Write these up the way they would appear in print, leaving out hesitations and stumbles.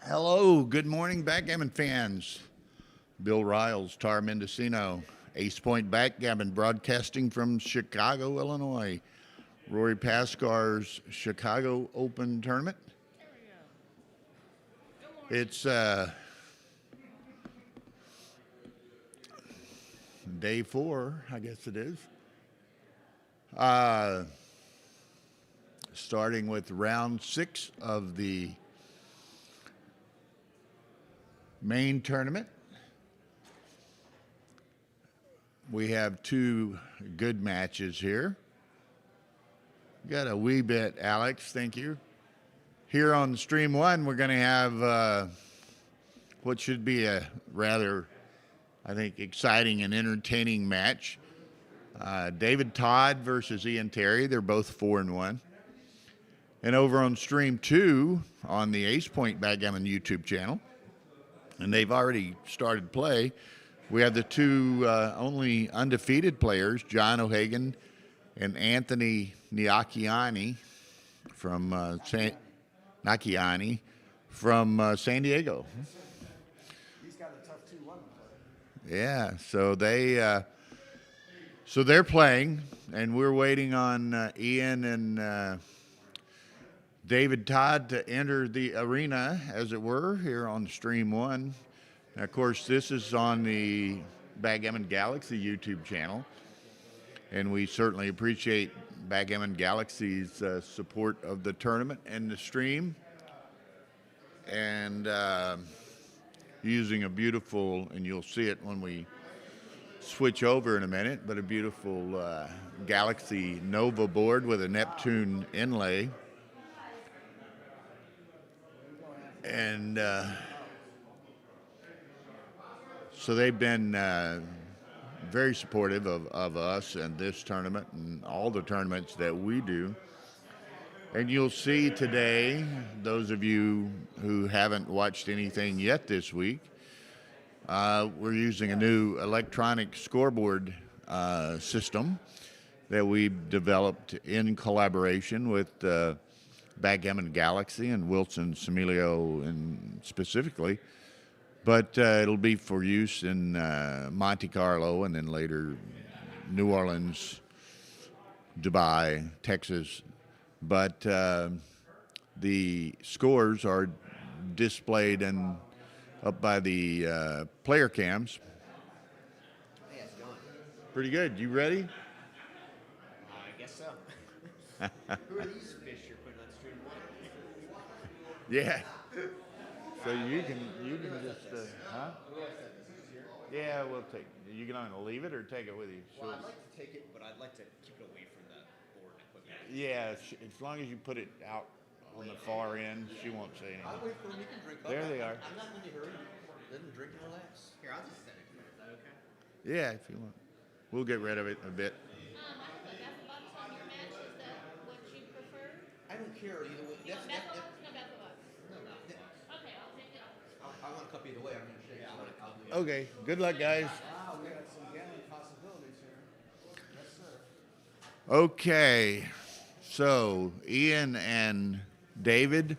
Hello, good morning, Backgammon fans. Bill Riles, Tar Mendocino, Ace Point Backgammon, broadcasting from Chicago, Illinois. Rory Pascar's Chicago Open Tournament. It's day 4, I guess it is. Starting with round 6 of the main tournament. We have 2 good matches here. Got a wee bit, Alex, thank you. Here on Stream 1, we're going to have what should be a rather, I think, exciting and entertaining match. David Todd versus Ian Terry. They're both 4-1. And over on Stream 2 on the Ace Point Backgammon YouTube channel, and they've already started play, we have the 2 only undefeated players, John O'Hagan and Anthony Niakiani from San Diego. He's got a tough 2-1 play. Yeah, so they're playing, and we're waiting on Ian and David Todd to enter the arena, as it were, here on Stream 1. And of course, this is on the Backgammon Galaxy YouTube channel, and we certainly appreciate Backgammon Galaxy's support of the tournament and the stream, and using a beautiful, and you'll see it when we switch over in a minute, but a beautiful Galaxy Nova board with a Neptune inlay. And so they've been very supportive of us and this tournament and all the tournaments that we do. And you'll see today, those of you who haven't watched anything yet this week, we're using a new electronic scoreboard system that we've developed in collaboration with Backgammon Galaxy and Wilson Semilio and specifically, but it'll be for use in Monte Carlo and then later New Orleans, Dubai, Texas. But the scores are displayed and up by the player cams. Hey, how's it going? Pretty good. You ready? I guess so. Who are these fish you're putting on Stream 1? Yeah. So you can just huh? Yeah, we'll take. You gonna leave it or take it with you? Well, I'd like to take it, but I'd like to keep it away from the board equipment. Yeah, as long as you put it out on the far end, she won't say I'll anything. wait for them. You can drink up. There they are. I'm not in any hurry. Let them drink and relax. Here, I'll just set it here. Is that okay? Yeah, if you want. We'll get rid of it in a bit. I have a Bethel box on your match. Is that what you prefer? I don't care either way. You want Bethel box? No Bethel box. No. Okay, I'll take it off. I want a copy either way. I'm going to show you. I'll do it. Okay. Good luck, guys. Wow, we got some gambling possibilities here. Yes, sir. Okay. So Ian and David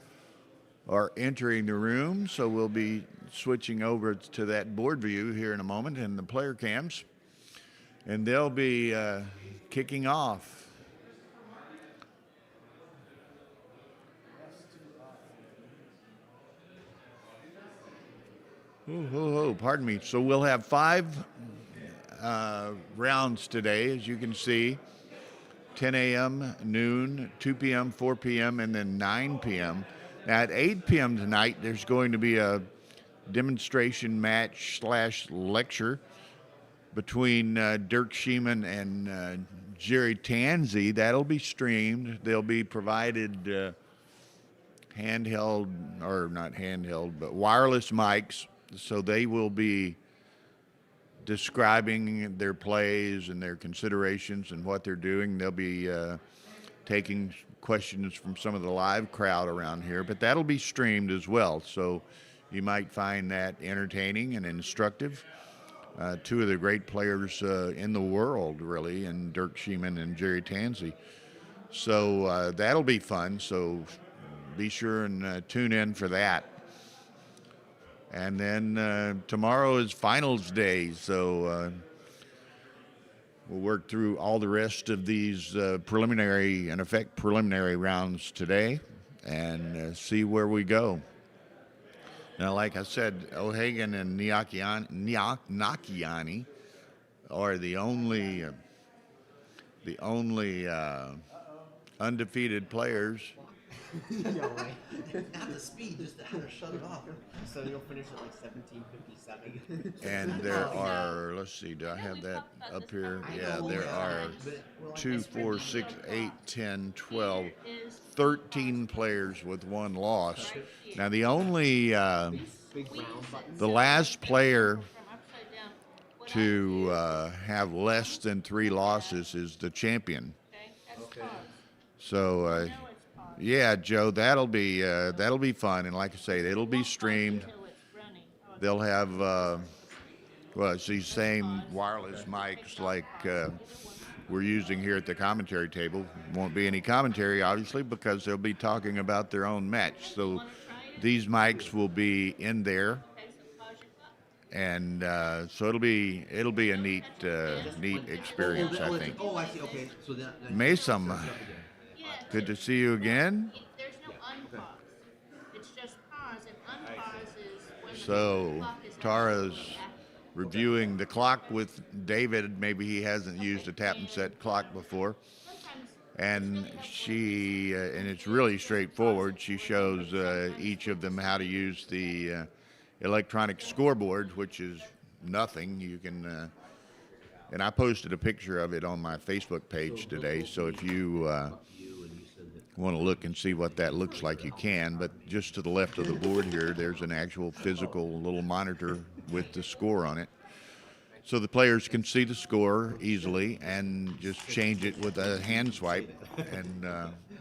are entering the room, so we'll be switching over to that board view here in a moment and the player cams, and they'll be kicking off. Pardon me. So we'll have 5 rounds today, as you can see. 10 a.m., noon, 2 p.m., 4 p.m., and then 9 p.m. Now, at 8 p.m. tonight, there's going to be a demonstration match / lecture between Dirk Sheeman and Jerry Tanzi. That'll be streamed. They'll be provided handheld, or not handheld, but wireless mics, so they will be describing their plays and their considerations and what they're doing. They'll be taking questions from some of the live crowd around here, but that'll be streamed as well, so you might find that entertaining and instructive. 2 of the great players in the world, really, and Dirk Sheeman and Jerry Tanzi. So that'll be fun, so be sure and tune in for that. And then tomorrow is finals day, so we'll work through all the rest of these preliminary rounds today and see where we go. Now, like I said, O'Hagan and Nakiani are the only undefeated players. No way. Not the speed, just how to shut it off. So you'll finish at like 17:57. And there are, let's see, do I have that up here? Yeah, there are 2, 4, 6, 8, 10, 12, 13 players with one loss. Now, the only, Big round buttons. the last player to have less than 3 losses is the champion. So, yeah, Joe, that'll be fun, and like I say, it'll be streamed. They'll have well, it's these same wireless mics like we're using here at the commentary table. Won't be any commentary, obviously, because they'll be talking about their own match. So these mics will be in there, and so it'll be a neat experience, I think. Oh, I see. Okay, so that. Mason, good to see you again. There's no unpause. It's just pause, and unpause is when the So clock is Tara's actually reviewing the clock with David. Maybe he hasn't used a tap and set clock before. sometimes And she, and it's really straightforward. She shows each of them how to use the electronic scoreboard, which is nothing. You can, and I posted a picture of it on my Facebook page today. So if you want to look and see what that looks like, you can. But just to the left of the board here, there's an actual physical little monitor with the score on it. So the players can see the score easily and just change it with a hand swipe, and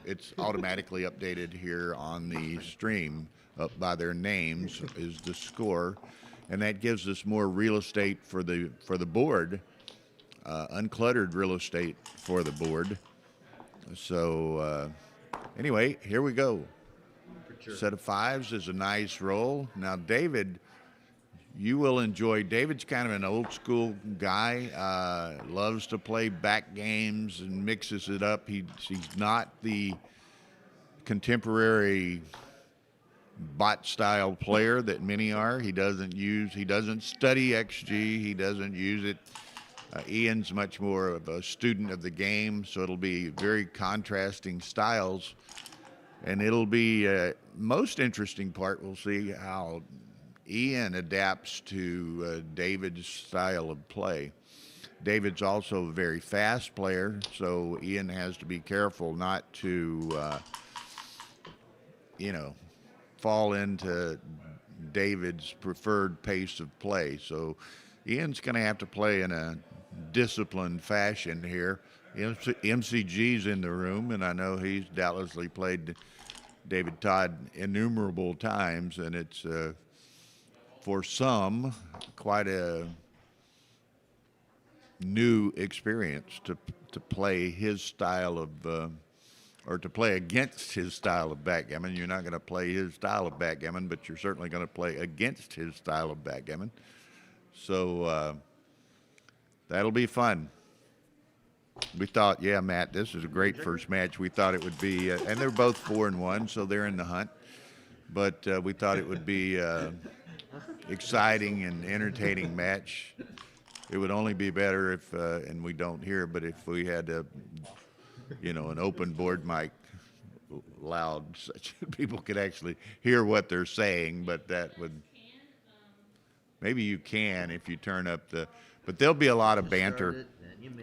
it's automatically updated here on the stream up by their names is the score, and that gives us more real estate for the board, uncluttered real estate for the board. So anyway, here we go. Set of 5s is a nice roll. Now David, you will enjoy. David's kind of an old school guy, loves to play back games and mixes it up. He's not the contemporary bot style player that many are. He doesn't study XG. He doesn't use it. Ian's much more of a student of the game, so it'll be very contrasting styles. And it'll be most interesting part, we'll see how Ian adapts to David's style of play. David's also a very fast player, so Ian has to be careful not to, fall into David's preferred pace of play. So Ian's going to have to play in a disciplined fashion here. MCG's in the room, and I know he's doubtlessly played David Todd innumerable times, and it's for some quite a new experience to play his style of or to play against his style of backgammon. You're not going to play his style of backgammon, but you're certainly going to play against his style of backgammon. So that'll be fun. We thought, yeah, Matt, this is a great first match. We thought it would be, and they're both 4-1, so they're in the hunt. But we thought it would be exciting and entertaining match. It would only be better if, and we don't hear, but if we had an open board mic loud, such people could actually hear what they're saying. But that would, maybe you can if you turn up the, but there'll be a lot of banter.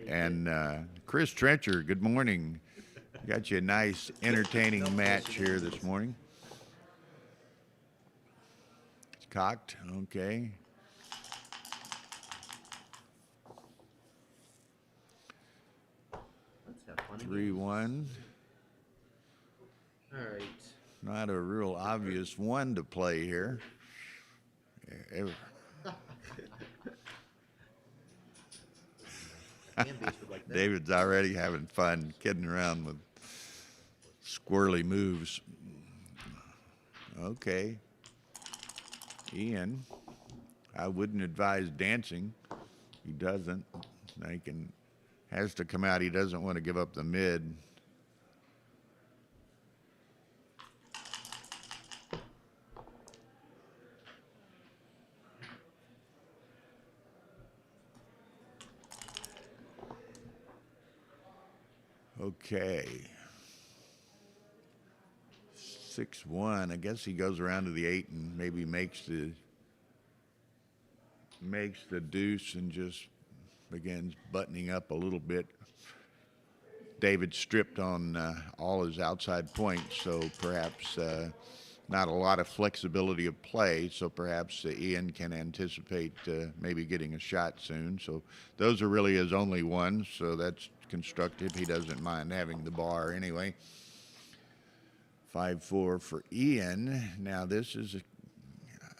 And Chris Trencher, good morning. Got you a nice, entertaining match here this morning. It's cocked, okay. Let's have fun. 3-1. All right. Not a real obvious one to play here. David's already having fun kidding around with squirrely moves. Okay. Ian, I wouldn't advise dancing. He doesn't. Has to come out. He doesn't want to give up the mid. Okay. 6-1. I guess he goes around to the 8 and maybe makes the deuce and just begins buttoning up a little bit. David stripped on all his outside points, so perhaps not a lot of flexibility of play, so perhaps Ian can anticipate maybe getting a shot soon. So those are really his only ones, so that's constructive. He doesn't mind having the bar anyway. 5-4 for Ian. Now this is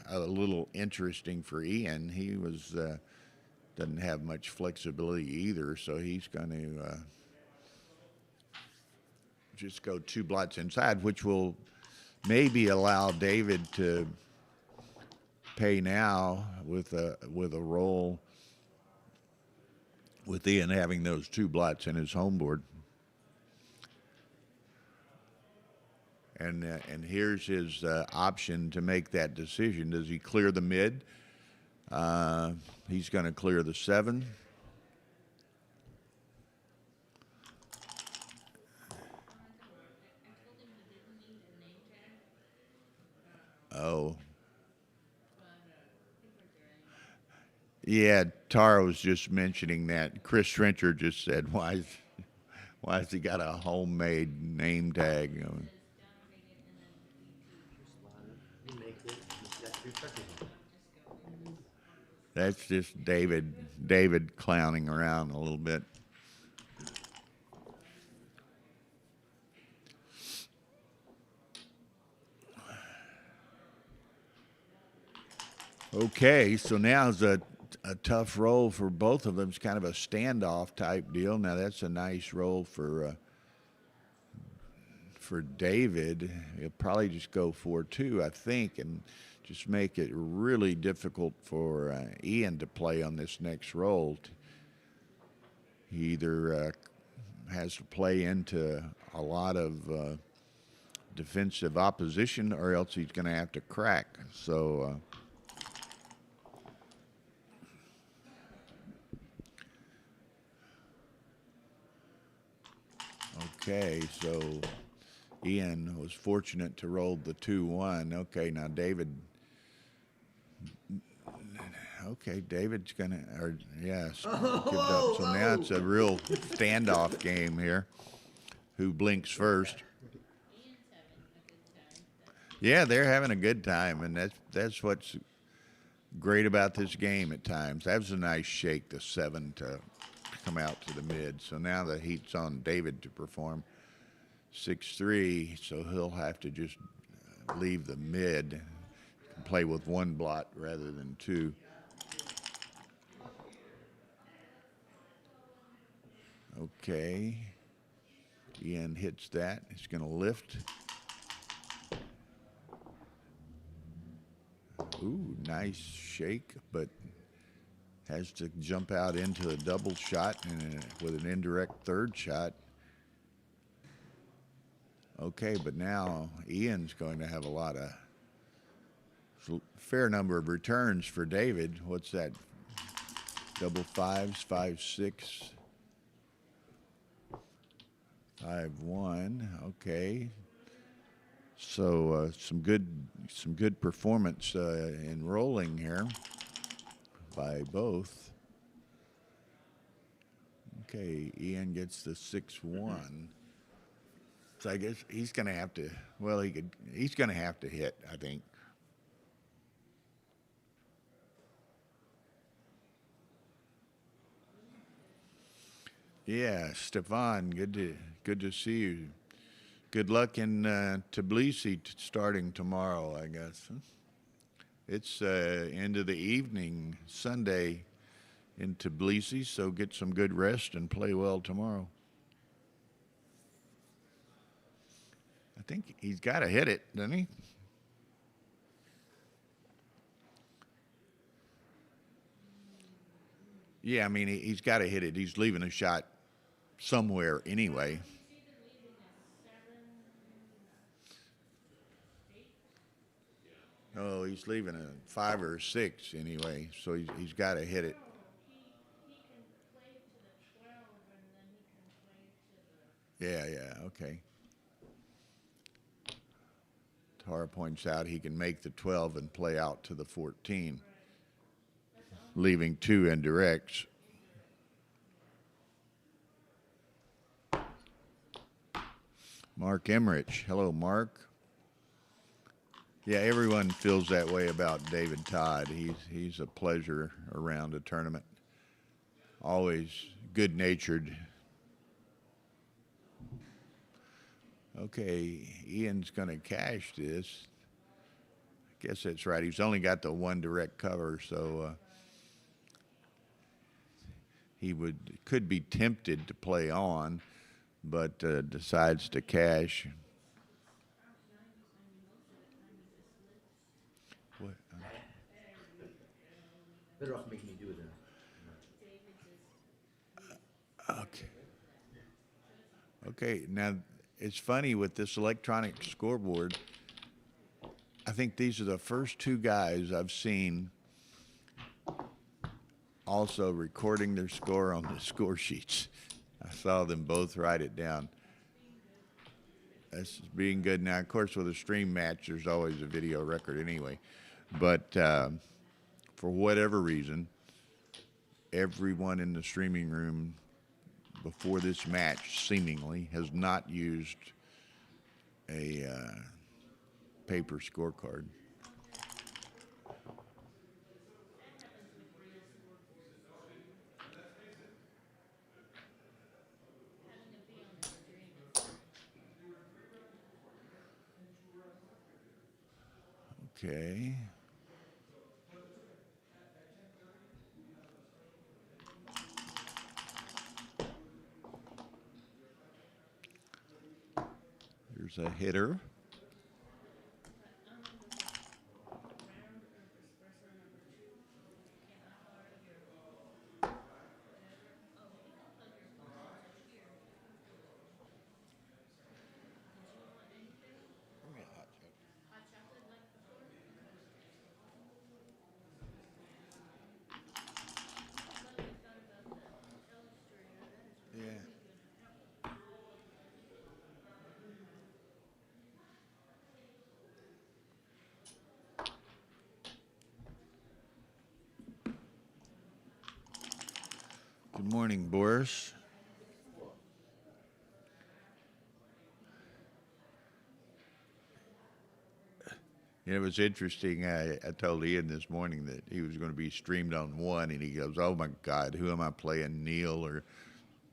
a little interesting for Ian. He doesn't have much flexibility either, so he's going to just go 2 blots inside, which will maybe allow David to pay now with a roll with Ian having those 2 blots in his home board. And here's his option to make that decision. Does he clear the mid? He's going to clear the 7. Oh. Yeah, Tara was just mentioning that. Chris Trencher just said, why has he got a homemade name tag? You make it. You got 3 checkers on. That's just David clowning around a little bit. Okay, so now it's a tough roll for both of them. It's kind of a standoff type deal. Now that's a nice roll for David. He'll probably just go 4-2, I think, and just make it really difficult for Ian to play on this next roll. He either has to play into a lot of defensive opposition, or else he's going to have to crack. So. Okay, so Ian was fortunate to roll the 2-1. Okay, now David's gonna, gives up. So now it's a real standoff game here. Who blinks first? Yeah, they're having a good time, and that's what's great about this game at times. That was a nice shake, the 7 to come out to the mid. So now the heat's on David to perform 6-3, so he'll have to just leave the mid, play with 1 blot rather than 2. Okay, Ian hits that. He's going to lift. Ooh, nice shake, but has to jump out into a double shot and with an indirect 3rd shot. Okay, but now Ian's going to have a fair number of returns for David. What's that? Double 5s, 5-6, 5-1. Okay. So some good performance in rolling here by both. Okay, Ian gets the 6-1. So I guess he's going to have to. Well, he's going to have to hit, I think. Yeah, Stefan, good to see you. Good luck in Tbilisi starting tomorrow, I guess. It's end of the evening, Sunday in Tbilisi, so get some good rest and play well tomorrow. I think he's got to hit it, doesn't he? Yeah, I mean, he's got to hit it. He's leaving a shot somewhere anyway. Oh, he's leaving a 5 or 6 anyway, so he's got to hit it. He can play to the 12 and then he can play to the. Yeah, okay. Tara points out he can make the 12 and play out to the 14, leaving 2 indirects. Mark Emmerich. Hello, Mark. Yeah, everyone feels that way about David Todd. He's a pleasure around a tournament. Always good-natured. Okay, Ian's going to cash this. I guess that's right. He's only got the 1 direct cover, so he could be tempted to play on, but decides to cash. What? Better off making me do it then. Okay. Okay, now it's funny with this electronic scoreboard. I think these are the first 2 guys I've seen also recording their score on the score sheets. I saw them both write it down. That's being good. Now, of course, with a stream match, there's always a video record anyway. But for whatever reason, everyone in the streaming room before this match seemingly has not used a paper scorecard. Okay. Here's a hitter. Good morning, Boris. It was interesting. I told Ian this morning that he was going to be streamed on 1, and he goes, "Oh my God, who am I playing? Neil or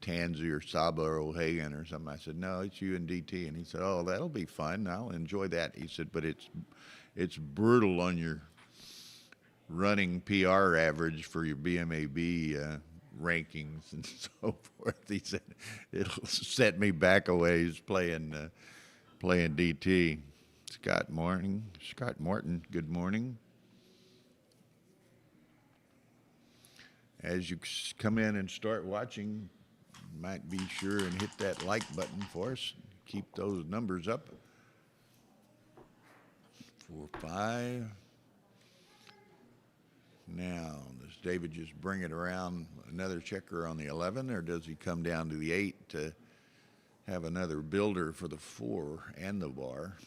Tansy or Saba or O'Hagan or something?" I said, "No, it's you and DT." And he said, "Oh, that'll be fun. I'll enjoy that." He said, "But it's brutal on your running PR average for your BMAB rankings and so forth." He said, "It'll set me back a ways playing DT." Scott Morton, good morning. As you come in and start watching, you might be sure and hit that like button for us. Keep those numbers up. 4-5. Now, does David just bring it around another checker on the 11, or does he come down to the 8 to have another builder for the 4 and the bar?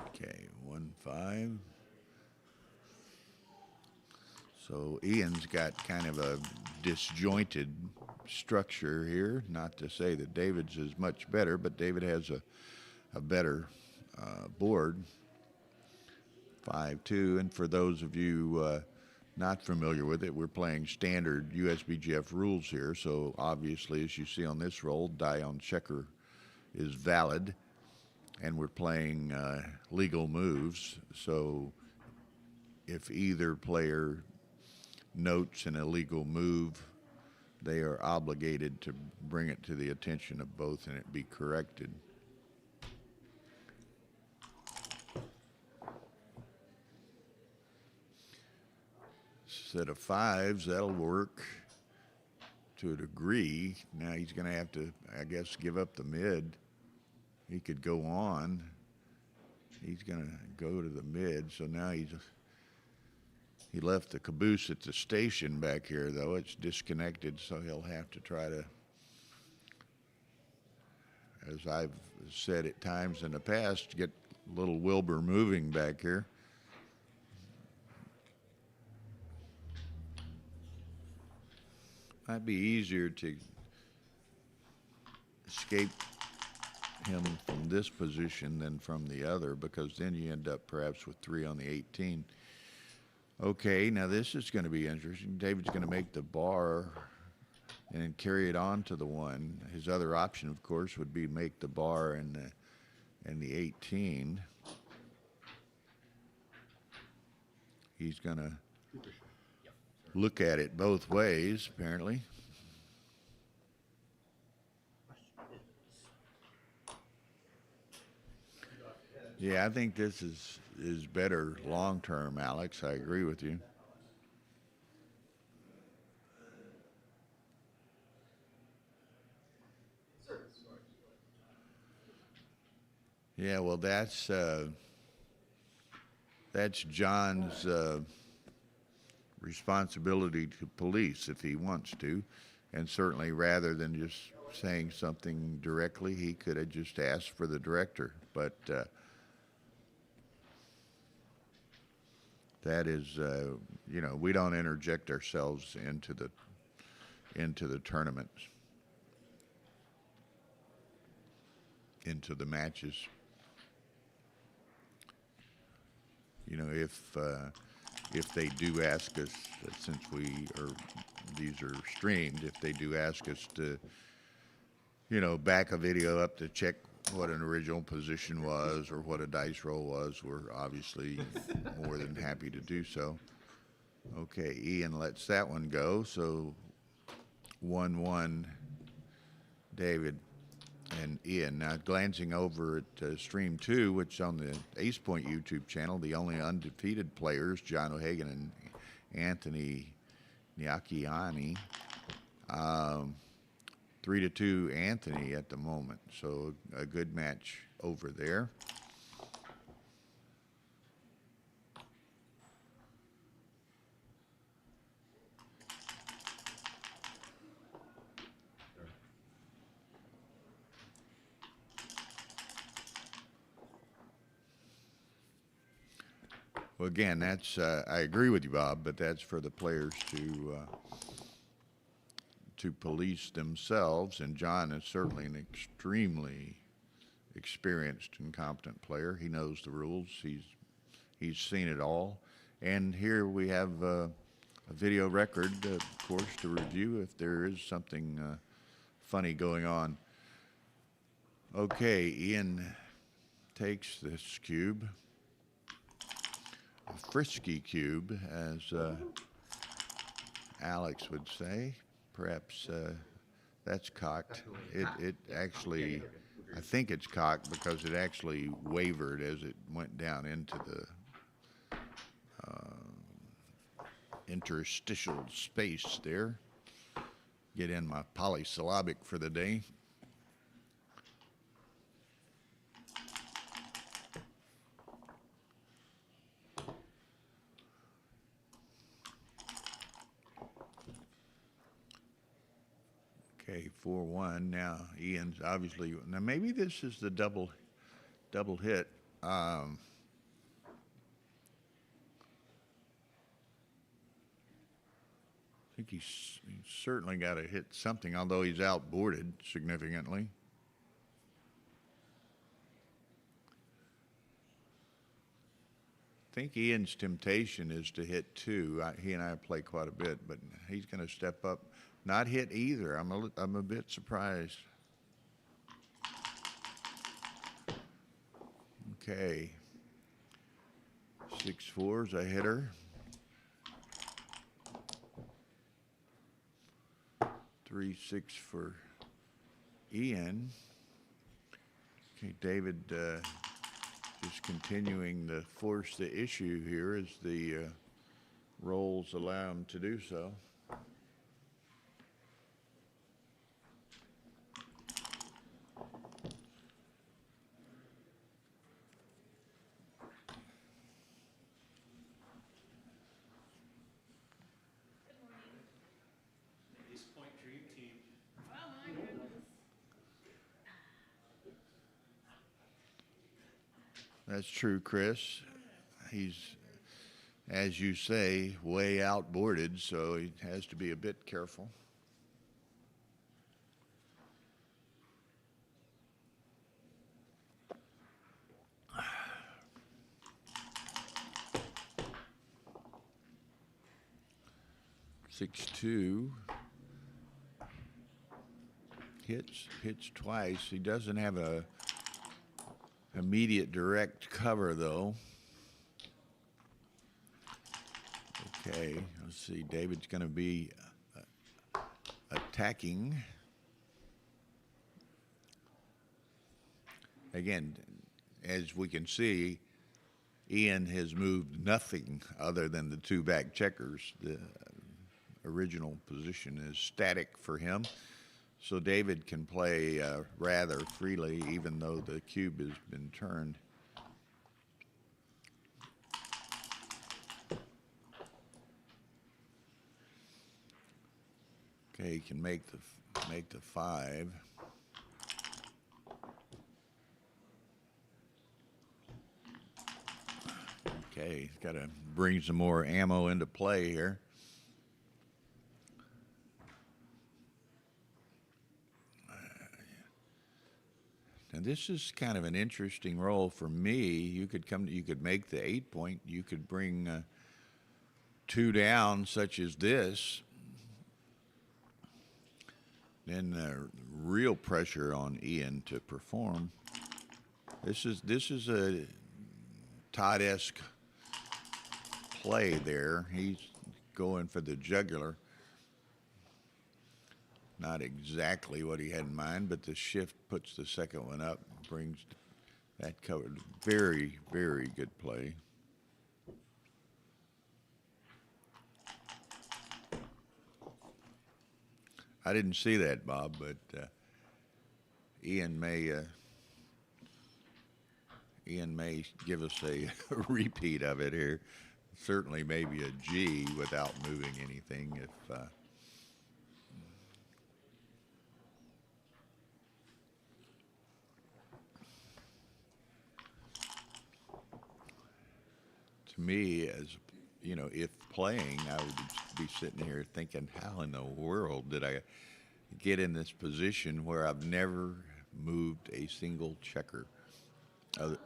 Okay, 1-5. So Ian's got kind of a disjointed structure here. Not to say that David's is much better, but David has a better board. 5-2. And for those of you not familiar with it, we're playing standard USBGF rules here. So obviously, as you see on this roll, die on checker is valid. And we're playing legal moves. So if either player notes an illegal move, they are obligated to bring it to the attention of both and it be corrected. Set of fives, that'll work to a degree. Now he's going to have to, I guess, give up the mid. He could go on. He's going to go to the mid, so now he left the caboose at the station back here, though. It's disconnected, so he'll have to try to, as I've said at times in the past, get little Wilbur moving back here. Might be easier to escape him from this position than from the other, because then you end up perhaps with 3 on the 18. Okay, now this is going to be interesting. David's going to make the bar and then carry it on to the 1. His other option, of course, would be make the bar and the 18. He's going to look at it both ways, apparently. Yeah, I think this is better long term, Alex. I agree with you. Yeah, well, that's John's responsibility to police if he wants to, and certainly rather than just saying something directly, he could have just asked for the director. But that is, you know, we don't interject ourselves into the tournaments, into the matches. You know, if they do ask us, since these are streamed, if they do ask us to, you know, back a video up to check what an original position was or what a dice roll was, we're obviously more than happy to do so. Okay, Ian lets that one go, so 1-1 David and Ian. Now glancing over at Stream 2, which on the Ace Point YouTube channel, the only undefeated players, John O'Hagan and Anthony Nyakiani. 3-2 Anthony at the moment, so a good match over there. Well, again, that's I agree with you, Bob, but that's for the players to police themselves, and John is certainly an extremely experienced and competent player. He knows the rules. He's seen it all, and here we have a video record, of course, to review if there is something funny going on. Okay, Ian takes this cube. A frisky cube, as Alex would say. Perhaps that's cocked. It actually, I think it's cocked because it actually wavered as it went down into the interstitial space there. Get in my polysyllabic for the day. Okay, 4-1. Now Ian's obviously, now maybe this is the double hit. I think he's certainly got to hit something, although he's outboarded significantly. I think Ian's temptation is to hit 2. He and I play quite a bit, but he's going to step up. Not hit either. I'm a bit surprised. Okay. 6-4 is a hitter. 3-6 for Ian. Okay, David just continuing to force the issue here as the rolls allow him to do so. East Point Dream Team. Oh my goodness. That's true, Chris. He's, as you say, way outboarded, so he has to be a bit careful. Six-two. Hits twice. He doesn't have a immediate direct cover though. Okay, let's see. David's going to be attacking. Again, as we can see, Ian has moved nothing other than the two back checkers. The original position is static for him. So David can play rather freely even though the cube has been turned. Okay, he can make the 5. Okay, he's got to bring some more ammo into play here. Now this is kind of an interesting role for me. You could make the 8-point. You could bring 2 down, such as this. Then real pressure on Ian to perform. This is a Todd-esque play there. He's going for the jugular. Not exactly what he had in mind, but the shift puts the second one up, brings that covered. Very, very good play. I didn't see that, Bob, but Ian may give us a repeat of it here. Certainly maybe a G without moving anything if to me, as you know, if playing, I would be sitting here thinking, how in the world did I get in this position where I've never moved a single checker? It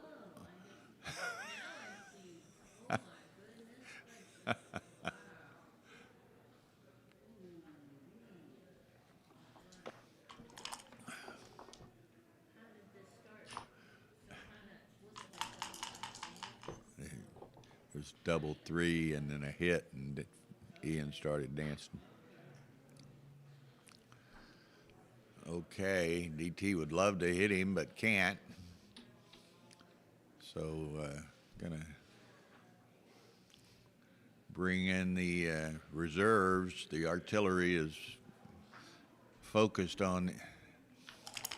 was double 3 and then a hit, and Ian started dancing. Okay, DT would love to hit him, but can't. So, gonna bring in the reserves. The artillery is focused on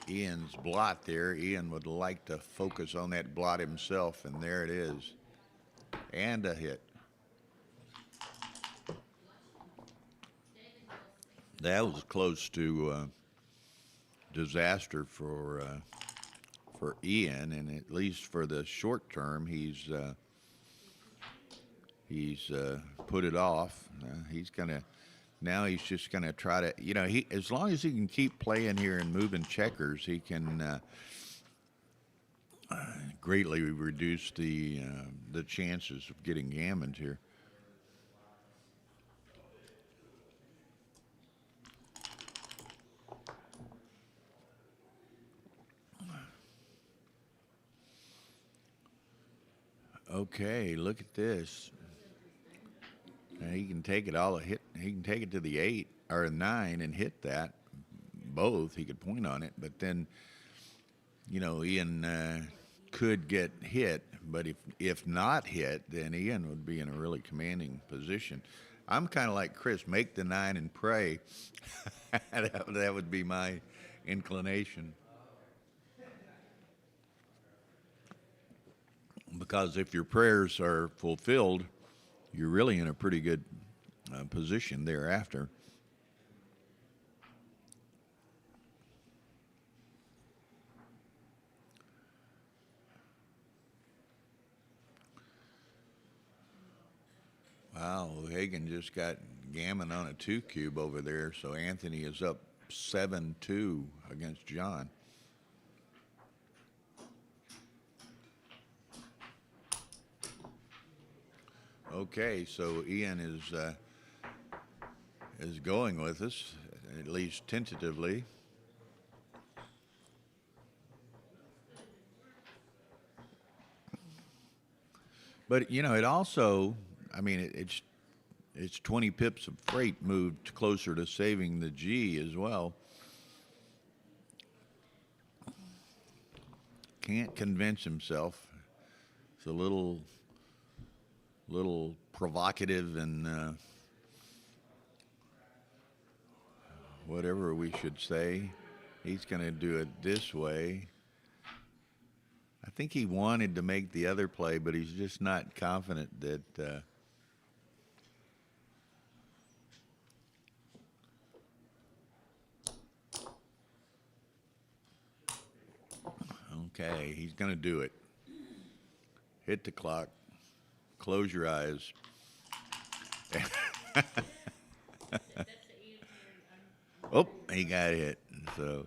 Ian's blot there. Ian would like to focus on that blot himself, and there it is. And a hit. That was close to disaster for Ian, and at least for the short term, he's put it off. He's just gonna try to, you know, as long as he can keep playing here and moving checkers, he can greatly reduce the chances of getting gammoned here. Okay, look at this. Now he can take it all. He can take it to the 8 or 9 and hit that both. He could point on it, but then, Ian could get hit. But if not hit, then Ian would be in a really commanding position. I'm kind of like Chris, make the 9 and pray. That would be my inclination. Because if your prayers are fulfilled, you're really in a pretty good position thereafter. Wow, Hagen just got gammon on a 2 cube over there, so Anthony is up 7-2 against John. Okay, so Ian is going with us, at least tentatively. But it also, I mean, it's 20 pips of freight moved closer to saving the G as well. Can't convince himself. It's a little provocative and whatever we should say. He's going to do it this way. I think he wanted to make the other play, but he's just not confident that okay, he's going to do it. Hit the clock. Close your eyes. Oh, he got hit. So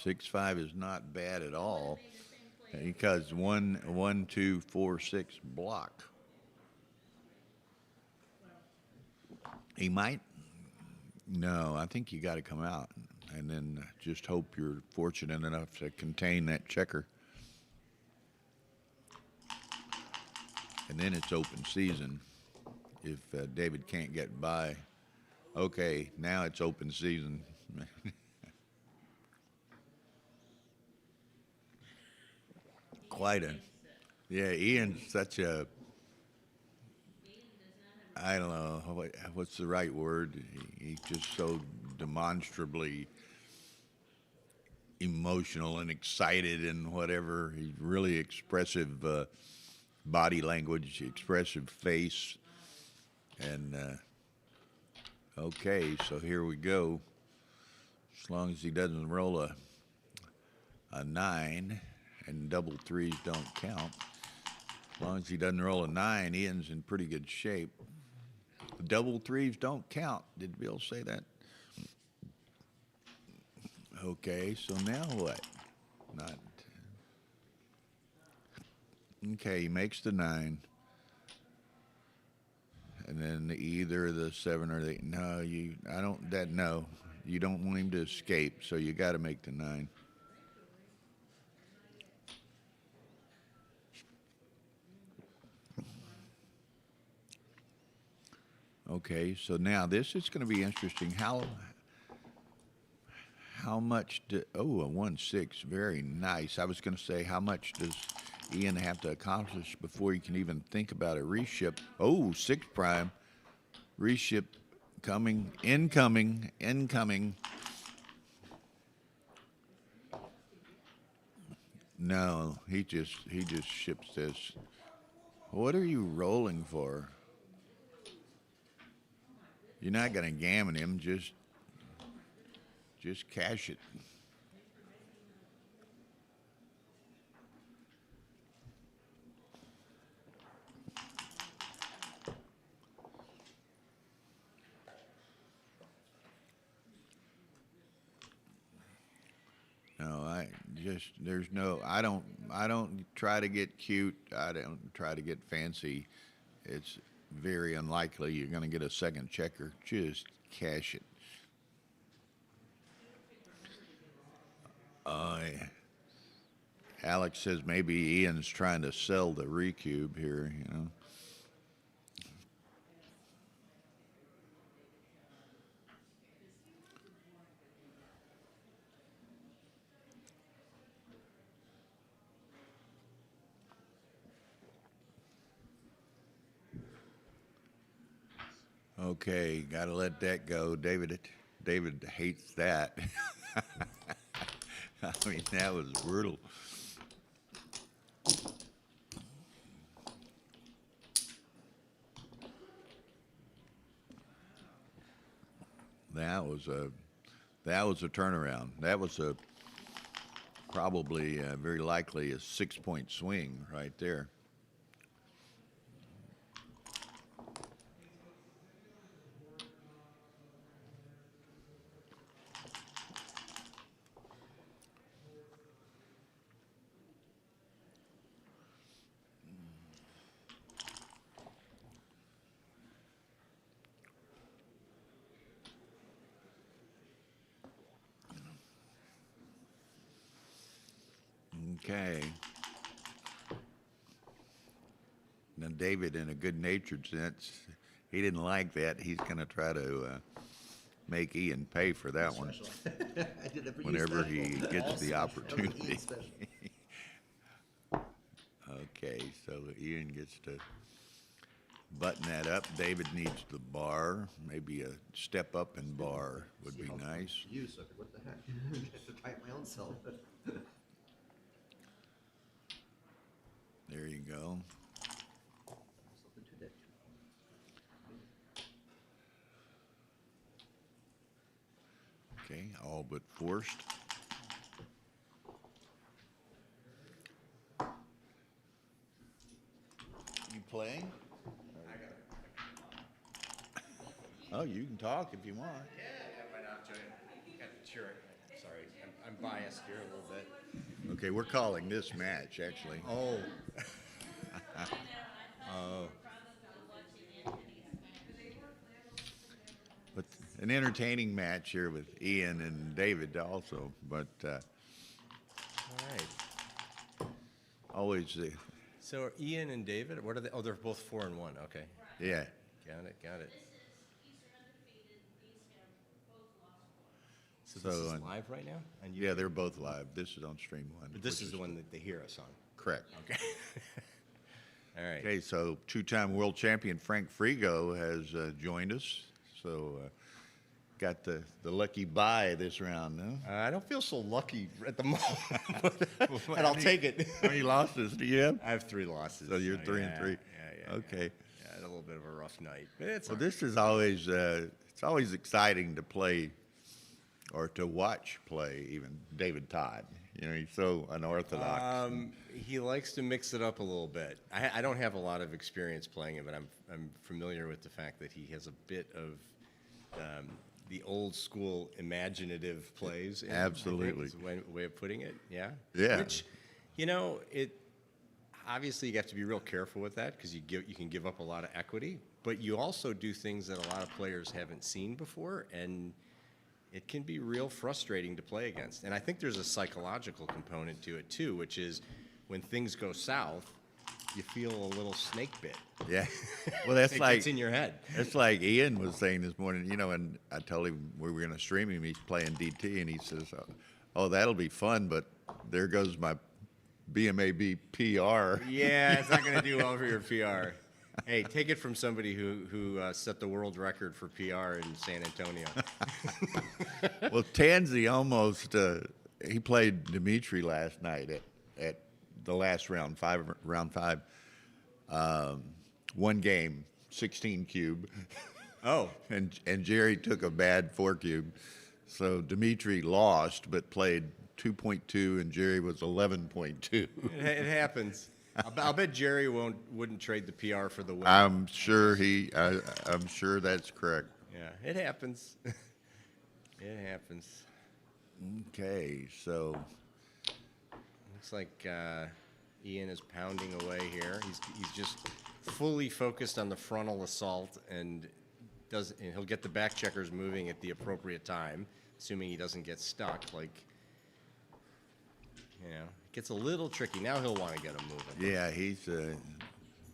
6-5 is not bad at all. Because 1, 2, 4, 6 block. He might. No, I think you got to come out and then just hope you're fortunate enough to contain that checker. And then it's open season if David can't get by. Okay, now it's open season. Yeah, Ian's such a, I don't know, what's the right word? He's just so demonstrably emotional and excited and whatever. He's really expressive body language, expressive face. And, okay, so here we go. As long as he doesn't roll a 9 and double threes don't count. As long as he doesn't roll a 9, Ian's in pretty good shape. Double threes don't count. Did Bill say that? Okay, so now what? Not. Okay, he makes the 9. And then either the 7 or the 8. No, no. You don't want him to escape, so you got to make the 9. Okay, so now this is going to be interesting. How much a 1-6, very nice. I was going to say, how much does Ian have to accomplish before you can even think about a reship? Oh, 6 prime. Reship coming, incoming. No, he just ships this. What are you rolling for? You're not going to gammon him, just cash it. No, I don't try to get cute. I don't try to get fancy. It's very unlikely you're going to get a second checker. Just cash it. Alex says maybe Ian's trying to sell the recube here, Okay, got to let that go. David hates that. I mean, that was brutal. That was a turnaround. That was a probably very likely a 6-point swing right there. Okay. Now, David, in a good-natured sense, he didn't like that. He's going to try to make Ian pay for that one I did never use whenever that. he gets the That was an opportunity. Ian special. Okay, so Ian gets to button that up. David needs the bar. Maybe a step up in bar would See be how nice. You sucker, what the heck? I have to type my own self. There you go. Something to that. Okay, all but forced. You playing? Oh, you can talk if you want. Yeah, why not, Joey? Sure. Sorry, I'm biased here a little bit. Okay, we're calling this match, actually. Oh. But an entertaining match here with Ian and David also, but All right. always, So are Ian and David, what are they? Oh, they're both 4-1. Okay. yeah. Got it. Got it. These are undefeated, these have both lost one. So So, this is and- live right now? And Yeah, they're both live. This is on stream one. But this which is the one that they hear us on. Correct. Okay. All right. Okay, so two-time world champion Frank Frigo has joined us. So got the lucky bye this round, huh? I don't feel so lucky at the moment, but I'll take it. How many losses do you have? I have 3 losses. So you're 3 and yeah, 3. Yeah. Okay. Yeah, I had a little bit of a rough night. But it's Well, all right. this is always it's always exciting to play or to watch play. Even David Todd, you know, he's so unorthodox. He likes to mix it up a little bit. I don't have a lot of experience playing it, but I'm familiar with the fact that he has a bit of the old school imaginative plays. in him, I think, Absolutely. is a way of putting it. Yeah. Yeah. Which, you know, obviously you have to be real careful with that because you can give up a lot of equity, but you also do things that a lot of players haven't seen before, and it can be real frustrating to play against. And I think there's a psychological component to it too, which is when things go south, you feel a little snake bit. Yeah. Well, that's It like gets in your head. It's like Ian was saying this morning, you know, and I told him we were going to stream him. He's playing DT, and he says, "Oh, that'll be fun, but there goes my BMAB PR." Yeah, it's not going to do well for your PR. Hey, take it from somebody who set the world record for PR in San Antonio. Well, Tansy almost he played Dmitri last night at the last round five, one game, 16 cube. Oh, And Jerry took a bad 4 cube. So Dmitri lost, but played 2.2, and Jerry was 11.2. it happens. I'll bet Jerry wouldn't trade the PR for the win. I'm sure I'm sure that's correct. Yeah, it happens. It happens. Okay, so Looks like Ian is pounding away here. He's just fully focused on the frontal assault and he'll get the back checkers moving at the appropriate time, assuming he doesn't get stuck. Like, you know, it gets a little tricky. Now he'll want to get him moving. yeah, he's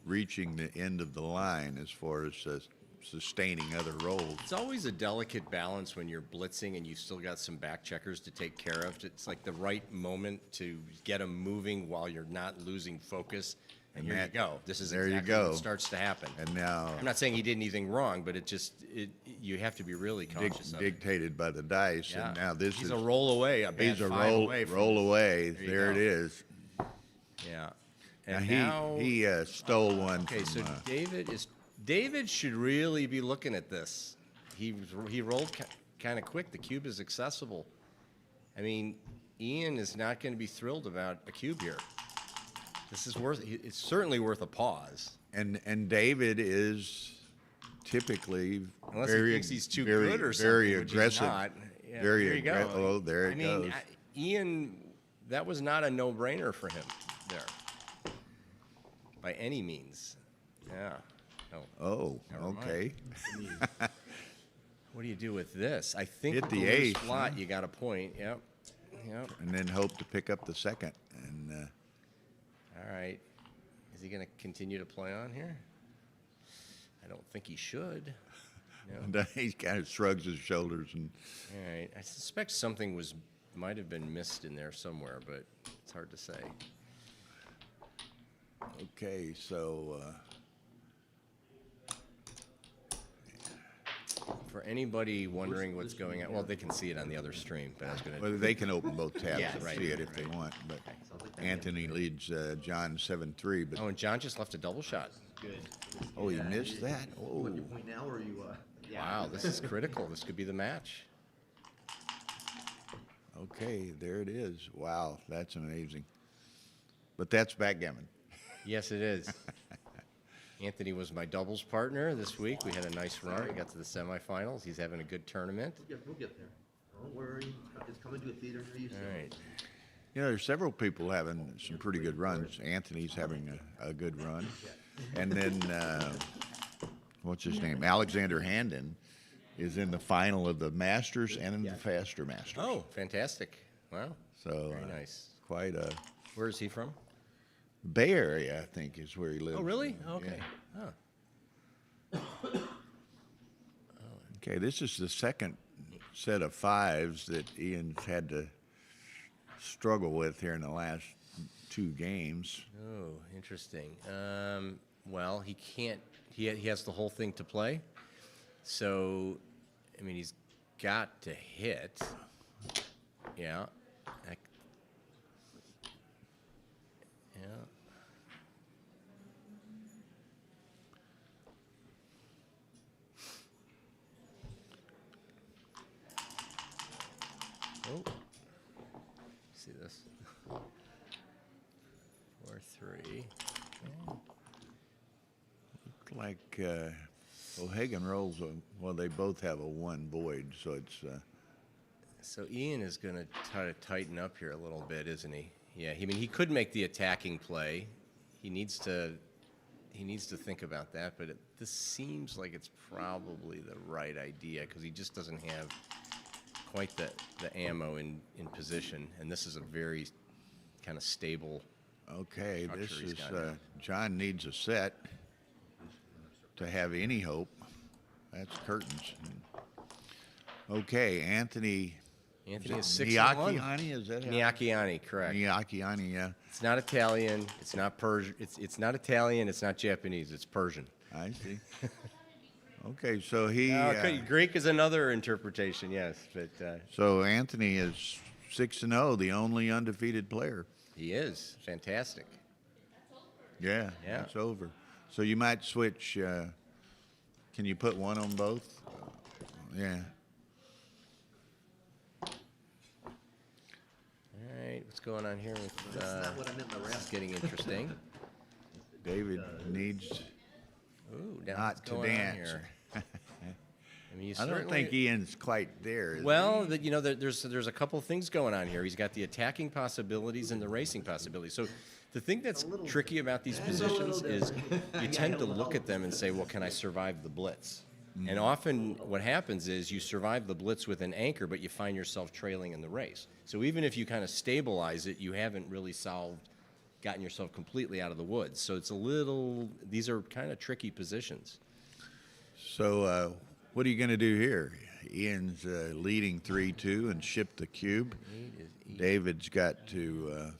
reaching the end of the line as far as sustaining other rolls. It's always a delicate balance when you're blitzing and you've still got some back checkers to take care of. It's like the right moment to get them moving while you're not losing focus And here you go. This is there you exactly go. what starts to happen. And now I'm not saying he did anything wrong, but you have to be really conscious of it. dictated by the dice. Yeah. And now this He's is a roll away, a bad he's a five roll away. From roll away. There you There it go. is. Yeah. Now And he stole one. Okay, so from, David should really be looking at this. He rolled kind of quick. The cube is accessible. I mean, Ian is not going to be thrilled about a cube here. This is it's certainly worth a pause. and David is typically Unless very he thinks he's too very, good or very something, which he's aggressive. not. Yeah, Very there you go. Oh, there it goes. Ian, that was not a no-brainer for him there, by any means. Yeah. Oh. Oh, Never mind. okay. What do you do with this? I think Hit with the loose ace, slot, huh? you got a point. Yep. Yep. And then hope to pick up the second. And All right. Is he going to continue to play on here? I don't think he should. No. he kind of shrugs his shoulders and All right. I suspect something might have been missed in there somewhere, but it's hard to say. okay. So For anybody wondering what's going on, well, they can see it on the other stream, but I was going to. well, they can open both tabs Yeah, and right, see it if right. they want. But Sounds like that. Anthony leads John 7-3. But Oh, and John just left a double shot. Good. oh, he missed that. You Oh, at your point now, or are you? Yeah. Wow, this is critical. This could be the match. okay. There it is. Wow, that's amazing. But that's backgammon. Yes, it is. Anthony was my doubles partner this week. We had a nice run. We got to the semifinals. He's having a good tournament. We'll get there. Don't worry. It's coming to a theater near you soon. All right. You know, there's several people having some pretty good runs. Anthony's having a good run. And then, what's his name? Alexander Handon is in the final of the Masters and in the Faster Masters. Oh, fantastic. Wow. so Very nice. quite a Where is he from? Bay Area, I think, is where he lives. Oh, really? Yeah. Okay. Oh. Okay, this is the second set of fives that Ian's had to struggle with here in the last two games. Oh, interesting. Well, he can't. He has the whole thing to play. So, I mean, he's got to hit. Yeah. Yeah. Oh. See this? 4-3. Like O'Hagan rolls well, they both have a one void, so it's So Ian is going to try to tighten up here a little bit, isn't he? Yeah. I mean, he could make the attacking play. He needs to think about that. But this seems like it's probably the right idea because he just doesn't have quite the ammo in position, and this is a very kind of stable. okay. Not This sure he's is got it. John needs a set to have any hope. That's curtains. Okay, Anthony. Anthony is Is it 6-1. Niakiani, is that how- Niakiani, correct. Niakiani, yeah. It's not Italian. It's not Persian. It's not Italian. It's not Japanese. It's Persian. I see. Okay, so he. Okay, Greek is another interpretation, yes, but So Anthony is 6-0, the only undefeated player. he is fantastic. Yeah, Yeah. it's over. So you might switch. Can you put one on both? Yeah. All right, what's going on here with? That's not what I meant in the This is rest. getting interesting. David needs Ooh, now not what's to going on dance. here? I mean, you I don't certainly- think Ian's quite there. is Well, there's a couple of things going on here. He's got the attacking possibilities and the racing possibilities. So the thing that's tricky about these positions is you tend to look at them and say, well, can I survive the blitz? And often what happens is you survive the blitz with an anchor, but you find yourself trailing in the race. So even if you kind of stabilize it, you haven't really gotten yourself completely out of the woods. So these are kind of tricky positions. So what are you going to do here? Ian's leading 3-2 and shipped the cube. David's got to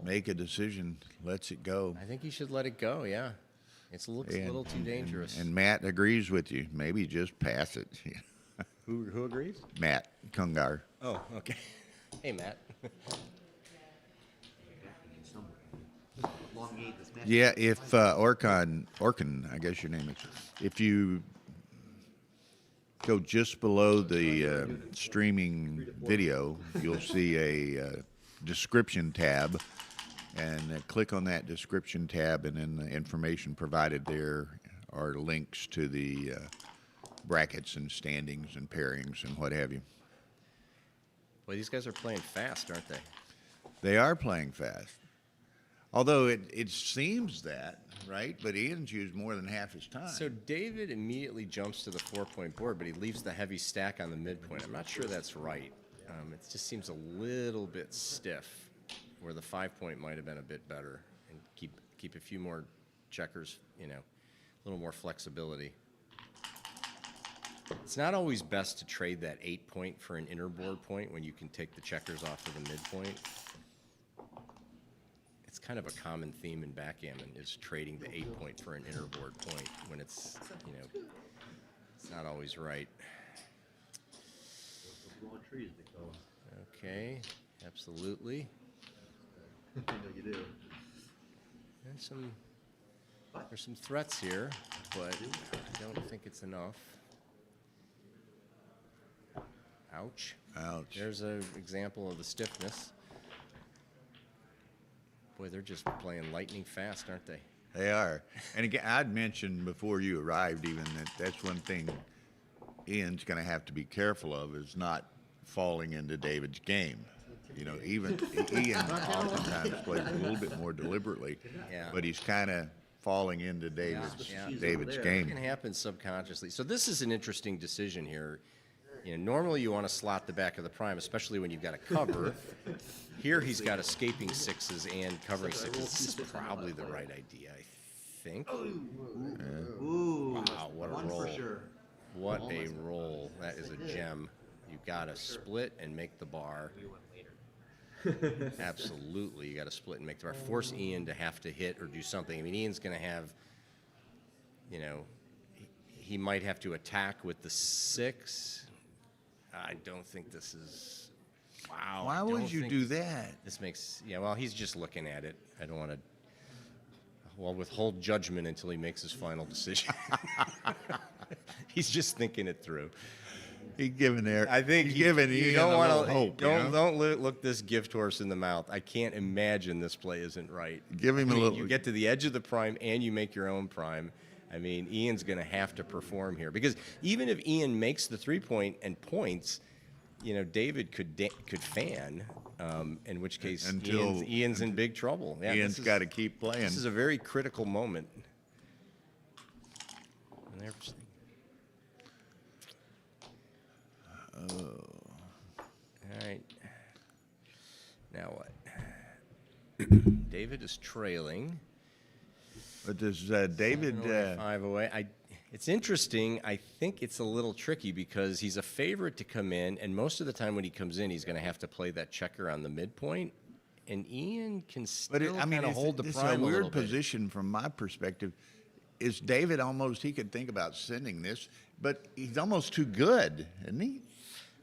make a decision, lets it go. I think he should let it go. Yeah, it looks a little too dangerous. And Matt agrees with you. Maybe just pass it. Who agrees? Matt Kungar. Oh, okay. Hey, Matt. Long eight, this match. Yeah, if Orkan, I guess your name is, if you go just below the streaming video, you'll see a description tab, and click on that description tab, and then the information provided there are links to the brackets and standings and pairings and what have you. Boy, these guys are playing fast, aren't they? They are playing fast. Although it seems that, right? But Ian's used more than half his time. So David immediately jumps to the 4-point board, but he leaves the heavy stack on the midpoint. I'm not sure that's right. It just seems a little bit stiff, where the 5-point might have been a bit better, and keep a few more checkers, a little more flexibility. It's not always best to trade that 8-point for an inner board point when you can take the checkers off of the midpoint. It's kind of a common theme in backgammon, is trading the 8-point for an inner board point when it's, it's not always right. Blowing trees, they call them. Okay, absolutely. I know you do. There's some threats here, but I don't think it's enough. Ouch. Ouch. There's an example of the stiffness. Boy, they're just playing lightning fast, aren't they? They are. And again, I'd mentioned before you arrived even that's one thing Ian's going to have to be careful of, is not falling into David's game. Even Ian oftentimes plays a little bit more deliberately, Yeah. but he's kind of falling into David's It game. can happen subconsciously. So this is an interesting decision here. Normally you want to slot the back of the prime, especially when you've got a cover. Here he's got escaping sixes and covering sixes. This is probably the right idea, I think. Ooh, Wow, what a one roll. for sure. What a roll. That is a gem. You've got to split and make the bar. Absolutely, you got to split and make the bar. Force Ian to have to hit or do something. I mean, Ian's going to have, he might have to attack with the 6. I don't think this is. Wow. Why would you do that? This makes. Yeah. Well, he's just looking at it. I don't want to. Well, withhold judgment until he makes his final decision. He's just thinking it through. He's giving there. I think he's giving you Ian don't a want little to hope. don't look this gift horse in the mouth. I can't imagine this play isn't right. Give him a little. You get to the edge of the prime and you make your own prime. I mean, Ian's going to have to perform here, because even if Ian makes the 3-point and points, David could fan, in which case Ian's in big trouble. Yeah, Ian's got to keep playing. This is a very critical moment. All right. Now what? David is trailing. But does David? 5 away. It's interesting. I think it's a little tricky because he's a favorite to come in, and most of the time when he comes in, he's going to have to play that checker on the midpoint, and Ian can still kind of hold the it's prime a a little weird bit. position from my perspective. Is David almost? He could think about sending this, but he's almost too good, isn't he?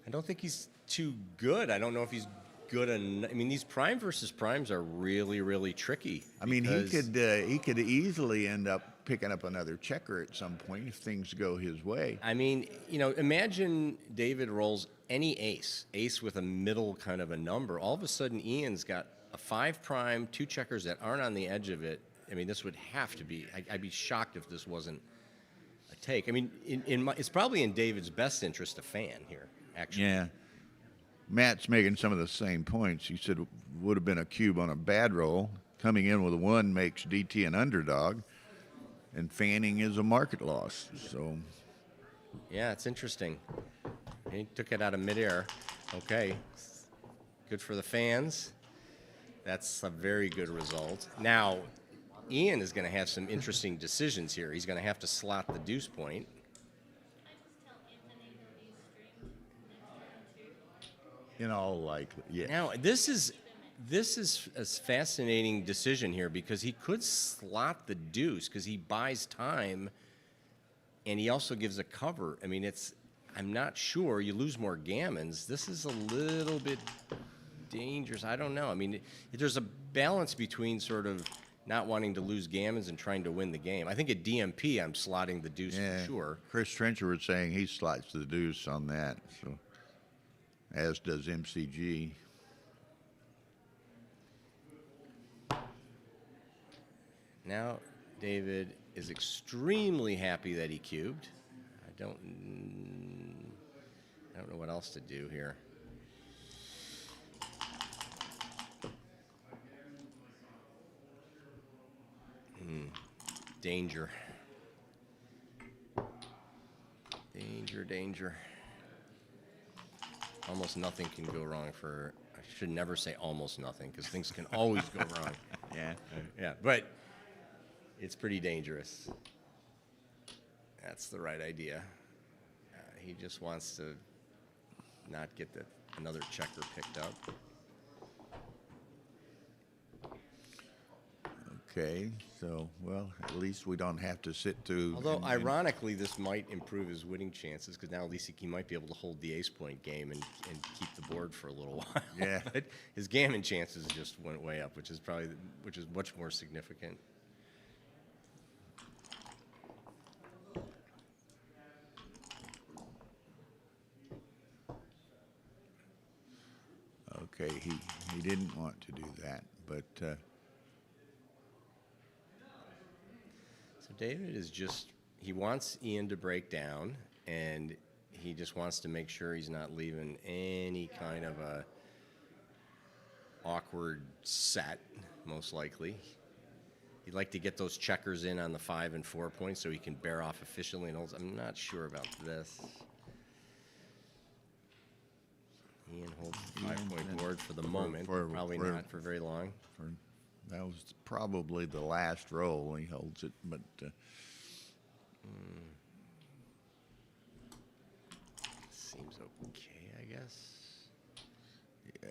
I don't think he's too good. I don't know if he's good enough. I mean, these prime versus primes are really, really tricky. I mean, he could easily end up picking up another checker at some point if things go his way. I mean, imagine David rolls any ace with a middle kind of a number. All of a sudden, Ian's got a 5 prime, 2 checkers that aren't on the edge of it. I mean, this would have to be. I'd be shocked if this wasn't a take. I mean, it's probably in David's best interest to fan here, actually. Yeah. Matt's making some of the same points. He said would have been a cube on a bad roll. Coming in with a 1 makes DT an underdog, and fanning is a market loss. So, yeah, it's interesting. He took it out of midair. Okay, good for the fans. That's a very good result. Now, Ian is going to have some interesting decisions here. He's going to have to slot the deuce point. in all likelihood, yeah. Now, this This is a fascinating decision here because he could slot the deuce because he buys time, and he also gives a cover. I mean, I'm not sure. You lose more gammons. This is a little bit dangerous. I don't know. I mean, there's a balance between sort of not wanting to lose gammons and trying to win the game. I think at DMP, I'm slotting the deuce for sure. Chris Trencher was saying he slots the deuce on that, so as does MCG. Now, David is extremely happy that he cubed. I don't know what else to do here. Danger. Danger, danger. Almost nothing can go wrong for, I should never say almost nothing because things can always go wrong. Yeah, but it's pretty dangerous. That's the right idea. He just wants to not get another checker picked up. Okay, so, well, at least we don't have to sit through. Although, ironically, this might improve his winning chances because now at least he might be able to hold the ace-point game and keep the board for a little while. Yeah. But his gammon chances just went way up, which is much more significant. Okay, he didn't want to do that, but So David is he wants Ian to break down, and he just wants to make sure he's not leaving any kind of a awkward set, most likely. He'd like to get those checkers in on the 5 and 4 points so he can bear off efficiently and holds. I'm not sure about this. Ian holds the 5-point board for the moment, probably not for very long. that was probably the last roll. He holds it, but Seems okay, I guess. yeah.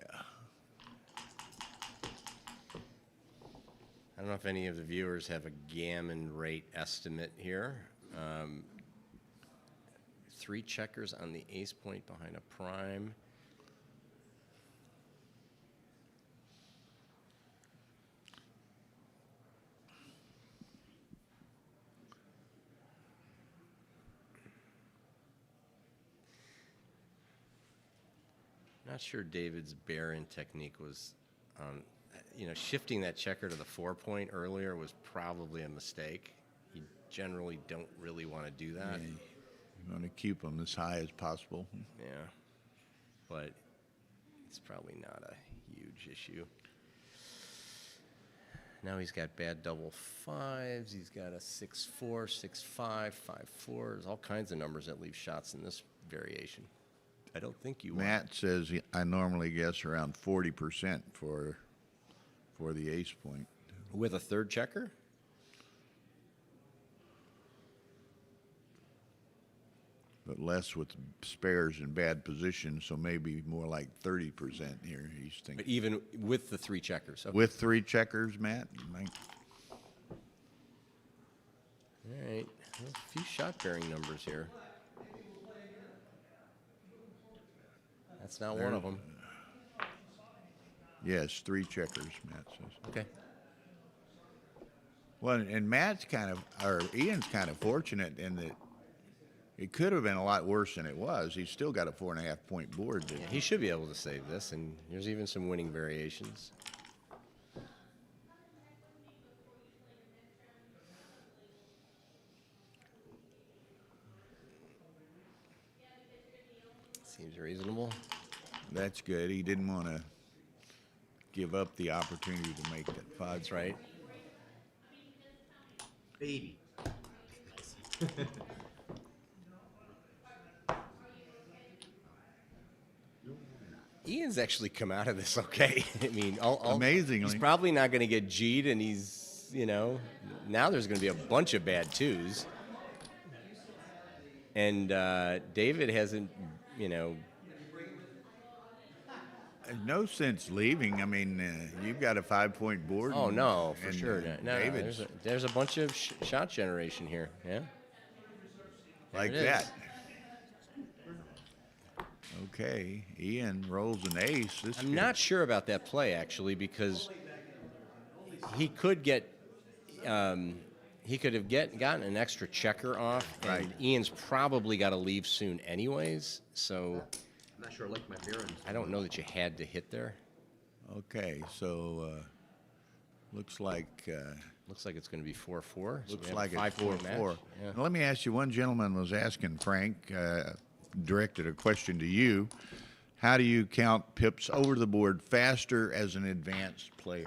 I don't know if any of the viewers have a gammon rate estimate here. 3 checkers on the ace point behind a prime. Not sure David's bear-in technique was, shifting that checker to the 4-point earlier was probably a mistake. You generally don't really want to do that. Yeah, you want to keep them as high as possible. Yeah, but it's probably not a huge issue. Now he's got bad double 5s. He's got a 6-4, 6-5, 5-4. There's all kinds of numbers that leave shots in this variation. I don't think you want. Matt says I normally guess around 40% for the ace point. With a third checker? But less with spares in bad position, so maybe more like 30% here, he's thinking. But even with the 3 checkers. Okay. With 3 checkers, Matt? All right. Well, a few shot-bearing numbers here. That's not one of them. Yes, 3 checkers, Matt says. Okay. Well, and Ian's kind of fortunate in that it could have been a lot worse than it was. He's still got a 4.5-point board. Yeah, he should be able to save this, and there's even some winning variations. Seems reasonable. That's good. He didn't want to give up the opportunity to make that 5. That's right. Baby. Ian's actually come out of this okay. I mean, Amazingly. he's probably not going to get G'd, and he's, now there's going to be a bunch of bad 2s. And David hasn't, no sense leaving. I mean, you've got a 5-point board. Oh no, for and, sure. No, David's there's a bunch of shot generation here. Yeah. like it is. that. Okay, Ian rolls an ace. This I'm not sure about that play actually because he could get. He could have gotten an extra checker off, and Right. Ian's probably got to leave soon anyways. So I'm not sure I like my barons. I don't know that you had to hit there. Okay, so looks like Looks like it's going to be 4-4. So looks we have like a it's 5-4 4-4. match. Yeah. Now, let me ask you. One gentleman was asking Frank, directed a question to you. How do you count pips over the board faster as an advanced player?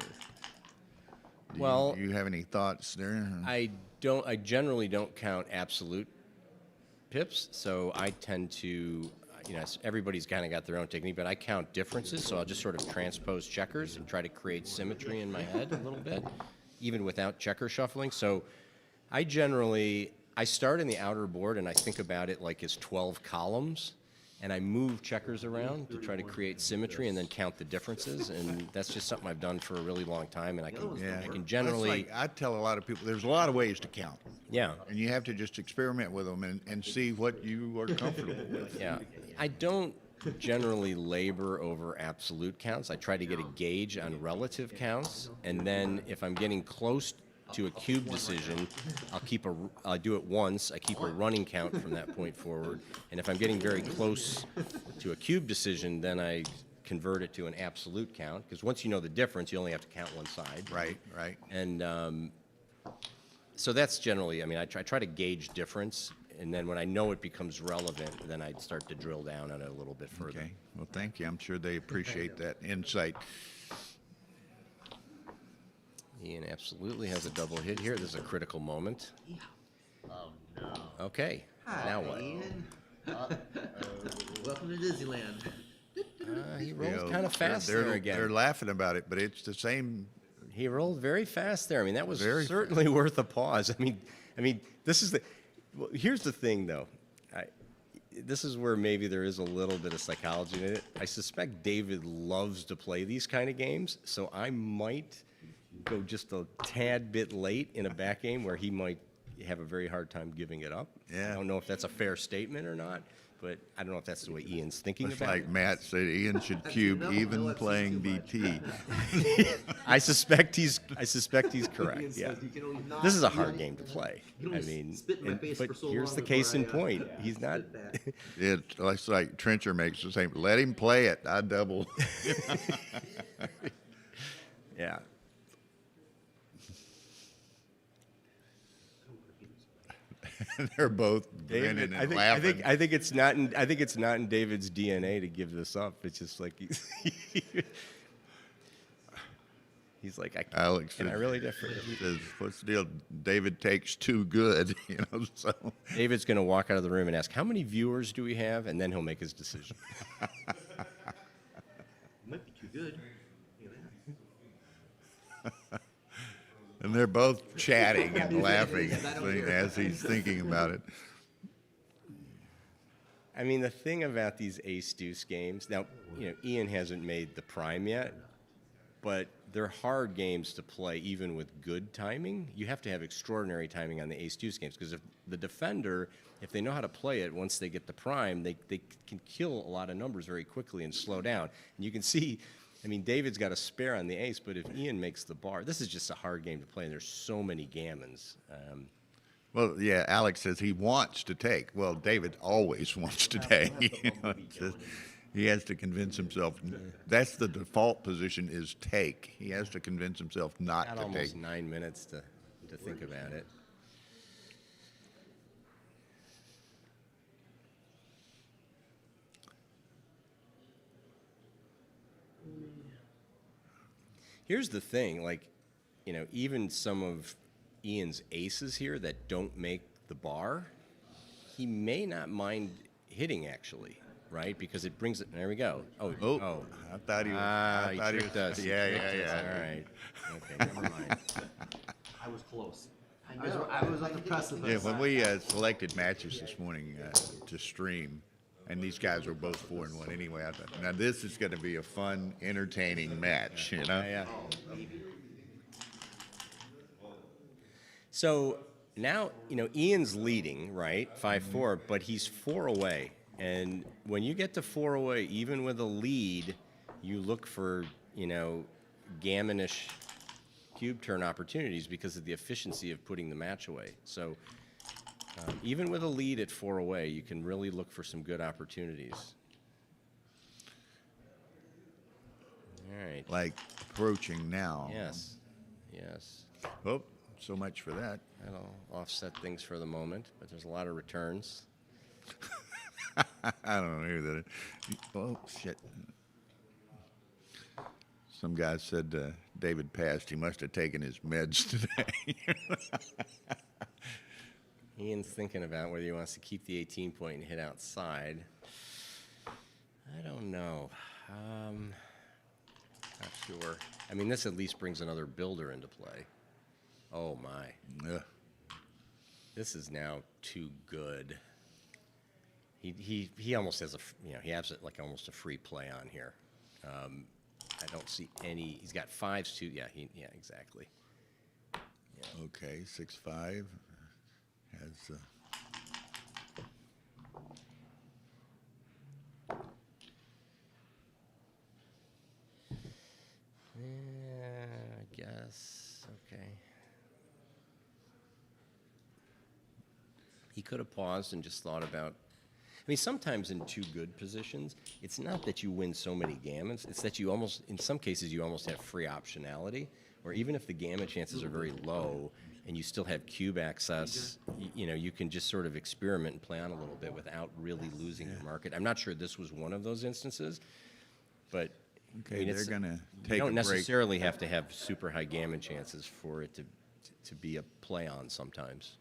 Do you have any thoughts there? I don't. I generally don't count absolute pips, so I tend to, everybody's kind of got their own technique, but I count differences. So I'll just sort of transpose checkers and try to create symmetry in my head a little bit, even without checker shuffling. So I start in the outer board and I think about it like as 12 columns. And I move checkers around to try to create symmetry and then count the differences. And that's just something I've done for a really long time. And I can generally, I tell a lot of people there's a lot of ways to count, yeah, and you have to just experiment with them and see what you are comfortable with. yeah. I don't generally labor over absolute counts. I try to get a gauge on relative counts. And then if I'm getting close to a cube decision, I'll do it once. I keep a running count from that point forward. And if I'm getting very close to a cube decision, then I convert it to an absolute count. Because once you know the difference, you only have to count one side. Right. And so that's generally, I try to gauge difference. And then when I know it becomes relevant, then I start to drill down on it a little bit further. Okay. Well, thank you. I'm sure they appreciate that insight. Ian absolutely has a double hit here. This is a critical moment. Oh no. Okay. Now what? Ian. Welcome to Disneyland. He rolled kind of fast there again. They're laughing about it, but it's the same. He rolled very fast there. That was Very certainly worth a pause. This is the. Well, here's the thing, though. This is where maybe there is a little bit of psychology in it. I suspect David loves to play these kind of games, so I might go just a tad bit late in a back game where he might have a very hard time giving it up. Yeah. I don't know if that's a fair statement or not, but I don't know if that's the way Ian's thinking It's about like it. Matt said, Ian should cube even playing BT. I suspect he's correct. Yeah. This is a hard game to play. But here's the case in point. He's not. It's like Trencher makes the same. Let him play it. I double. Yeah. They're both grinning and laughing. I think it's not in David's DNA to give this up. It's just like he's like, Alex can I really differ? says, "What's the deal? David takes too good." So David's going to walk out of the room and ask, "How many viewers do we have?" And then he'll make his decision. Might be too good. and they're both chatting and laughing as he's thinking about it. The thing about these ace-deuce games, now, Ian hasn't made the prime yet, but they're hard games to play even with good timing. You have to have extraordinary timing on the ace-deuce games, because if the defender, if they know how to play it, once they get the prime, they can kill a lot of numbers very quickly and slow down. And you can see, David's got a spare on the ace, but if Ian makes the bar, this is just a hard game to play, and there's so many gammons. Well, yeah, Alex says he wants to take. Well, David always wants to take. He has to convince himself. That's the default position, is take. He has to convince himself not Got to almost take. 9 minutes to think about it. Here's the thing, even some of Ian's aces here that don't make the bar, he may not mind hitting, actually, right? Because it brings it. There we go. Oh. I thought he was. He tricked us. Yeah. All right. Okay, never mind. I was close. I was on the precipice. Yeah, when we selected matches this morning to stream, And these guys are both 4-1 anyway. I thought, now this is going to be a fun, entertaining match, you know? Yeah. So now, Ian's leading, right? 5-4, but he's 4 away. And when you get to 4 away, even with a lead, you look for, gammonish cube turn opportunities because of the efficiency of putting the match away. So even with a lead at 4 away, you can really look for some good opportunities. All right. Like approaching now. Yes. Oh, so much for that. That'll offset things for the moment, but there's a lot of returns. I don't know who that is. Oh, shit. Some guy said David passed. He must have taken his meds today. Ian's thinking about whether he wants to keep the 18-point and hit outside. I don't know. Not sure. I mean, this at least brings another builder into play. Oh, my. Yeah. This is now too good. He almost has he has like almost a free play on here. I don't see any. He's got 5s too. Yeah, exactly. Okay, 6-5 has. Yeah, I guess. Okay. He could have paused and just thought about. I mean, sometimes in 2 good positions, it's not that you win so many gammons. It's that you almost, in some cases, you almost have free optionality. Or even if the gammon chances are very low and you still have cube access, you can just sort of experiment and play on a little bit without really losing your market. I'm not sure this was one of those instances, but Okay, I mean, they're going to you take don't a break. necessarily have to have super high gammon chances for it to be a play on sometimes.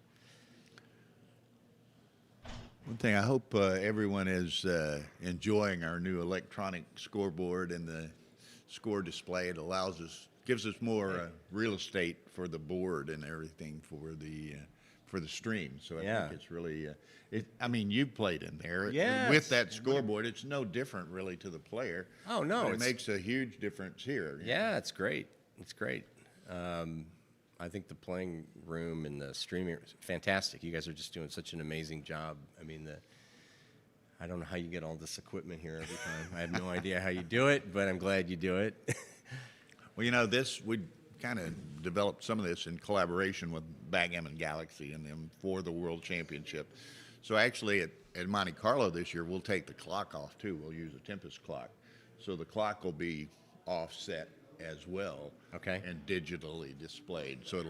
One thing, I hope everyone is enjoying our new electronic scoreboard and the score display. It gives us more real estate for the board and everything for the stream. So I think it's really, I mean, you played in there. Yes. With that scoreboard, it's no different really to the player. Oh, no. But it makes a huge difference here. Yeah, it's great. It's great. I think the playing room and the streaming is fantastic. You guys are just doing such an amazing job. I mean, I don't know how you get all this equipment here every time. I have no idea how you do it, but I'm glad you do it. Well, we kind of developed some of this in collaboration with Backgammon Galaxy and them for the World Championship. So actually at Monte Carlo this year, we'll take the clock off too. We'll use a Tempest clock. So the clock will be offset as well. Okay. And digitally displayed. So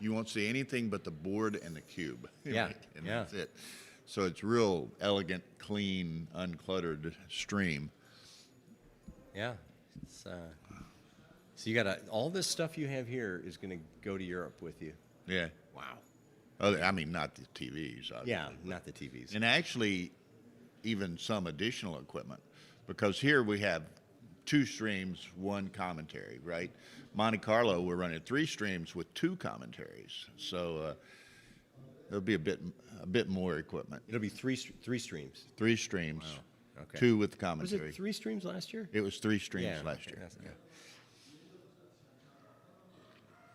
you won't see anything but the board and the cube. Yeah. And that's it. So it's real elegant, clean, uncluttered stream. Yeah. So you got all this stuff you have here is going to go to Europe with you. Yeah. Wow. Oh, I mean, not the TVs, obviously. Yeah, not the TVs. And actually, even some additional equipment, because here we have 2 streams, 1 commentary, right? Monte Carlo, we're running 3 streams with 2 commentaries, so there'll be a bit more equipment. It'll be 3 streams. 3 streams, Wow. Okay. 2 with Was commentary. it 3 streams last year? It was 3 streams last okay, year. yeah.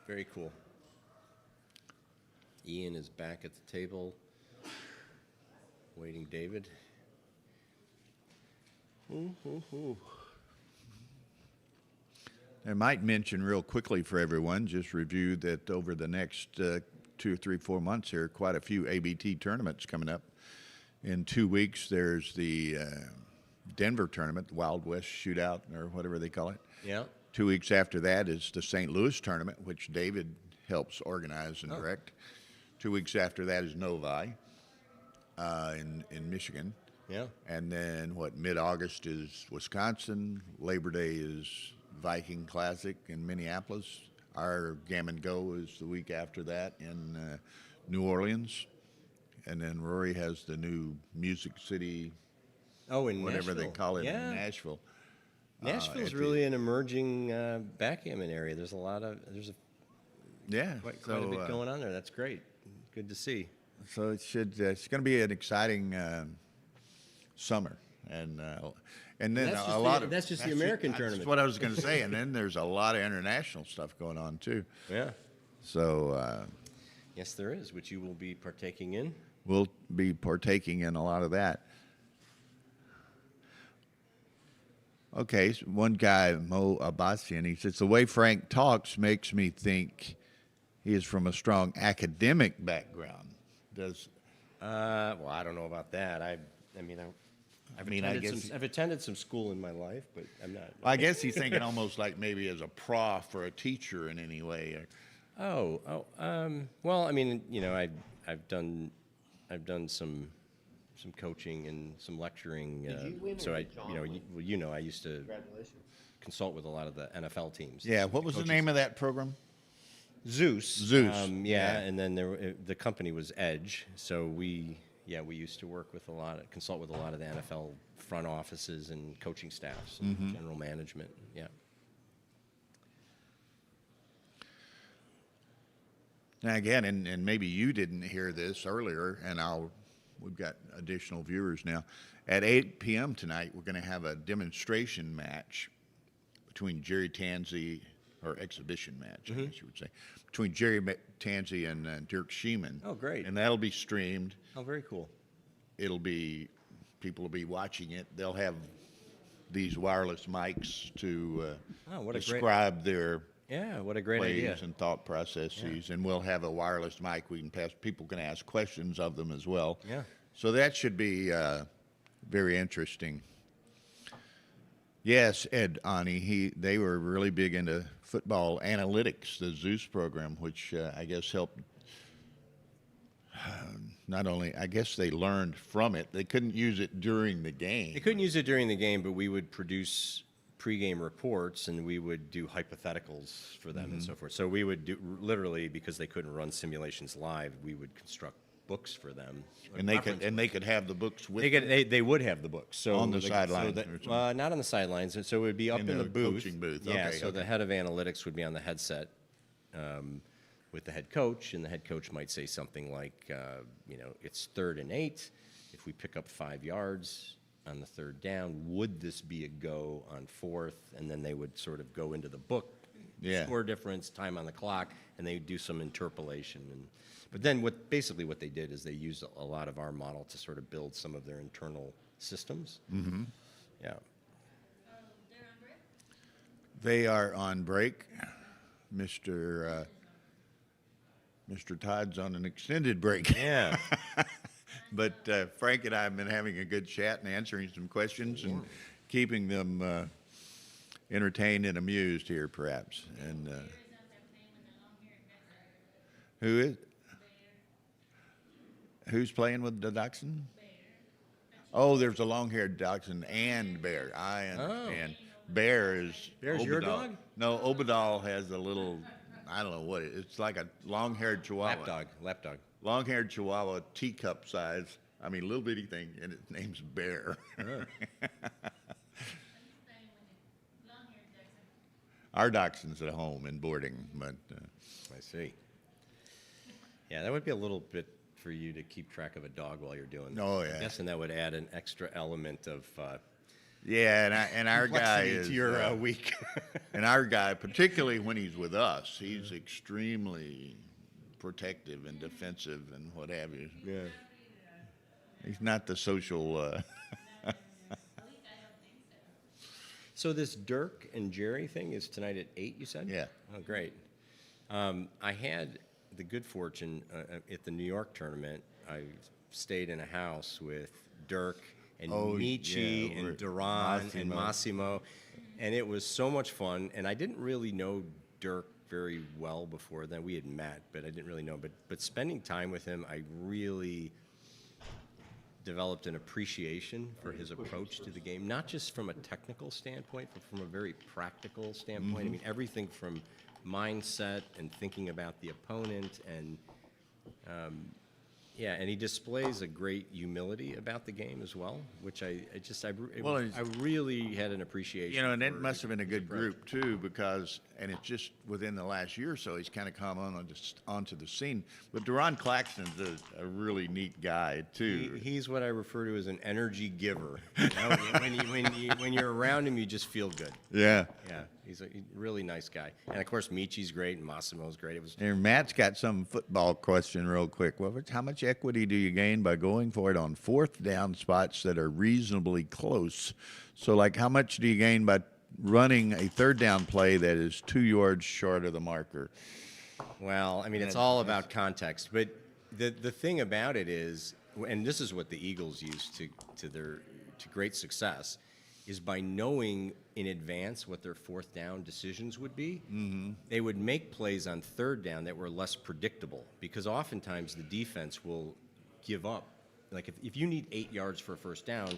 Very cool. Ian is back at the table, waiting David. I might mention real quickly for everyone, just review that over the next 2 or 3, 4 months here, quite a few ABT tournaments coming up. In 2 weeks, there's the Denver tournament, the Wild West Shootout, or whatever they call it. Yeah. 2 weeks after that is the St. Louis tournament, which David helps organize and direct. 2 weeks after that is Novi in Michigan. Yeah. And then mid-August is Wisconsin. Labor Day is Viking Classic in Minneapolis. Our Gammon Go is the week after that in New Orleans. And then Rory has the new Music City, In whatever they Nashville. call it, Yeah. in Nashville. Nashville's really an emerging backgammon area. There's Yeah. quite a bit going on there. That's great. Good to see. So it's going to be an exciting summer, and then That's a just lot the- of that's just the ju- American That's tournament. what I was going to say, and then there's a lot of international stuff going on too. Yeah. So Yes, there is, which you will be partaking in. we'll be partaking in a lot of that. Okay, so one guy, Mo Abbasian, he says, the way Frank talks makes me think he is from a strong academic background. Does Well, I don't know about that. I've attended some school in my life, but I'm not. I guess he's thinking almost like maybe as a prof or a teacher in any way. Well, I mean, I've done some coaching and some lecturing. Did you win or So I, did John you know, win? I used to Congratulations. consult with a lot of the NFL teams. Yeah, what was the name of that program? Zeus. Zeus, Yeah, yeah. and then the company was Edge. So we used to work with consult with a lot of the NFL front offices and coaching staffs and general management. Yeah. Now again, and maybe you didn't hear this earlier, and we've got additional viewers now. At 8 p.m. tonight, we're going to have a demonstration match between Jerry Tanzi, or exhibition match, I guess you would say, between Jerry Tanzi and Dirk Sheeman. Oh, great. And that'll be streamed. Oh, very cool. People will be watching it. They'll have these wireless mics to What a great- describe their Yeah, what a great plays idea. and thought processes, and we'll have a wireless mic we can pass. People can ask questions of them as well. Yeah. So that should be very interesting. Yes, Ed, Ani, they were really big into football analytics, the Zeus program, which I guess helped. Not only, I guess they learned from it. They couldn't use it during the game. They couldn't use it during the game, but we would produce pregame reports and we would do hypotheticals for them and so forth. So we would do literally, because they couldn't run simulations live, we would construct books for them. And they could have the books with They would have the books. So On the so sidelines that- or something? not on the sidelines. So it would be up In in the the booth. coaching booth. Yeah. Okay, So okay. the head of analytics would be on the headset with the head coach, and the head coach might say something like, it's 3rd and 8. If we pick up 5 yards on the 3rd down, would this be a go on 4th? And then they would sort of go into the book, Yeah. score difference, time on the clock, and they would do some interpolation. But then what they did is they used a lot of our model to sort of build some of their internal systems. Mm-hmm. Yeah. They're on break? They are on break. Mr. Todd's on an extended break. Yeah. But Frank and I have been having a good chat and answering some questions and keeping them entertained and amused here, perhaps. And Bear is out there playing with the long-haired Dachshund. who is? Bear. Who's playing with the dachshund? Bear. Oh, there's a long-haired dachshund and bear. I understand. Bear is. Bear's your Obadal. dog? No, Obadal has a little. I don't know what it's like a long-haired Chihuahua. Lapdog. Long-haired Chihuahua, teacup size. I mean, little bitty thing, and its name's Bear. He's playing with a long-haired Dachshund. Our dachshund's at home and boarding, but I see. Yeah, that would be a little bit for you to keep track of a dog while you're doing that. Oh, yeah. I'm guessing that would add an extra element of yeah, and our guy complexity is to your week. and our guy, particularly when he's with us, he's extremely protective and defensive and what have you. Yeah. He's not the social. At least I don't think so. So this Dirk and Jerry thing is tonight at 8, you said? Yeah. Oh, great. I had the good fortune at the New York tournament. I stayed in a house with Dirk and Oh, Michi yeah, and Duran and Massimo. Massimo, and it was so much fun. And I didn't really know Dirk very well before then. We had met, but I didn't really know him. But spending time with him, I really developed an appreciation for his approach to the game, not just from a technical standpoint, but from a very practical standpoint. I mean, everything from mindset and thinking about the opponent and Yeah, and he displays a great humility about the game as well, which Well, I really had an appreciation. You know, and it for must have been a his good approach. group too, because and it's just within the last year or so he's kind of come onto the scene. But Deron Claxton's a really neat guy too. He's what I refer to as an energy giver. You know, when you're around him, you just feel good. Yeah. Yeah, he's a really nice guy, and of course Michi's great and Massimo's great. It was And Matt's got some football question real quick. Well, how much equity do you gain by going for it on fourth down spots that are reasonably close? So, like, how much do you gain by running a third down play that is 2 yards short of the marker? Well, I mean, it's all about context. But the thing about it is, and this is what the Eagles use to great success, is by knowing in advance what their fourth down decisions would be. They would make plays on third down that were less predictable, because oftentimes the defense will give up. Like if you need 8 yards for a first down,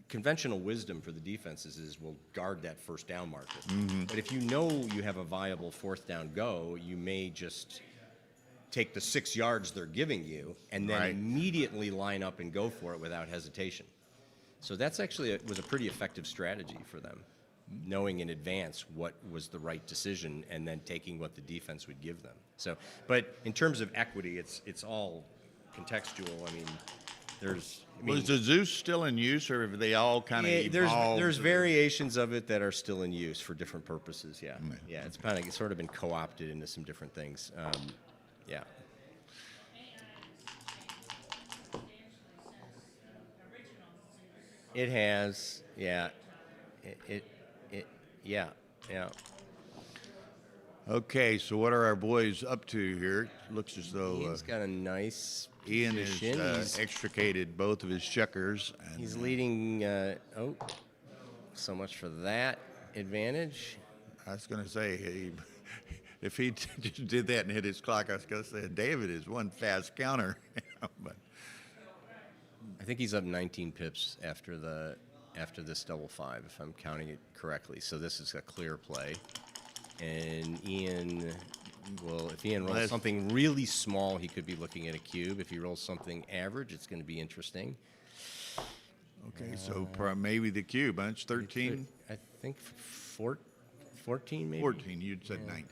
conventional wisdom for the defenses is we'll guard that first down marker. But if you know you have a viable fourth down go, you may just take the 6 yards they're giving you and then Right. immediately line up and go for it without hesitation. So that's actually was a pretty effective strategy for them, knowing in advance what was the right decision and then taking what the defense would give them. So, but in terms of equity, it's all contextual. I mean, Was the Zeus still in use, or have they all kind of evolved? there's variations of it that are still in use for different purposes. Yeah, yeah, it's sort of been co-opted into some different things. Yeah. It has, yeah. Yeah. Okay, so what are our boys up to here? Looks as though Ian's got a nice Ian has position. extricated both of his checkers. And, He's leading. So much for that advantage. I was going to say, if he just did that and hit his clock, I was going to say David is one fast counter. But I think he's up 19 pips after this double five, if I'm counting it correctly. So this is a clear play. And Ian if Ian rolls something really small, he could be looking at a cube. If he rolls something average, it's going to be interesting. okay, so maybe the cube, huh? It's 13, I think 14 maybe. 14. You'd said 19.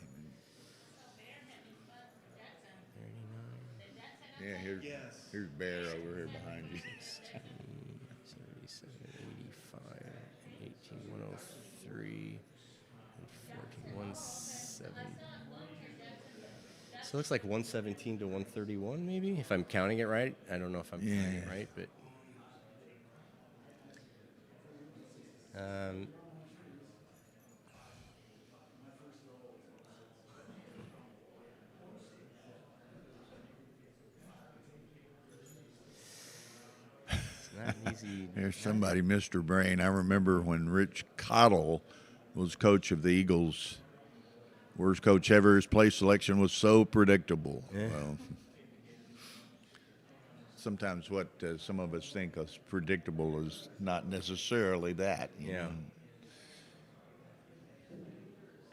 Yeah, here's Bear over here behind you. 77, 85, 18, 103, and 14, 170. So it looks like 117 to 131, maybe, if I'm counting it right. I don't know if I'm counting it right, but. Not an easy. There's somebody, Mr. Brain. I remember when Rich Cottle was coach of the Eagles. Worst coach ever. His play selection was so predictable. Yeah. Well, sometimes what some of us think is predictable is not necessarily that. You Yeah.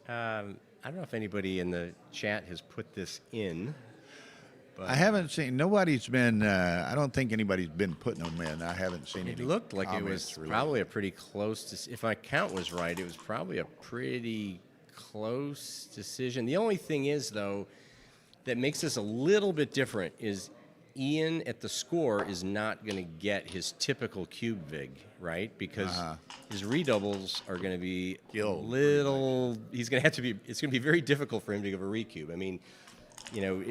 know? I don't know if anybody in the chat has put this in. But I haven't seen. Nobody's been. I don't think anybody's been putting them in. I haven't seen it any. looked like it comments was related. probably a pretty close. If my count was right, it was probably a pretty close decision. The only thing is, though, that makes this a little bit different is Ian at the score is not going to get his typical cube vig, right? Because his redoubles are going to be Killed. little. He's going to have to be. It's going to be very difficult for him to give a recube. I mean, you know,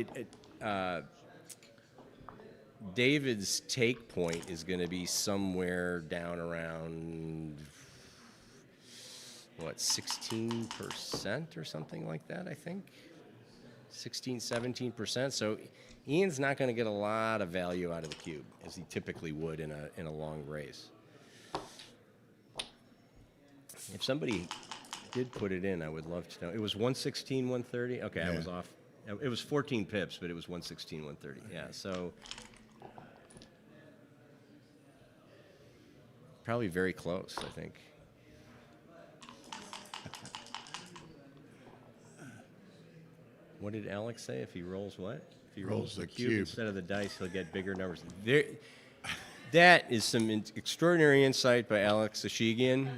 David's take point is going to be somewhere down around, what, 16% or something like that, I think? 16, 17%. So Ian's not going to get a lot of value out of the cube, as he typically would in a long race. If somebody did put it in, I would love to know. It was 116, 130? Okay, I was off. It was 14 pips, but it was 116, 130. Yeah, so probably very close, I think. What did Alex say if he rolls what? If he Rolls rolls the the cube cube. instead of the dice, he'll get bigger numbers. There, that is some extraordinary insight by Alex Ashigian.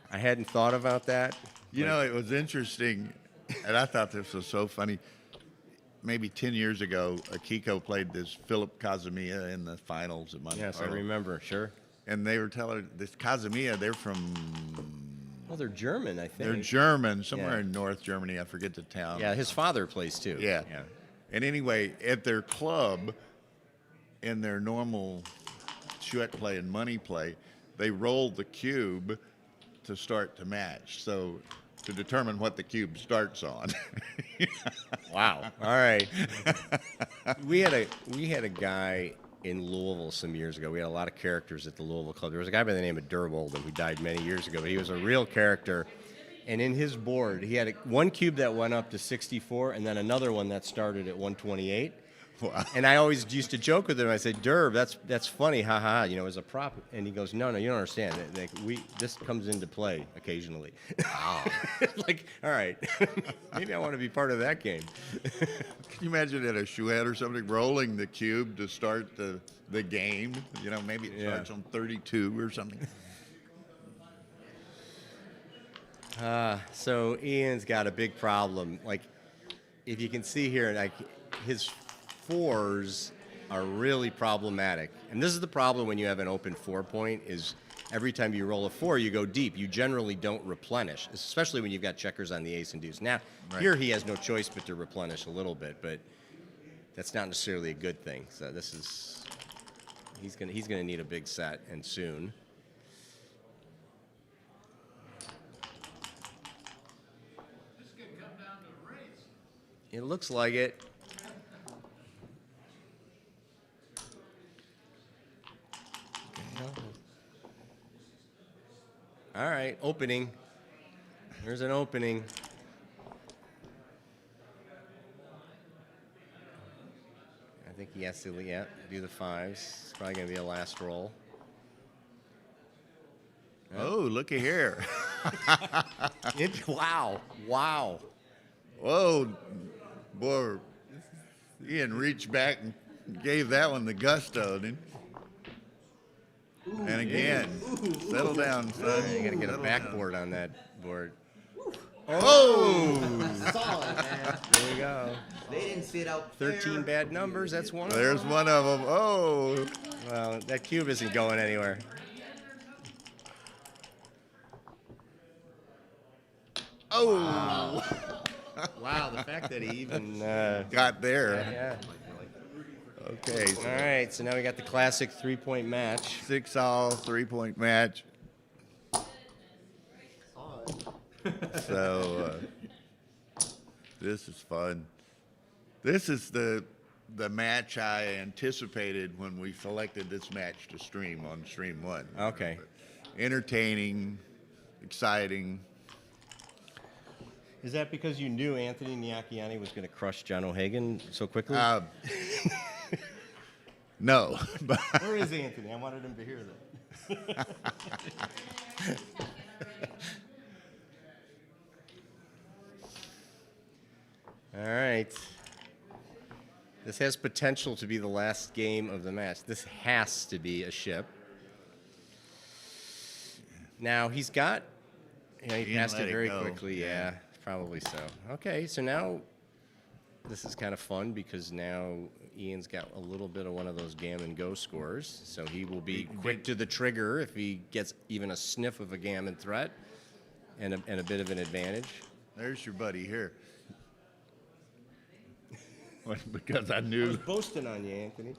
I hadn't thought about that. You know, it was interesting, and I thought this was so funny. Maybe 10 years ago, Akiko played this Philip Kazamiya in the finals at Monte Yes, I Carlo. remember. Sure. And they were telling this Kazamiya, they're from, Well, they're German, I think. they're German, somewhere Yeah. in North Germany. I forget the town. Yeah, his father plays too. Yeah. And anyway, at their club, in their normal chouette play and money play, they rolled the cube to start the match. So to determine what the cube starts on. Wow. All right. we had a guy in Louisville some years ago. We had a lot of characters at the Louisville club. There was a guy by the name of Derb Oldham who died many years ago, but he was a real character. And in his board, he had one cube that went up to 64 and then another one that started at 128. Wow. And I always used to joke with him. I said, Derb, that's funny, haha, you know, as a prop. And he goes, no, you don't understand. Like, this comes into play occasionally. Like, all right, maybe I want to be part of that game. Can you imagine at a chouette or something rolling the cube to start the game? You know, maybe it starts on 32 or something. So Ian's got a big problem. Like, if you can see here, like his fours are really problematic. And this is the problem when you have an open 4-point is every time you roll a 4, you go deep. You generally don't replenish, especially when you've got checkers on the ace and deuce. Now, here he has no choice but to replenish a little bit, but that's not necessarily a good thing. So this is, he's gonna need a big set and soon. It looks like it. All right, opening. There's an opening. I think he has to, do the fives. It's probably going to be a last roll. Oh, looky here. Wow. Whoa, boy. Ian reached back and gave that one the gusto, didn't he? And again, settle down, son. You got to get a Settle backboard on that board. down. Oh! Solid, man. There we go. They didn't see it out there. 13 bad numbers. That's one of them. There's one of them. Oh! Well, that cube isn't going anywhere. Oh! Wow, the fact that he even Got there. yeah. Okay, so All right, so now we got the classic 3-point match. 6-all, 3-point match. Solid. So this is fun. This is the match I anticipated when we selected this match to stream on Stream 1. Okay. Entertaining, exciting. Is that because you knew Anthony Niakiani was going to crush John O'Hagan so quickly? No, but Where is Anthony? I wanted him to hear that. All right. This has potential to be the last game of the match. This has to be a ship. Now, he's got... he didn't passed let it it very go. quickly. Yeah, probably so. Okay, so now this is kind of fun because now Ian's got a little bit of one of those gammon go scores. So he will be quick to the trigger if he gets even a sniff of a gammon threat and a bit of an advantage. there's your buddy here. Well, because I I knew. was boasting on you, Anthony.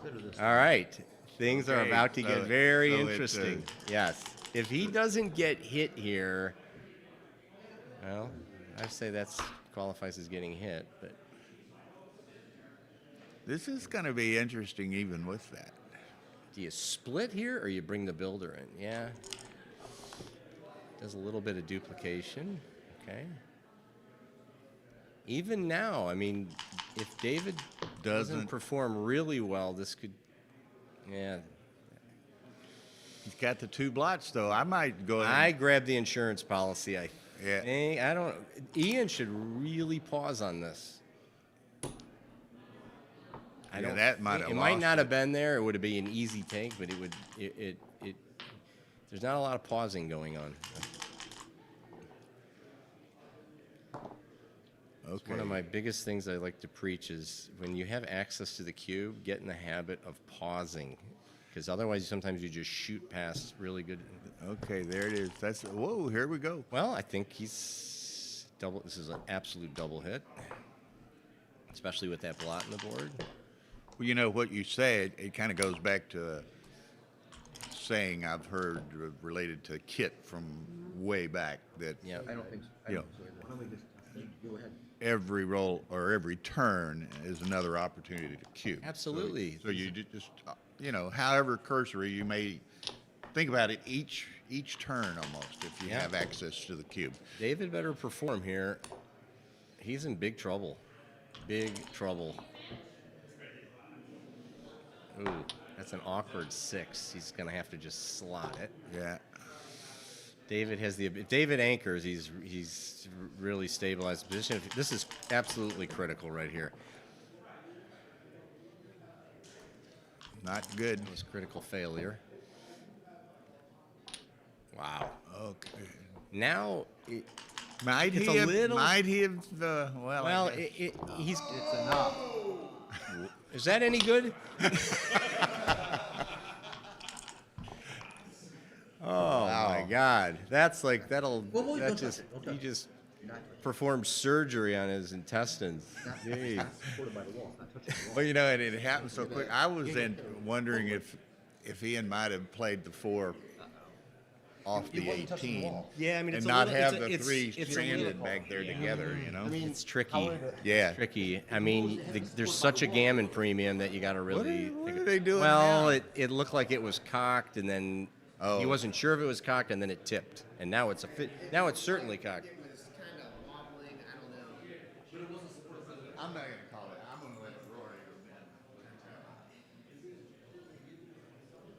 Good with this. All right. Things are Okay, about to so- get very so it's, interesting. Yes. If he doesn't get hit here, well, I'd say that's qualifies as getting hit, but This is going to be interesting even with that. do you split here or you bring the builder in? Yeah. Does a little bit of duplication. Okay. Even now, I mean, if David doesn't Doesn't- perform really well, this could, yeah. He's got the 2 blots, though. I might go ahead. I grabbed the insurance policy. I Yeah. I don't. Ian should really pause on this. Yeah, that might have It might lost not it. have been there. It would have been an easy take, but it would. It there's not a lot of pausing going on. Okay. One of my biggest things I like to preach is when you have access to the cube, get in the habit of pausing, because otherwise sometimes you just shoot past really good. Okay, there it is. That's whoa. Here we go. Well, I think he's double. This is an absolute double hit, especially with that blot in the board. Well, you know what you said. It kind of goes back to a saying I've heard related to Kit from way back that Yeah. I don't think so. I Yeah. don't think so either. Why don't we just go ahead? every roll or every turn is another opportunity to cube. Absolutely. So you just however cursory you may think about it, each turn almost, if you Yeah. have access to the cube. David better perform here. He's in big trouble. Big trouble. Ooh, that's an awkward 6. He's going to have to just slot it. Yeah. David has the. If David anchors, he's really stabilized the position. This is absolutely critical right here. Not good. It was critical failure. Wow. Okay. Now, Might It's he a have? little- Might he have? Well, well, I guess. he's. It's enough. Is that any good? Oh my God! That's like that'll. Well, that don't just touch it, don't touch he it. just You're not touching performed surgery on his intestines. it. Jeez. Not supported by the wall. Not touching the wall. Well, it happened so quick. I was then wondering if Ian might have played the 4 off It the wasn't touching the 18. wall. Yeah, I mean, and it's a not little- have it's a- the it's- 3 it's a stranded little- back there together. I mean, it's tricky. How would it- Yeah. Tricky. I mean, there's such a gammon premium that you got to really. What are they doing Well, now? it looked like it was cocked, and then he Oh. wasn't sure if it was cocked, and then it tipped, and now it's now it's certainly cocked. It was kind of wobbling. I don't know. I'm not going to call it. I'm going to let Rory.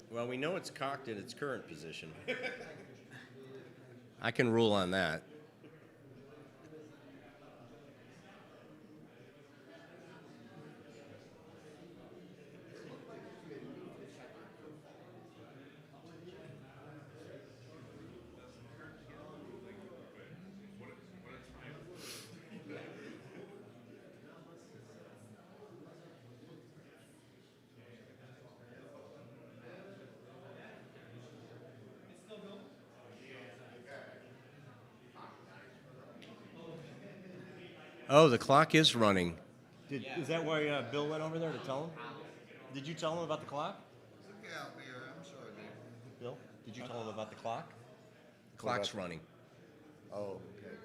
Well, we know it's cocked in its current position. I can rule on that. Oh, the clock is running. Is that why Bill went over there to tell him? Did you tell him about the clock? I'm sorry, Bill, did you tell him about the clock? The clock's running. Oh, okay.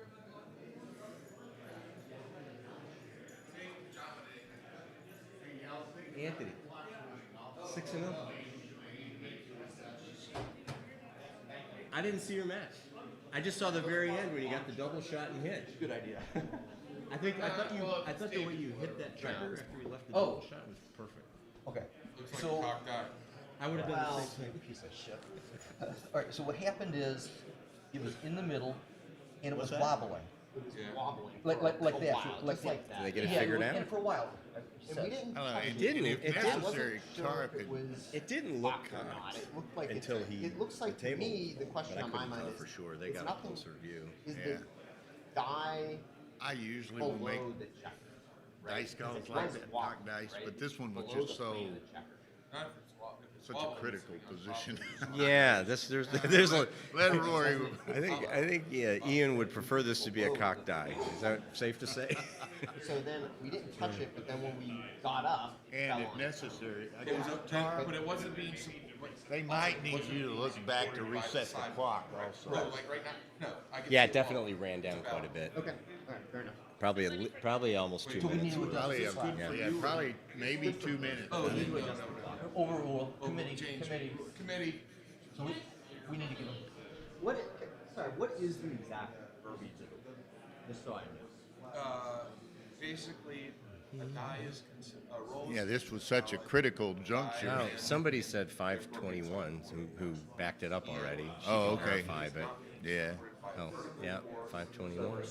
Anthony, 6-0. I didn't see your match. I just saw the very end when you got the double shot and hit. Good idea. I thought the way you hit that checker after you left the Oh. double shot was perfect. Okay. Looks like So, a cocked eye. I would have done well, the same thing. piece of shit. All right. So what happened is, it was in the middle, and it was What's that? wobbling, Yeah. Wobbling. like that, Just like Did they that. get it yeah, figured out? And for a while, And we didn't. I don't know. It didn't. If It didn't. necessary, Tara It could. was. It didn't look cocked or not. cocked It looked like until he. It looks like the to table, me the question but I on my couldn't mind tell is for sure. They is got a nothing- closer view. Is Yeah. the die I usually will make below the checker? dice calls It's like always that, wobbling, knock dice, right? but this one was Below just the so plane of the checker. Not if it's if it's such a wobbling, critical it's gonna position. Yeah, there's a. Let Rory. I think yeah, Ian would prefer this to be a cocked die. Is that safe to say? So then we didn't touch it, but then when we got up, it And fell if on. necessary, I It was guess up to, but it wasn't being. they might need you to look back to reset the clock also. No, like right now. No, I get Yeah, it definitely ran down quite a bit. Okay, all right, fair enough. Probably almost 2 So we minutes. need to Probably, adjust this yeah, clock. probably maybe 2 minutes. Oh, no. Overrule Oh, committee. change. Committee. Committee. So we need to give them. What is the exact verbiage of it? Just so I know. Basically, a die is a roll. Yeah, this was such a critical juncture. No, somebody said 521 who backed it up already. She Oh, can okay. verify, but Yeah. Oh, yeah, 521.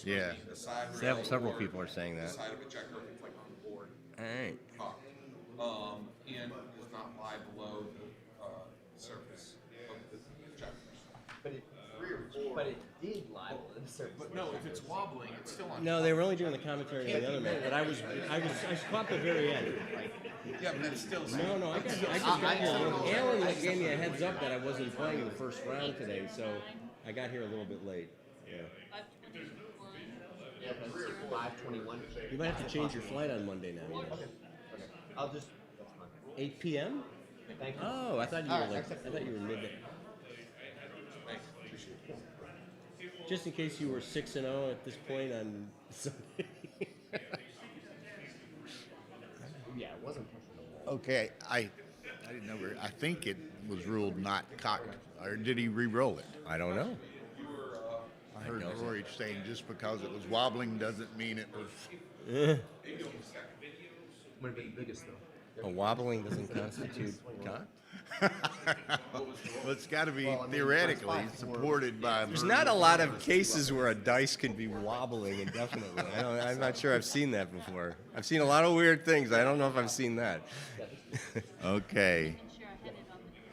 Yeah. The side Several people are saying the that. side of a checker if it's like on the board, All right. cocked, and does not lie below the surface of the checkers. But it did lie below the surface. But no, if it's wobbling, it's still on. No, they were only doing the commentary on the other man, but I caught the very end. Yeah, but that's still. No, I just got here a little. Alan gave me a heads up that I wasn't playing in the first round today, so I got here a little bit late. Yeah. 521. You might have to change your flight on Monday now. Okay. I'll just. That's fine. 8 p.m. Thank you. Oh, I thought you were like. I thought you were midday. Thanks, appreciate it. Just in case you were 6-0 at this point on Sunday. Yeah, it wasn't pushing the wall. Okay, I didn't know. I think it was ruled not cocked, or did he re-roll it? I don't know. I heard Rory saying just because it was wobbling doesn't mean it was. Might have been the biggest though. A wobbling doesn't constitute cock. Well, it's got to be theoretically supported by. There's not a lot of cases where a dice can be wobbling indefinitely. I'm not sure I've seen that before. I've seen a lot of weird things. I don't know if I've seen that. Okay.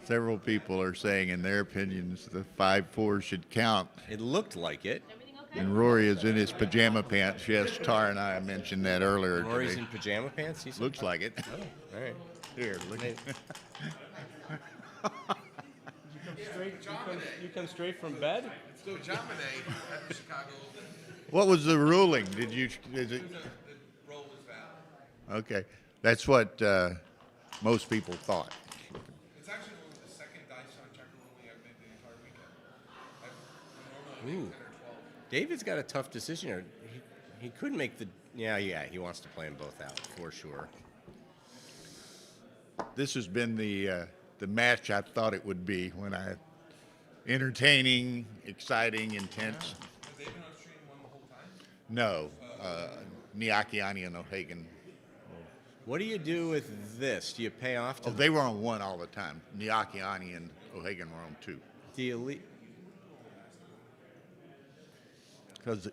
Several people are saying, in their opinions, the 5-4 should count. It looked like it. And Rory is in his pajama pants. Yes, Tara and I mentioned that earlier Rory's today. in pajama pants. He said? Looks like it. Oh, all right. Here, look. You come straight from bed? It's the pajama day at the Chicago. What was the ruling? Did you? Is it? The roll was valid. Okay, that's what most people thought. It's actually only the second dice on checker rolling I've made the entire weekend. I'm normally Ooh. 10 or 12. David's got a tough decision here. He could make the. Yeah, he wants to play them both out for sure. This has been the match I thought it would be when entertaining, exciting, intense. Has they been on stream one the whole time? No, Niakiani and O'Hagan. What do you do with this? Do you pay off to Oh, they were on one all the time. Niakiani and O'Hagan were on two. the elite? Because,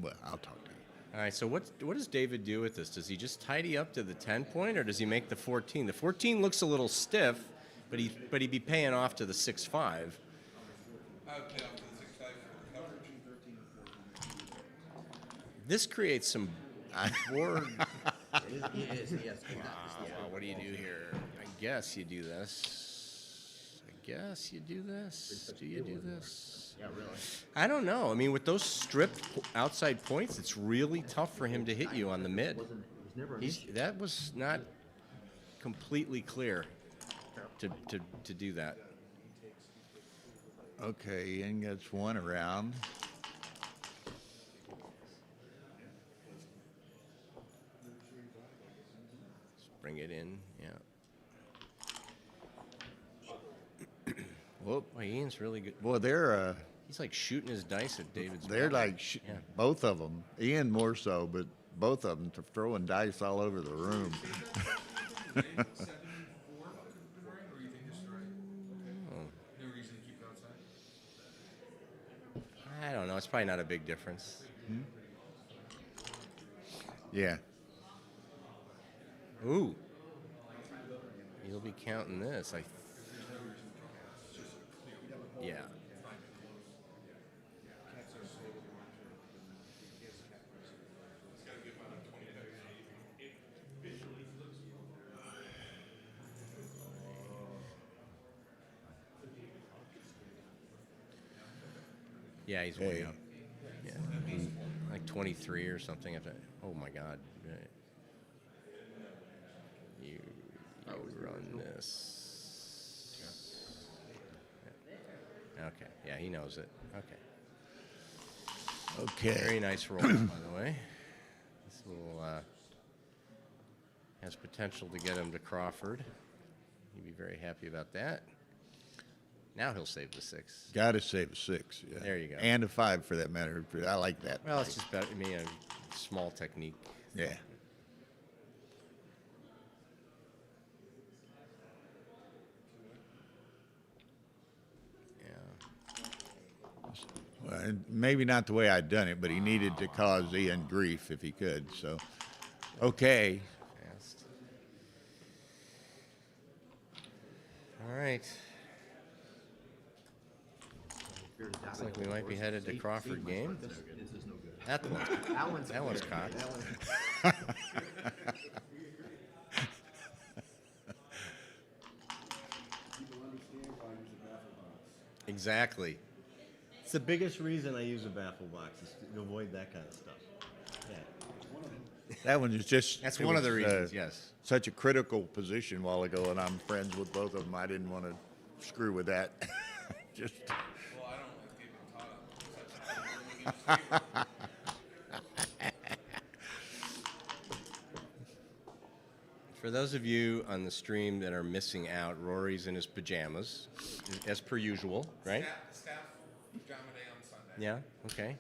well, I'll talk to you. All right, so what does David do with this? Does he just tidy up to the 10-point, or does he make the 14? The 14 looks a little stiff, but he'd be paying off to the 6-5. I would pay off to the 6-5 for the coverage. This creates some board. It is, yes. Wow, what do you do here? I guess you do this. Do you do this? Yeah, really. I don't know. I mean, with those stripped outside points, it's really tough for him to hit you on the mid. It was never an issue. That was not completely clear to do that. Okay, Ian gets one around. Just bring it in, yeah. Whoop. Boy, Ian's really good. Boy, they're He's like shooting his dice at David's. they're bottom. like Yeah. both of them. Ian more so, but both of them throwing dice all over the room. 7-4 during, or you think it's right? No reason to keep it outside. I don't know. It's probably not a big difference. Yeah. Ooh. You'll be counting this. Yeah. Yeah, he's way Hey. up. Yeah. Like 23 or something. Oh my God. You run this. Yeah. Okay. Yeah, he knows it. Okay. Okay. Very nice roll, by the way. This will has potential to get him to Crawford. He'd be very happy about that. Now he'll save the 6. Got to save a 6. Yeah. There you go. And a 5 for that matter. I like that. Well, it's just better. I mean, a small technique. Yeah. Yeah. Well, and maybe not the way I'd done it, but he needed to cause Ian grief if he could. So, okay. Fast. All right. Looks like we might be headed to Crawford game. This is no good. That one. That one's cocked. Exactly. It's the biggest reason I use a baffle box is to avoid that kind of stuff. Yeah. That one is just. That's it one of the was, reasons, yes. Such a critical position a while ago, and I'm friends with both of them. I didn't want to screw with that. Just. Well, I don't like getting caught up. For those of you on the stream that are missing out, Rory's in his pajamas, as per usual, right? Staff pajama day on Sunday. Yeah, okay.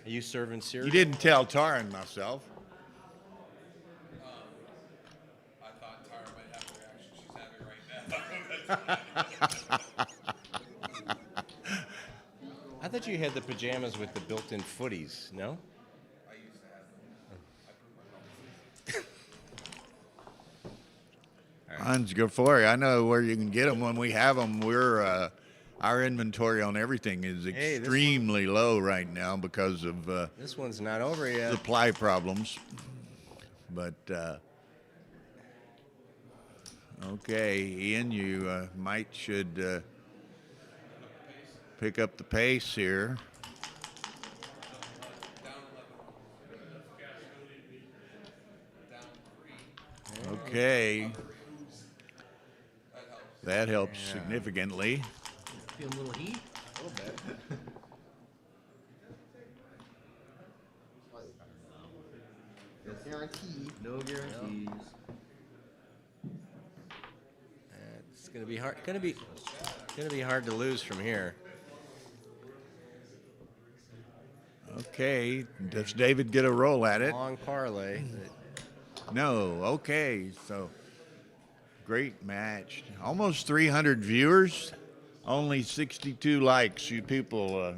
Are you serving cereal? You didn't tell Tara and myself. I thought Tara might have the reaction she's having right now. I thought you had the pajamas with the built-in footies, no? I used to have them. Mine's good for you. I know where you can get them when we have them. We're our inventory on everything is this extremely low right now because of This one's not over yet. supply problems. But okay, Ian, you should pick up the pace here. Okay. That helps significantly. Feel a little heat? A little bit. No guarantee. No guarantees. It's gonna be hard. Gonna be hard to lose from here. Okay, does David get a roll at it? Long parlay. No. Okay, so great match. Almost 300 viewers, only 62 likes. You people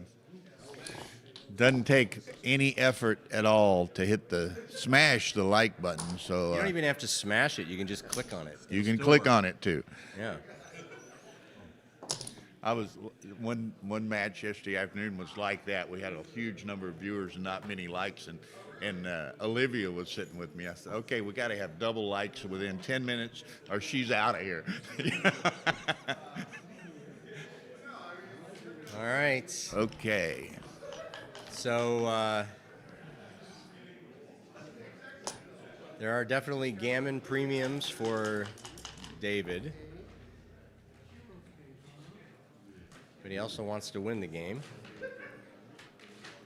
doesn't take any effort at all to smash the like button. So You don't even have to smash it. You can just click on it. you can click on it too. Yeah. I was one match yesterday afternoon was like that. We had a huge number of viewers and not many likes, and Olivia was sitting with me. I said, "Okay, we got to have double likes within 10 minutes, or she's out of here." All right. Okay. So there are definitely gammon premiums for David. But he also wants to win the game.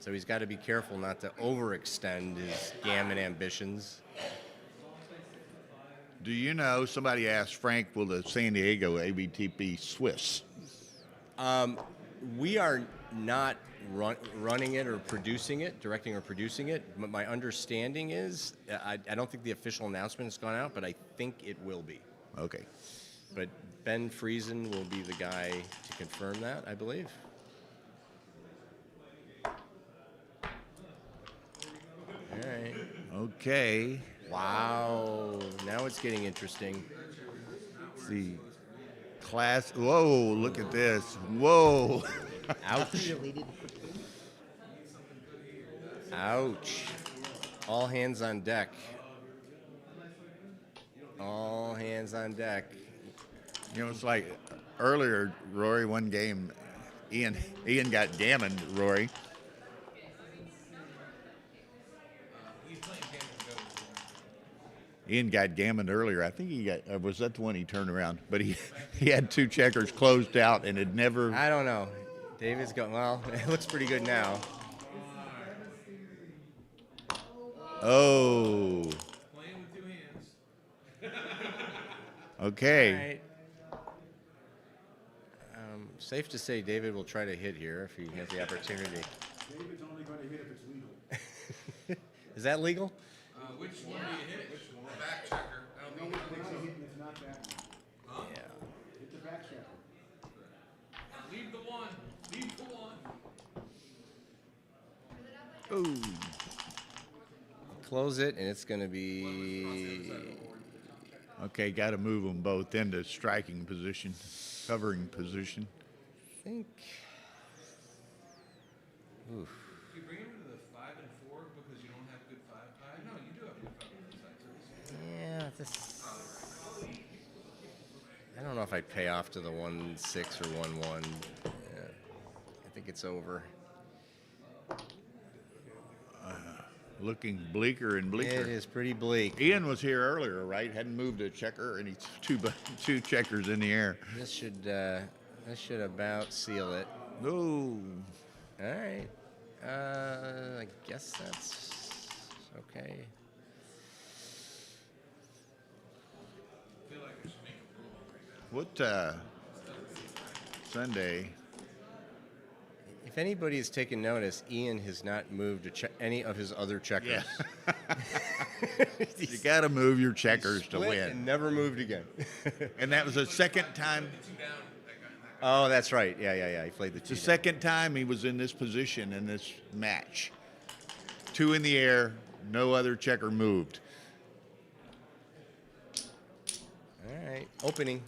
So he's got to be careful not to overextend his gammon ambitions. Do you know, somebody asked Frank, will the San Diego ABT be Swiss? We are not running it or producing it, directing or producing it. But my understanding is, I don't think the official announcement has gone out, but I think it will be. Okay. But Ben Friesen will be the guy to confirm that, I believe. All right. Okay. Wow. Now it's getting interesting. The class. Whoa, look at this. Whoa. Ouch. Ouch. All hands on deck. All hands on deck. You know, it's like earlier, Rory, one game, Ian got gammoned, Rory. Ian got gammoned earlier. I think he got, was that the one he turned around? But he had two checkers closed out and had never. I don't know. David's going, well, it looks pretty good now. Oh. Playing with two hands. Okay. All right. Safe to say David will try to hit here if he has the opportunity. David's only going to hit if it's legal. Is that legal? Which one do you hit? The back checker. I don't think It's a hit and it's not that one. Yeah. Hit the back checker. Leave the one. Leave the one. Oh, Close it, and it's going to be. okay, got to move them both into striking position, covering position. I think. Oof. You bring him to the 5 and 4 because you don't have good 5-5. No, you do have good 5 on Yeah, this. I don't know if I'd pay off to the 1-6 or 1-1. Yeah, I think it's over. Looking bleaker and bleaker. It is pretty bleak. Ian was here earlier, right? Hadn't moved a checker, and he's two checkers in the air. This should about seal it. No. All right. I guess that's okay. What Sunday? If anybody has taken notice, Ian has not moved any of his other checkers. Yeah. You got to move your checkers to Split win. and never moved again. And that was the second time. Oh, that's right. Yeah. He played the It's the two down. second time he was in this position in this match. Two in the air, no other checker moved. All right. Opening.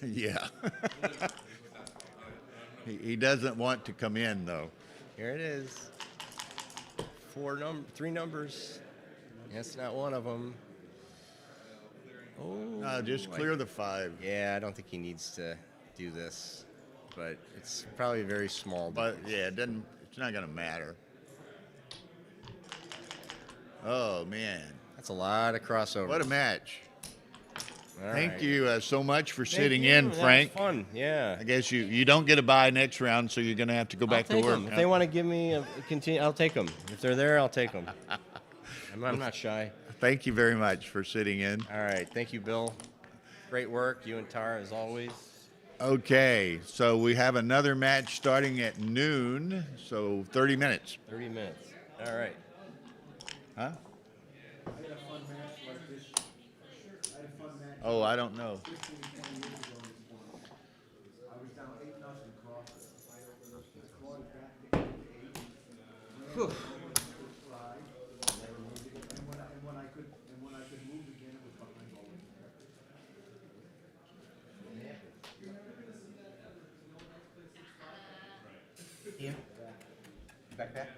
Yeah. He doesn't want to come in though. Here it is. Three numbers. That's not one of them. Oh. No, just clear the 5. Yeah, I don't think he needs to do this, but it's probably very small. But yeah, it doesn't. It's not gonna matter. Oh man, That's a lot of crossover. what a match! All Thank right. you so much for Thank sitting you. in, That was Frank. fun. Yeah. I guess you don't get a bye next round, so you're gonna have to go back I'll to take work. 'em. If they want to give me a continue, I'll take them. If they're there, I'll take them. I'm not shy. Thank you very much for sitting in. All right. Thank you, Bill. Great work. You and Tara, as always. Okay, so we have another match starting at noon, so 30 minutes. 30 minutes. All right. Huh? I had a fun match like this. I had a fun match Oh, I don't know. 15, 20 years ago in this one. I was down 8-0 Crawford. I clawed it back to 8-8. And when I could move again, it was behind bowling. Ian? Back there?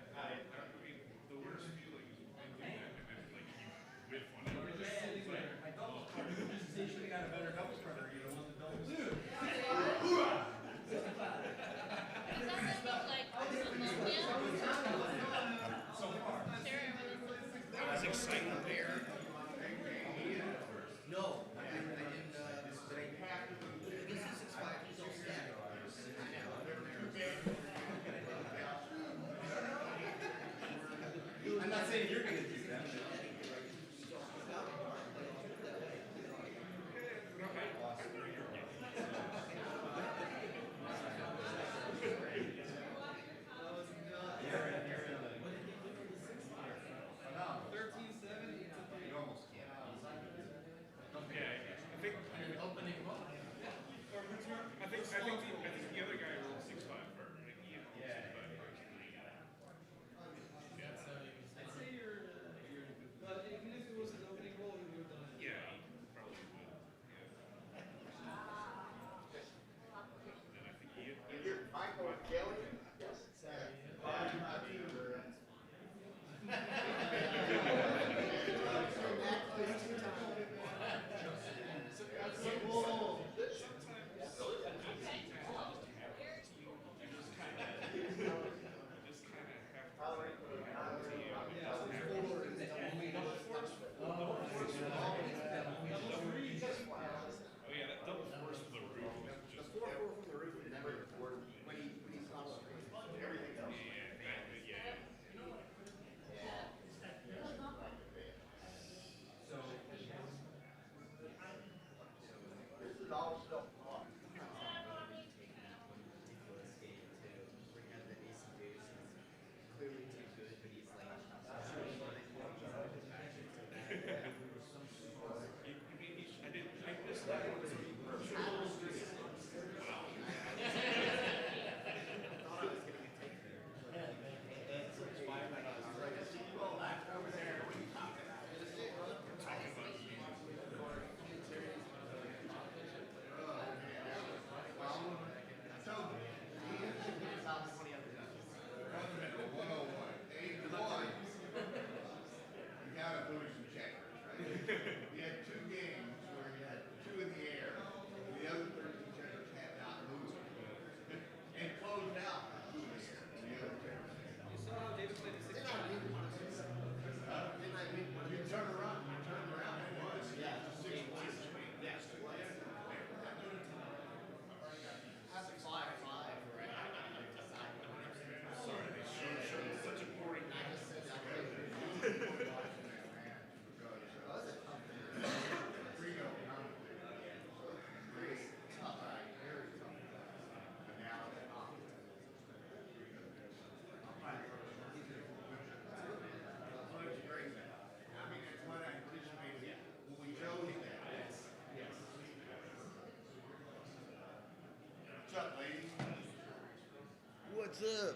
what's up?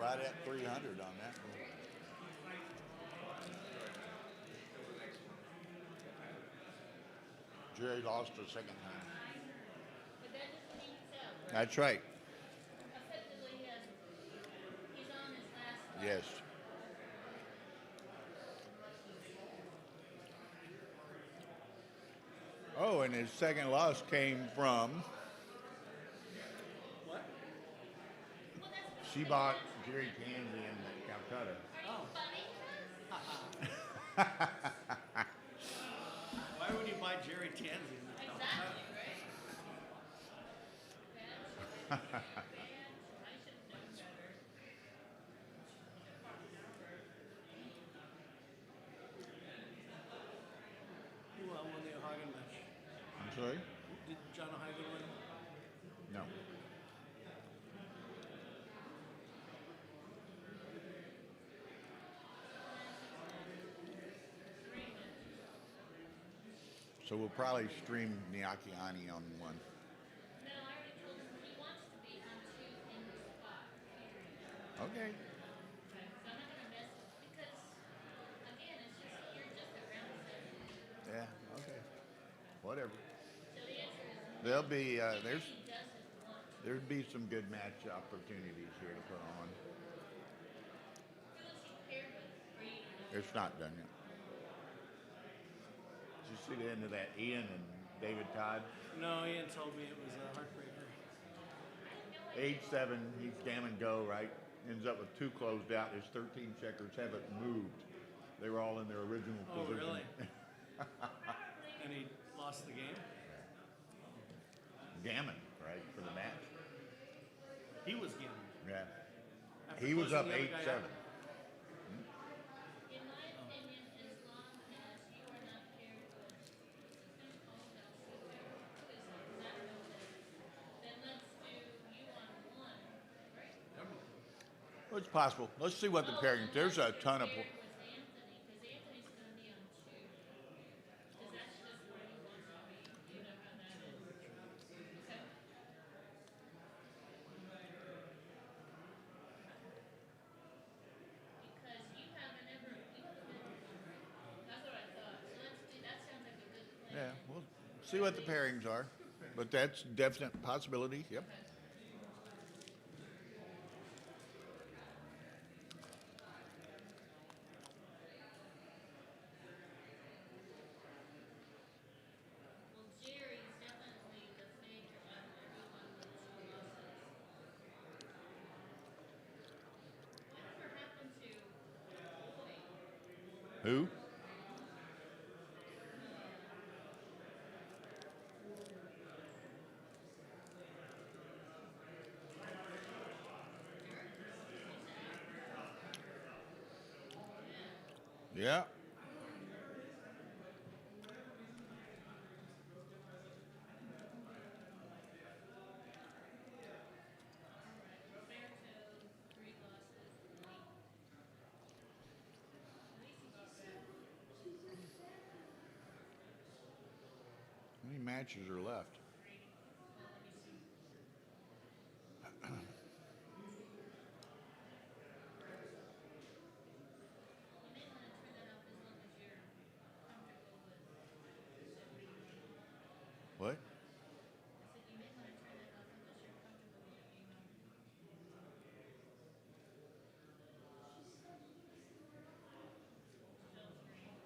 right at 300 on that one. Jerry lost the second time. But that doesn't mean it's out. That's right. Effectively, he's on his last lap. Yes. Oh, and his second loss came from What? she bought Jerry Tansey in Calcutta. Are you funny? Why would you buy Jerry Tansey? Exactly, right? Bad choice. Bad choice. I should have known better. Who won the O'Hagan match? I'm sorry? Did John O'Hagan win? No. So we'll probably stream Niakiani on one. No, I already told him he wants to be on 2 in the spot. Okay. Okay, so I'm not gonna mess because again, it's just you're just around 7. Yeah. Okay. Whatever. So the answer is There'll be he there's doesn't want to. there'd be some good match opportunities here to put on. Who is he paired with? Or you don't know? It's not done yet. Did you see the end of that Ian and David Todd? No, Ian told me it was a heartbreaker. 8-7, he's gammon go, right? Ends up with 2 closed out. His 13 checkers haven't moved. They were all in their original Oh, position. really? And he lost the game? Gammon, right, for the match. He was gambling. Yeah. After He was closing up the other guy 8-7. out? In my opinion, as long as you are not paired with who's called out so there, who is it? 'Cause I don't know who that is. Then let's do you on 1, right? Well, it's possible. Let's see what the pairing. There's a ton of. Paired with Anthony, because Anthony's gonna be on 2. Because that's just where he wants to be. You know how that is. Okay. Because you haven't ever, that's what I thought. So let's do, that sounds like a good plan. Yeah, we'll see what the pairings are. But that's definite possibility. Yep. Well, Jerry's definitely the favorite out of everyone with 2 losses. Whatever happened to Boyd? Who? Yeah. Roberto, 3 losses. At least he got that. How many matches are left? You may want to turn that off as long as you're comfortable with What? I said you may want to turn that off unless you're comfortable with it being on. Still 3.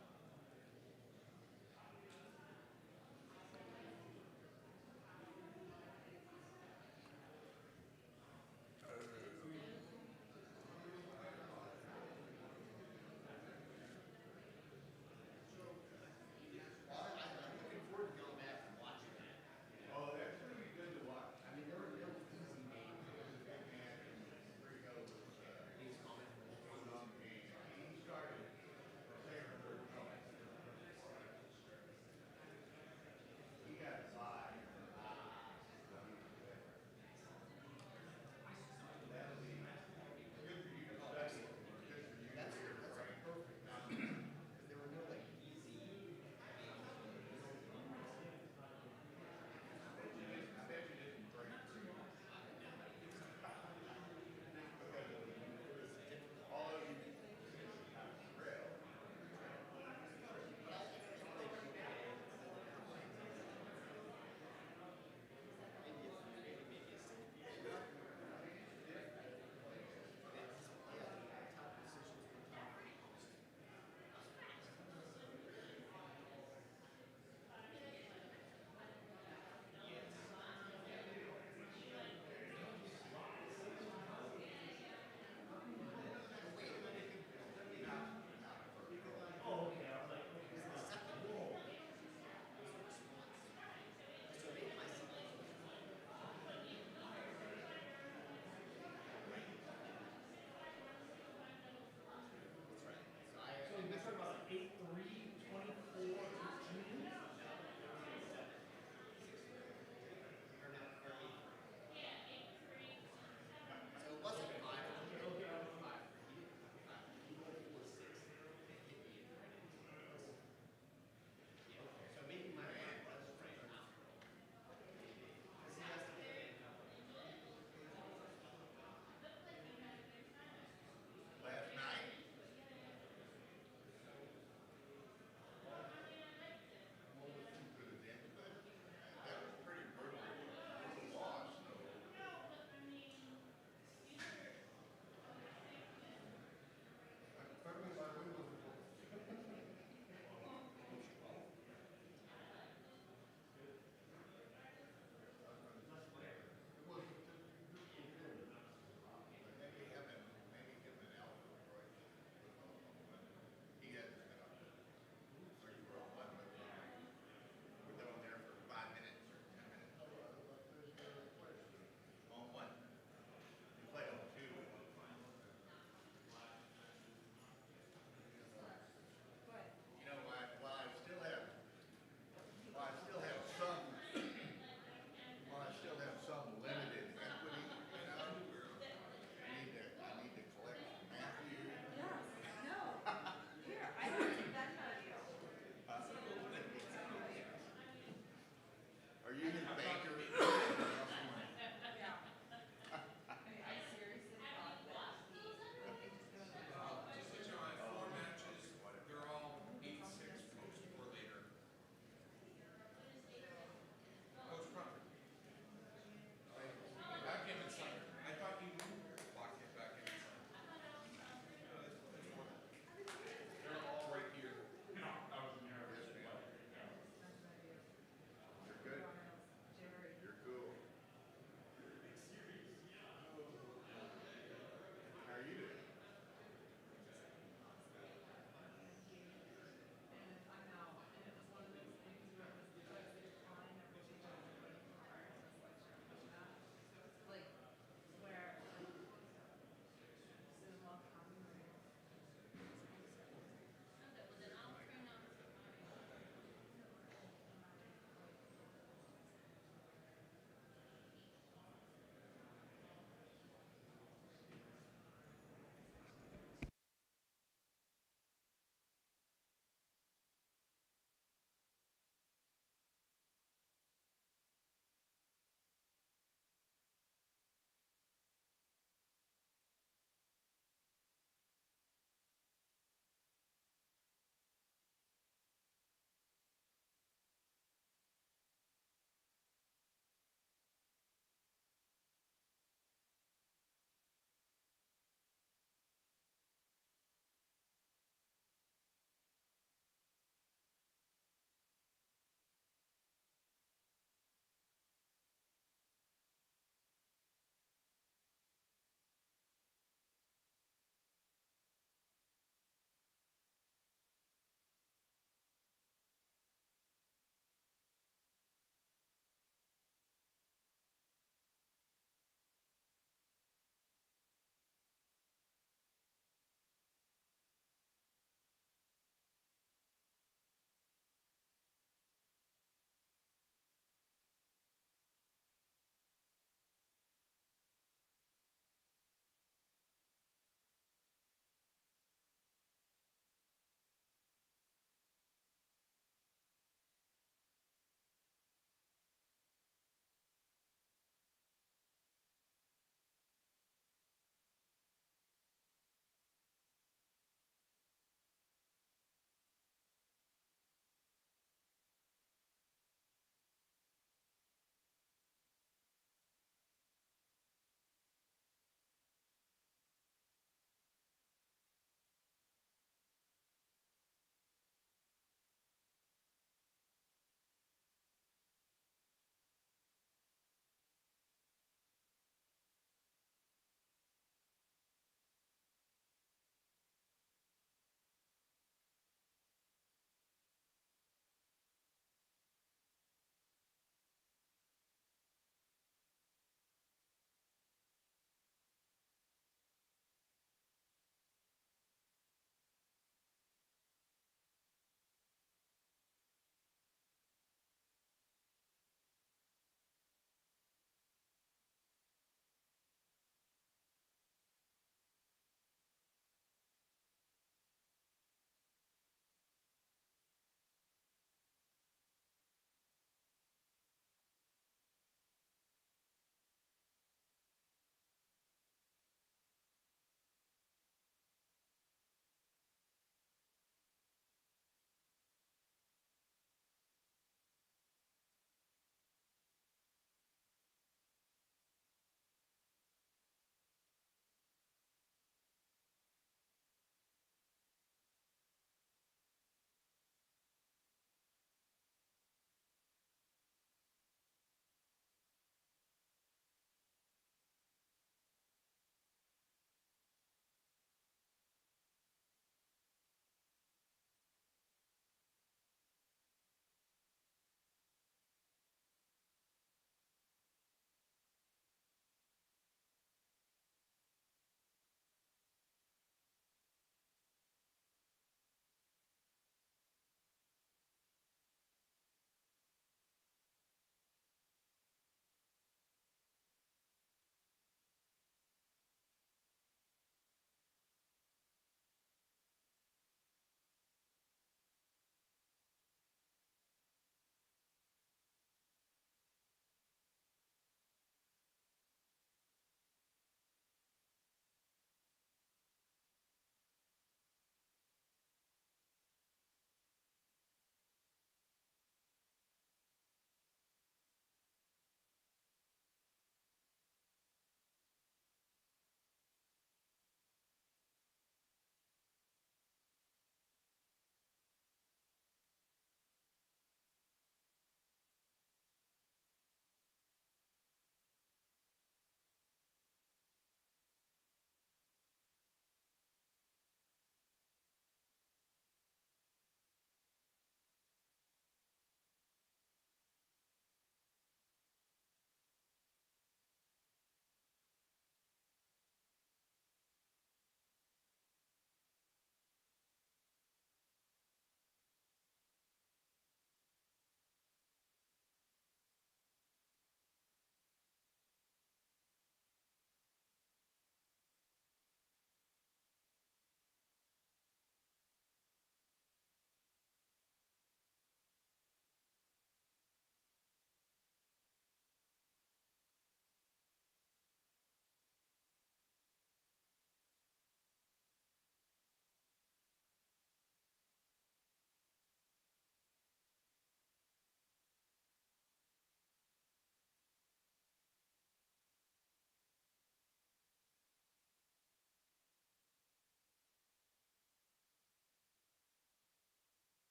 I'm looking forward to going back and watching that.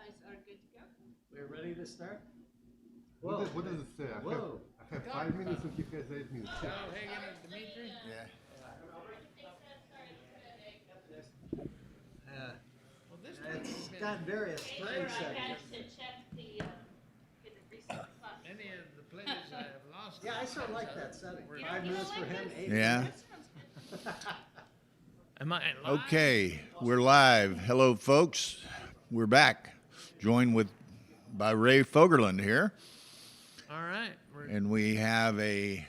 guys are good to go. We're ready to start? What does it say? Whoa. I have 5 minutes to give guys 8 minutes. Hagen and Dmitri? Yeah. Well, this It's got various time I settings. had to check the, get the reset clock. many of the players I have lost. Yeah, I sort of like that setting. We're- 5 minutes for him, 8 Yeah. minutes. That sounds good. Am I live? Okay, we're live. Hello, folks. We're back, joined by Ray Fogerland here, All right. and we have a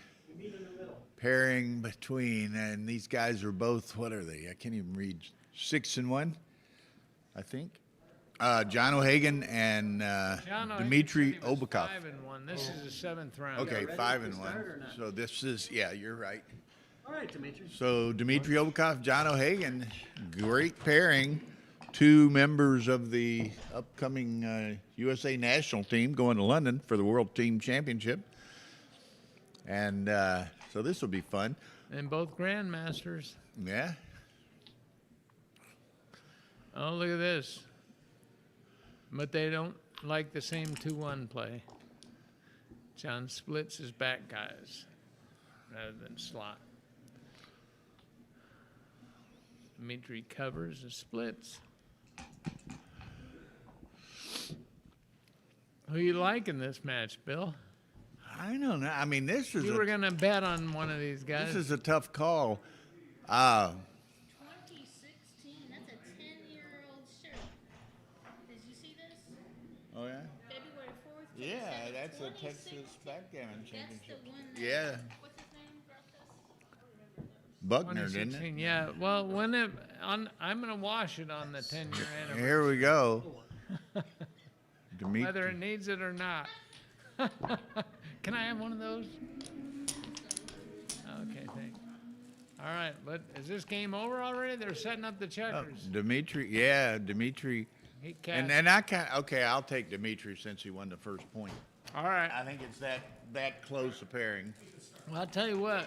pairing between, and these guys are both, what are they? I can't even read. 6-1, I think. John O'Hagan and John O'Hagan Dmitri said he was Obakov. 5-1. This is the 7th round. Okay, ready 5 to and start 1. or not? So this is, yeah, you're right. All right, Dmitri. So Dmitri Obakov, John O'Hagan, great pairing. 2 members of the upcoming USA national team going to London for the World Team Championship. And so this will be fun. And both grandmasters. Yeah. Oh, look at this. But they don't like the same 2-1 play. John splits his back guys rather than slot. Dmitri covers and splits. Who you like in this match, Bill? I don't know. I mean, this is You were going to bet on one of these guys. this is a tough call. 2016, that's a 10-year-old shirt. Did you see this? Oh yeah. February 4th. Yeah, 27th, that's a 2016. Texas Backgammon That's Championship. the one that, Yeah. what's his name brought this? Buckner, didn't 2016, it? yeah. Well, I'm going to wash it on the 10-year anniversary, Here we go. whether it Dmitri. needs it or not. Can I have one of those? Okay, thanks. All right, but is this game over already? They're setting up the Oh, checkers. Dmitri, yeah, Dmitri. He And cast. I can't. Okay, I'll take Dmitri since he won the first point. All right. I think it's that close a pairing. Well, I'll tell you what.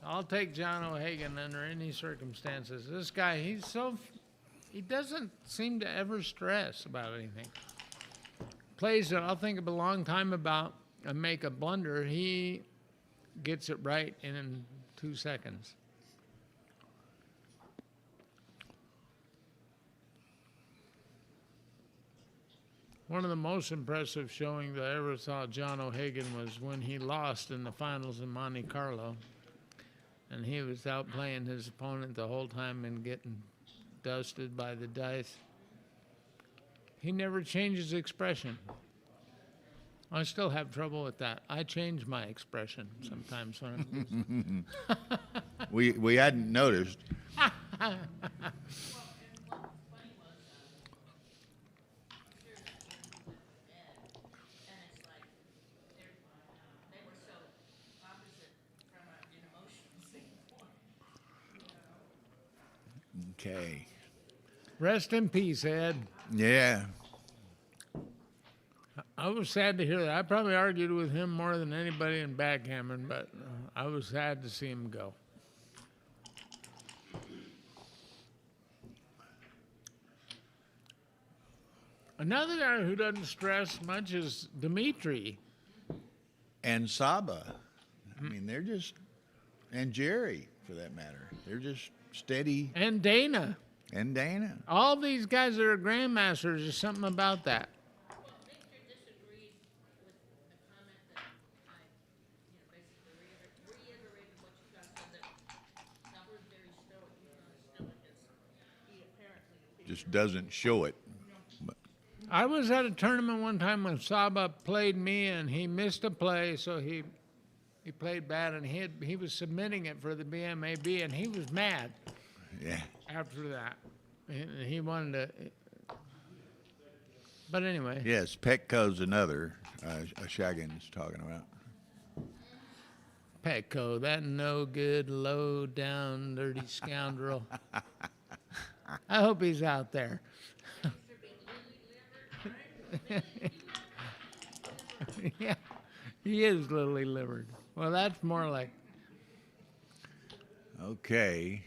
I'll take John O'Hagan under any circumstances. This guy, he doesn't seem to ever stress about anything. Plays that I'll think of a long time about and make a blunder. He gets it right in 2 seconds. One of the most impressive showing that I ever saw John O'Hagan was when he lost in the finals in Monte Carlo. And he was outplaying his opponent the whole time and getting dusted by the dice. He never changes expression. I still have trouble with that. I change my expression sometimes when I'm losing. We hadn't noticed. And it's like, they were so opposite from an emotional standpoint. Okay. Rest in peace, Ed. Yeah. I was sad to hear that. I probably argued with him more than anybody in Backgammon, but I was sad to see him go. Another guy who doesn't stress much is Dmitri. And Saba. I mean, they're just, and Jerry for that matter. They're just steady. And Dana. And Dana. All these guys that are grandmasters, there's something about that. Well, Victor disagreed with the comment that I, basically reiterated what you guys said, that I was very stoic, he's not as stoic as he apparently appears. Just doesn't show it. But I was at a tournament one time when Saba played me and he missed a play, so he played bad and he was submitting it for the BMAB and he was mad yeah. after that. He wanted to, but anyway. Yes, Petco's another Shagan's talking about. Petco, that no good, low down, dirty scoundrel. I hope he's out there. Yeah, he is lily livered. Well, that's more like Okay.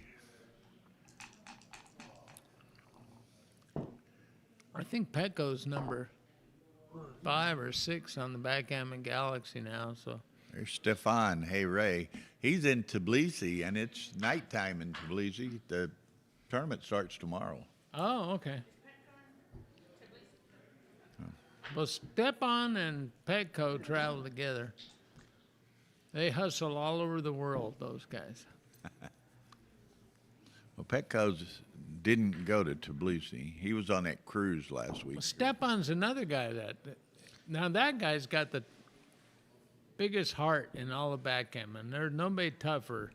I think Petco's number 5 or 6 on the Backgammon Galaxy now. So There's Stefan. Hey, Ray. He's in Tbilisi, and it's nighttime in Tbilisi. The tournament starts tomorrow. oh, okay. Well, Stepan and Petco travel together. They hustle all over the world, those guys. Well, Petco's didn't go to Tbilisi. He was on that cruise last week. Well, Stepan's another guy now that guy's got the biggest heart in all of backgammon. There's nobody tougher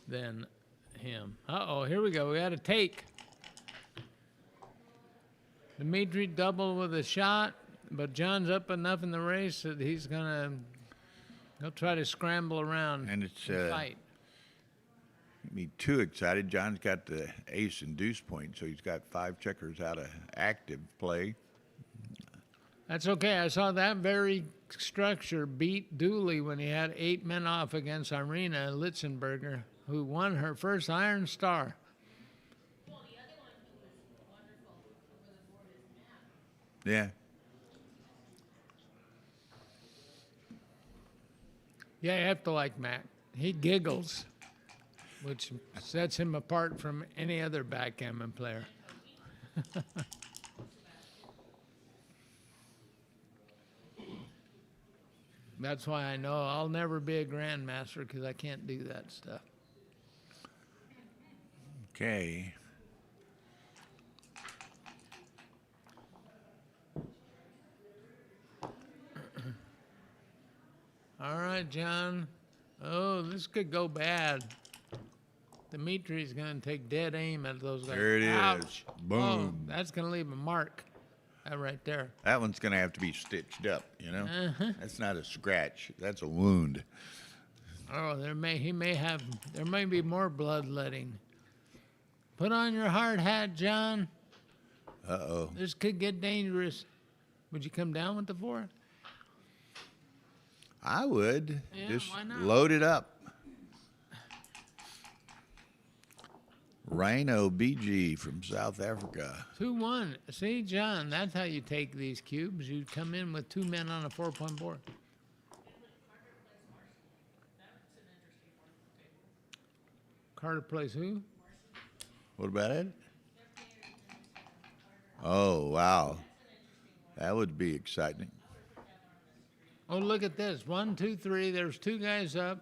than him. Uh-oh, here we go. We got a take. Dmitri double with a shot, but John's up enough in the race that he'll try to scramble around And it's fight. be too excited. John's got the ace and deuce point, so he's got 5 checkers out of active play. That's okay. I saw that very structure beat Dooley when he had 8 men off against Irina Litzenberger, who won her first Iron Star. Well, the other one who was wonderful over the board is Matt. Yeah. Yeah, you have to like Mac. He giggles, which sets him apart from any other backgammon player. That's why I know I'll never be a grandmaster, because I can't do that stuff. Okay. All right, John. Oh, this could go bad. Dimitri's going to take dead aim at those guys. There it is. Ouch. Boom. Oh, that's going to leave a mark. That right there. That one's going to have to be stitched up, you know? That's not a scratch. That's a wound. Oh, there may be more bloodletting. Put on your hard hat, John. Uh-oh. This could get dangerous. Would you come down with the 4? I would. Yeah, Just why not? load it up. Rhino BG from South Africa. 2-1. See, John, that's how you take these cubes. You come in with 2 men on a 4-point board. Carter plays who? What about it? Oh, wow. That would be exciting. Oh, look at this. 1, 2, 3. There's 2 guys up.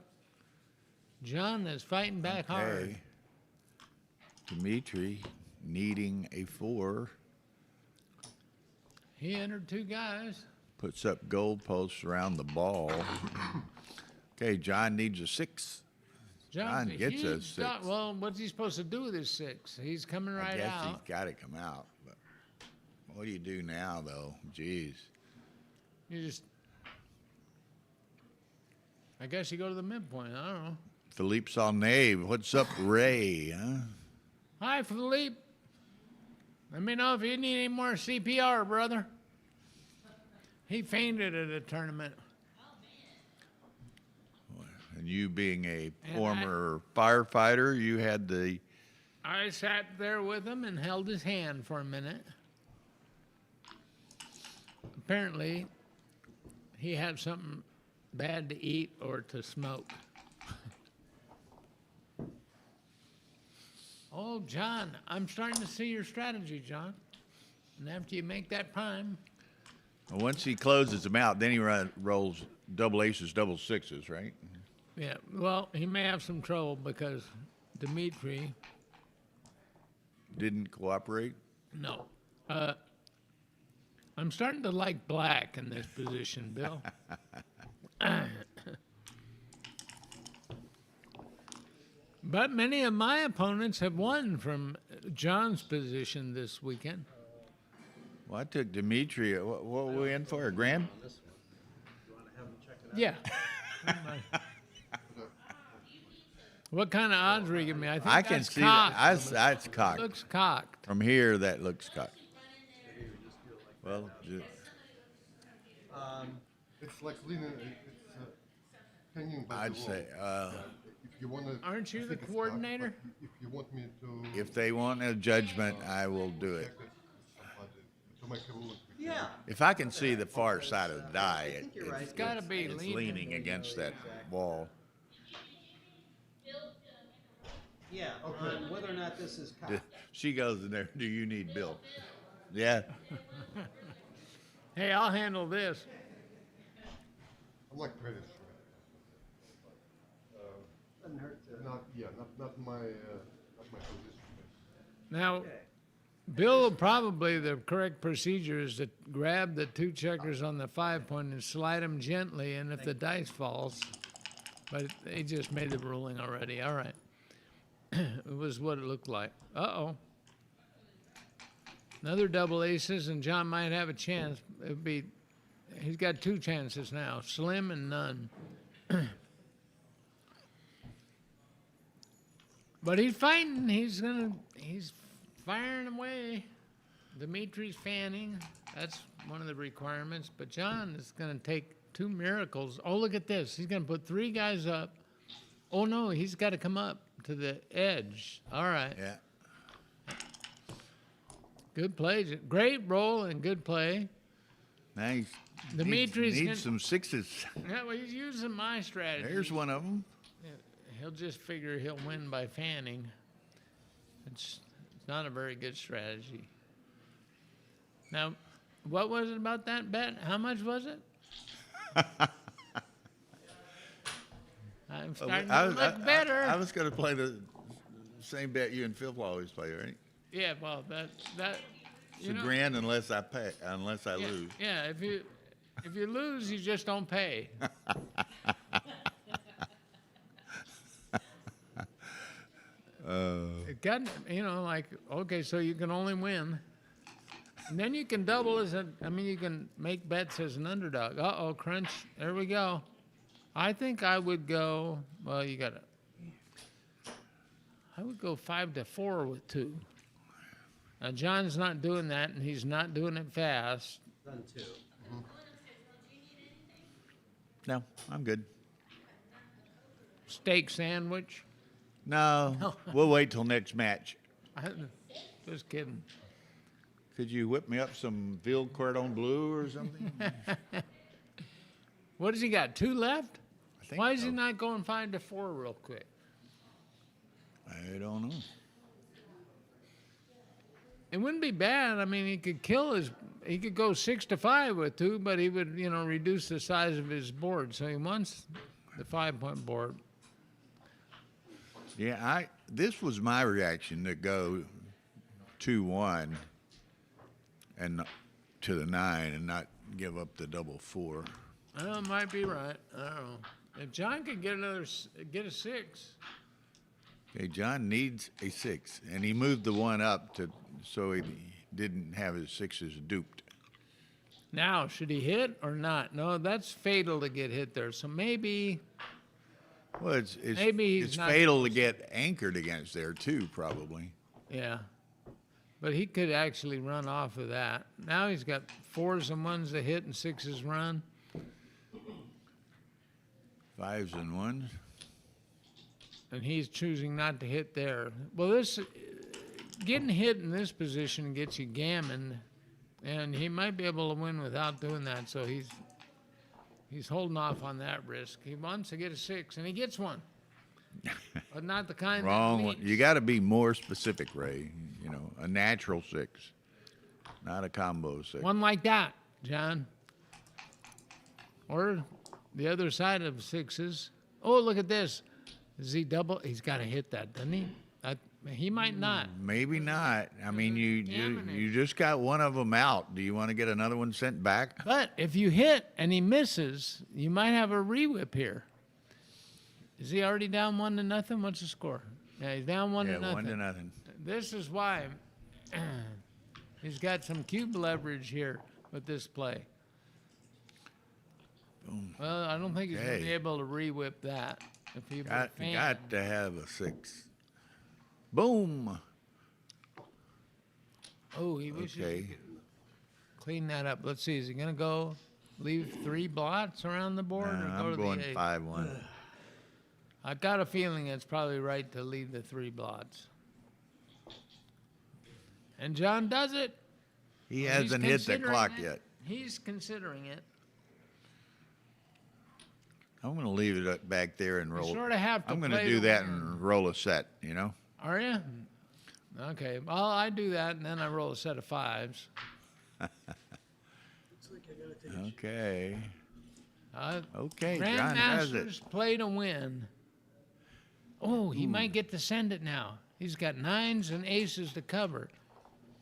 John is fighting back hard. Okay. Dmitri needing a 4. He entered 2 guys. Puts up goalposts around the ball. Okay, John needs a 6. John gets a 6. Well, what's he supposed to do with his 6? He's coming I right guess out. he's got to come out. But what do you do now, though? Jeez. I guess you go to the midpoint. I don't know. Philippe Salnave. What's up, Ray? Huh? Hi, Philippe. Let me know if you need any more CPR, brother. He fainted at a tournament. And you being a And former firefighter, you had the... I sat there with him and held his hand for a minute. Apparently, he had something bad to eat or to smoke. Oh, John, I'm starting to see your strategy, John. And after you make that prime, Once he closes them out, then he rolls double aces, double 6s, right? yeah, well, he may have some trouble because Dmitri, Didn't cooperate? no. I'm starting to like black in this position, Bill. But many of my opponents have won from John's position this weekend. Well, I took Dmitri. What were we in for? A grand? You want to have them check it out? Yeah. What kind of odds were you giving me? I think I can that's see cocked. that. That's cocked. Looks cocked. From here, that looks cocked. Well, It's like leaning, it's hanging by I'd the say wall. If you want to. Aren't you the coordinator? If you want me to. if they want a judgment, I will do it. check might come a look. Yeah. If I can see the far side of the die, I think you're right. It's got to be it's leaning. leaning against that wall. Yeah, on whether or not this is cocked. She goes in there, do you need Bill? Yeah. Hey, I'll handle this. I'm like British. Doesn't hurt to. Not my position. Now, Bill, probably the correct procedure is to grab the two checkers on the 5-point and slide them gently, and if the dice falls, but they just made the ruling already. All right. It was what it looked like. Uh-oh. Another double aces, and John might have a chance. It'd be, he's got two chances now, slim and none. But he's fighting. He's firing away. Dmitri's fanning. That's one of the requirements. But John is going to take two miracles. Oh, look at this. He's going to put three guys up. Oh, no, he's got to come up to the edge. All right. Yeah. Good play. Great roll and good play. Nice. Dimitri's needs some sixes. Yeah, well, he's using my strategy. There's one of them. He'll just figure he'll win by fanning. It's not a very good strategy. Now, what was it about that bet? How much was it? I'm starting to look better. I was going to play the same bet you and Phil always play, right? Yeah, well, that It's a grand unless I lose. Yeah, if you lose, you just don't pay. It got, like, okay, so you can only win. And then you can double you can make bets as an underdog. Uh-oh, crunch. There we go. I think I would go, well, I would go 5-4 with 2. Now, John's not doing that, and he's not doing it fast. Done 2. No, I'm good. Steak sandwich. No, we'll wait till next match. Just kidding. Could you whip me up some veal cordon bleu or something? What has he got? 2 left? I think Why is so. he not going 5-4 real quick? I don't know. It wouldn't be bad. I mean, he could he could go 6-5 with 2, but he would, reduce the size of his board. So he wants the 5-point board. Yeah, this was my reaction to go 2-1 and to the 9 and not give up the double 4. Well, might be right. I don't know. If John could get a 6. Okay, John needs a 6, and he moved the 1 up so he didn't have his 6s duped. Now, should he hit or not? No, that's fatal to get hit there. So maybe. Well, it's Maybe he's it's not fatal to get anchored against there too, probably. Yeah. But he could actually run off of that. Now he's got 4s and 1s to hit and 6s run. 5s and 1s. And he's choosing not to hit there. Well, getting hit in this position gets you gammon, and he might be able to win without doing that. So he's holding off on that risk. He wants to get a 6, and he gets one, but not the kind Wrong that one. leads. You got to be more specific, Ray. A natural 6, not a combo 6. One like that, John. Or the other side of 6s. Oh, look at this. Is he double? He's got to hit that, doesn't he? He might not. Maybe not. I mean, you just got one of them out. Do you want to get another one sent back? But if you hit and he misses, you might have a re-whip here. Is he already down 1-0? What's the score? Yeah, he's down 1-0. 1-0. This is why he's got some cube leverage here with this play. Boom. Well, I don't think he's going to be Okay. able to re-whip that. If he would Got fan. to have a 6. Boom. Oh, he wishes he Okay. could clean that up. Let's see. Is he going to leave 3 blots around the board or go I'm to going the 8? 5-1. I've got a feeling it's probably right to leave the 3 blots. And John does it. He Well, he's hasn't hit the considering clock it. yet. He's considering it. I'm going to leave it back there and roll. sort of have to I'm going to play do to that win. and roll a set, you know? Are you? Okay. Well, I do that, and then I roll a set of fives. Okay. Uh, Okay, John has it. Grandmasters play to win. Oh, he might get to send it now. He's got 9s and aces to cover,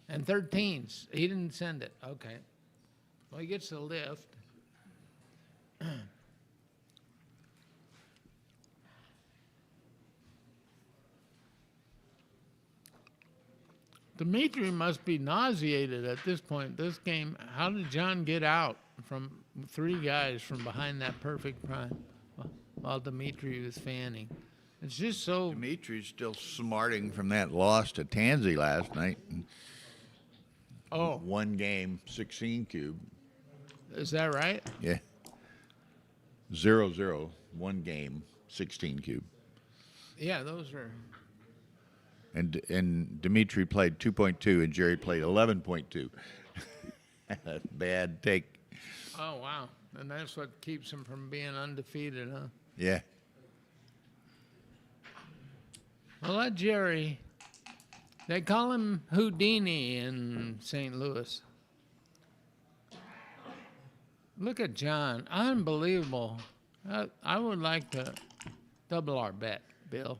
and 13s. He didn't send it. Okay. Well, he gets the lift. Dmitri must be nauseated at this point. This game, how did John get out from 3 guys from behind that perfect prime while Dmitri was fanning? It's just so. Dimitri's still smarting from that loss to Tansy last night. Oh, One game, 16 cube. is that right? Yeah. 0-0, one game, 16 cube. Yeah, those are. And Dmitri played 2.2 and Jerry played 11.2. Bad take. Oh, wow. And that's what keeps him from being undefeated, huh? Yeah. Well, that Jerry, they call him Houdini in St. Louis. Look at John. Unbelievable. I would like to double our bet, Bill.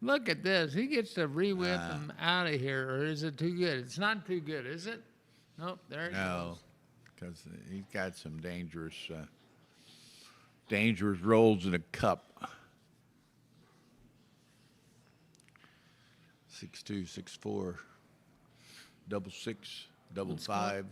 Look at this. He gets to re-whip him out of here, or is it too good? It's not too good, is it? Nope, there it No, goes. because he's got some dangerous rolls in a cup. 6-2, 6-4, double 6, double 5.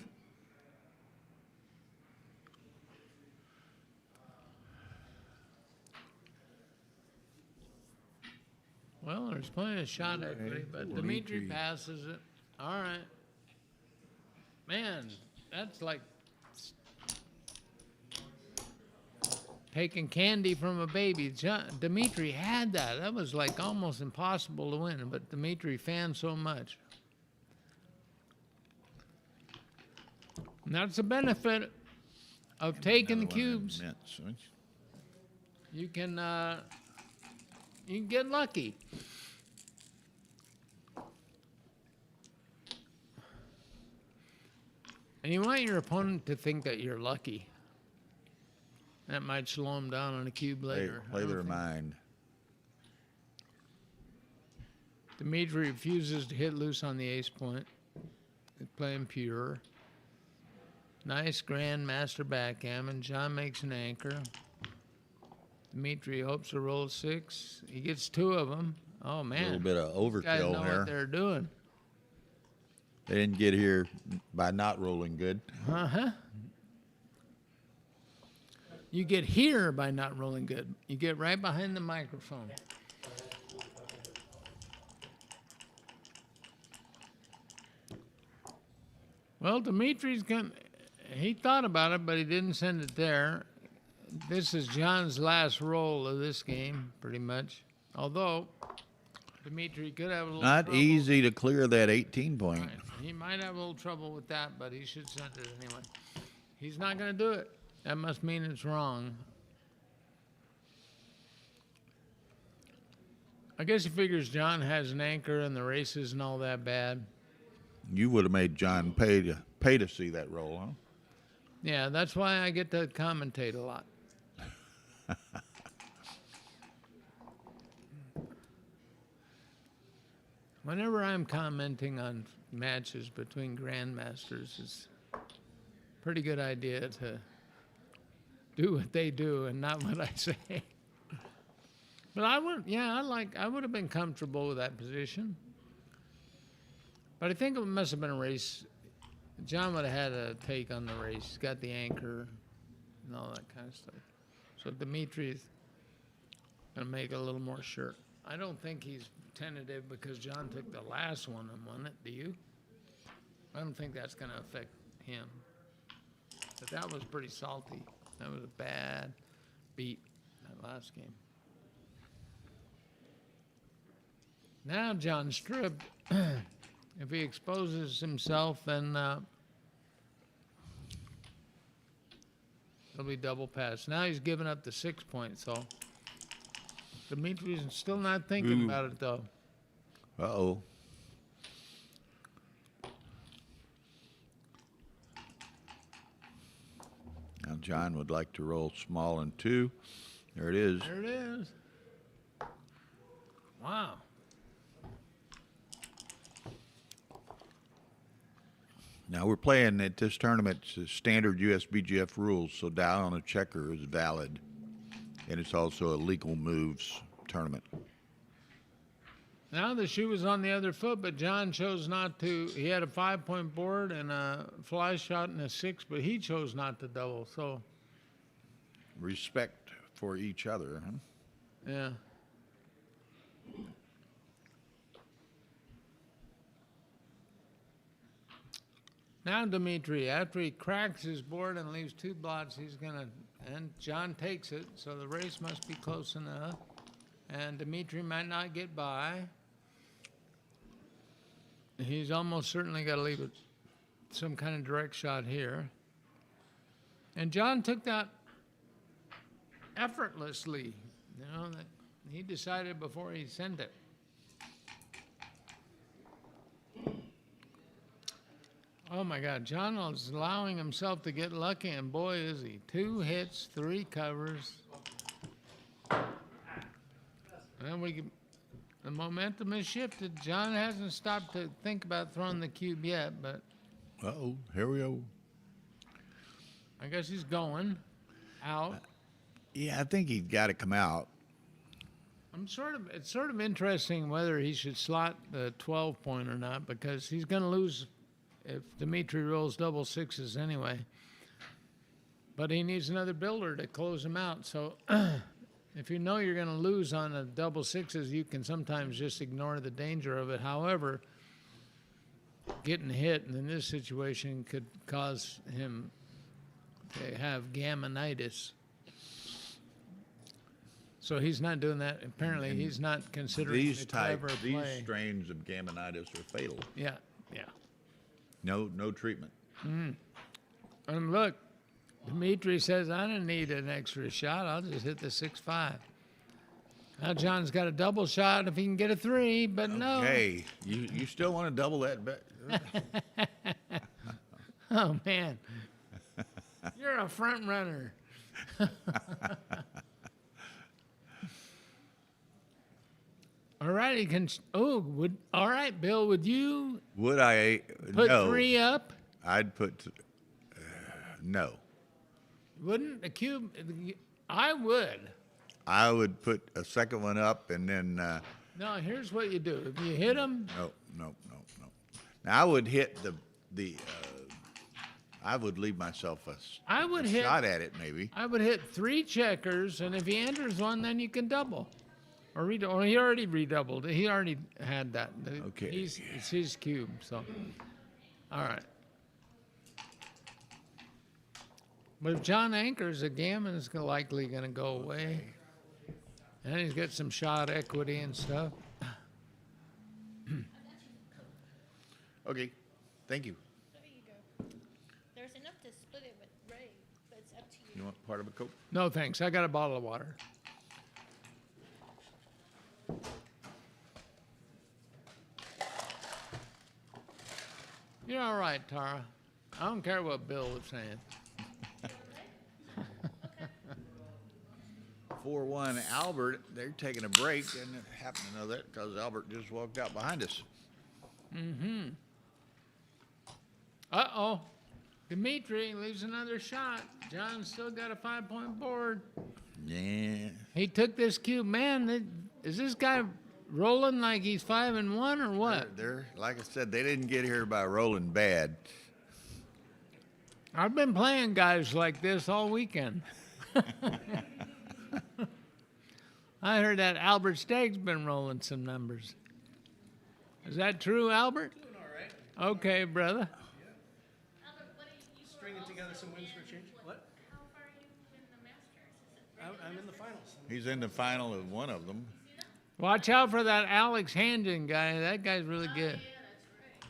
Well, there's plenty of shot equity, but Dmitri passes it. All right. Man, that's like taking candy from a baby. Dmitri had that. That was like almost impossible to win, but Dmitri fanned so much. And that's the benefit of taking the cubes. You can get lucky. And you want your opponent to think that you're lucky. That might slow them down on a cube later. Play their mind. Dmitri refuses to hit loose on the ace point. He's playing pure. Nice grandmaster backgammon. John makes an anchor. Dmitri hopes to roll 6. He gets 2 of them. Oh, man. A little bit of These guys know overkill there. what they're doing. They didn't get here by not rolling good. Uh-huh. You get here by not rolling good. You get right behind the microphone. Well, Dimitri's he thought about it, but he didn't send it there. This is John's last roll of this game, pretty much. Although, Dmitri could have a little Not trouble. easy to clear that 18 point. Right. He might have a little trouble with that, but he should send it anyway. He's not going to do it. That must mean it's wrong. I guess he figures John has an anchor and the race isn't all that bad. You would have made John pay to see that roll, huh? Yeah, that's why I get to commentate a lot. Whenever I'm commenting on matches between grandmasters, it's a pretty good idea to do what they do and not what I say. But I would have been comfortable with that position. But I think it must have been a race. John would have had a take on the race. He's got the anchor and all that kind of stuff. So Dimitri's going to make it a little more sure. I don't think he's tentative because John took the last one and won it. Do you? I don't think that's going to affect him. But that was pretty salty. That was a bad beat, that last game. Now John stripped. If he exposes himself, then it'll be double pass. Now he's giving up the 6 points, so Dmitri's still not thinking about it, though. Uh-oh. Now John would like to roll small and 2. There it is. There it is. Wow. Now we're playing at this tournament standard USBGF rules, so down on a checker is valid, and it's also a legal moves tournament. Now the shoe was on the other foot, but John chose not to. He had a 5-point board and a fly shot and a 6, but he chose not to double. So, Respect for each other, huh? yeah. Now Dmitri, after he cracks his board and leaves 2 blots, he's gonna, and John takes it, so the race must be close enough. And Dmitri might not get by. He's almost certainly got to leave it some kind of direct shot here. And John took that effortlessly, that he decided before he sent it. Oh my God, John is allowing himself to get lucky, and boy is he. 2 hits, 3 covers. And the momentum has shifted. John hasn't stopped to think about throwing the cube yet, but Uh-oh, here we go. I guess he's going out. Yeah, I think he's got to come out. It's sort of interesting whether he should slot the 12-point or not, because he's going to lose if Dmitri rolls double 6s anyway. But he needs another builder to close him out. So if you know you're going to lose on a double 6s, you can sometimes just ignore the danger of it. However, getting hit in this situation could cause him to have gammonitis. So he's not doing that. Apparently, he's not considering These a clever these play. strains of gammonitis are fatal. Yeah, yeah. No treatment. And look, Dmitri says, I don't need an extra shot. I'll just hit the 6-5. Now John's got a double shot if he can get a 3, but no. Hey, you still want to double that bet? Oh, man. You're a front runner. All right, he can. All right, Bill. Would you Would I? put No. 3 up? I'd put no. Wouldn't a cube? I would. I would put a second one up and then No, here's what you do. If you hit him, no. Now I would hit the I would leave myself I would a hit. shot at it maybe. I would hit 3 checkers, and if he enters one, then you can double. Or he already redoubled. He already had that. Okay. It's his cube, so. All right. But if John anchors, the gammon is likely going to go away. And he's got some shot equity and stuff. Okay, thank you. There you go. There's enough to split it with Ray, but it's up to you. You want part of a Coke? No, thanks. I got a bottle of water. You're all right, Tara. I don't care what Bill was saying. 4-1 Albert, they're taking a break, and I happen to know that because Albert just walked out behind us. Uh-oh. Dmitri leaves another shot. John's still got a 5-point board. Yeah. He took this cube. Man, is this guy rolling like he's 5-1 or what? They're like I said, they didn't get here by rolling bad. I've been playing guys like this all weekend. I heard that Albert Stegg's been rolling some numbers. Is that true, Albert? Doing all right. Okay, brother. Albert, what are you were Stringing also together some wins for in- change. What? How far are you in the Masters? Is it I'm in the finals. He's in the final of one of them. Watch out for that Alex Handgen guy. That guy's really good. Yeah, that's right.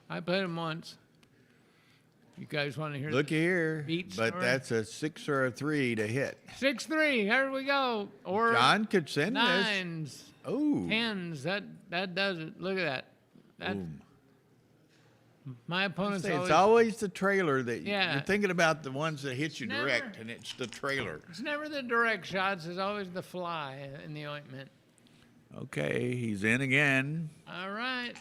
I played him once. You guys want to hear? Look the here, beat but story? that's a 6 or a 3 to hit. 6-3. Here we go. Or John could send this. nines, Oh, tens. That does it. Look at that. That boom. my opponent's It's always. always the trailer that Yeah. you're thinking about, the ones that hit you Never. direct, and it's the trailer. It's never the direct shots. It's always the fly in the ointment. Okay, he's in again. All right.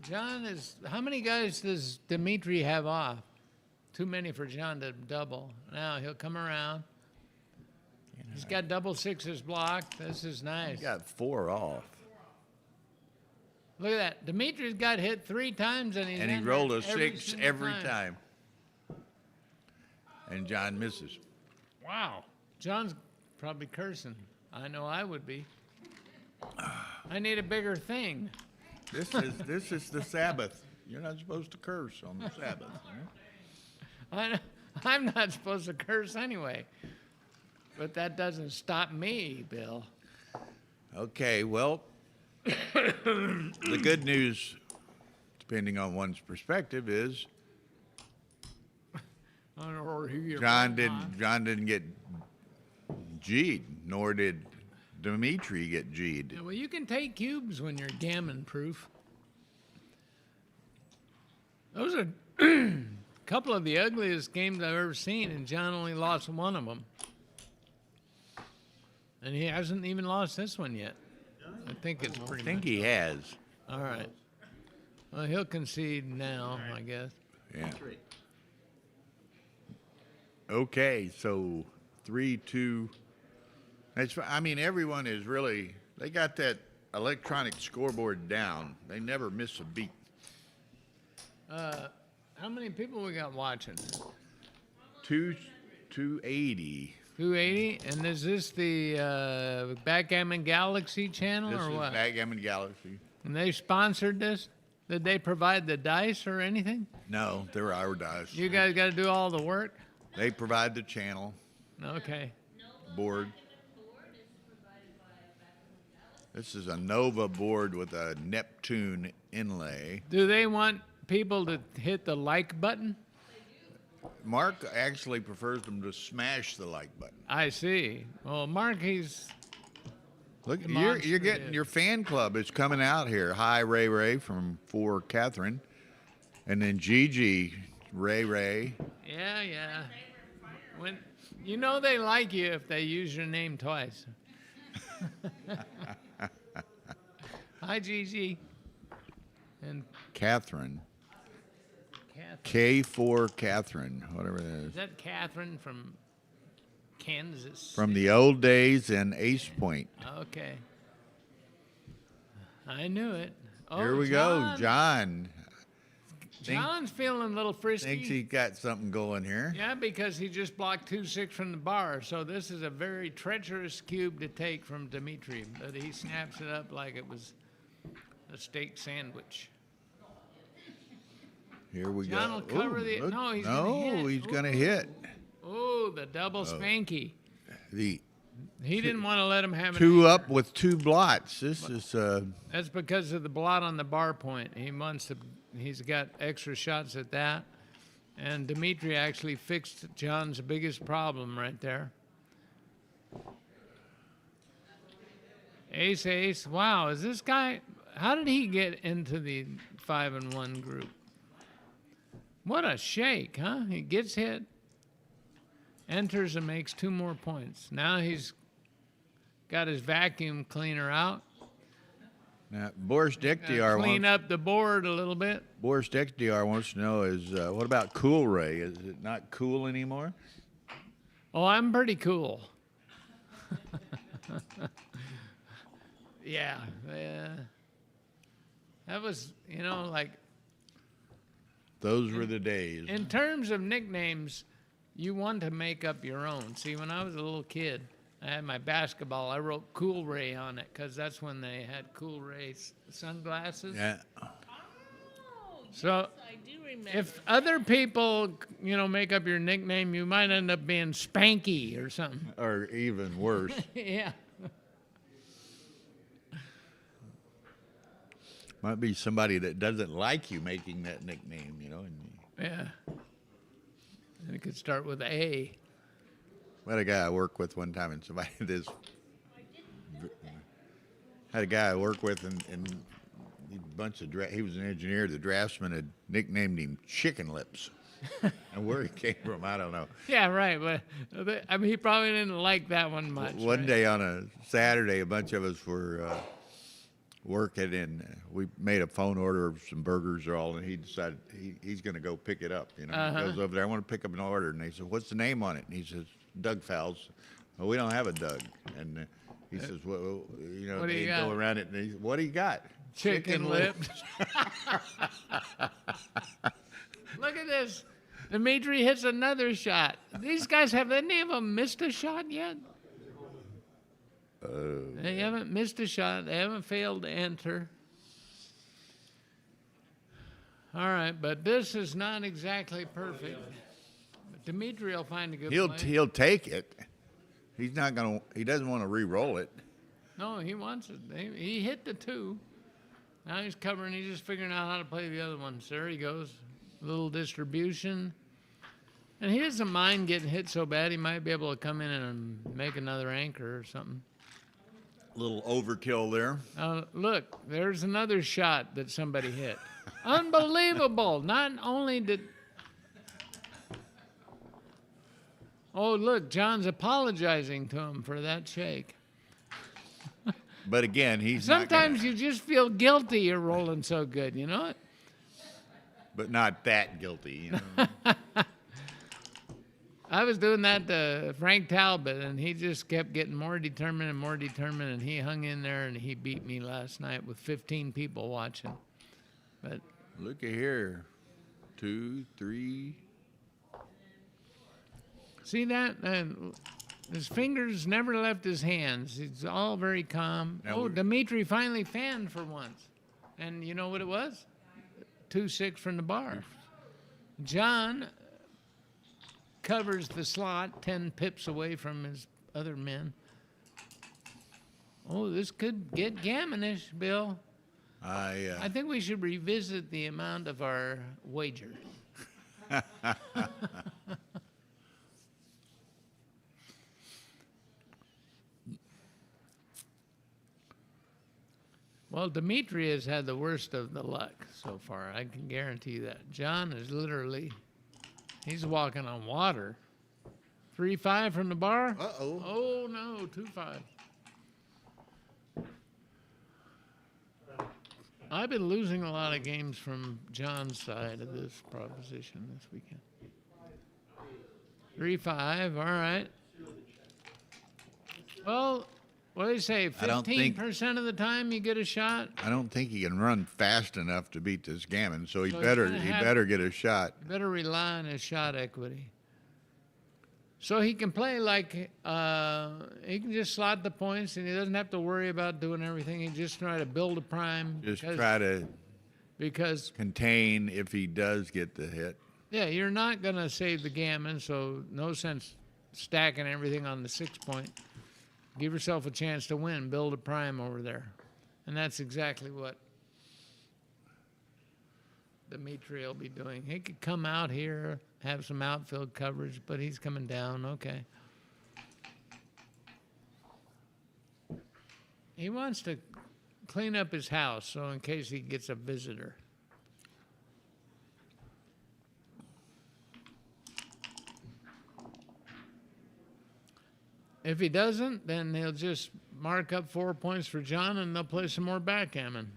John is. How many guys does Dmitri have off? Too many for John to double. Now he'll come around. He's got double sixes blocked. This is nice. He got 4 off. Look at that. Dimitri's got hit 3 times and And he in rolled there a 6 single every time. And John misses. Wow. John's probably cursing. I know I would be. I need a bigger thing. This is the Sabbath. You're not supposed to curse on the Sabbath. I'm not supposed to curse anyway. But that doesn't stop me, Bill. Okay, well, the good news, depending on one's perspective, is John didn't get G'd, nor did Dmitri get G'd. Yeah, well, you can take cubes when you're gammon proof. Those are a couple of the ugliest games I've ever seen, and John only lost one of them. And he hasn't even lost this one yet. I think it's I pretty think much. he has. All right. Well, he'll concede now, I guess. Yeah. Okay, so 3-2. I mean, everyone is really, they got that electronic scoreboard down. They never miss a beat. How many people we got watching? 280. 280? And is this the Backgammon Galaxy channel This or is what? Backgammon Galaxy. And they sponsored this? Did they provide the dice or anything? No, they're our dice. You guys got to do all the work? They provide the channel Okay. board. This is a Nova board with a Neptune inlay. Do they want people to hit the like button? Mark actually prefers them to smash the like button. I see. Well, Mark, he's Look, you're Demonstrative. getting your fan club is coming out here. Hi, Ray from for Catherine, and then Gigi, Ray. yeah. When you know they like you if they use your name twice. Hi, Gigi. And Catherine, Catherine. K4 Catherine, whatever it Is is, that Catherine from Kansas? from the old days in Ace Point. Okay. I knew it. Oh, Here we go, John. John's feeling a little frisky. Thinks he got something going here. Yeah, because he just blocked 2-6 from the bar. So this is a very treacherous cube to take from Dmitri. But he snaps it up like it was a steak sandwich. Here we John go. will cover Ooh, the- look. no, he's gonna hit. He's gonna hit. Oh, the double spanky. The He didn't want to let him have it. 2 up with 2 blots. This is That's because of the blot on the bar point. He's got extra shots at that. And Dmitri actually fixed John's biggest problem right there. Ace. Wow, is this guy, how did he get into the 5-1 group? What a shake, huh? He gets hit, enters and makes 2 more points. Now he's got his vacuum cleaner out. now Boris Dektiar Clean up the board a little bit. Boris Dektiar wants to know is what about Cool Ray? Is it not cool anymore? Oh, I'm pretty cool. Yeah. That was, like, Those were the days. in terms of nicknames, you want to make up your own. See, when I was a little kid, I had my basketball. I wrote Cool Ray on it because that's when they had Cool Ray sunglasses. Yeah. Oh, So I do remember. if other people, make up your nickname, you might end up being Spanky or something. Or even worse. Yeah. Might be somebody that doesn't like you making that nickname, you know. And Yeah. And it could start with A. we had a guy I worked with one time, and somebody had a guy I worked with, and he was an engineer. The draftsman had nicknamed him Chicken Lips, and where he came from, I don't know. Yeah, right. But I mean, he probably didn't like that one much. One right? day on a Saturday, a bunch of us were working, and we made a phone order of some burgers or all, and he decided he's going to go pick it up. You know, He goes over there. I want to pick up an order, and they said, "What's the name on it?" And he says, "Doug Fowles." Well, we don't have a Doug, and he says, "Well, you know," What do you they got? go around it, and he said, "What do you got?" Chicken lips. Look at this. Dmitri hits another shot. These guys have any of them missed a shot yet? They haven't missed a shot. They haven't failed to enter. All right, but this is not exactly perfect. But Dmitri will find a good play. He'll take it. He's not gonna. He doesn't want to re-roll it. No, he wants it. He hit the 2. Now he's covering. He's just figuring out how to play the other ones. There he goes. A little distribution. And he doesn't mind getting hit so bad. He might be able to come in and make another anchor or something. A little overkill there. Look, there's another shot that somebody hit. Unbelievable. Not only did... Oh, look, John's apologizing to him for that shake. But again, he's Sometimes you just feel guilty you're rolling so good, you know it? but not that guilty. You know? I was doing that to Frank Talbot, and he just kept getting more determined, and he hung in there, and he beat me last night with 15 people watching. But Look at here, 2, 3. see that? And his fingers never left his hands. He's all very calm. Now Dmitri finally fanned for once. And you know what it was? 2-6 from the bar. John covers the slot 10 pips away from his other men. Oh, this could get gammonish, Bill. I think we should revisit the amount of our wager. Well, Dmitri has had the worst of the luck so far. I can guarantee that. John is literally, he's walking on water. 3-5 from the bar. Uh-oh. Oh, no, 2-5. I've been losing a lot of games from John's side of this proposition this weekend. 3-5, all right. Well, what do you say? I don't think- 15% of the time you get a shot? I don't think he can run fast enough to beat this gammon, so he So he's better gonna he have- better get a shot. You better rely on his shot equity. So he can play like, he can just slot the points, and he doesn't have to worry about doing everything. He just try to build a prime. Just try to Because, contain if he does get the hit. yeah, you're not going to save the gammon, so no sense stacking everything on the 6 point. Give yourself a chance to win. Build a prime over there. And that's exactly what Dmitri will be doing. He could come out here, have some outfield coverage, but he's coming down. Okay. He wants to clean up his house, so in case he gets a visitor. If he doesn't, then he'll just mark up 4 points for John, and they'll play some more backgammon.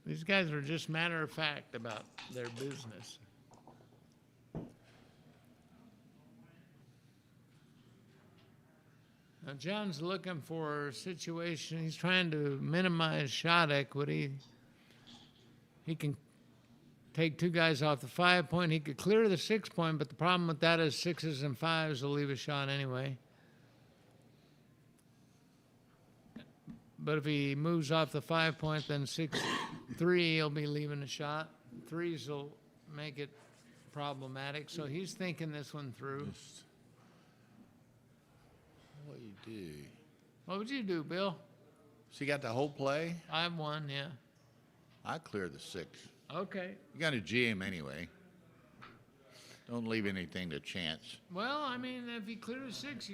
These guys are just matter of fact about their business. Now, John's looking for a situation. He's trying to minimize shot equity. He can take 2 guys off the 5 point. He could clear the 6 point, but the problem with that is 6s and 5s will leave a shot anyway. But if he moves off the 5 point, then 6-3, he'll be leaving a shot. 3s will make it problematic. So he's thinking this one through. What you do? What would you do, Bill? So you got the whole play? 5-1, yeah. I clear the 6. Okay. You got to jam anyway. Don't leave anything to chance. Well, I mean, if you clear the 6,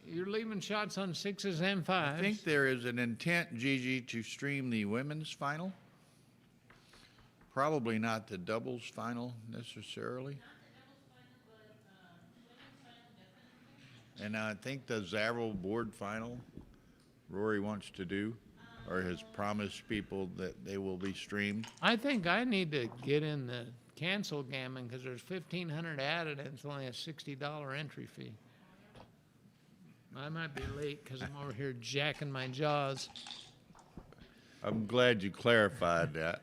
you're leaving shots on 6s and 5s. I think there is an intent, Gigi, to stream the women's final. Probably not the doubles final necessarily. And I think the Zavil board final, Rory wants to do, or has promised people that they will be streamed. I think I need to get in the cancel gammon because there's 1,500 added and it's only a $60 entry fee. I might be late because I'm over here jacking my jaws. I'm glad you clarified that.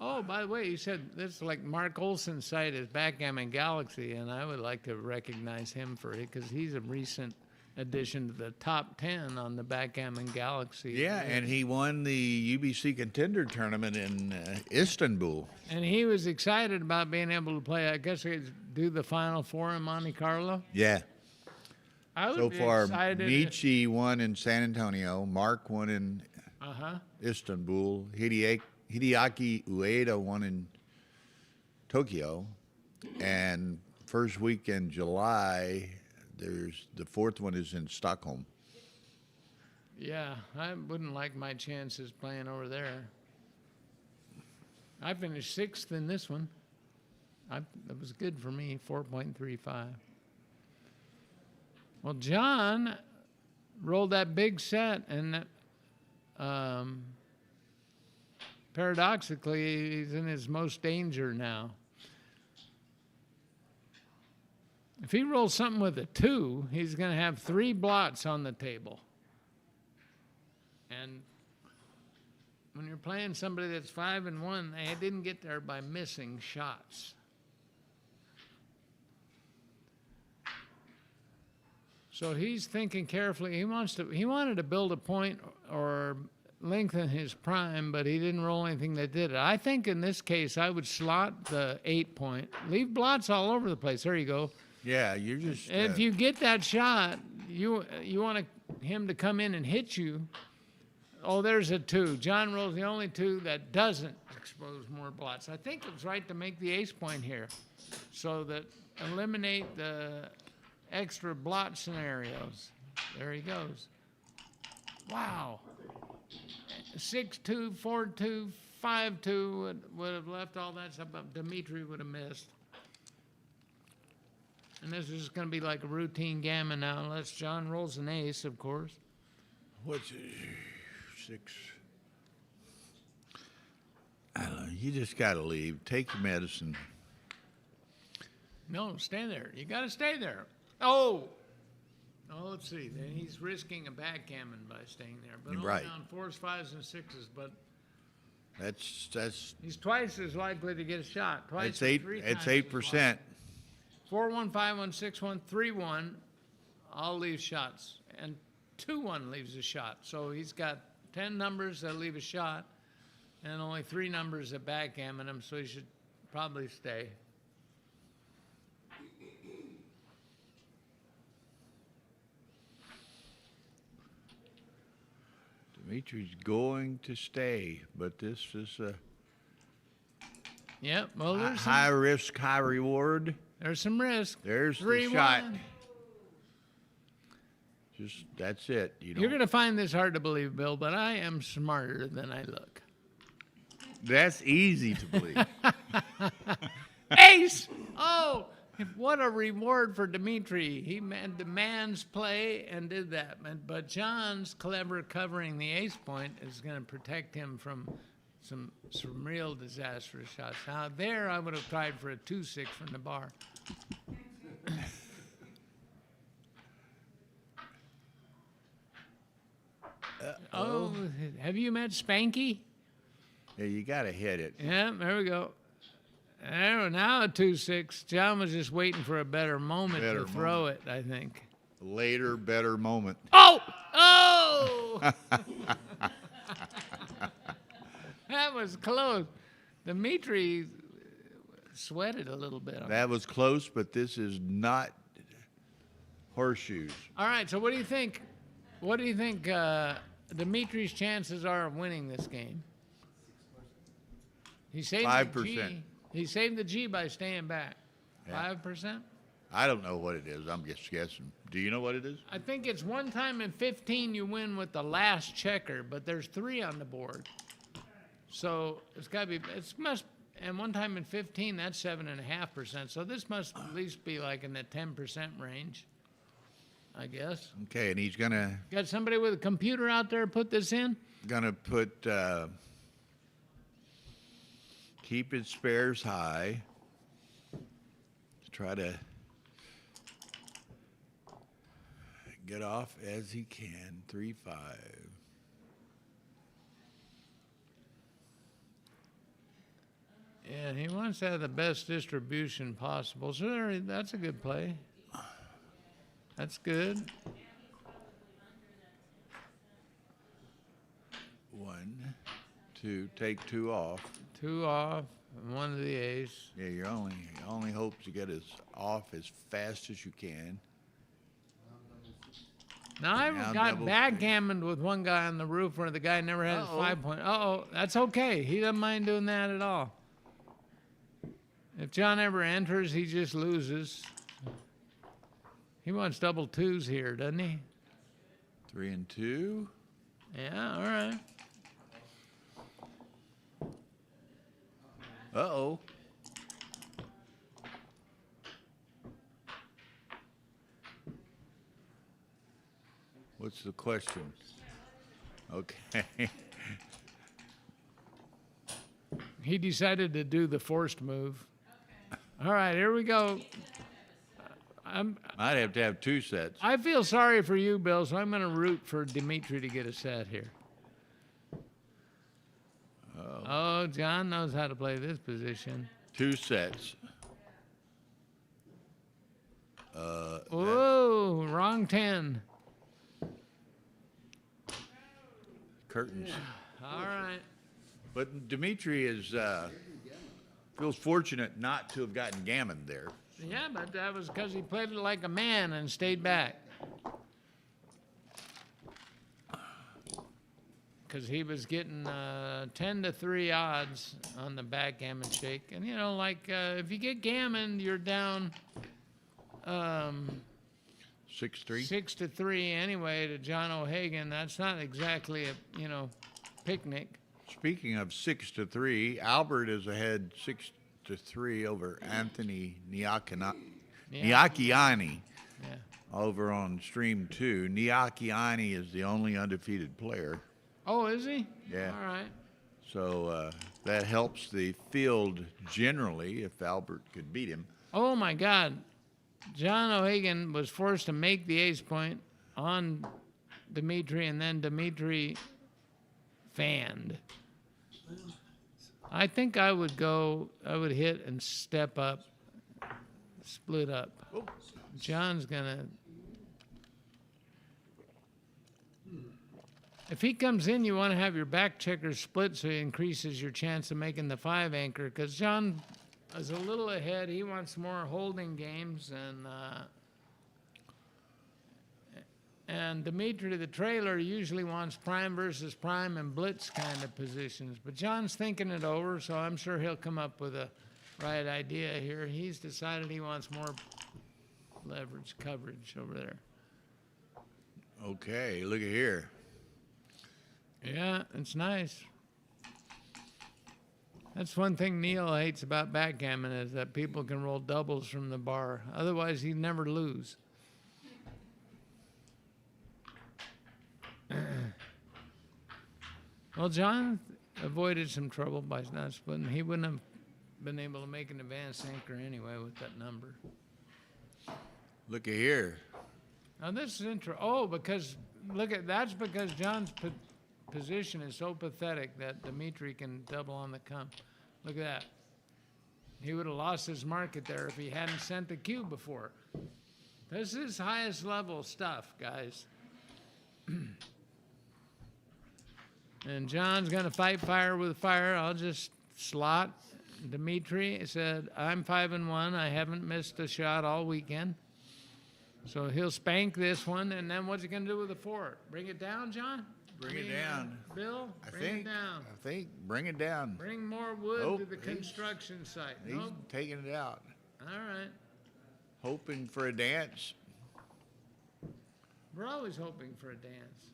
Oh, by the way, you said this is like Mark Olson's site is Backgammon Galaxy, and I would like to recognize him for it because he's a recent addition to the top 10 on the Backgammon Galaxy. Yeah, and he won the UBC Contender Tournament in Istanbul. And he was excited about being able to play, I guess, do the Final Four in Monte Carlo. Yeah. I would So be far, excited if- Michi won in San Antonio. Mark won in Uh-huh. Istanbul. Hideaki Ueda won in Tokyo. And first week in July, there's the 4th one is in Stockholm. Yeah, I wouldn't like my chances playing over there. I finished 6th in this one. That was good for me, 4.35. Well, John rolled that big set, and paradoxically, he's in his most danger now. If he rolls something with a 2, he's going to have 3 blots on the table. And when you're playing somebody that's 5-1, they didn't get there by missing shots. So he's thinking carefully. He wanted to build a point or lengthen his prime, but he didn't roll anything that did it. I think in this case, I would slot the 8-point. Leave blots all over the place. There you go. Yeah, you're just. If you get that shot, you want him to come in and hit you. Oh, there's a 2. John rolls the only 2 that doesn't expose more blots. I think it's right to make the ace point here, so that eliminate the extra blot scenarios. There he goes. Wow. 6-2, 4-2, 5-2 would have left all that stuff up. Dmitri would have missed. And this is going to be like a routine gammon now, unless John rolls an ace, of course. What's 6? I don't know. You just got to leave. Take your medicine. No, stay there. You got to stay there. Oh, let's see. Then he's risking a backgammon by staying there, but only Right. on 4s, 5s, and 6s. But That's he's twice as likely to get a shot. Twice. it's or 8. 3 It's times 8%. 4-1, 5-1, 6-1, 3-1. All leave shots, and 2-1 leaves a shot. So he's got 10 numbers that leave a shot, and only 3 numbers that backgammon him. So he should probably stay. Dimitri's going to stay, but this is a Yep. Well, there's high risk, high reward. There's some risk. There's the 3-1. shot. Just that's it. You're going to find this hard to believe, Bill, but I am smarter than I look. That's easy to believe. Ace! Oh, what a reward for Dmitri. He demands play and did that. But John's clever covering the ace point is going to protect him from some real disastrous shots. Now, there I would have tried for a 2-6 from the bar. Oh, have you met Spanky? Yeah, you got to hit it. Yeah, there we go. There, now a 2-6. John was just waiting for a better moment Better to throw it, I think. Later, better moment. Oh! Oh! That was close. Dmitri sweated a little bit. That was close, but this is not horseshoes. All right, so what do you think? What do you think Dimitri's chances are of winning this game? He saved the G. 5%. He saved the G by staying back. Yeah. 5%? I don't know what it is. I'm just guessing. Do you know what it is? I think it's one time in 15 you win with the last checker, but there's 3 on the board. So it's got to be, and one time in 15, that's 7.5%. So this must at least be like in the 10% range, I guess. Okay, and he's gonna Got somebody with a computer out there put this in? put keep his spares high. Try to get off as he can. 3-5. Yeah, he wants to have the best distribution possible. So that's a good play. That's good. 1, 2. Take 2 off. 2 off, and 1 to the ace. Yeah, your only hope to get us off as fast as you can. Now I've Now got double backgammoned with one guy on the roof where the guy never had his 5 point. Uh-oh, that's okay. He doesn't mind doing that at all. If John ever enters, he just loses. He wants double 2s here, doesn't he? 3 and 2. Yeah, all right. Uh-oh. What's the question? Okay. He decided to do the forced move. All right, here we go. I'd have to have 2 sets. I feel sorry for you, Bill, so I'm going to root for Dmitri to get a set here. Oh, John knows how to play this position. 2 sets. Whoa, wrong 10. Curtains. All right. But Dmitri is feels fortunate not to have gotten gammon there. Yeah, but that was because he played it like a man and stayed back. Because he was getting 10 to 3 odds on the backgammon shake. And, you know, like if you get gammon, you're down 6-3. 6 to 3 anyway to John O'Hagan. That's not exactly a, picnic. Speaking of 6-3, Albert is ahead 6-3 over Anthony Niakiani Yeah. over on stream 2. Niakiani is the only undefeated player. Oh, is he? Yeah. All right. So that helps the field generally if Albert could beat him. Oh, my God. John O'Hagan was forced to make the ace point on Dmitri, and then Dmitri fanned. I think I would hit and step up, split up. John's going to. If he comes in, you want to have your back checkers split so it increases your chance of making the 5 anchor, because John is a little ahead. He wants more holding games, and Dmitri, the trailer, usually wants prime versus prime and blitz kind of positions. But John's thinking it over, so I'm sure he'll come up with a right idea here. He's decided he wants more leverage coverage over there. Okay, look at here. Yeah, it's nice. That's one thing Neil hates about backgammon is that people can roll doubles from the bar. Otherwise, he'd never lose. Well, John avoided some trouble by not splitting. He wouldn't have been able to make an advanced anchor anyway with that number. Look at here. Now this is interesting. Oh, because that's because John's position is so pathetic that Dmitri can double on the come. Look at that. He would have lost his market there if he hadn't sent the cue before. This is highest level stuff, guys. And John's going to fight fire with fire. I'll just slot. Dmitri said, I'm 5-1. I haven't missed a shot all weekend. So he'll spank this one. And then what's he going to do with the 4? Bring it down, John? Bring it down. Bill, bring it down. I think bring it down. Bring more wood Nope, to the he's- construction site. He's Nope. taking it out, All right. hoping for a dance. We're always hoping for a dance.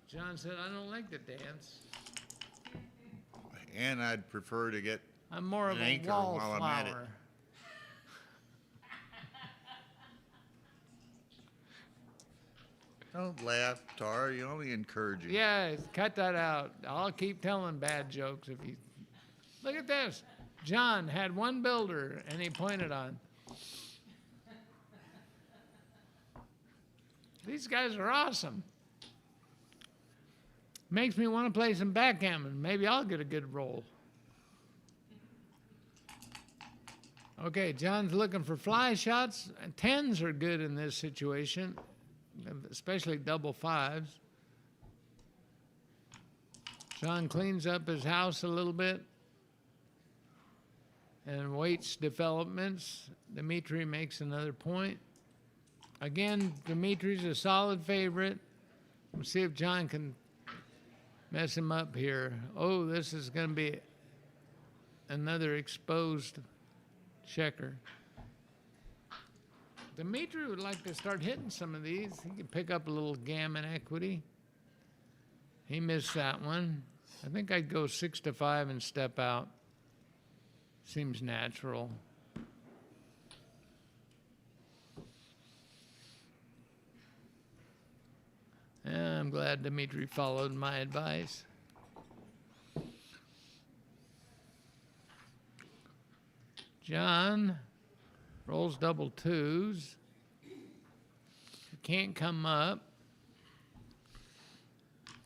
John said, I don't like to dance. And I'd prefer to get I'm more of an a anchor while I'm at it. wallflower. Don't laugh, Tara. You're only encouraging. Yeah, cut that out. I'll keep telling bad jokes if you. Look at this. John had one builder and he pointed on. These guys are awesome. Makes me want to play some backgammon. Maybe I'll get a good roll. Okay, John's looking for fly shots. 10s are good in this situation, especially double 5s. John cleans up his house a little bit and waits developments. Dmitri makes another point. Again, Dimitri's a solid favorite. We'll see if John can mess him up here. Oh, this is going to be another exposed checker. Dmitri would like to start hitting some of these. He could pick up a little gammon equity. He missed that one. I think I'd go 6-5 and step out. Seems natural. Yeah, I'm glad Dmitri followed my advice. John rolls double 2s. Can't come up.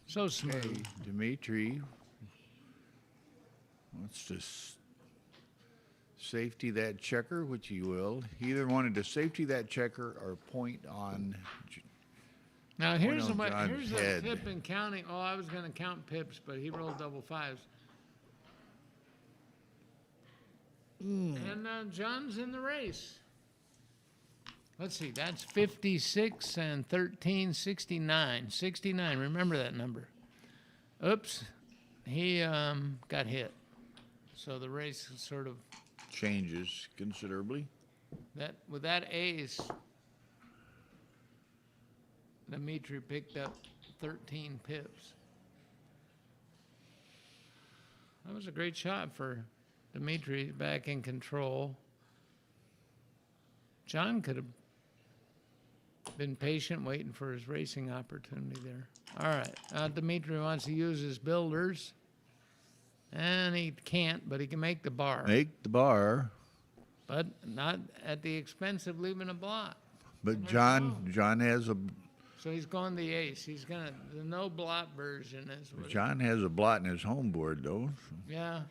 So smooth. Okay, Dmitri wants to safety that checker, which he will. He either wanted to safety that checker or point on. Now here's on the John's here's the head. tip in counting. Oh, I was going to count pips, but he rolled double 5s. And John's in the race. Let's see, that's 56 and 13, 69. 69, remember that number. Oops, he got hit. So the race is sort of, Changes considerably. that with that ace, Dmitri picked up 13 pips. That was a great shot for Dmitri, back in control. John could have been patient waiting for his racing opportunity there. All right, Dmitri wants to use his builders. And he can't, but he can make the bar. Make the bar. But not at the expense of leaving a blot. But John has a So he's going the ace. He's going to, the no blot version is what John has a blot in his home board though. Yeah.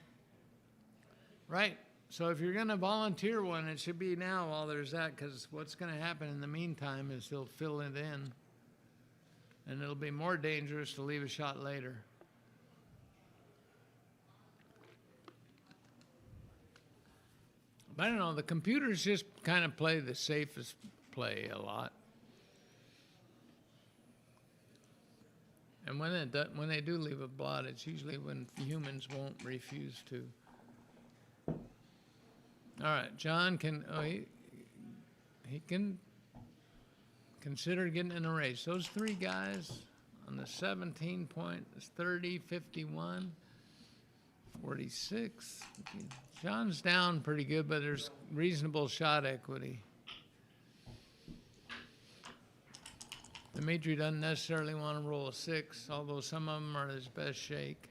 Right. So if you're going to volunteer one, it should be now while there's that, because what's going to happen in the meantime is they'll fill it in. And it'll be more dangerous to leave a shot later. But I don't know. The computers just kind of play the safest play a lot. And when they do leave a blot, it's usually when humans won't refuse to. All right, John can, he can consider getting in a race. Those three guys on the 17 point is 30, 51, 46. John's down pretty good, but there's reasonable shot equity. Dmitri doesn't necessarily want to roll a 6, although some of them are his best shake.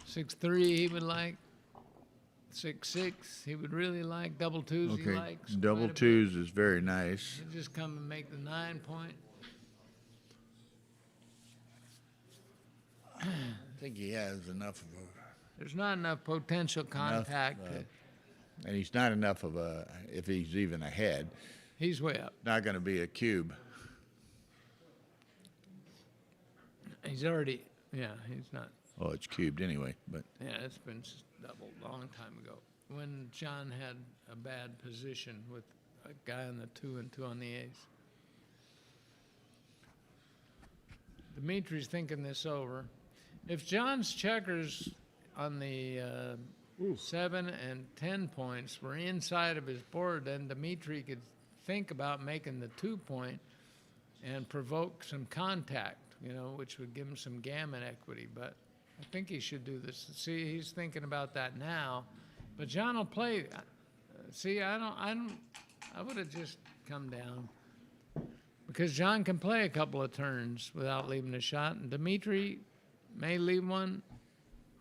6-3 he would like. 6-6 he would really like. Double 2s he Okay, likes. double quite a bit. 2s is very nice. He'll just come and make the 9 point. I think he has enough of There's not enough potential contact. and he's not enough of a, if he's even ahead, He's way up. not going to be a cube. He's already, yeah, he's not. Oh, it's cubed anyway, but Yeah, it's been doubled a long time ago. When John had a bad position with a guy on the 2 and 2 on the ace. Dimitri's thinking this over. If John's checkers on the 7 and 10 points were inside of his board, then Dmitri could think about making the 2-point and provoke some contact, which would give him some gammon equity. But I think he should do this. See, he's thinking about that now. But John will play. See, I would have just come down. Because John can play a couple of turns without leaving a shot, and Dmitri may leave one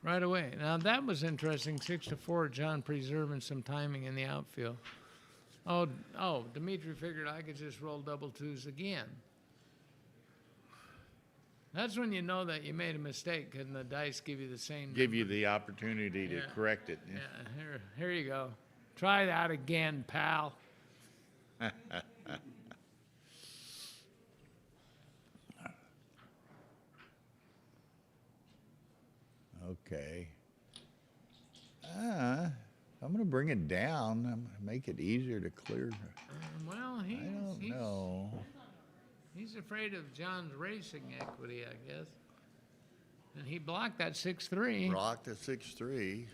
right away. Now, that was interesting, 6-4, John preserving some timing in the outfield. Oh, Dmitri figured I could just roll double twos again. That's when you know that you made a mistake, and the dice give you the same give number. you the opportunity to Yeah. correct it. Yeah, here you go. Try that again, pal. Okay. I'm going to bring it down. I'm going to make it easier to clear. Well, I don't know. He's afraid of John's racing equity, I guess. And he blocked that 6-3. Blocked at 6-3.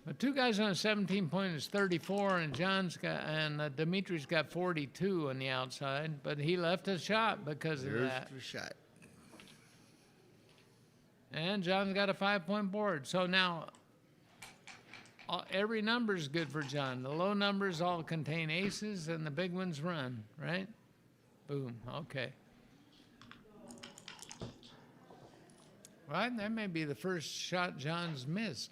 But two guys on a 17 point is 34, and Dimitri's got 42 on the outside. But he left a shot because of There's that. the shot. And John's got a 5-point board. So now every number is good for John. The low numbers all contain aces, and the big ones run, right? Boom. Okay. Well, that may be the first shot John's missed.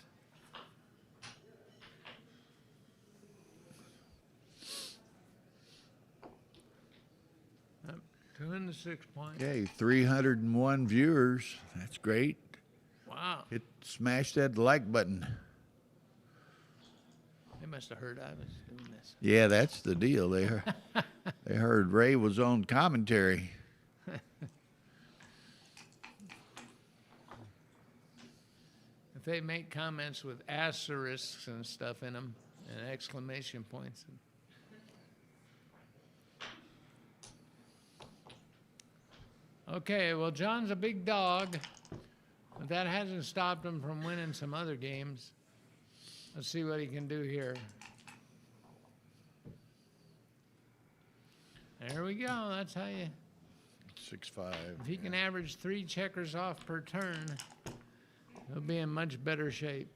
Yep, 2 and the 6 point. Okay, 301 viewers. That's great. Wow. Smash that like button. They must have heard I was doing this. Yeah, that's the deal there. They heard Ray was on commentary. If they make comments with asterisks and stuff in them and exclamation points. Okay, well, John's a big dog, but that hasn't stopped him from winning some other games. Let's see what he can do here. There we go. That's how you. 6-5. If he can average 3 checkers off per turn, he'll be in much better shape.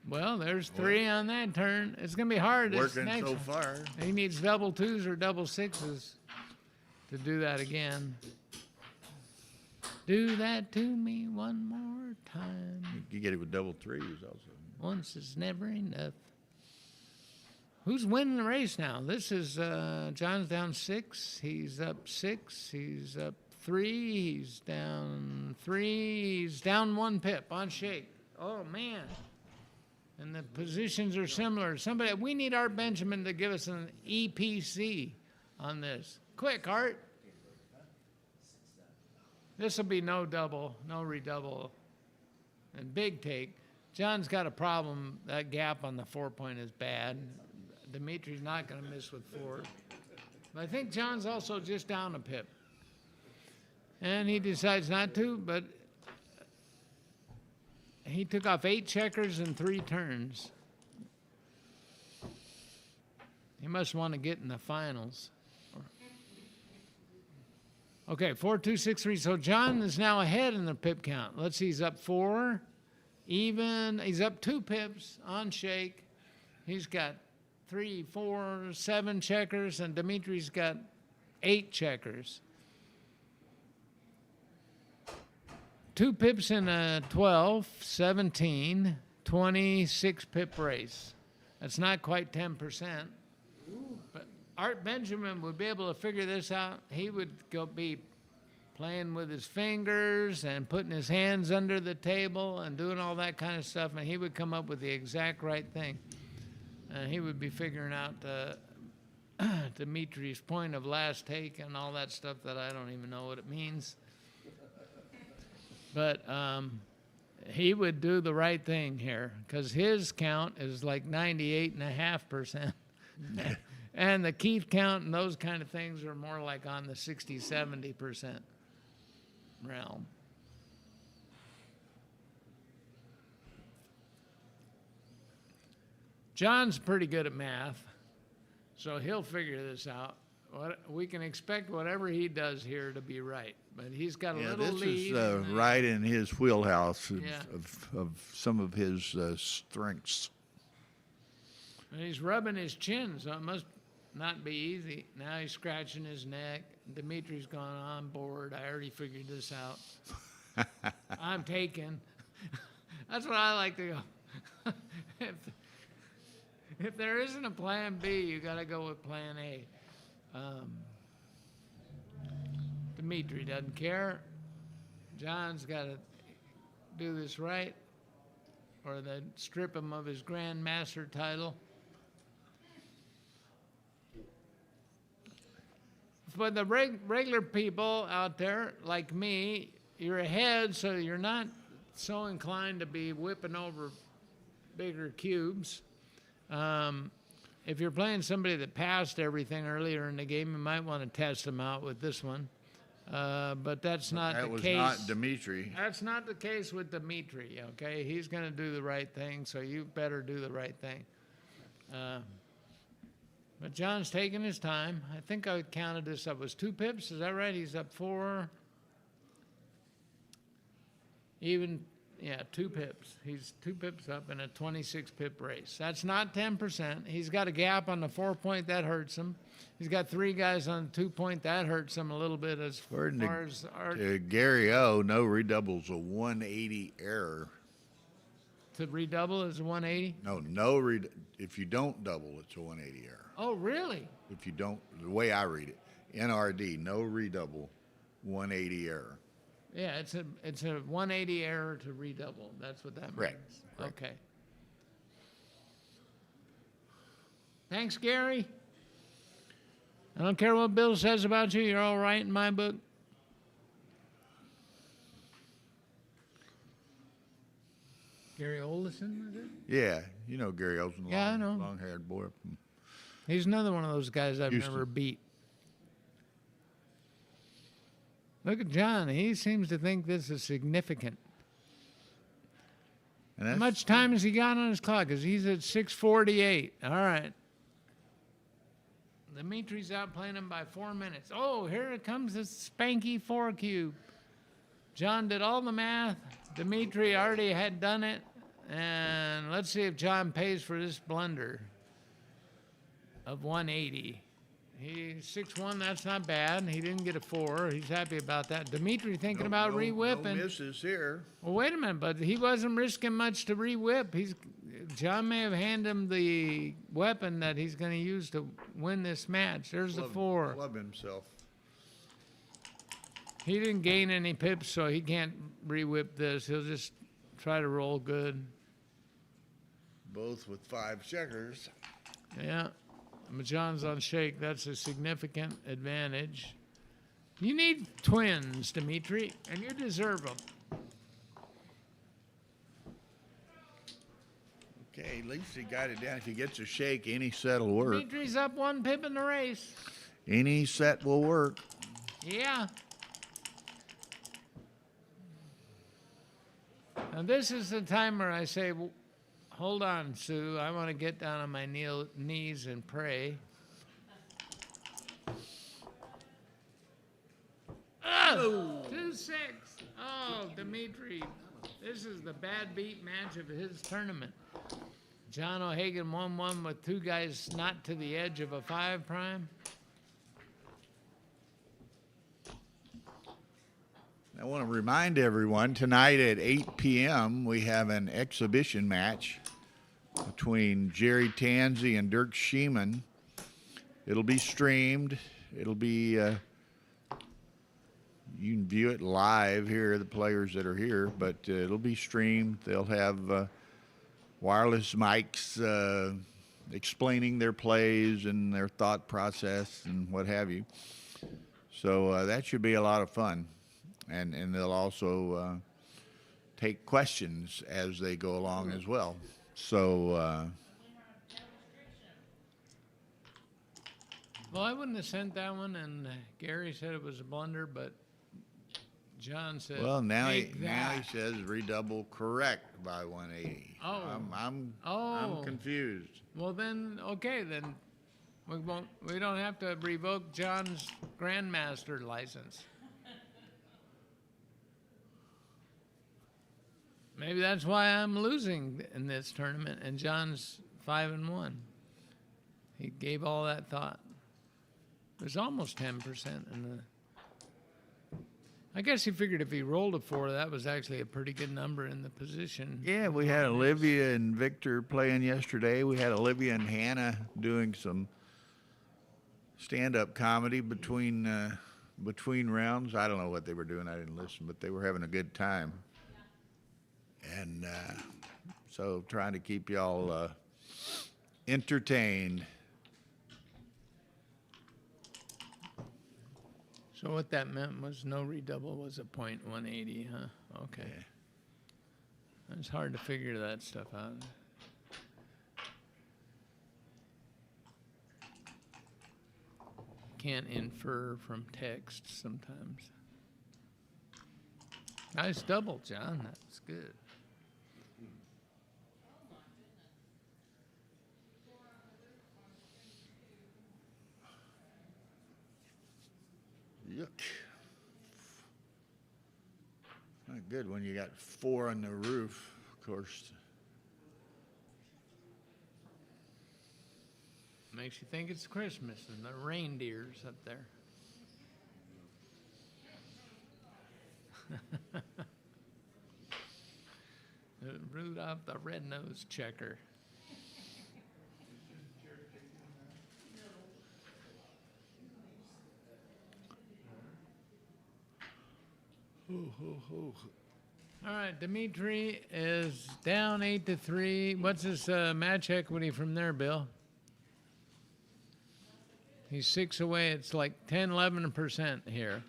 Well, there's 3 on that turn. It's going to be hard. This Working next so one. far. He needs double 2s or double 6s to do that again. Do that to me one more time. You get it with double 3s also. Once is never enough. Who's winning the race now? This is John's down 6. He's up 6. He's up 3. He's down 3. He's down 1 pip on shake. Oh, man. And the positions are similar. We need Art Benjamin to give us an EPC on this. Quick, Art. This will be no double, no redouble. And big take. John's got a problem. That gap on the 4-point is bad. Dimitri's not going to miss with 4. But I think John's also just down a pip. And he decides not to, but he took off 8 checkers in 3 turns. He must want to get in the finals. Okay, 4, 2, 6, 3. So John is now ahead in the pip count. Let's see, he's up 4, even. He's up 2 pips on shake. He's got 3, 4, 7 checkers, and Dimitri's got 8 checkers. 2 pips in a 12, 17, 26 pip race. That's not quite 10%. But Art Benjamin would be able to figure this out. He would be playing with his fingers and putting his hands under the table and doing all that kind of stuff, and he would come up with the exact right thing. And he would be figuring out Dmitri's point of last take and all that stuff that I don't even know what it means. But he would do the right thing here because his count is like 98.5%. And the Keith count and those kind of things are more like on the 60-70% realm. John's pretty good at math, so he'll figure this out. We can expect whatever he does here to be right, but he's got a little this lead. is right in his wheelhouse Yeah. of some of his strengths. And he's rubbing his chin, so it must not be easy. Now he's scratching his neck. Dmitri's gone on board. I already figured this out. I'm taken. That's what I like to go. If there isn't a plan B, you got to go with plan A. Dmitri doesn't care. John's got to do this right, or they strip him of his Grandmaster title. For the regular people out there, like me, you're ahead, so you're not so inclined to be whipping over bigger cubes. If you're playing somebody that passed everything earlier in the game, you might want to test them out with this one. But that's not the case. That was not Dmitri. That's not the case with Dmitri, okay? He's going to do the right thing, so you better do the right thing. But John's taking his time. I think I counted this up. It was 2 pips, is that right? He's up 4. Even, yeah, 2 pips. He's 2 pips up in a 26-pip race. That's not 10%. He's got a gap on the 4-point. That hurts him. He's got 3 guys on the 2-point. That hurts him a little bit as far as our... Gary O, no redoubles, a 180 error. To redouble is a 180? No, if you don't double, it's a 180 error. Oh, really? If you don't, the way I read it, NRD, no redouble, 180 error. Yeah, it's a 180 error to redouble. That's what that means. Correct. Okay. Thanks, Gary. I don't care what Bill says about you. You're all right in my book. Gary Olison, is it? Yeah, you know Gary Olson, Yeah, I know. long-haired boy. He's another one of those guys I've Houston. never beat. Look at John. He seems to think this is significant. And How that's, much time has he got on his clock? Because he's at 6:48. All right. Dimitri's outplaying him by 4 minutes. Oh, here it comes this spanky 4 cube. John did all the math. Dmitri already had done it. And let's see if John pays for this blunder of 180. He's 6'1", that's not bad. He didn't get a 4. He's happy about that. Dmitri thinking about re-whipping. No misses here. Well, wait a minute, but he wasn't risking much to re-whip. John may have handed him the weapon that he's going to use to win this match. There's the 4. Club himself. He didn't gain any pips, so he can't re-whip this. He'll just try to roll good. Both with 5 checkers. Yeah. But John's on shake. That's a significant advantage. You need twins, Dmitri, and you deserve them. Okay, at least he got it down. If he gets a shake, any set will work. Dimitri's up 1 pip in the race. Any set will work. Yeah. Now this is the time where I say, hold on, Sue. I want to get down on my knees and pray. Oh, 2-6. Oh, Dmitri. This is the bad beat match of his tournament. John O'Hagan 1-1 with 2 guys not to the edge of a 5 prime. I want to remind everyone, tonight at 8 p.m., we have an exhibition match between Jerry Tanzi and Dirk Sheeman. It'll be streamed. It'll be you can view it live here, the players that are here, but it'll be streamed. They'll have wireless mics explaining their plays and their thought process and what have you. So that should be a lot of fun. And they'll also take questions as they go along as well. So, Well, I wouldn't have sent that one, and Gary said it was a blunder, but John said, well, now he "Take says redouble correct by 180. Oh. I'm Oh. confused. Well, then, okay, then we don't have to revoke John's Grandmaster license. Maybe that's why I'm losing in this tournament, and John's 5-1. He gave all that thought. It was almost 10% in the. I guess he figured if he rolled a 4, that was actually a pretty good number in the position. Yeah, we had Olivia and Victor playing yesterday. We had Olivia and Hannah doing some stand-up comedy between rounds. I don't know what they were doing. I didn't listen, but they were having a good time. And so trying to keep y'all entertained. So what that meant was no redouble was a .180, huh? Okay. Yeah. It's hard to figure that stuff out. Can't infer from text sometimes. Nice double, John. That's good. Yuck. Not good when you got 4 on the roof, of course. Makes you think it's Christmas and the reindeers up there. Rudolph the red-nosed checker. All right, Dmitri is down 8-3. What's his match equity from there, Bill? He's 6 away. It's like 10, 11% here.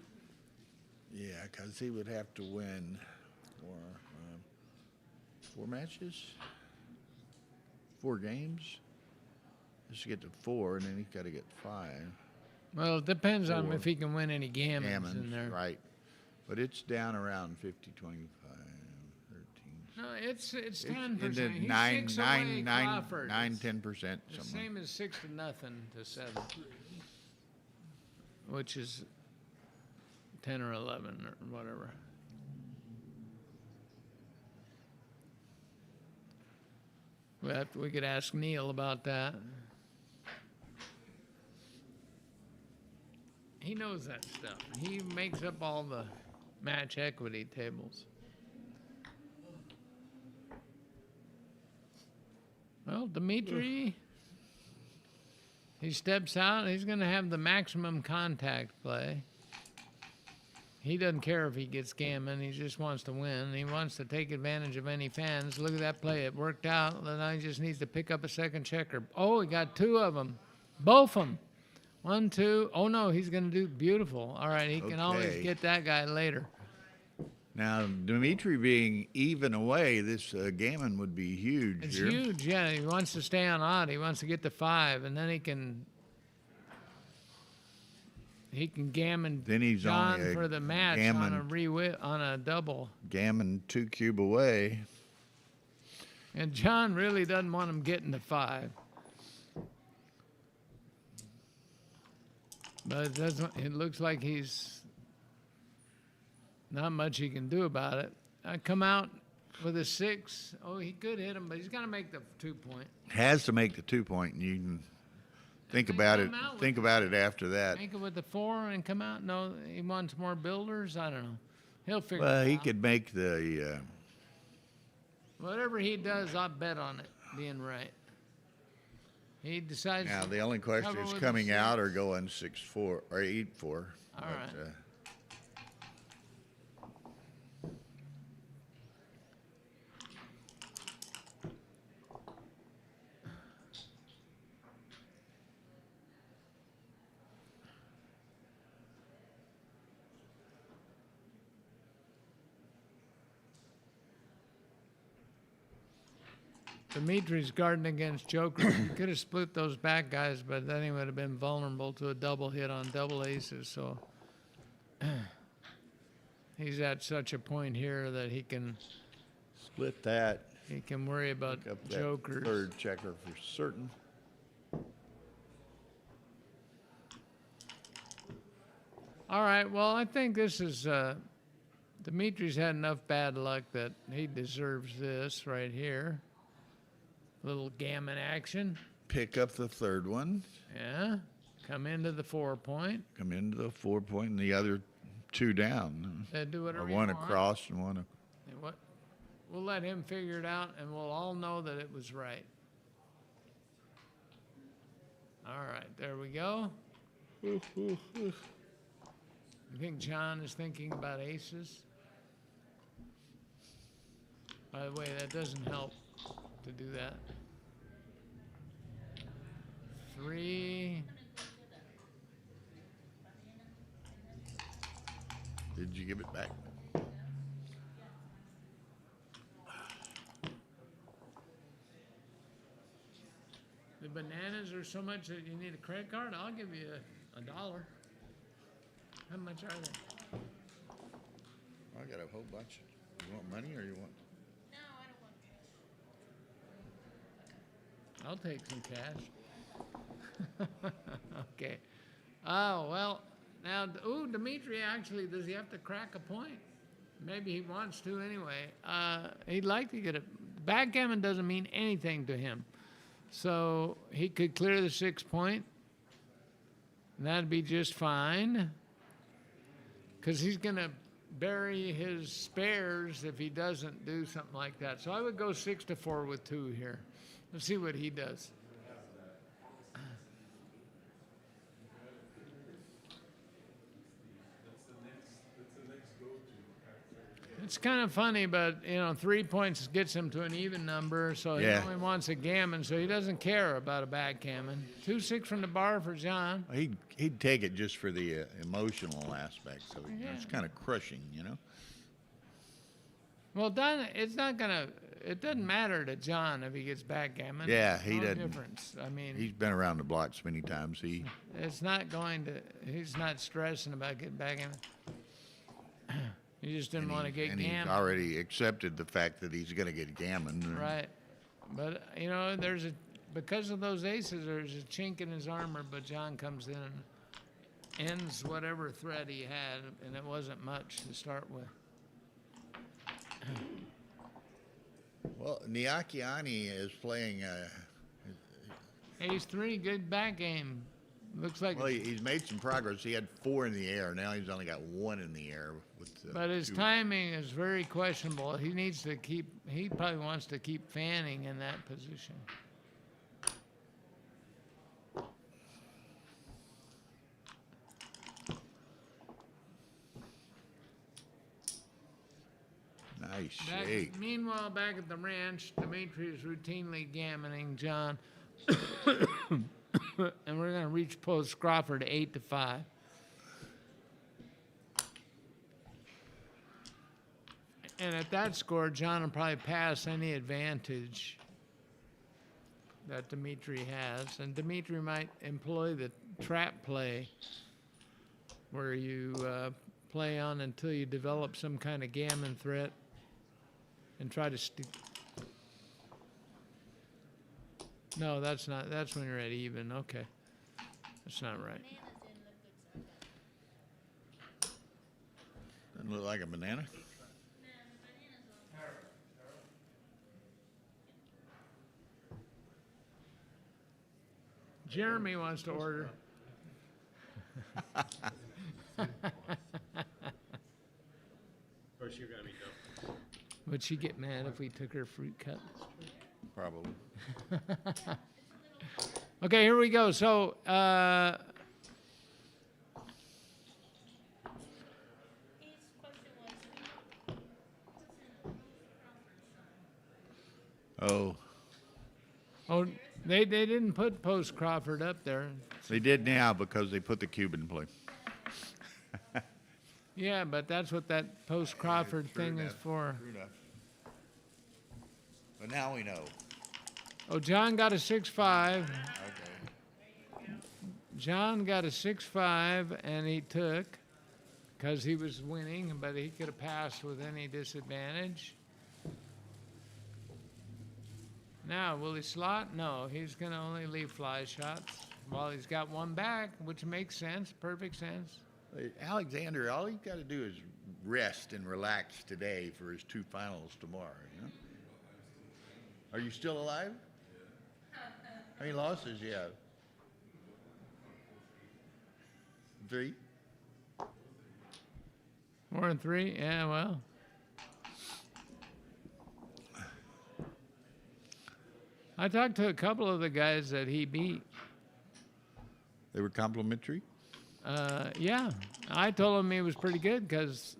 Yeah, because he would have to win 4 matches, 4 games, just to get to 4, and then he's got to get 5. Well, it depends on 4. if he can win any gammons in there. Right. But it's down around 50, 25, 13. No, it's 10%. Into He's 9, 6 9, away, 9, Crawford. 9, It's 10%. the Something. same as 6-0 to 7, which is 10 or 11 or whatever. We could ask Neil about that. He knows that stuff. He makes up all the match equity tables. Well, Dmitri, he steps out. He's going to have the maximum contact play. He doesn't care if he gets gammon. He just wants to win. He wants to take advantage of any fans. Look at that play. It worked out. Then he just needs to pick up a second checker. Oh, he got 2 of them. Both of them. 1, 2. Oh, no, he's going to do beautiful. All right, he can always Okay. get that guy later. Now, Dmitri being even away, this gammon would be huge It's here. huge, yeah. He wants to stay on odd. He wants to get to 5, and then he can gammon Then he's John only a for the match on a double. Gammon 2 cube away. And John really doesn't want him getting to 5. But it looks like he's not much he can do about it. I come out with a 6. Oh, he could hit him, but he's got to make the 2-point. Has to make the 2-point, and you can think about it. come out Think about it after that. Make it with the 4 and come out. No, he wants more builders. I don't know. He'll figure Well, it he out. could make the. Whatever he does, I'll bet on it being right. He decides. Now to the only question cover is with coming a out 6. or going 6-4 or 8-4. All right. Dmitri's guarding against jokers. He could have split those back guys, but then he would have been vulnerable to a double hit on double aces. So he's at such a point here that he can Split that. worry about Pick up that jokers. third checker for certain. All right. Well, I think this is Dimitri's had enough bad luck that he deserves this right here. Little gammon action. Pick up the third one. Yeah. Come into the 4-point. Come into the 4-point and the other two down. Do whatever Or you one want. across and one. And what? We'll let him figure it out, and we'll all know that it was right. All right, there we go. You think John is thinking about aces? By the way, that doesn't help to do that. 3. Did you give it back? The bananas are so much that you need a credit card? I'll give you $1. How much are they? I got a whole bunch. You want money or you want? No, I don't want cash. I'll take some cash. Okay. Oh, well, now, Dmitri actually, does he have to crack a point? Maybe he wants to anyway. He'd like to get it. Backgammon doesn't mean anything to him. So he could clear the 6-point. And that'd be just fine. Because he's going to bury his spares if he doesn't do something like that. So I would go 6-4 with 2 here. Let's see what he does. It's kind of funny, but 3 points gets him to an even number, so he Yeah. only wants a gammon, so he doesn't care about a backgammon. 2-6 from the bar for John. He'd take it just for the emotional aspect. So it's kind of crushing, Well, it's not gonna. It doesn't matter to John if he gets backgammon. Yeah, he no doesn't. difference. I mean, He's been around the block so many times. it's not going to. He's not stressing about getting backgammon. He just didn't want to get and he's gammon. already accepted the fact that he's going to get gammon. Right. But, because of those aces, there's a chink in his armor, but John comes in and ends whatever threat he had, and it wasn't much to start with. Well, Niakiani is playing. Ace 3, good back game. Looks like. Well, he's made some progress. He had 4 in the air. Now he's only got 1 in the air. But his 2. timing is very questionable. He needs to keep. He probably wants to keep fanning in that position. Nice shake. Meanwhile, back at the ranch, Dmitri is routinely gammoning John. And we're going to reach post Crawford 8-5. And at that score, John will probably pass any advantage that Dmitri has. And Dmitri might employ the trap play where you play on until you develop some kind of gammon threat and try to No, that's not. That's when you're at even. Okay. That's not right. Bananas didn't look good, so I got Doesn't look like a banana. Jeremy wants to order. Of course, you're gonna be dumb. Would she get mad if we took her fruit cup? Probably. Okay, here we go. So, His question was, Oh, they didn't put post Crawford up there. they did now because they put the Cuban play. Yeah, but that's what that post Crawford True thing is enough, for. True enough. But now we know. Oh, John got a 6-5. Okay. John got a 6-5, and he took because he was winning, but he could have passed with any disadvantage. Now, will he slot? No, he's going to only leave fly shots. Well, he's got one back, which makes sense, perfect sense. Alexander, all he's got to do is rest and relax today for his 2 finals tomorrow. You know? Are you still alive? How many losses you have? 3? More than 3? Yeah, well. I talked to a couple of the guys that he beat. They were complimentary? Yeah, I told him he was pretty good because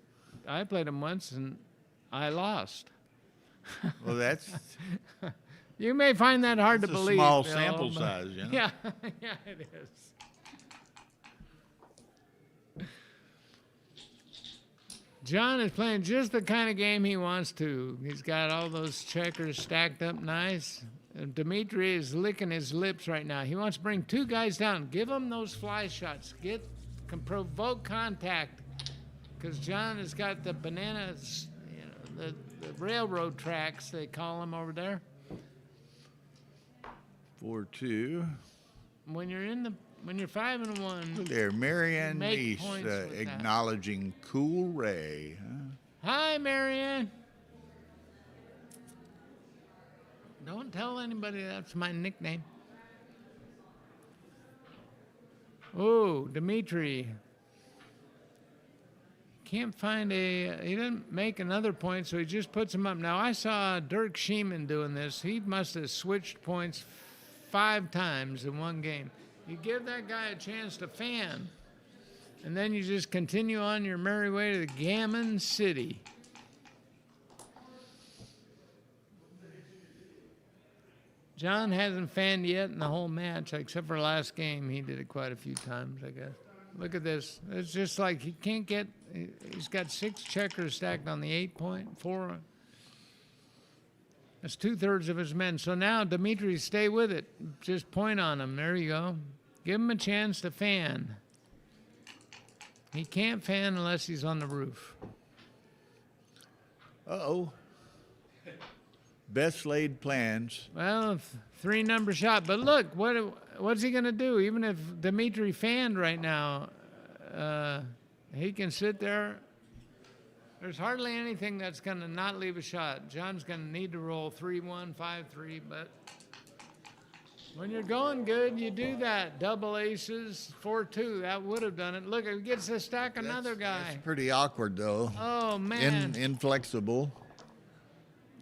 I played him once and I lost. Well, that's You may find that hard to a believe. small Bill, sample but- size, you know? Yeah, yeah, it is. John is playing just the kind of game he wants to. He's got all those checkers stacked up nice. And Dmitri is licking his lips right now. He wants to bring 2 guys down. Give them those fly shots. Can provoke contact. Because John has got the bananas, you know, the railroad tracks, they call them over there. 4-2. When you're 5-1. Look there, Marianne Make Neese points with that. acknowledging Cool Ray. Huh? Hi, Marianne. Don't tell anybody that's my nickname. Oh, Dmitri. Can't find he didn't make another point, so he just puts him up. Now, I saw Dirk Sheeman doing this. He must have switched points 5 times in one game. You give that guy a chance to fan, and then you just continue on your merry way to the Gammon City. John hasn't fanned yet in the whole match, except for last game. He did it quite a few times, I guess. Look at this. It's just like he can't get. He's got 6 checkers stacked on the 8-point, 4. That's 2/3 of his men. So now, Dmitri, stay with it. Just point on him. There you go. Give him a chance to fan. He can't fan unless he's on the roof. Uh-oh. Best laid plans. Well, 3-number shot. But look, what's he going to do? Even if Dmitri fanned right now, he can sit there. There's hardly anything that's going to not leave a shot. John's going to need to roll 3-1, 5-3, but when you're going good, you do that. Double aces, 4-2. That would have done it. Look, it gets to stack another guy. That's pretty awkward, though. Oh, man. Inflexible.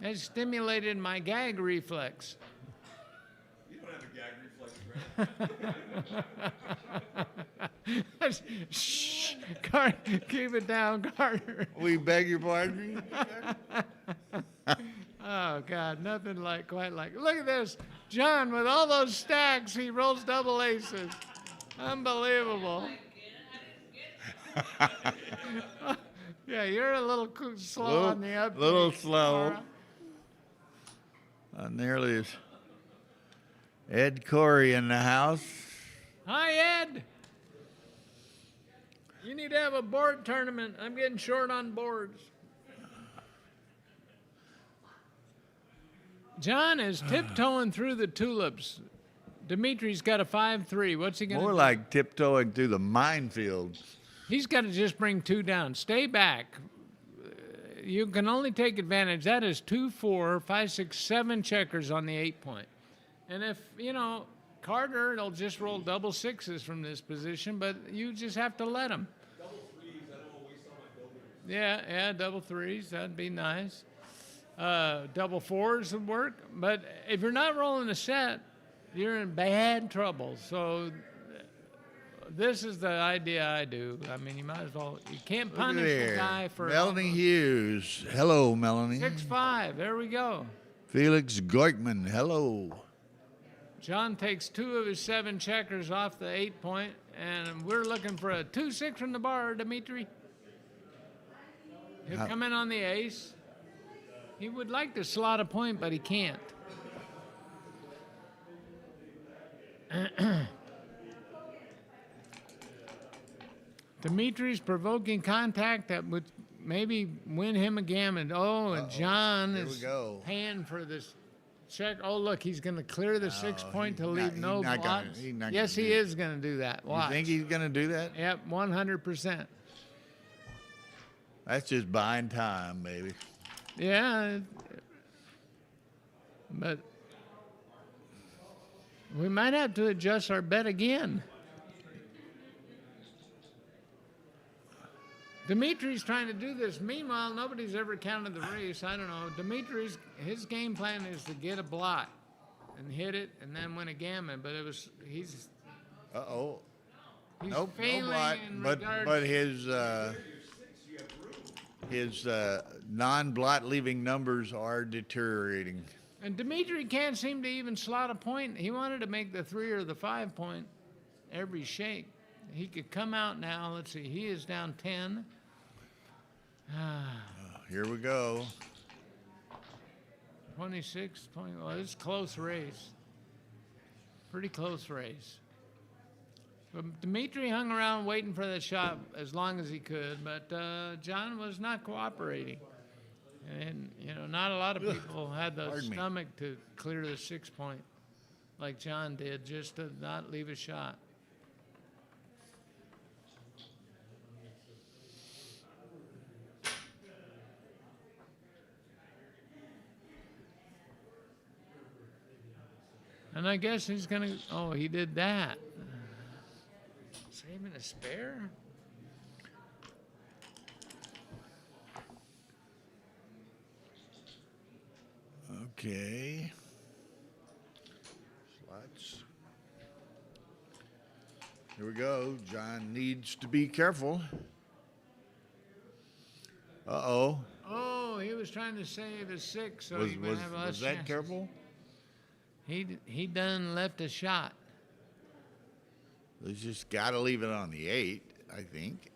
It stimulated my gag reflex. You don't have a gag reflex, right? Shh, Carter, keep it down, Carter. We beg your pardon? Oh, God, nothing quite like. Look at this. John, with all those stacks, he rolls double aces. Unbelievable. Yeah, you're a little slow on the upbeat. Little slow. Laura. Nearly as Ed Corey in the house. Hi, Ed. You need to have a board tournament. I'm getting short on boards. John is tiptoeing through the tulips. Dimitri's got a 5-3. What's he going to do? More like tiptoeing through the minefield. He's got to just bring 2 down. Stay back. You can only take advantage. That is 2, 4, 5, 6, 7 checkers on the 8-point. And if, Carter, will just roll double 6s from this position, but you just have to let him. Double 3s, I don't want to waste all my builders. Yeah, double 3s. That'd be nice. Double 4s would work. But if you're not rolling a set, you're in bad trouble. So this is the idea I do. I mean, you might as well. You can't punish the guy for Melanie Hughes. Hello, Melanie. 6-5. There we go. Felix Goikman. Hello. John takes 2 of his 7 checkers off the 8-point, and we're looking for a 2-6 from the bar, Dmitri. He'll come in on the ace. He would like to slot a point, but he can't. Dimitri's provoking contact that would maybe win him a gammon. Oh, and John Here we is go. paying for this check. Oh, look, he's going to clear the 6 point to he's leave not- no he's not gonna- blocks. he's not Yes, gonna he do it. is going to do that. You Watch. think he's going to do that? Yep, 100%. That's just buying time, baby. Yeah, but we might have to adjust our bet again. Dimitri's trying to do this. Meanwhile, nobody's ever counted the race. I don't know. Dimitri's his game plan is to get a blot and hit it and then win a gammon. But he's Uh-oh. he's Nope, no failing blot. in But regards. his non-blot leaving numbers are deteriorating. And Dmitri can't seem to even slot a point. He wanted to make the 3 or the 5 point every shake. He could come out now. Let's see. He is down 10. Here we go. 26, 20. Well, it's a close race. Pretty close race. But Dmitri hung around waiting for that shot as long as he could, but John was not cooperating. And, you know, not a lot of people had the Pardon me. stomach to clear the 6 point like John did, just to not leave a shot. And I guess he's going to, oh, he did that. Saving a spare? Okay. Slots. Here we go. John needs to be careful. Uh-oh. Oh, he was trying to save a 6, so he would have less Was that chances. careful? He done left a shot. He's just got to leave it on the 8, I think.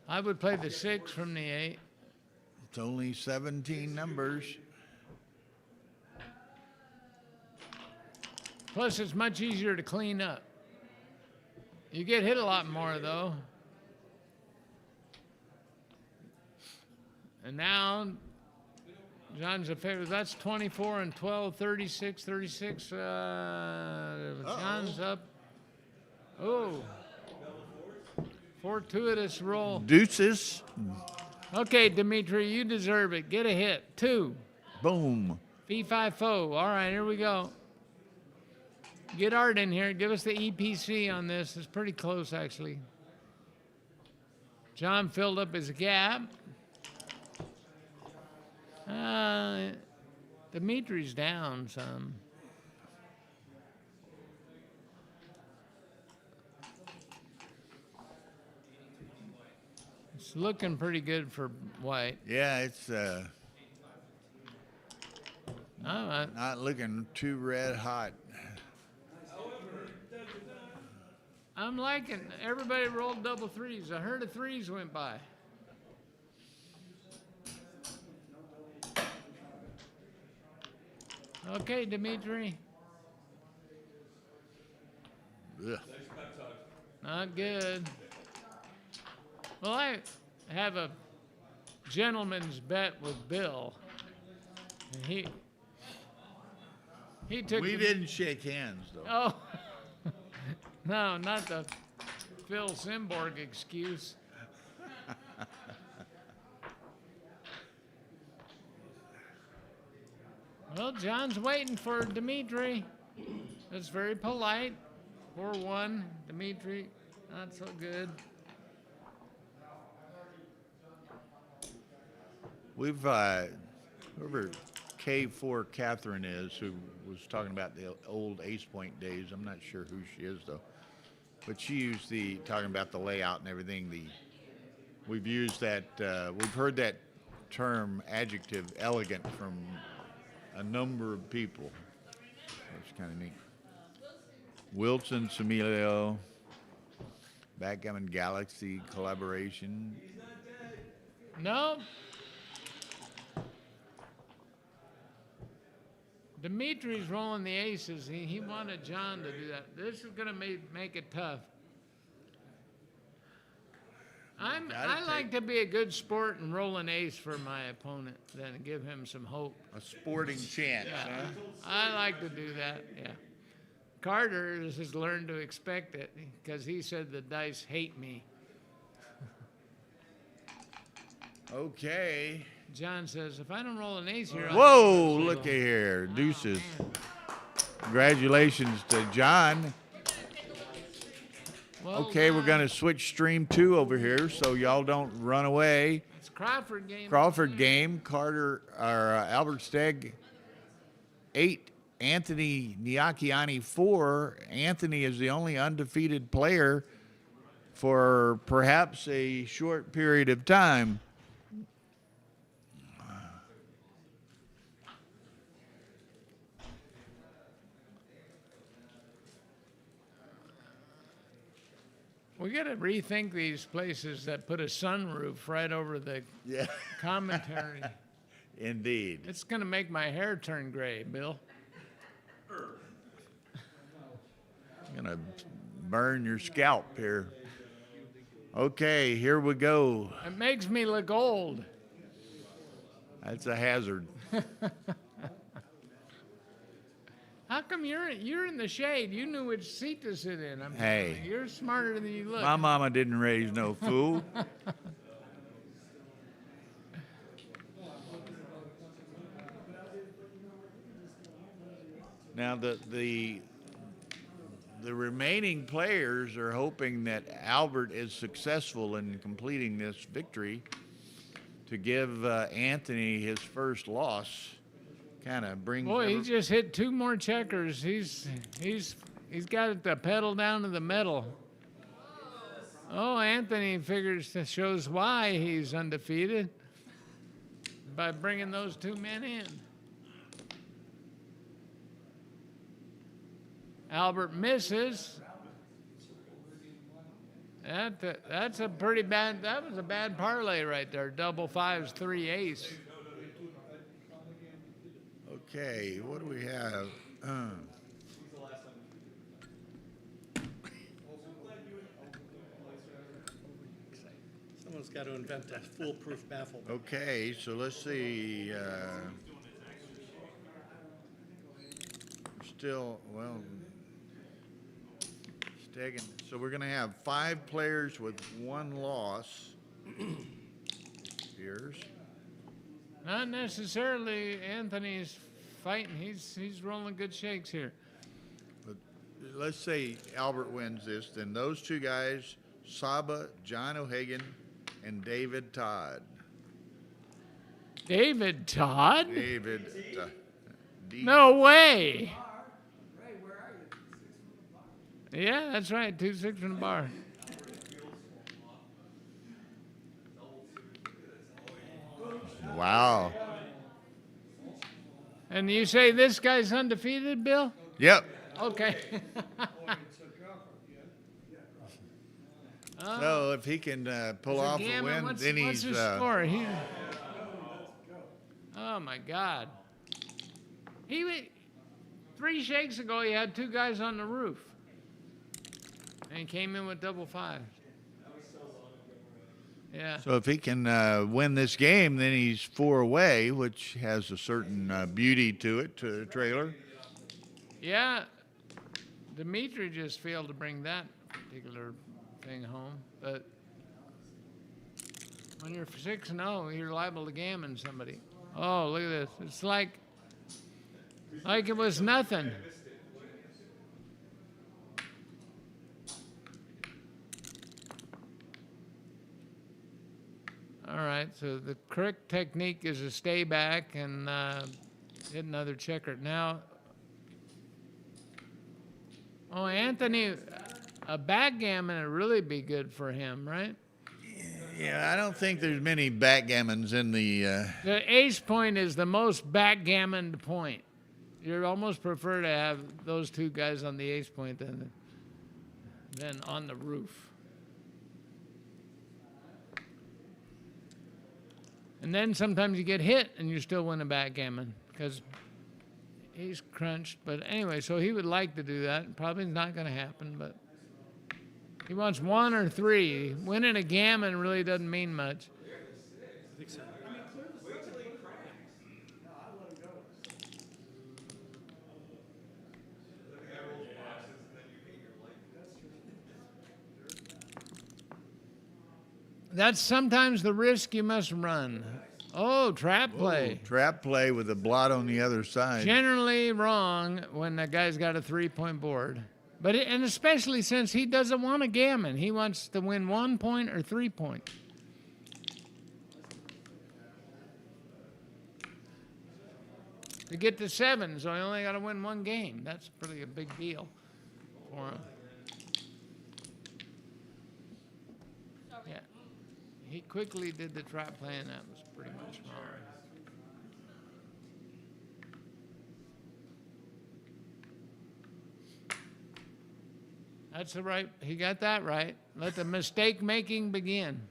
I would play the 6 from the 8. It's only 17 numbers. Plus, it's much easier to clean up. You get hit a lot more, though. And now, John's a favorite. That's 24 and 12, 36, 36. John's up. Oh. Fortuitous roll. Deuces. Okay, Dmitri, you deserve it. Get a hit. 2. Boom. Fee, 5, foe. All right, here we go. Get Art in here. Give us the EPC on this. It's pretty close, actually. John filled up his gap. Dimitri's down some. It's looking pretty good for White. Yeah, it's All right. not looking too red hot. I'm liking everybody rolled double 3s. A herd of 3s went by. Okay, Dmitri. Ugh. Not good. Well, I have a gentleman's bet with Bill. And he took We the- didn't shake hands, though. Oh. No, not the Phil Simborg excuse. Well, John's waiting for Dmitri. That's very polite. 4-1, Dmitri, not so good. We've, whoever K4 Catherine is, who was talking about the old Ace Point days, I'm not sure who she is, though. But she used talking about the layout and everything, we've used that, we've heard that term, adjective, elegant, from a number of people. That's kind of neat. Wilson, Samilio, Backgammon Galaxy collaboration. No. Dimitri's rolling the aces. He wanted John to do that. This is going to make it tough. I like to be a good sport and roll an ace for my opponent, then give him some hope. A sporting chance, huh? I like to do that, yeah. Carter has learned to expect it because he said the dice hate me. Okay. John says, if I don't roll an ace here, Whoa, look here. Deuces. Congratulations to John. Well Okay, we're done. going to switch stream 2 over here so y'all don't run away. It's Crawford game. Crawford game. Carter, or Albert Stegg, 8. Anthony Niakiani, 4. Anthony is the only undefeated player for perhaps a short period of time. We got to rethink these places that put a sunroof right over the Yeah. commentary. Indeed. It's going to make my hair turn gray, Bill. Going to burn your scalp here. Okay, here we go. It makes me look old. That's a hazard. How come you're in the shade? You knew which seat to sit in. Hey. You're smarter than you look. My mama didn't raise no fool. Now the remaining players are hoping that Albert is successful in completing this victory to give Anthony his first loss. Kind of brings. Boy, he just hit 2 more checkers. He's got the pedal down to the metal. Oh, Anthony shows why he's undefeated by bringing those 2 men in. Albert misses. That's a pretty bad. That was a bad parlay right there. Double fives, 3 ace. Okay, what do we have? Someone's got to invent a foolproof baffle. Okay, so let's see. Still, well, Stegan. So we're going to have 5 players with 1 loss. Here's. Not necessarily Anthony's fighting. He's rolling good shakes here. But let's say Albert wins this, then those 2 guys, Saba, John O'Hagan, and David Todd. David Todd? David. No way. Yeah, that's right. 2-6 from the bar. Wow. And you say this guy's undefeated, Bill? Yep. Okay. So if he can pull off a Backgammon, win, what's then his he's. score? Oh my God. 3 shakes ago, he had 2 guys on the roof, and he came in with double fives. Yeah. So if he can win this game, then he's 4 away, which has a certain beauty to it, to the trailer. Yeah. Dmitri just failed to bring that particular thing home, but when you're 6-0, you're liable to gammon somebody. Oh, look at this. It's like it was nothing. All right, so the correct technique is to stay back and hit another checker. Now, oh, Anthony, a backgammon would really be good for him, right? Yeah, I don't think there's many backgammons in the. The ace point is the most backgammoned point. You'd almost prefer to have those 2 guys on the ace point than on the roof. And then sometimes you get hit and you still win a backgammon because he's crunched. But anyway, so he would like to do that. Probably not going to happen, but he wants 1 or 3. Winning a gammon really doesn't mean much. I think so. That's sometimes the risk you must run. Oh, trap play. Trap play with a blot on the other side. Generally wrong when the guy's got a 3-point board. But and especially since he doesn't want a gammon. He wants to win 1 point or 3 points. To get to 7, so he only got to win 1 game. That's pretty a big deal for him. Yeah. He quickly did the trap play, and that was pretty much wrong. That's the right. He got that right. Let the mistake making begin.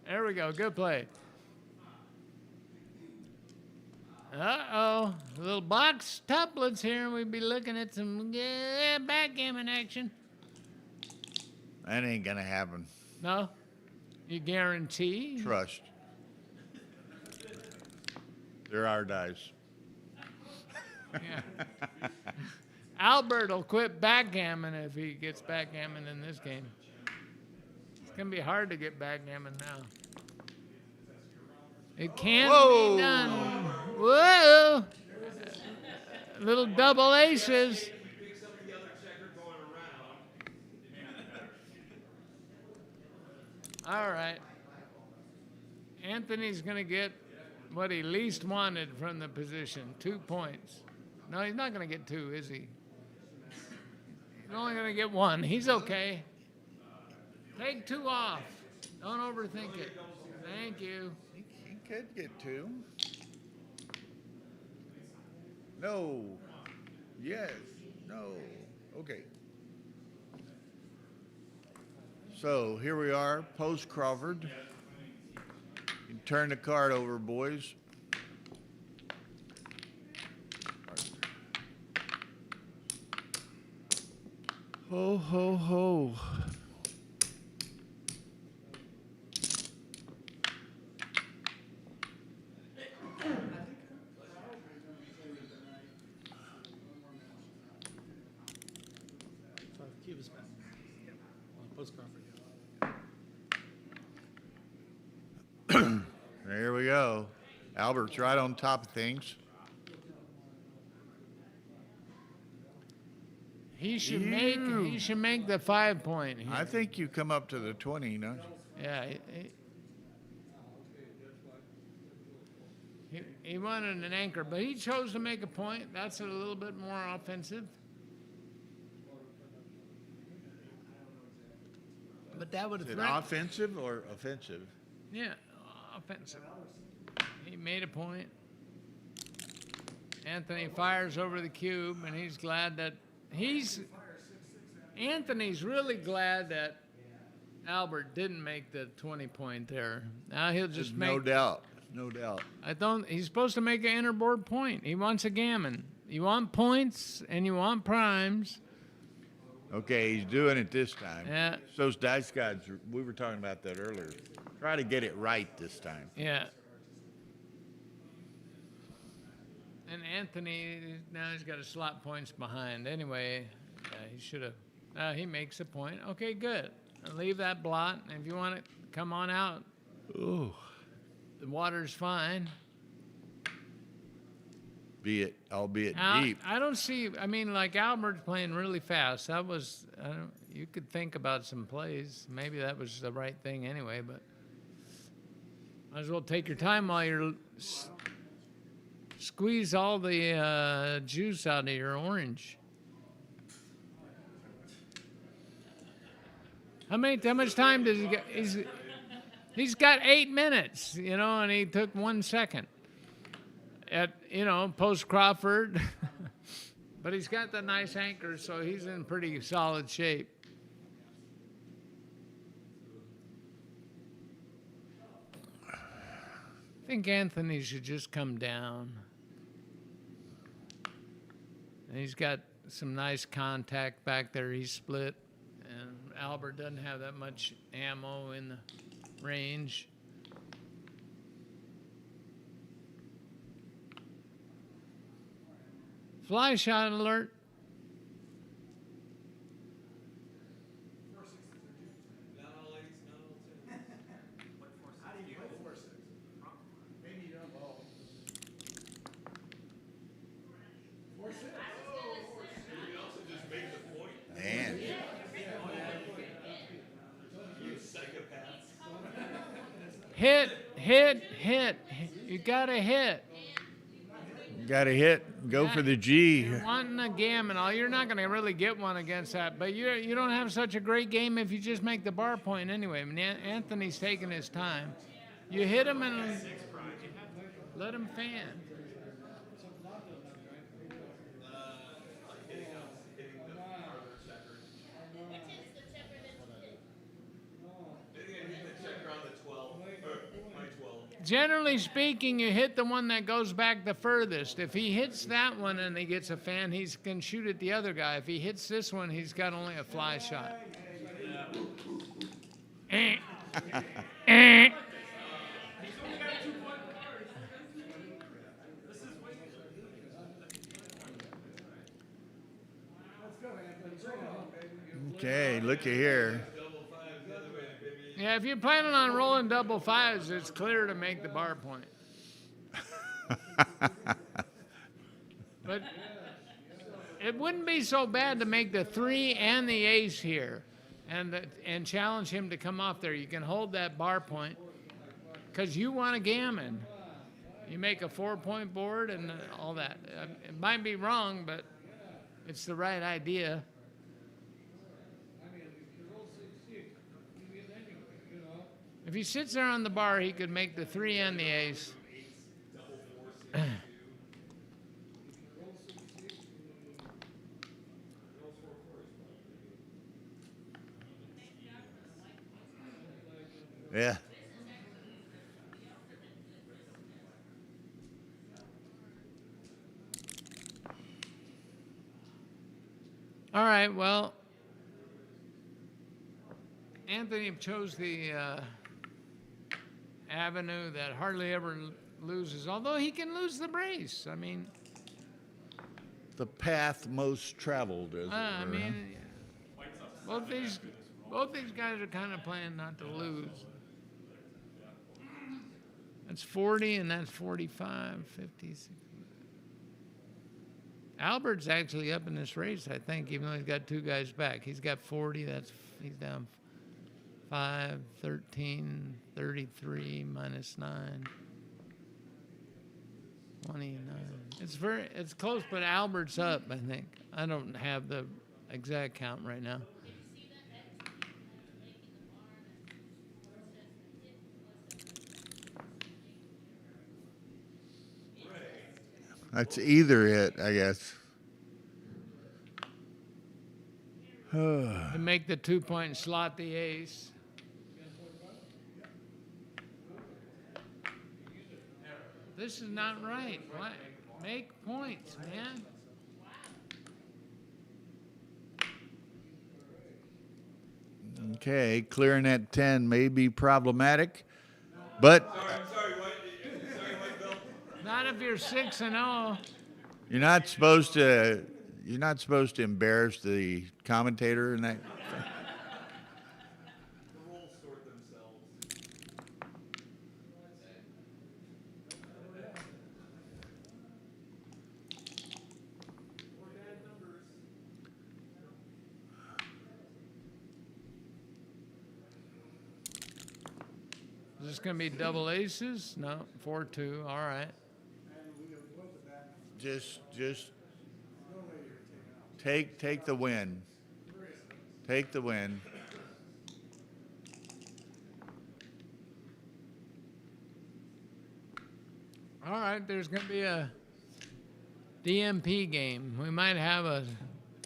There we go. Good play. Uh-oh. A little box tuplets here, and we'd be looking at some backgammon action. That ain't gonna happen. No? You guarantee? Trust. They're our dice. Yeah. Albert will quit backgammon if he gets backgammon in this game. It's going to be hard to get backgammon now. It can't be done. Whoa! Little double aces. All right. Anthony's going to get what he least wanted from the position, 2 points. No, he's not going to get 2, is he? He's only going to get 1. He's okay. Take 2 off. Don't overthink it. Thank you. He could get 2. No. Yes. No. Okay. So here we are, post Crawford. You can turn the card over, boys. Ho, ho, ho. Cubes back. Post Crawford. There we go. Albert's right on top of things. He should make the 5 point here. I think you come up to the 20, don't you? Yeah. He wanted an anchor, but he chose to make a point. That's a little bit more offensive. But that would have Is it offensive or offensive? Yeah, offensive. He made a point. Anthony fires over the cube, and he's glad that Anthony's really glad that Albert didn't make the 20-point there. Now he'll just make. No doubt. No doubt. He's supposed to make an interboard point. He wants a gammon. You want points and you want primes. Okay, he's doing it this time. Yeah. So those dice gods, we were talking about that earlier. Try to get it right this time. Yeah. And Anthony, now he's got to slot points behind. Anyway, he should have. He makes a point. Okay, good. I'll leave that blot. And if you want to come on out, Ooh. the water's fine. Albeit Now, deep. I don't see. I mean, like Albert's playing really fast. That was. You could think about some plays. Maybe that was the right thing anyway. But might as well take your time while you're squeeze all the juice out of your orange. How much time does he get? He's got 8 minutes, and he took 1 second. At post Crawford, but he's got the nice anchor, so he's in pretty solid shape. think Anthony should just come down. And he's got some nice contact back there. He's split. And Albert doesn't have that much ammo in the range. Fly shot alert. Man. Hit, hit, hit. You gotta hit. Got to hit. Go for the G. You're wanting a gammon. You're not going to really get one against that. But you don't have such a great game if you just make the bar point anyway. I mean, Anthony's taking his time. You hit him and let him fan. Generally speaking, you hit the one that goes back the furthest. If he hits that one and he gets a fan, he can shoot at the other guy. If he hits this one, he's got only a fly shot. Okay, looky here. Yeah, if you're planning on rolling double fives, it's clear to make the bar point. But it wouldn't be so bad to make the 3 and the ace here and challenge him to come off there. You can hold that bar point because you want a gammon. You make a 4-point board and all that. It might be wrong, but it's the right idea. If he sits there on the bar, he could make the 3 and the ace. Yeah. All right, well, Anthony chose the avenue that hardly ever loses, although he can lose the brace. I mean, The path most traveled, as it I were. mean, both these guys are kind of playing not to lose. That's 40 and that's 45, 50. 60. Albert's actually up in this race, I think, even though he's got 2 guys back. He's got 40. He's down 5, 13, 33, minus 9, 29. It's close, but Albert's up, I think. I don't have the exact count right now. That's either it, I guess. To make the 2-point slot the ace. This is not right. Why? Make points, man. Okay, clearing that 10 may be problematic, but Not if you're 6-0. you're not supposed to embarrass the commentator in that. The rules sort themselves. Is this going to be double aces? No, 4-2. All right. Just take the win. Take the win. All right, there's going to be a DMP game. We might have a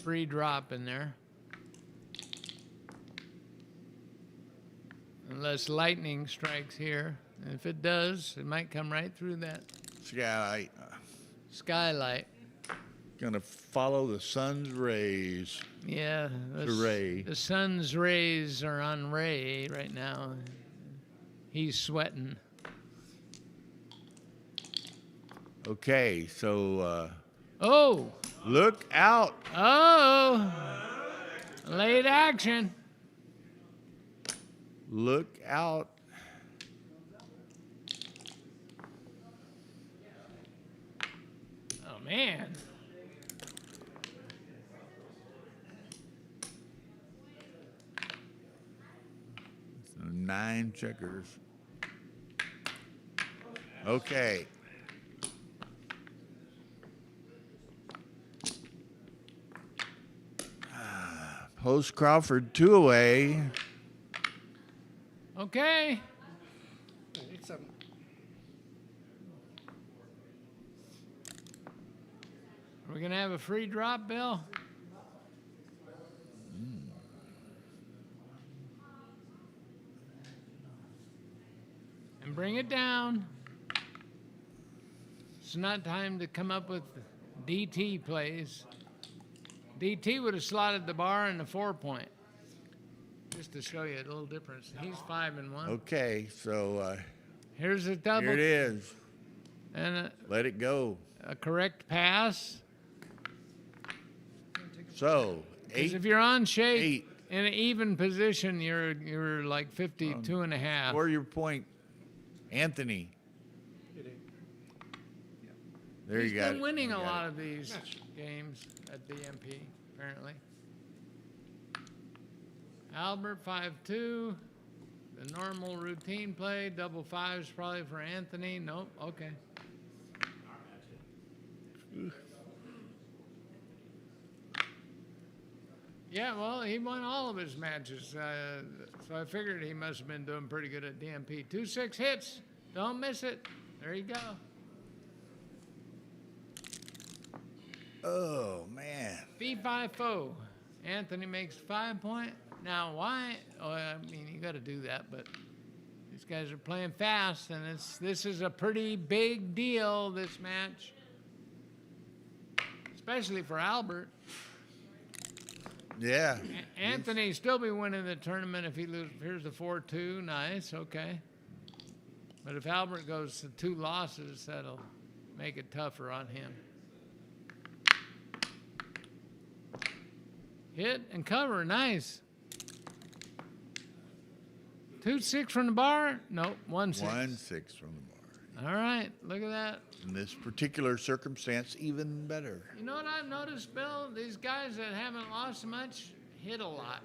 free drop in there. Unless lightning strikes here. If it does, it might come right through that Sky skylight. gonna follow the sun's rays. Yeah, Ray. the sun's rays are on Ray right now. He's sweating. Okay, so Oh, look out. oh, late action. Look out. Oh, man. So 9 checkers. Okay. Post Crawford 2 away. Okay. It's seven. Are we going to have a free drop, Bill? And bring it down. It's not time to come up with DT plays. DT would have slotted the bar in the 4-point. Just to show you a little difference. He's 5 and 1. Okay, so Here's a double. here it is. And Let it go. a correct pass. So, 'Cause 8. if you're on shape 8. in an even position, you're like 52 and a half. For your point, Anthony. There He's you got been it. winning You a got lot it. of these games at BMP, apparently. Albert 5-2. The normal routine play, double fives probably for Anthony. Nope. Okay. Yeah, well, he won all of his matches, so I figured he must have been doing pretty good at DMP. 2-6 hits. Don't miss it. There you go. Oh, man. Fee-fi-fo. Anthony makes 5-point. Now, why? Oh, I mean, you got to do that, but these guys are playing fast, and this is a pretty big deal, this match, especially for Albert. Yeah. Anthony still be winning the tournament if he loses. Here's the 4-2. Nice. Okay. But if Albert goes to 2 losses, that'll make it tougher on him. Hit and cover. Nice. 2-6 from the bar? Nope. 1-6. 1-6 from the bar. All right. Look at that. In this particular circumstance, even better. You know what I've noticed, Bill? These guys that haven't lost much hit a lot.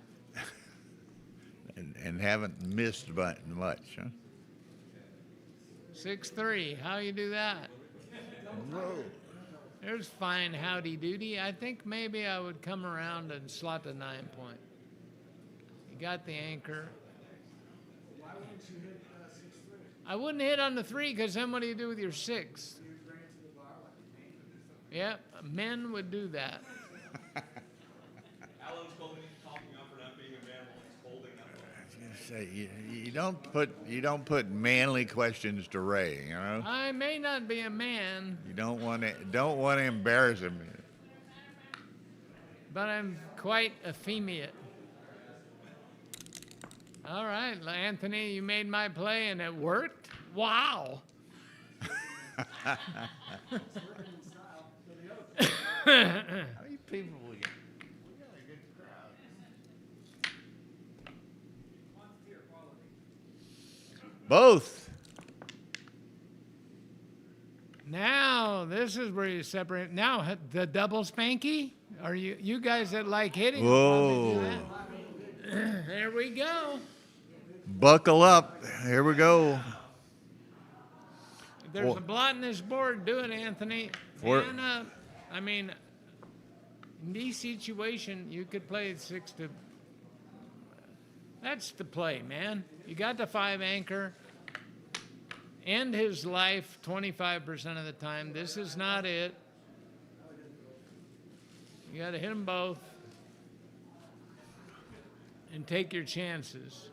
And haven't missed much, huh? 6-3. How you do that? Whoa. There's fine howdy doody. I think maybe I would come around and slot the 9-point. You got the anchor. I wouldn't hit on the 3 because then what do you do with your 6? Yep, men would do that. Alan's calling off for not being a man while he's holding that ball. I was gonna say you don't put manly questions to Ray. You know, I may not be a man, you don't want to embarrass him. but I'm quite effeminate. All right, Anthony, you made my play and it worked? Wow. How many people we got? We got a good crowd. Both. Now, this is where you separate. Now, the double spanky? Are you guys that like hitting? Whoa. will probably do that. There we go. Buckle up. Here we go. If there's a blot in this board, do it, Anthony. Four. And, I mean, in this situation, you could play 6 to. That's the play, man. You got the 5 anchor. End his life 25% of the time. This is not it. You got to hit them both and take your chances.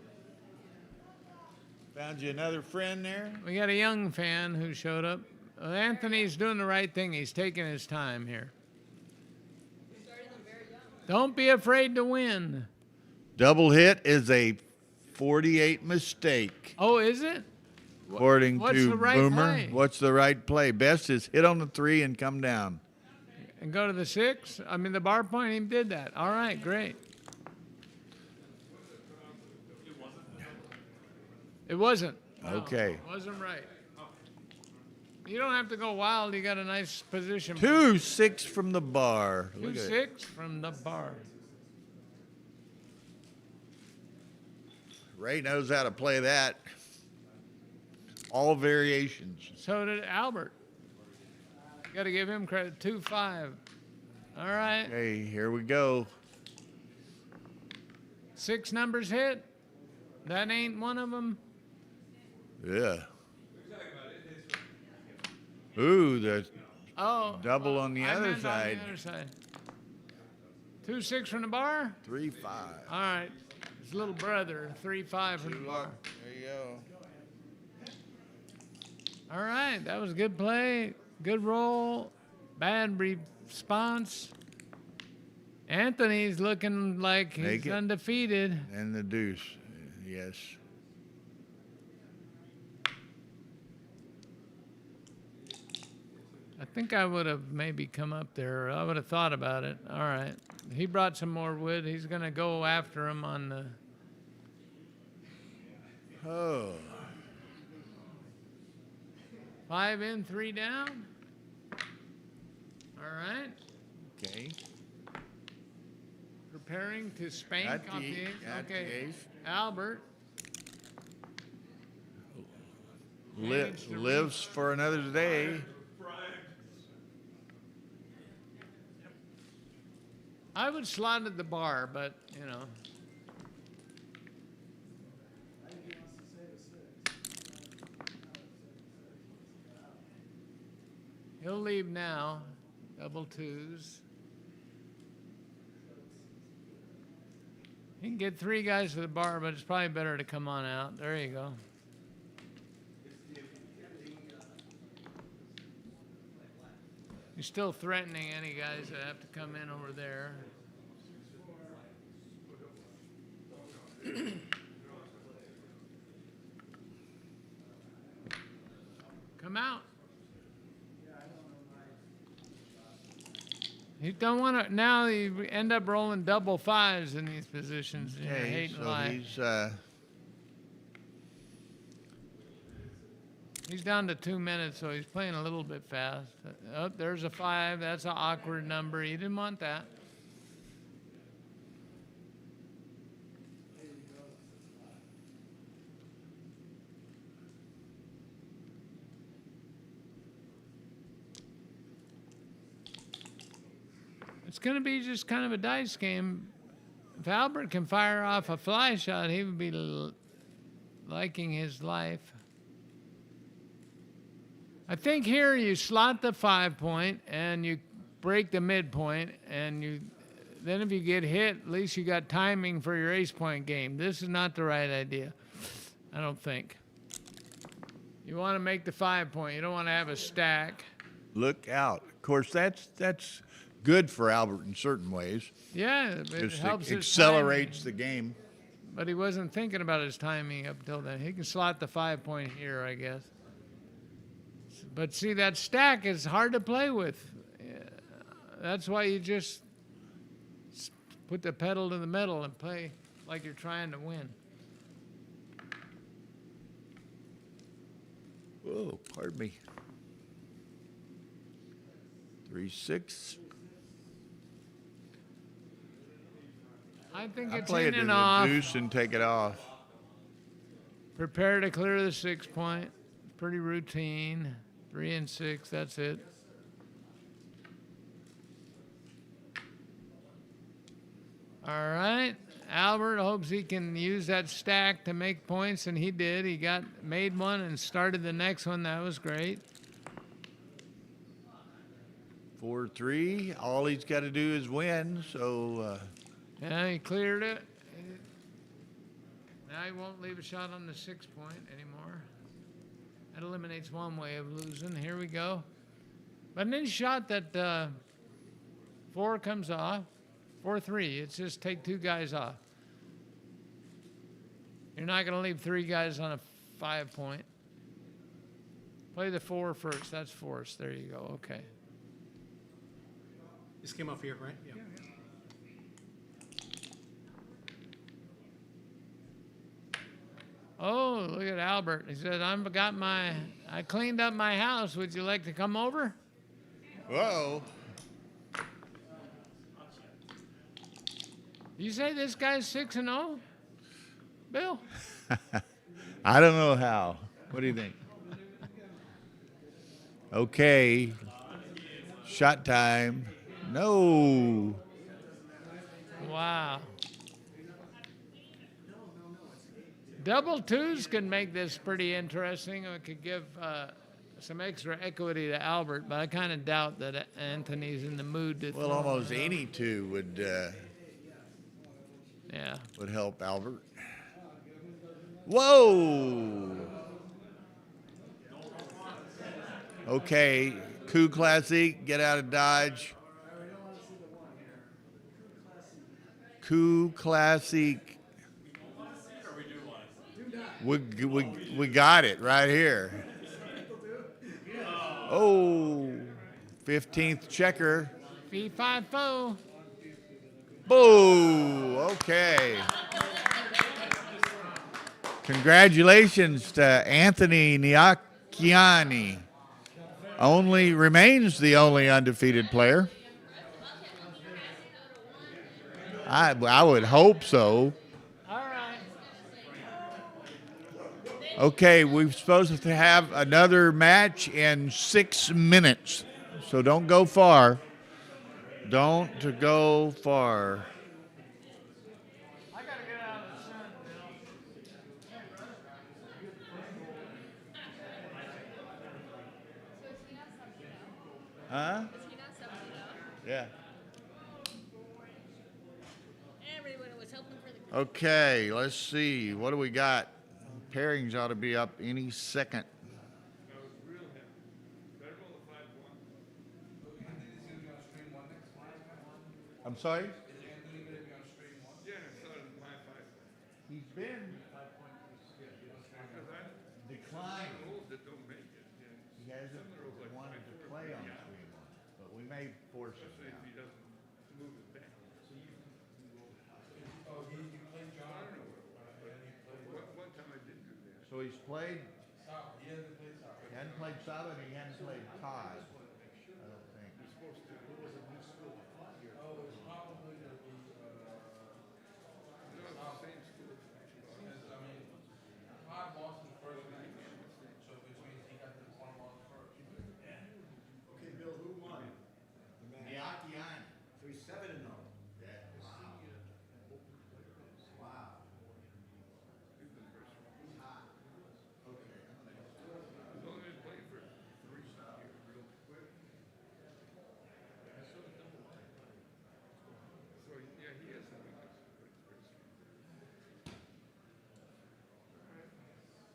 Found you another friend there? We got a young fan who showed up. Anthony's doing the right thing. He's taking his time here. Don't be afraid to win. Double hit is a 48 mistake. Oh, is it? According What's to the right Boomer, play? what's the right play? Best is hit on the 3 and come down. And go to the 6? I mean, the bar point, he did that. All right, great. It wasn't. No, Okay. It wasn't right. You don't have to go wild. You got a nice position. 2-6 from the bar. Look at it. 2-6 from the bar. Ray knows how to play that. All variations. So did Albert. Got to give him credit. 2-5. All right. Okay, here we go. 6 numbers hit. That ain't one of them. Yeah. Ooh, the Oh. double on the I other meant side. On the other side. 2-6 from the bar. 3-5. All right. His little brother. 3-5 from the bar. There you go. All right. That was a good play. Good roll. Bad response. Anthony's looking like he's Make it. undefeated. And the deuce. Yes. I think I would have maybe come up there. I would have thought about it. All right. He brought some more wood. He's going to go after him on the. Oh. 5 in, 3 down. All right. Okay. Preparing to spank Got off the- the ace. got the Okay. ace. Albert. Managed to Lives for another day. I would slot at the bar, but, you know. He'll leave now. Double 2s. He can get 3 guys to the bar, but it's probably better to come on out. There you go. You're still threatening any guys that have to come in over there. Come out. You don't want to. Now you end up rolling double 5s in these positions. You Okay, hate so life. He's down to 2 minutes, so he's playing a little bit fast. Oh, there's a 5. That's an awkward number. He didn't want that. It's going to be just kind of a dice game. If Albert can fire off a fly shot, he would be liking his life. I think here you slot the 5 point and you break the midpoint, and then if you get hit, at least you got timing for your ace point game. This is not the right idea, I don't think. You want to make the 5 point. You don't want to have a stack. Look out. Of course, that's good for Albert in certain ways. Yeah, it Just helps his accelerates timing. the game. But he wasn't thinking about his timing up till then. He can slot the 5 point here, I guess. But see, that stack is hard to play with. That's why you just put the pedal to the metal and play like you're trying to win. Whoa, pardon me. 3-6. I think I it's play in it and in off. the deuce and take it off. Prepare to clear the 6 point. Pretty routine. 3 and 6, that's it. All right. Albert hopes he can use that stack to make points, and he did. He made one and started the next one. That was great. 4-3. All he's got to do is win. So Yeah, he cleared it. Now he won't leave a shot on the 6 point anymore. That eliminates one way of losing. Here we go. But any shot that 4 comes off, 4-3, it's just take 2 guys off. You're not going to leave 3 guys on a 5 point. Play the 4 first. That's force. There you go. Okay. This came off here, right? Yeah. Oh, look at Albert. He said, I cleaned up my house. Would you like to come over? Whoa. You say this guy's 6-0? Bill? I don't know how. What do you think? Okay. Shot time. No. Wow. Double 2s can make this pretty interesting. It could give some extra equity to Albert, but I kind of doubt that Anthony's in the mood to Well, throw almost it up. any 2 would help Albert. Whoa. Okay, Coup Classic, get out of Dodge. Coup Classic. We got it right here. Oh, 15th checker. Fee, 5, 4. Boo! Okay. Congratulations to Anthony Niacchiani. Remains the only undefeated player. I would hope so. All right. Okay, we're supposed to have another match in 6 minutes, so don't go far. Don't go far. I got to get out of the sun, Huh? Yeah. Everyone was hoping for the Okay, let's see. What do we got? Pairings ought to be up any second. I'm sorry? He's been declining. He hasn't wanted to play on stream one, but we may force him now. So he's played. He hadn't played Saba and he hadn't played Todd. I don't think. Okay, Bill, who won? Niacchiani. So he's 7-0. Wow.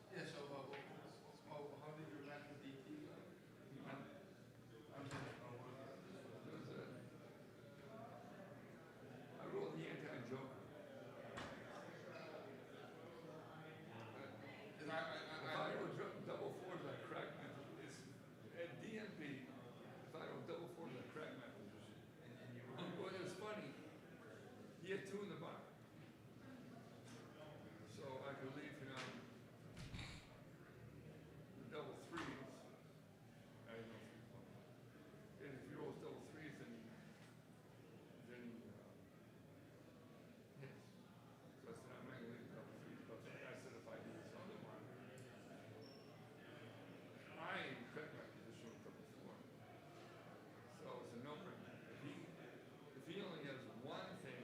Yeah, so how did your match with DT go? I rolled the anti-joker. If I roll double 4s, I crack my position. At DMP, if I roll double 4s, I crack my position. Well, it was funny. He had 2 in the bottom. So I could leave him out the double 3s. I don't know. And if he rolls double 3s, then he hits. So I said, I'm not going to leave double 3s. But I said, if I do this other one, I crack my position with double 4. So it's a no-brainer. If he only has one thing,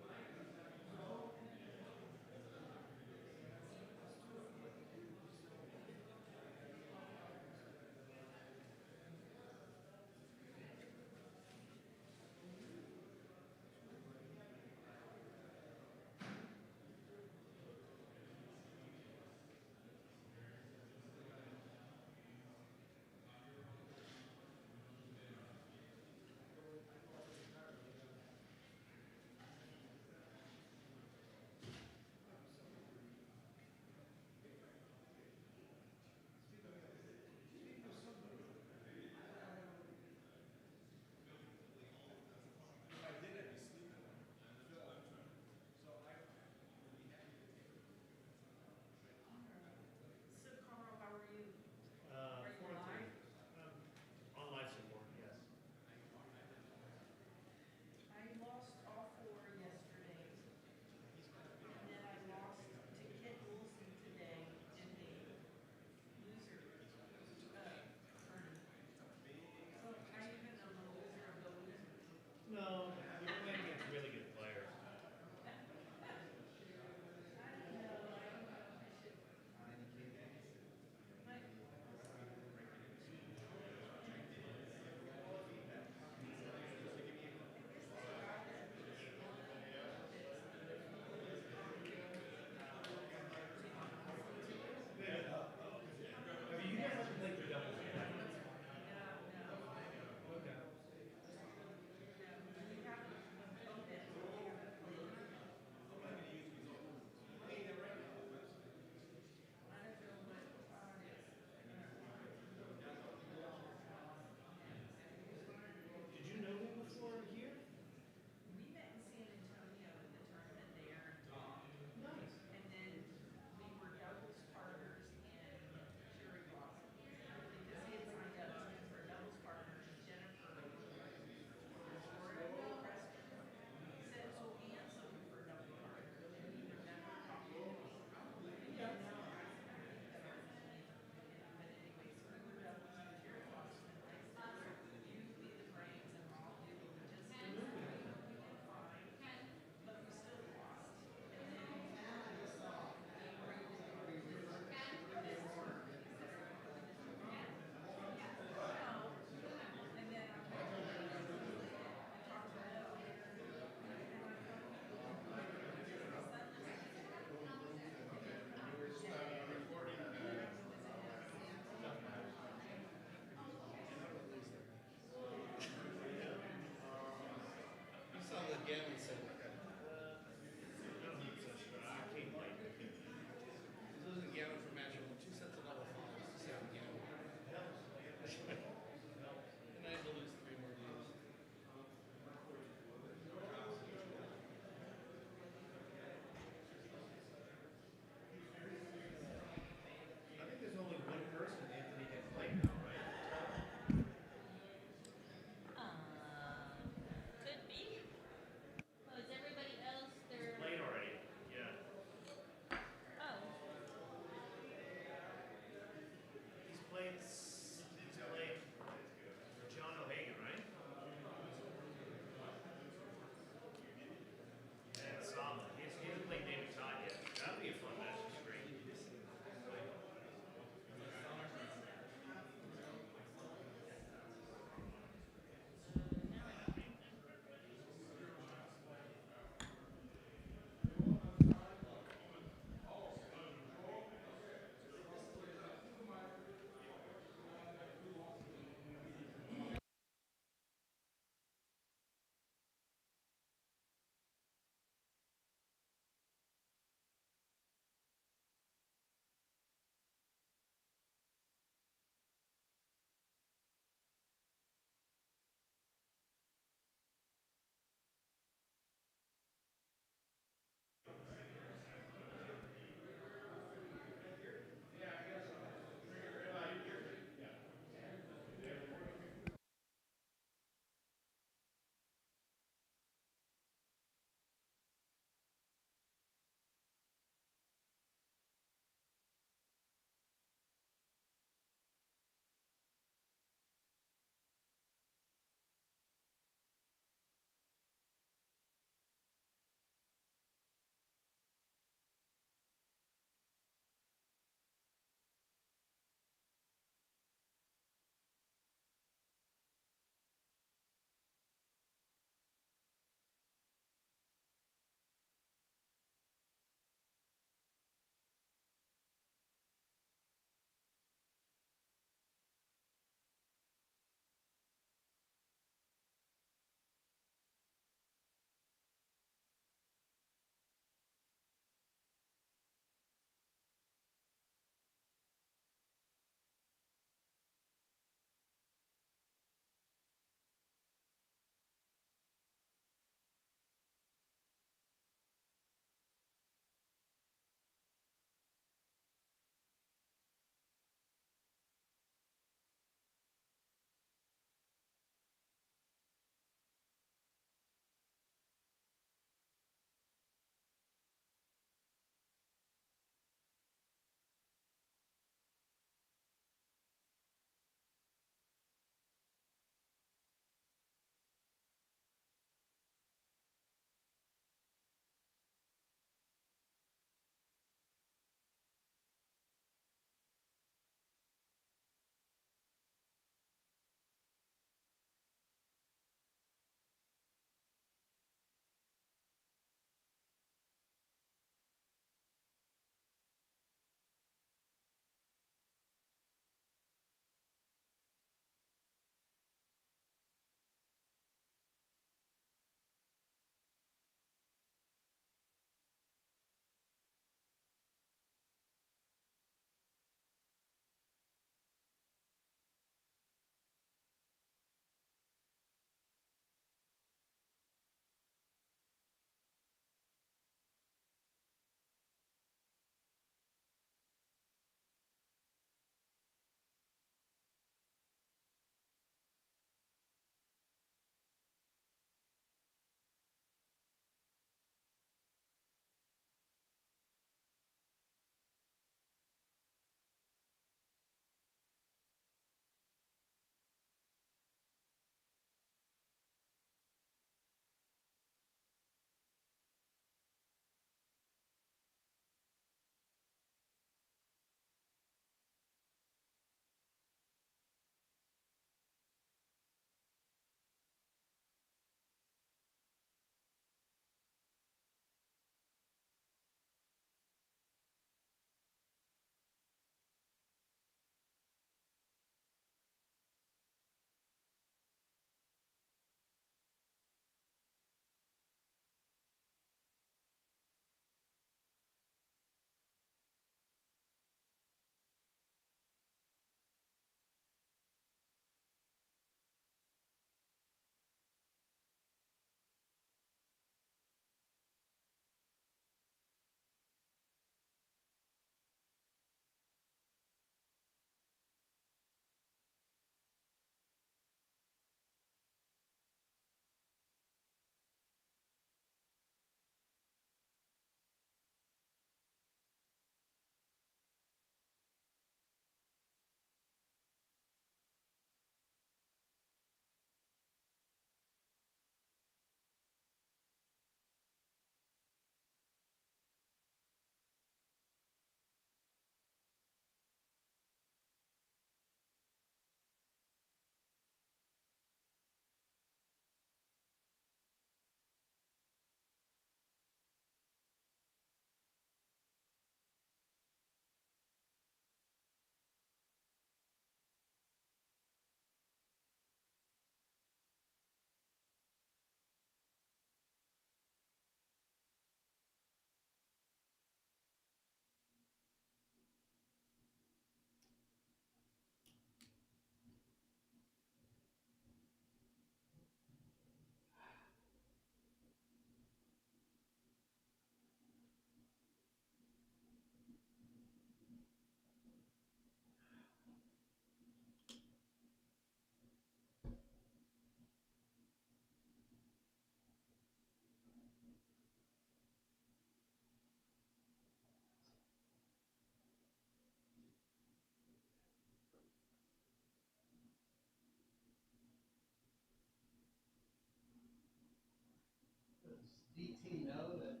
DT know that?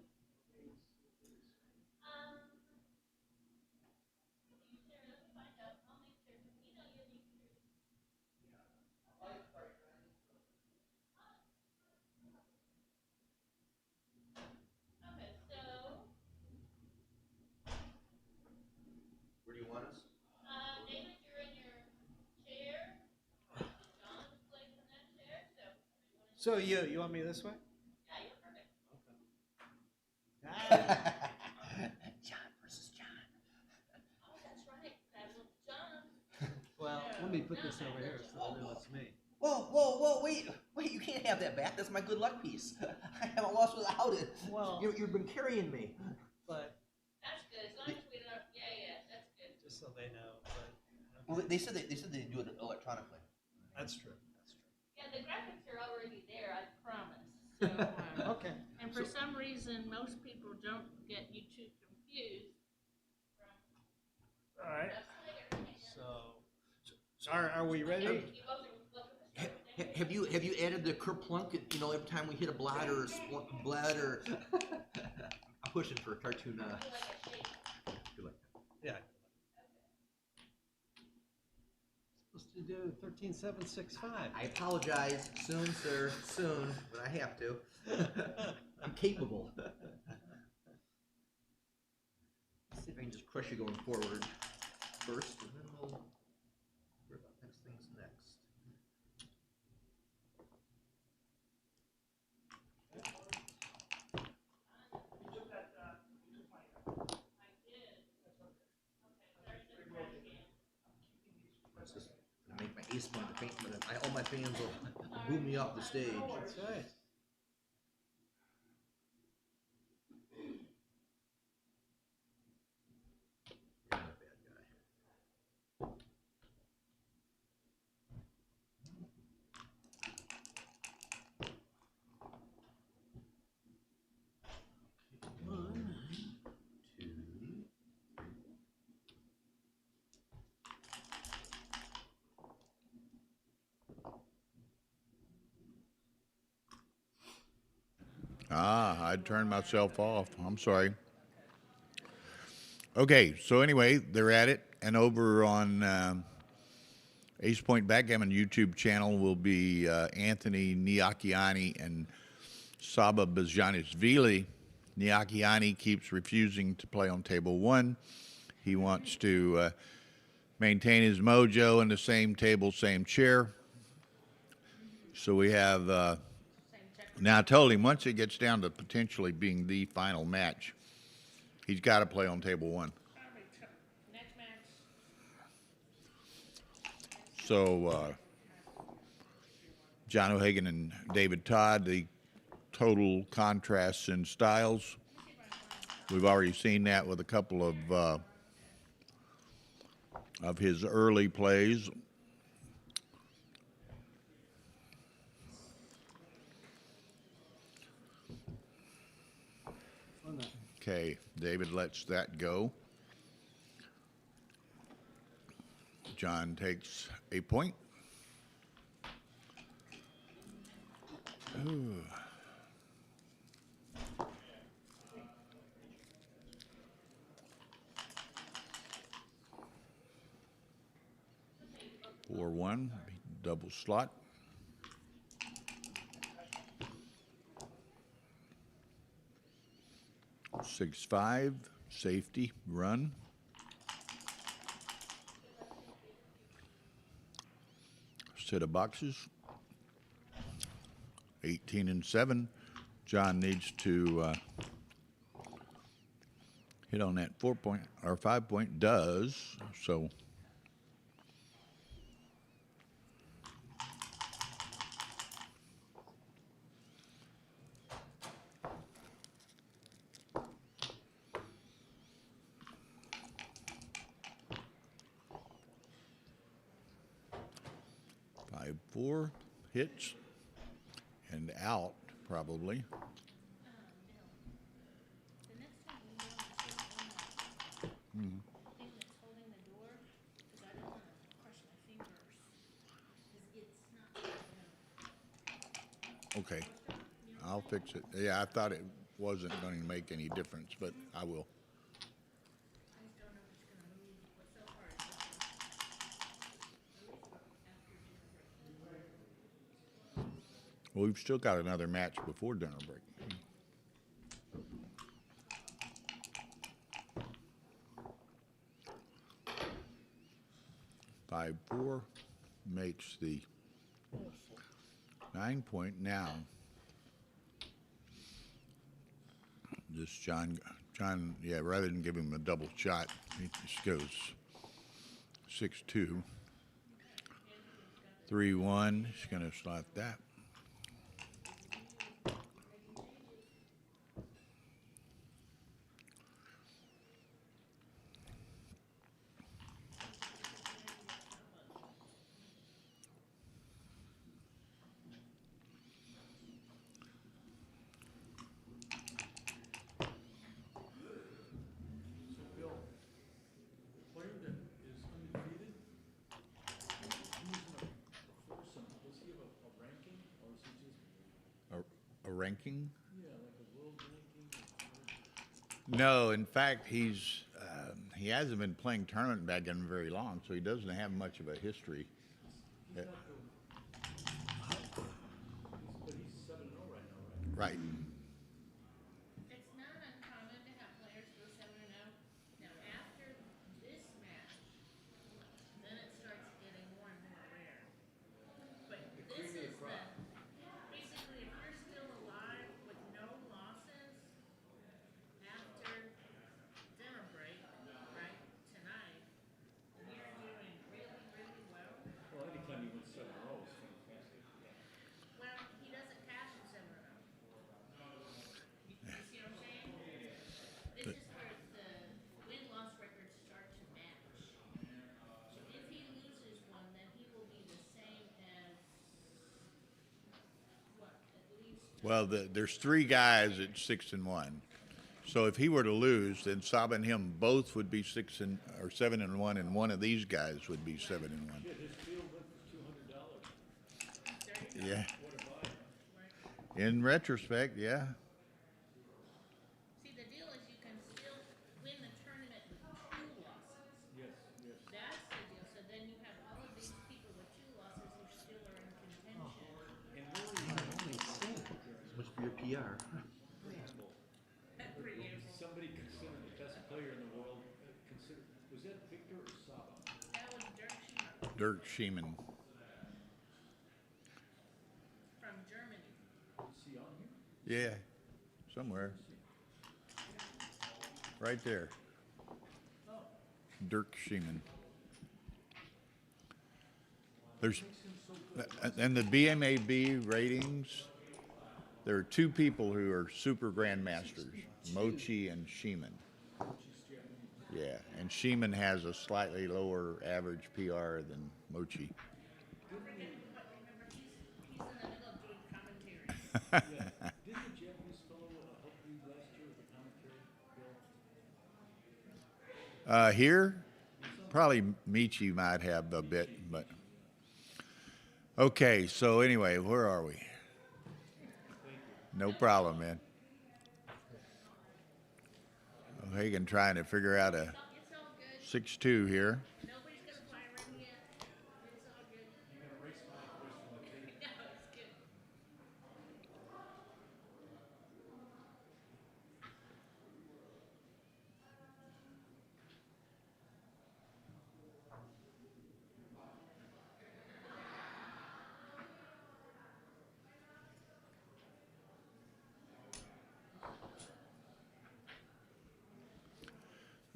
Where do you want us? David, you're in your chair. John's placed in that chair, so. So you want me this way? Yeah, you're perfect. John versus John. Oh, that's right. That was John. Well, let me put this over here so they know it's me. Whoa, wait, you can't have that back. That's my good luck piece. I haven't lost without it. Well- You've been carrying me. But That's good. As long as we don't. Yeah, that's good. just so they know, but Well, they said they do it electronically. that's true. Yeah, the graphics are already there, I promise. So, Okay. and for some reason, most people don't get you too confused. All right. So are we ready? Have you added the kerplunk? You know, every time we hit a blot or a blot or I'm pushing for a cartoon. You like that? Yeah. Supposed to do 13765. I apologize. Soon, sir. Soon, but I have to. I'm capable. Let's see if I can just crush you going forward first, and then we'll worry about next things next. Just gonna make my ace point the paint, but all my fans will boo me off the stage. That's right. You're not a bad guy. 1, 2. I'd turned myself off. I'm sorry. Okay, so anyway, they're at it, and over on Ace Point Backgammon YouTube channel will be Anthony Niakiani and Saba Bajanisvili. Niakiani keeps refusing to play on table 1. He wants to maintain his mojo in the same table, same chair. So we have, now I told him once it gets down to potentially being the final match, he's got to play on table 1. Next match. So John O'Hagan and David Todd, the total contrasts in styles. We've already seen that with a couple of his early plays. Okay, David lets that go. John takes a point. Ooh. Four one, double slot. 6-5, safety, run. Set of boxes. 18 and 7. John needs to hit on that 4-point or 5-point. Does so. Four hits and out probably. The next time you know the thing that's holding the door, because I don't want to crush my fingers, because it's not. Okay, I'll fix it. Yeah, I thought it wasn't going to make any difference, but I will. I just don't know if it's gonna move, but so far it's looking, at least after dinner break. Well, we've still got another match before dinner break. 5-4 makes the 9 point now. This John, yeah, rather than give him a double shot, he just goes 6-2. 3-1, he's going to slot that. So Bill, the player that is undefeated, who's in a foursome, does he have a ranking, or is he just, A ranking? yeah, like a world ranking? No, in fact, he hasn't been playing tournament backgammon very long, so he doesn't have much of a history. He's not the, but he's 7-0 right now, right? Right. It's not uncommon to have players go 7-0. Now, after this match, then it starts getting more and more rare. But this is the, basically, if you're still alive with no losses after dinner break, right, tonight, and you're doing really, really well, Well, anytime you win 7-0 is fantastic. well, he doesn't cash at 7-0. You see what I'm saying? This is where the win-loss records start to match. So if he loses one, then he will be the same as, what, at least, Well, there's three guys at 6-1. So if he were to lose, then Saba and him both would be 7-1, and one of these guys would be 7-1. Shit, his field went for $200. Yeah. What a buy. right? In retrospect, yeah. See, the deal is you can still win the tournament with 2 losses. Yes, yes. That's the deal. So then you have all of these people with 2 losses who still are in contention. And Rory, Much for your PR. Preamble. somebody considered the best player in the world, was that Victor or Saba? That was Dirk Dirk Schiemann Schiemann. from Germany. Is he on here? Yeah, somewhere. Right there. Dirk Schiemann. There's, and the BMAB ratings, there are 2 people who are super grandmasters, Mochi and Schiemann. Yeah, and Schiemann has a slightly lower average PR than Mochi. Remember, he's in the middle of doing commentary. Didn't the Japanese fellow help you last year with the commentary, Bill? Here, probably Michi might have a bit, but okay. So anyway, where are we? No problem, man. Hagen trying to figure out a It's all good. 6-2 here. Nobody's gonna fire him yet. It's all good. You're gonna erase my question with David. No, it's good.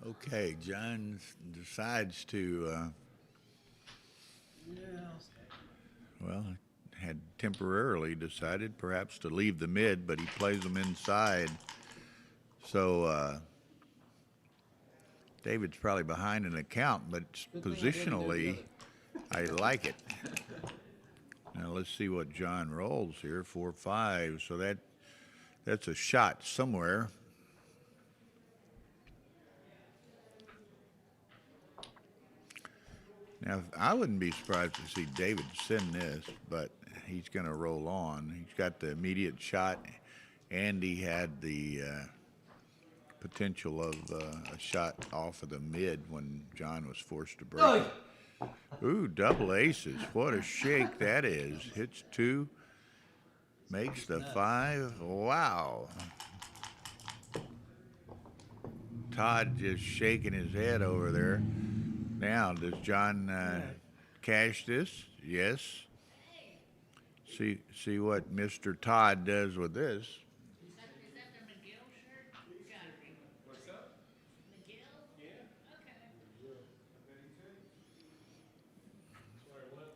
Okay, John decides to, well, had temporarily decided perhaps to leave the mid, but he plays them inside. So David's probably behind an account, but positionally, I like it. Now let's see what John rolls here. 4-5. So that's a shot somewhere. Now, I wouldn't be surprised to see David send this, but he's going to roll on. He's got the immediate shot. Andy had the potential of a shot off of the mid when John was forced to break. Oy! Ooh, double aces. What a shake that is. Hits 2, makes the 5. Wow. Todd just shaking his head over there. Now, does John cash this? Yes. See what Mr. Todd does with this. Is that the McGill shirt? Gotta be. What's up? McGill? Yeah. Okay. Sorry, when I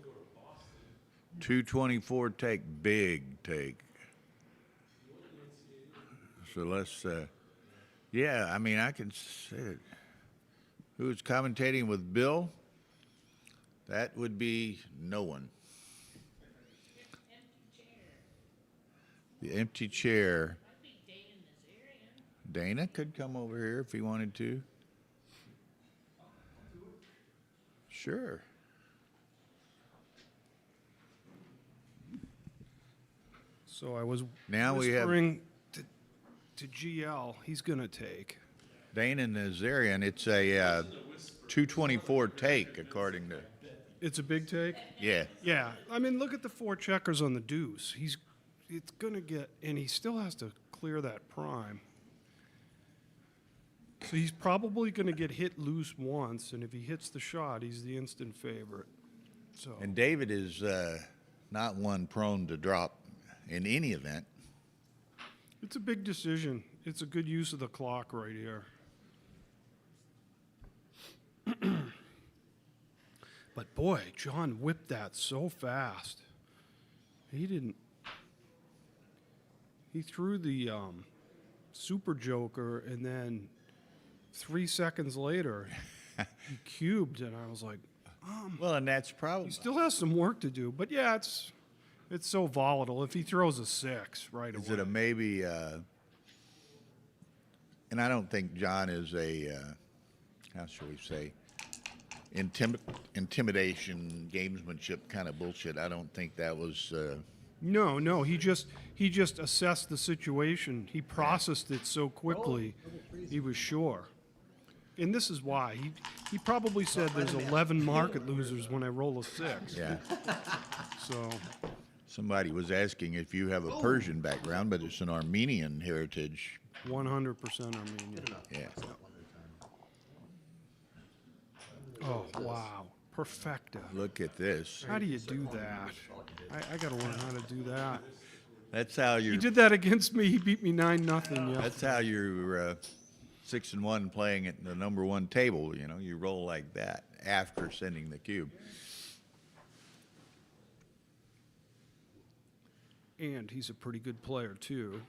go to Boston, 224 take, big take. So let's, yeah, I mean, I can say it. Who's commentating with Bill? That would be no one. Empty chair. The empty chair. Might be Dana Nazarian. Dana could come over here if he wanted to. Sure. So I was Now we have whispering to GL, he's going to take. Dana Nazarian. It's a 224 take, according to. It's a big take? Yeah. Yeah. I mean, look at the 4 checkers on the deuce. It's going to get, and he still has to clear that prime. So he's probably going to get hit loose once, and if he hits the shot, he's the instant favorite. So And David is not one prone to drop in any event. it's a big decision. It's a good use of the clock right here. But boy, John whipped that so fast. He didn't. He threw the super joker, and then 3 seconds later, he cubed, and I was like, Well, and that's probably. he still has some work to do. But yeah, it's so volatile. If he throws a 6 right Is away, it a maybe? And I don't think John is a, how shall we say, intimidation, gamesmanship kind of bullshit. I don't think that was. No, he just assessed the situation. He processed it so quickly, he was sure. And this is why he probably said there's 11 market losers when I roll a 6. Yeah. So Somebody was asking if you have a Persian background, but it's an Armenian heritage. 100% Armenian. Yeah. Oh wow, perfecta. Look at this. How do you do that? I got to learn how to do that. That's how He you. did that against me. He beat me 9-0. Yeah. That's how you're 6-1 playing at the number 1 table. You know, you roll like that after sending the cube. And he's a pretty good player too.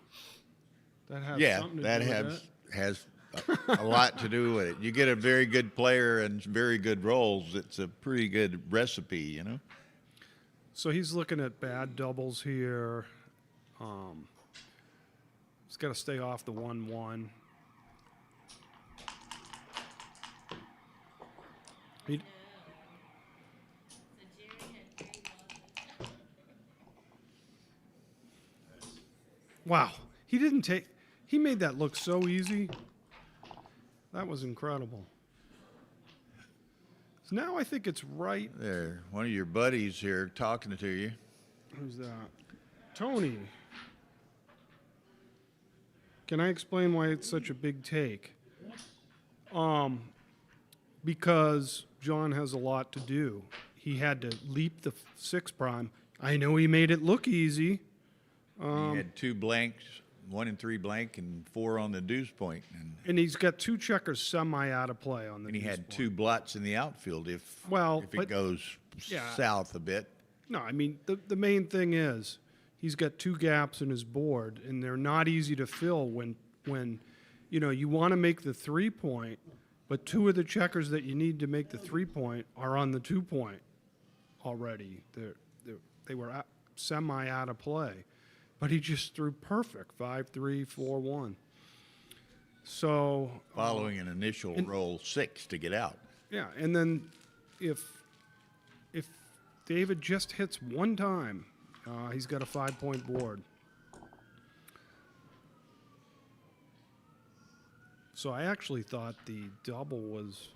That has Yeah, something to that do with has a lot to do with it. You get a very good player and very good rolls. It's a pretty good recipe, you know. So he's looking at bad doubles here. He's got to stay off the 1-1. He, So Jerry had 3 losses. wow, he didn't take. He made that look so easy. That was incredible. So now I think it's right. There, one of your buddies here talking to you. Who's that? Tony. Can I explain why it's such a big take? Because John has a lot to do. He had to leap the 6 prime. I know he made it look easy. He had 2 blanks, 1 and 3 blank, and 4 on the deuce point, And he's got 2 checkers semi out of play on the and he deuce had point. 2 blots in the outfield. If Well, if it but- goes yeah. south a bit, No, I mean, the main thing is he's got 2 gaps in his board, and they're not easy to fill when you want to make the 3-point, but 2 of the checkers that you need to make the 3-point are on the 2-point already. They were semi out of play. But he just threw perfect, 5-3, 4-1. So following an initial roll 6 to get out. yeah, and then if David just hits one time, he's got a 5-point board. So I actually thought the double was.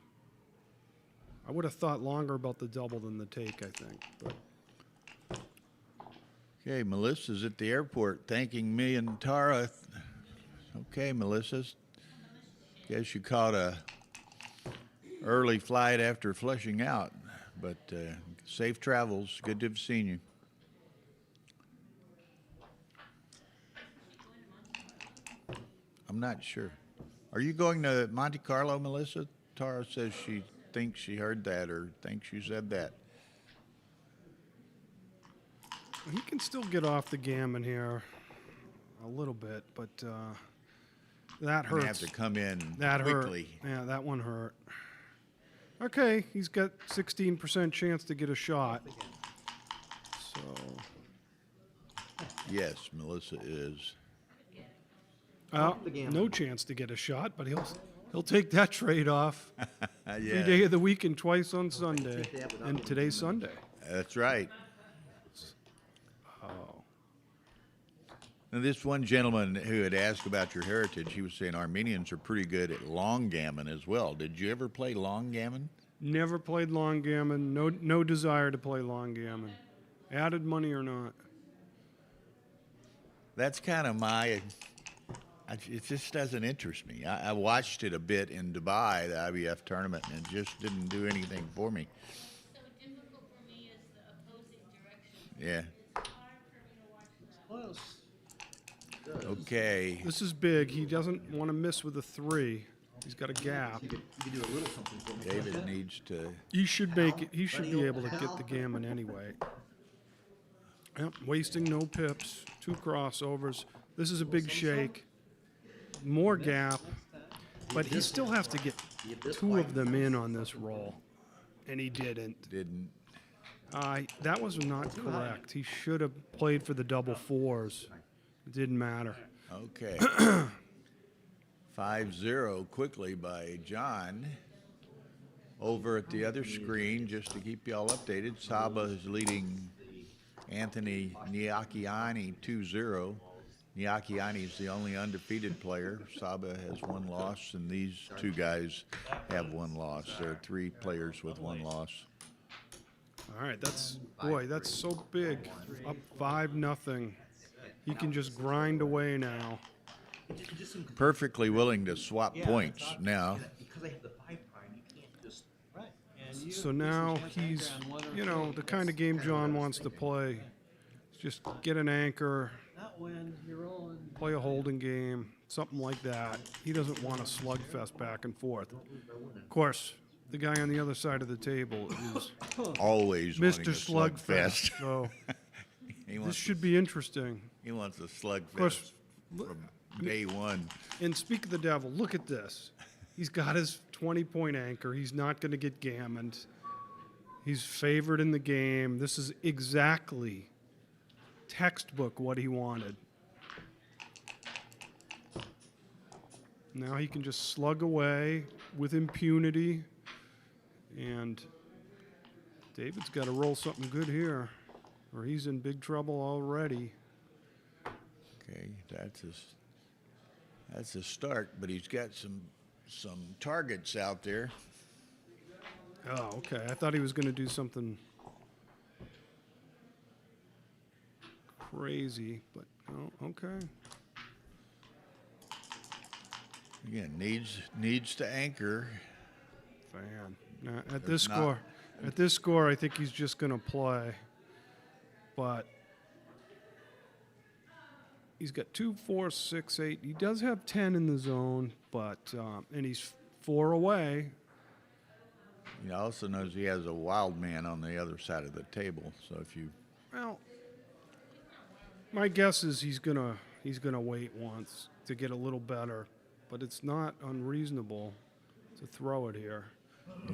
I would have thought longer about the double than the take, I think. But Okay, Melissa's at the airport thanking me and Tara. Okay, Melissa. Guess you caught a early flight after flushing out, but safe travels. Good to have seen you. I'm not sure. Are you going to Monte Carlo, Melissa? Tara says she thinks she heard that or thinks you said that. he can still get off the gammon here a little bit, but that Gonna hurts. have to come in That quickly. hurt. Yeah, that one hurt. Okay, he's got 16% chance to get a shot. So Yes, Melissa is. the gammon. no chance to get a shot, but he'll take that trade off. Every Yeah, day of the week and twice on Sunday. take that without And the today's Sunday. that's right. Oh. Now, this one gentleman who had asked about your heritage, he was saying Armenians are pretty good at long gammon as well. Did you ever play long gammon? Never played long gammon. No desire to play long gammon. Added money or not. That's kind of my. It just doesn't interest me. I watched it a bit in Dubai, the IBF tournament, and it just didn't do anything for me. So difficult for me is the opposing direction. Yeah. It's hard for me to watch that. Well, Okay. This is big. He doesn't want to miss with a 3. He's got a gap. you could do a little something for me. David needs to. He should make it. He should be able to get the gammon anyway. Yep, wasting no pips. 2 crossovers. This is a big shake. More gap. But he still has to get 2 of them in on this roll. And he didn't. Didn't. That was not correct. He should have played for the double 4s. It didn't matter. Okay. 5-0 quickly by John. Over at the other screen, just to keep y'all updated, Saba is leading Anthony Niakiani 2-0. Niakiani is the only undefeated player. Saba has 1 loss, and these 2 guys have 1 loss. There are 3 players with 1 loss. All right, that's so big. Up 5-0. He can just grind away now. Perfectly willing to swap points now. Because I have the 5 prime, you can't just. Right. And you, So now he's, the kind of game John wants to play. Just get an anchor, not when you're on. play a holding game, something like that. He doesn't want a slugfest back and forth. Of course, the guy on the other side of the table is Always wanting Mr. a Slugfest. slugfest. So He this wants, should be interesting. he wants a slugfest course, from day one. And speak of the devil, look at this. He's got his 20-point anchor. He's not going to get gammoned. He's favored in the game. This is exactly textbook what he wanted. Now he can just slug away with impunity. And David's got to roll something good here, or he's in big trouble already. Okay, that's a start, but he's got some targets out there. Oh, okay. I thought he was going to do something crazy, but oh, okay. Again, needs to anchor. Fan. Now, at There's this score, I think he's just going to play. But he's got 2, 4, 6, 8. He does have 10 in the zone, but and he's 4 away. He also knows he has a wild man on the other side of the table. So if you Well, my guess is he's gonna wait once to get a little better, but it's not unreasonable to throw it here.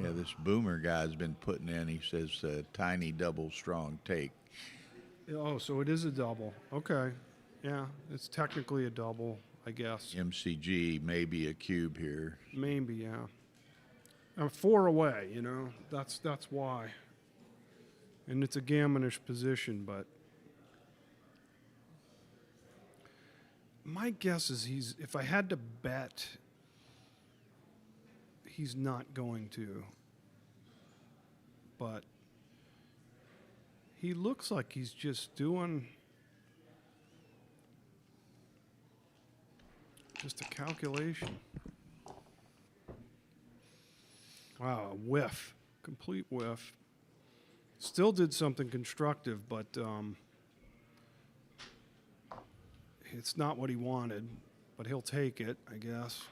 Yeah, this Boomer guy's been putting in, he says, tiny double strong take. Oh, so it is a double. Okay. Yeah, it's technically a double, I guess. MCG, maybe a cube here. Maybe, yeah. I'm 4 away, That's why. And it's a gammonish position, but my guess is if I had to bet, he's not going to. But he looks like he's just doing just a calculation. Wow, a whiff. Complete whiff. Still did something constructive, but it's not what he wanted. But he'll take it, I guess.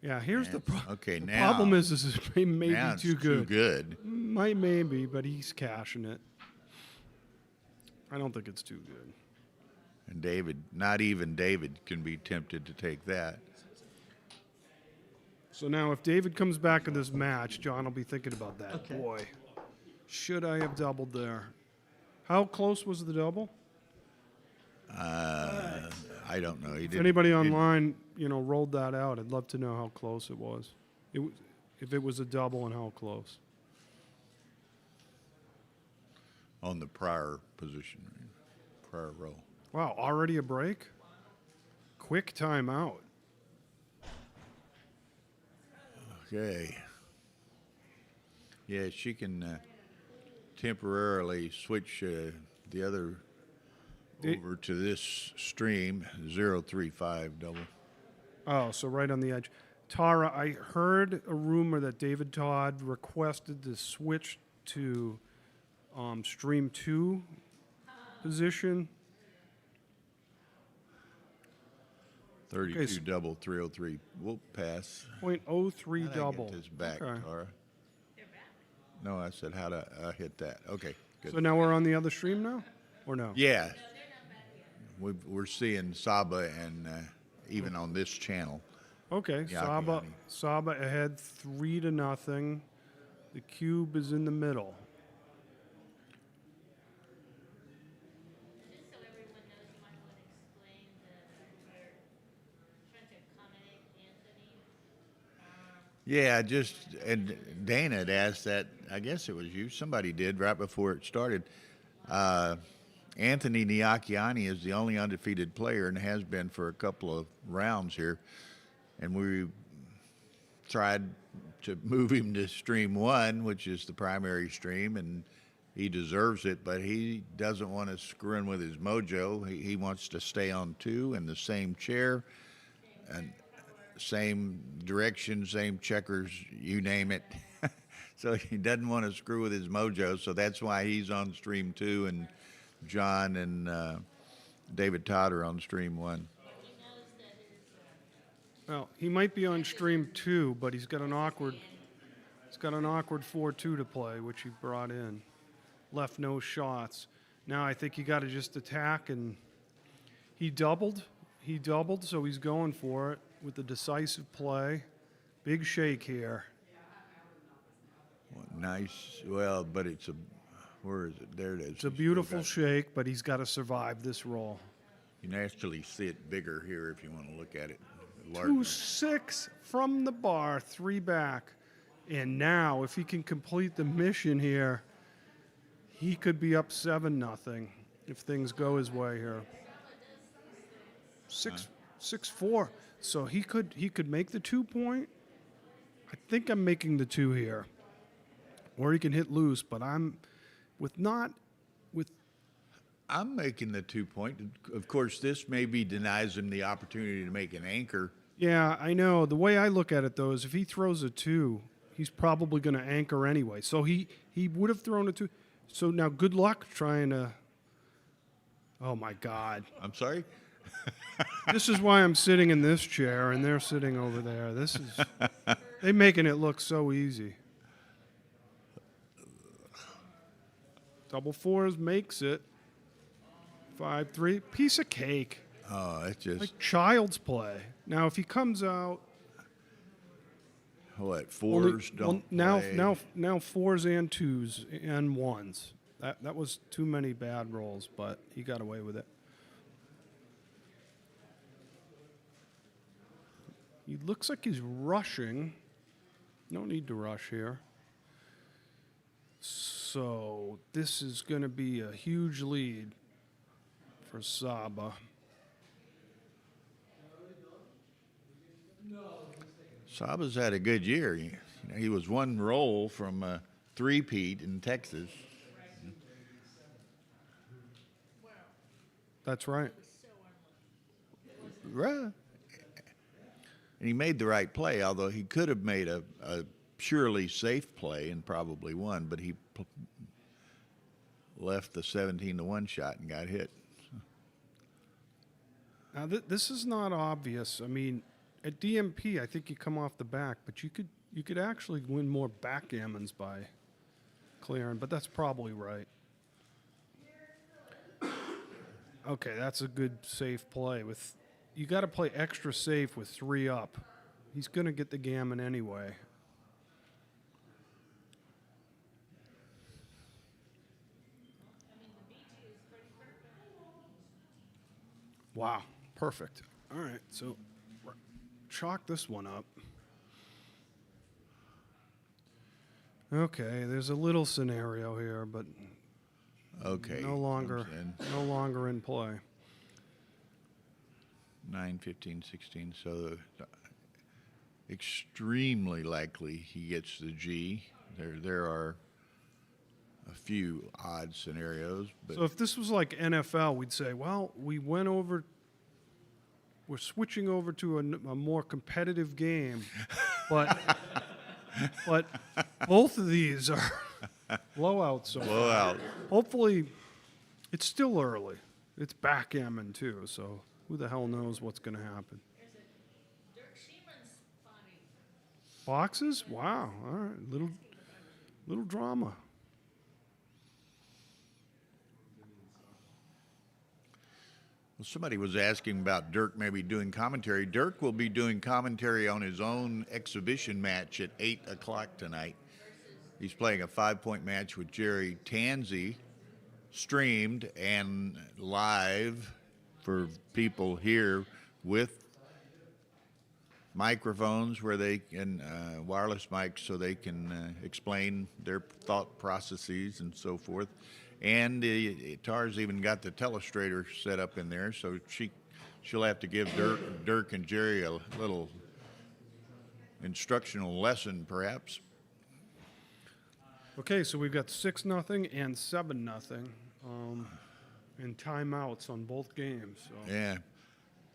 Yeah, here's the problem. Okay, The now. problem is it may now be it's too good. Too good. Maybe, but he's cashing it. I don't think it's too good. And David, not even David can be tempted to take that. So now if David comes back in this match, John will be thinking about that. Okay. Boy, should I have doubled there? How close was the double? I don't know. He If didn't- anybody didn't- online, rolled that out, I'd love to know how close it was. If it was a double and how close. on the prior position, prior row. Wow, already a break? Quick timeout. Okay. Yeah, she can temporarily switch the other over to this stream, 035 double. Oh, so right on the edge. Tara, I heard a rumor that David Todd requested to switch to stream 2 position. 32 Okay, double, 303. We'll pass. .03 How'd I double. get this back, Okay. Tara? No, I said how to hit that. Okay, good. So now we're on the other stream now? Or no? Yeah. We're seeing Saba and even on this channel. Okay, Yakiani. Saba ahead 3-0. The cube is in the middle. Just so everyone knows, you might want to explain we're trying to accommodate Anthony. Yeah, and Dana had asked that, I guess it was you, somebody did right before it started. Anthony Niakiani is the only undefeated player and has been for a couple of rounds here. And we tried to move him to stream 1, which is the primary stream, and he deserves it, but he doesn't want to screw in with his mojo. He wants to stay on 2 in the same chair and same direction, same checkers, you name it. So he doesn't want to screw with his mojo, so that's why he's on stream 2, and John and David Todd are on stream 1. Well, he might be on stream 2, but he's got an awkward 4-2 to play, which he brought in. Left no shots. Now I think you got to just attack, and he doubled, so he's going for it with the decisive play. Big shake here. Nice. Well, but where is it? There it is. It's a beautiful shake, but he's got to survive this roll. You can actually see it bigger here if you want to look at it. 2-6 from the bar, 3 back. And now, if he can complete the mission here, he could be up 7-0 if things go his way here. 6-4. So he could make the 2-point. I think I'm making the 2 here. Or he can hit loose, but I'm making the 2-point. Of course, this maybe denies him the opportunity to make an anchor. Yeah, I know. The way I look at it, though, is if he throws a 2, he's probably going to anchor anyway. So he would have thrown a 2. So now good luck trying to... Oh, my God. I'm sorry? This is why I'm sitting in this chair, and they're sitting over there. They're making it look so easy. Double 4s makes it. 5-3. Piece of cake. Oh, it's just... Like child's play. Now, if he comes out... What, 4s don't play? Now 4s and 2s and 1s. That was too many bad rolls, but he got away with it. He looks like he's rushing. No need to rush here. So this is going to be a huge lead for Saba. Saba's had a good year. He was one roll from a three-peat in Texas. That's right. Right. And he made the right play, although he could have made a purely safe play and probably won, but he left the 17-1 shot and got hit. Now, this is not obvious. I mean, at DMP, I think you come off the back, but you could actually win more backgammons by clearing, but that's probably right. Okay, that's a good safe play. You got to play extra safe with 3 up. He's going to get the gammon anyway. Wow, perfect. All right, so chalk this one up. Okay, there's a little scenario here, but Okay. no longer in play. 9, 15, 16. So extremely likely he gets the G. There are a few odd scenarios, but So if this was like NFL, we'd say, well, we're switching over to a more competitive game, but both of these are blowouts so far. blowout. Hopefully, it's still early. It's backgammon too, so who the hell knows what's going to happen? There's a Dirk Siemens spotting. Boxes? Wow. All right. Little drama. Well, somebody was asking about Dirk maybe doing commentary. Dirk will be doing commentary on his own exhibition match at 8 o'clock tonight. He's playing a 5-point match with Jerry Tanzi, streamed and live for people here with microphones where they can, wireless mics, so they can explain their thought processes and so forth. And Tar's even got the telestrator set up in there, so she'll have to give Dirk and Jerry a little instructional lesson, perhaps. Okay, so we've got 6-0 and 7-0 and timeouts on both games. So. Yeah.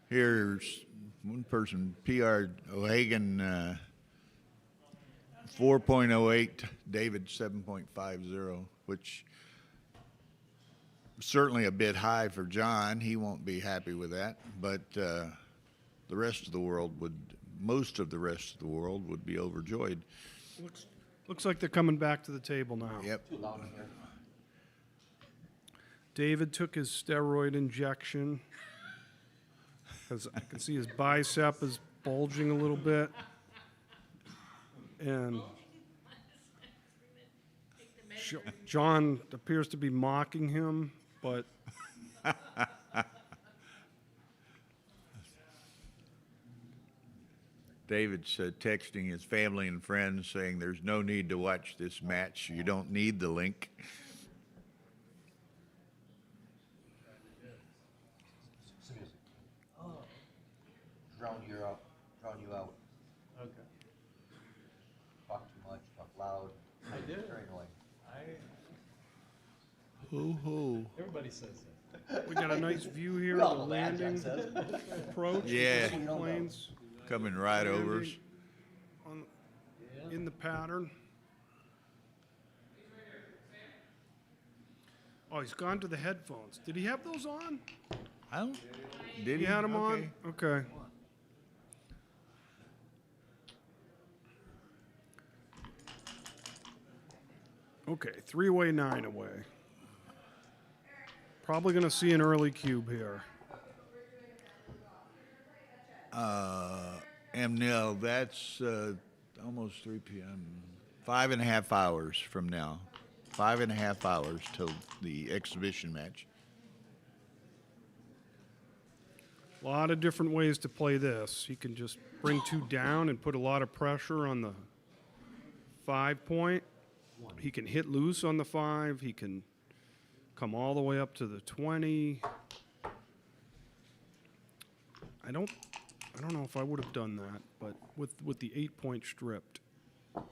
Here's one person, PR O'Hagan, 4.08, David 7.50, which certainly a bit high for John. He won't be happy with that, but the rest of the world most of the rest of the world would be overjoyed. Looks like they're coming back to the table now. Yep. Too loud in here. David took his steroid injection because I can see his bicep is bulging a little bit. And John appears to be mocking him, but David's texting his family and friends saying there's no need to watch this match. You don't need the link. Drown you out. Okay. Talk too much, talk loud. I did. Very annoying. Hoo-hoo. Everybody says that. we got a nice view here We of all the know that, Jack landing says. approach. Yeah. Some planes Coming right over us. in the pattern. Oh, he's gone to the headphones. Did he have those on? I don't. Did He he? had them Okay. on? Okay. Okay, 3-way, 9-away. Probably going to see an early cube here. No, that's almost 3 p.m. 5.5 hours from now. 5.5 hours till the exhibition match. A lot of different ways to play this. He can just bring 2 down and put a lot of pressure on the 5-point. He can hit loose on the 5. He can come all the way up to the 20. I don't know if I would have done that, but with the 8-point stripped. And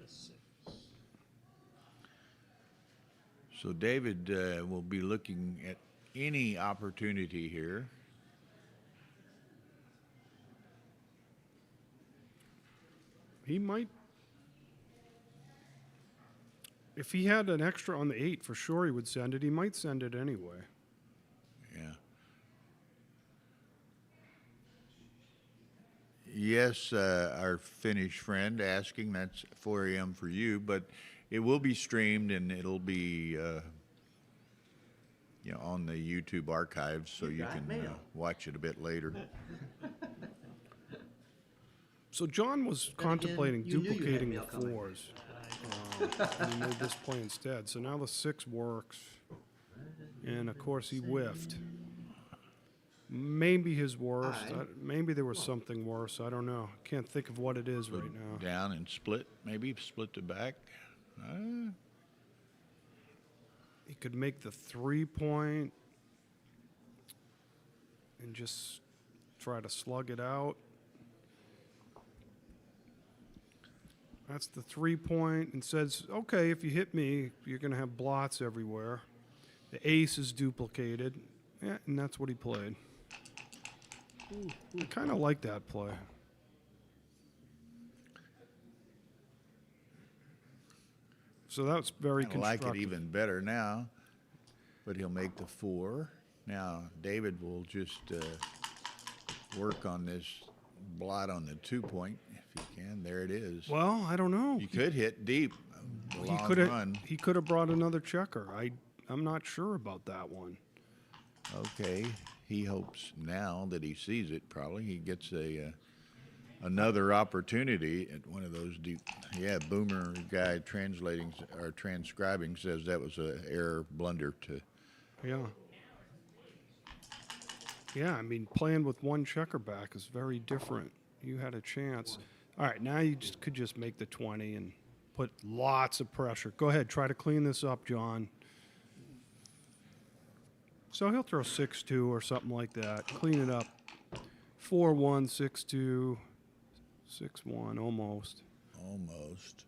a 6. So David will be looking at any opportunity here. He might, if he had an extra on the 8, for sure he would send it. He might send it anyway. Yeah. Yes, our Finnish friend asking, that's 4 a.m. for you, but it will be streamed and it'll be on the YouTube archives, so You you got can mail. watch it a bit later. So John was Then again, contemplating you knew you had duplicating the mail coming. 4s. And he made this play instead. So now the 6 works. And of course he whiffed. Maybe his worst. Aye. Maybe there was something worse. I don't know. Can't think of what it is right now. Down and split, maybe split the back. He could make the 3-point and just try to slug it out. That's the 3-point, and says, okay, if you hit me, you're going to have blots everywhere. The ace is duplicated. Yeah, and that's what he played. I kind of like that play. So that's very I like constructive. it even better now, but he'll make the 4. Now, David will just work on this blot on the 2-point if he can. There it is. Well, I don't know. You could hit deep. The He long could run. have brought another checker. I'm not sure about that one. Okay, he hopes now that he sees it. Probably he gets another opportunity at one of those deep. Yeah, Boomer guy translating or transcribing says that was an error blunder to. Yeah. Yeah, I mean, playing with one checker back is very different. You had a chance. All right, now you could just make the 20 and put lots of pressure. Go ahead, try to clean this up, John. So he'll throw 6-2 or something like that. Clean it up. 4-1, 6-2, 6-1, almost. Almost.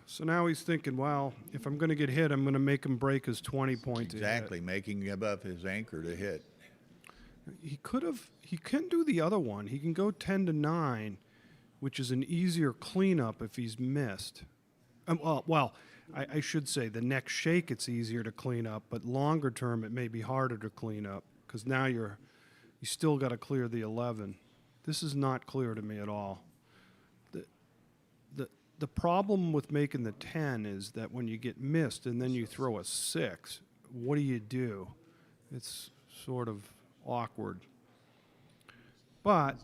So now he's thinking, well, if I'm going to get hit, I'm going to make him break his 20-point to hit. Exactly, making give up his anchor to hit. He can do the other one. He can go 10-9, which is an easier cleanup if he's missed. I should say the next shake it's easier to clean up, but longer term it may be harder to clean up because now you still got to clear the 11. This is not clear to me at all. The problem with making the 10 is that when you get missed and then you throw a 6, what do? It's sort of awkward. But,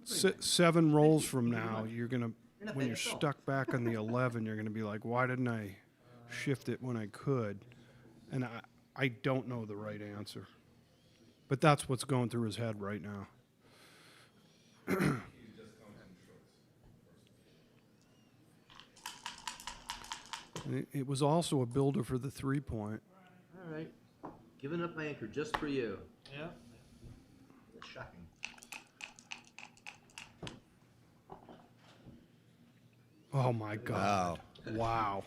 seven rolls from now, when you're stuck back on the 11, you're going to be like, why didn't I shift it when I could? And I don't know the right answer. But that's what's going through his head right now. It was also a builder for the 3-point. All right. Giving up my anchor just for you. Yeah. That's shocking. Oh my God. Wow.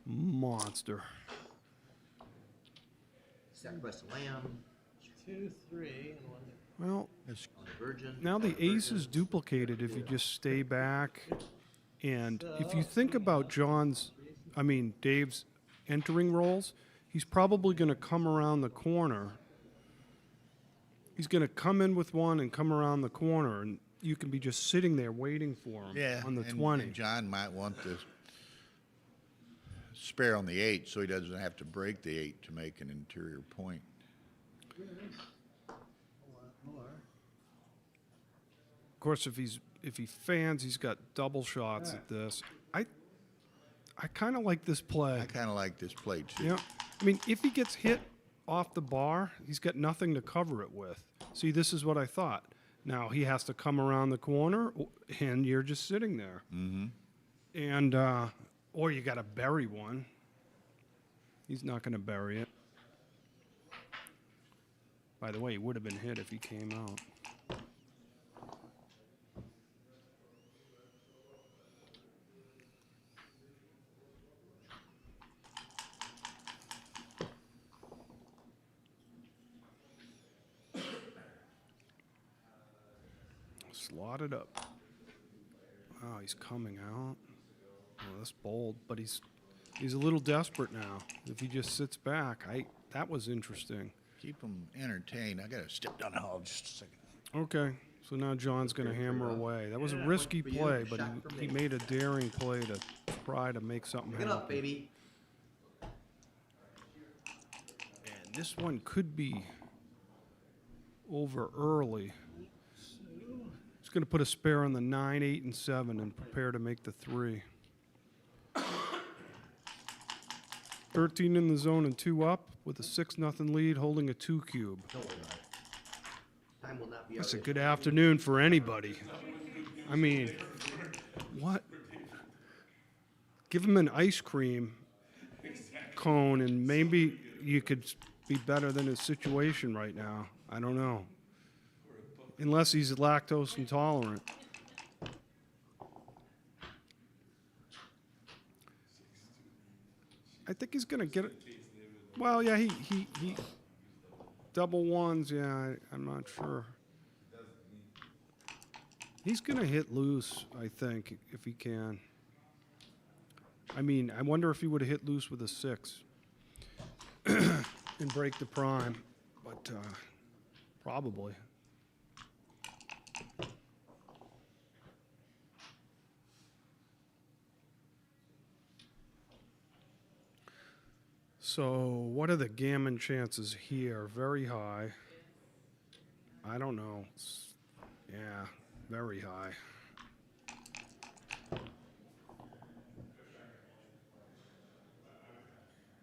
Monster. Sacrifice the lamb 2, 3, and 1. Well, on the virgin. now the ace is duplicated if you just stay back. And if you think about Dave's entering rolls, he's probably going to come around the corner. He's going to come in with one and come around the corner, and you can be just sitting there waiting for him on the 20. And John might want to spare on the 8 so he doesn't have to break the 8 to make an interior point. Of course, if he fans, he's got double shots at this. I kind of like this play. I kind of like this play too. Yeah, I mean, if he gets hit off the bar, he's got nothing to cover it with. See, this is what I thought. Now he has to come around the corner, and you're just sitting there. Mm-hmm. And or you got to bury one. He's not going to bury it. By the way, he would have been hit if he came out. Slotted up. Oh, he's coming out. Oh, that's bold, but he's a little desperate now. If he just sits back, that was interesting. Keep them entertained. I got to step down the hall just a second. Okay, so now John's going to hammer away. That was a risky for you, play, but shot for he me. made a daring play to try to make something Get happen. up, baby. And this one could be over early. He's going to put a spare on the 9, 8, and 7 and prepare to make the 3. 13 in the zone and 2 up with a 6-0 lead, holding a 2 cube. Don't worry about it. Time will not be That's a our good afternoon for anybody. I mean, what? Give him an ice cream cone and maybe you could be better than his situation right now. I don't know. Unless he's lactose intolerant. I think he's going to get it. Well, yeah, he double ones, yeah, I'm not sure. He's going to hit loose, I think, if he can. I mean, I wonder if he would have hit loose with a 6 and break the prime, but probably. So, what are the gammon chances here? Very high. I don't know. Yeah, very high.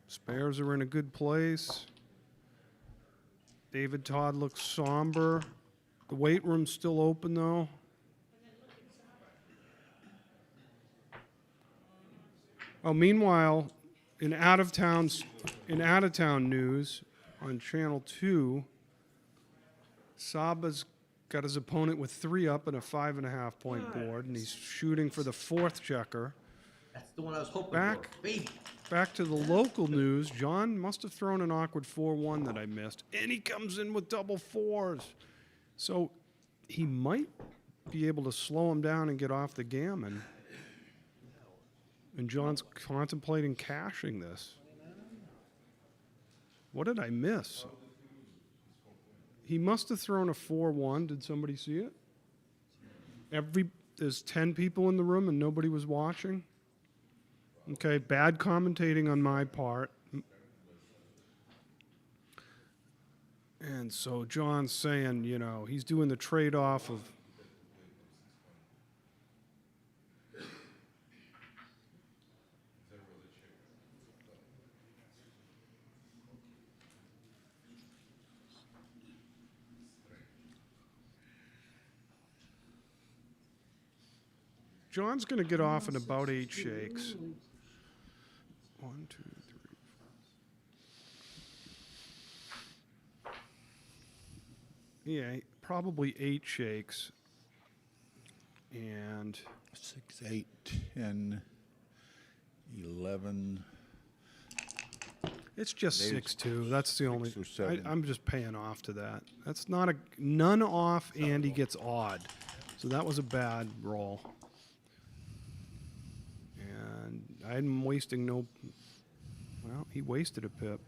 Spares are in a good place. David Todd looks somber. The weight room's still open, though. Oh, meanwhile, in out-of-town news on Channel 2, Saba's got his opponent with 3 up and a 5.5 point board, and he's shooting for the 4th checker. That's the one I was hoping for. Baby. Back to the local news, John must have thrown an awkward 4-1 that I missed, and he comes in with double 4s. So he might be able to slow him down and get off the gammon. And John's contemplating cashing this. What did I miss? He must have thrown a 4-1. Did somebody see it? There's 10 people in the room and nobody was watching. Okay, bad commentating on my part. And so John's saying, you know, he's doing the trade-off of John's going to get off in about 8 shakes. 1, 2, 3. Yeah, probably 8 shakes. And 6, 8, 10, 11. it's just Maybe 6-2. That's the only. 6 or 7. I'm just paying off to that. That's not a none off, and he gets odd. So that was a bad roll. And I'm wasting no. Well, he wasted a pip.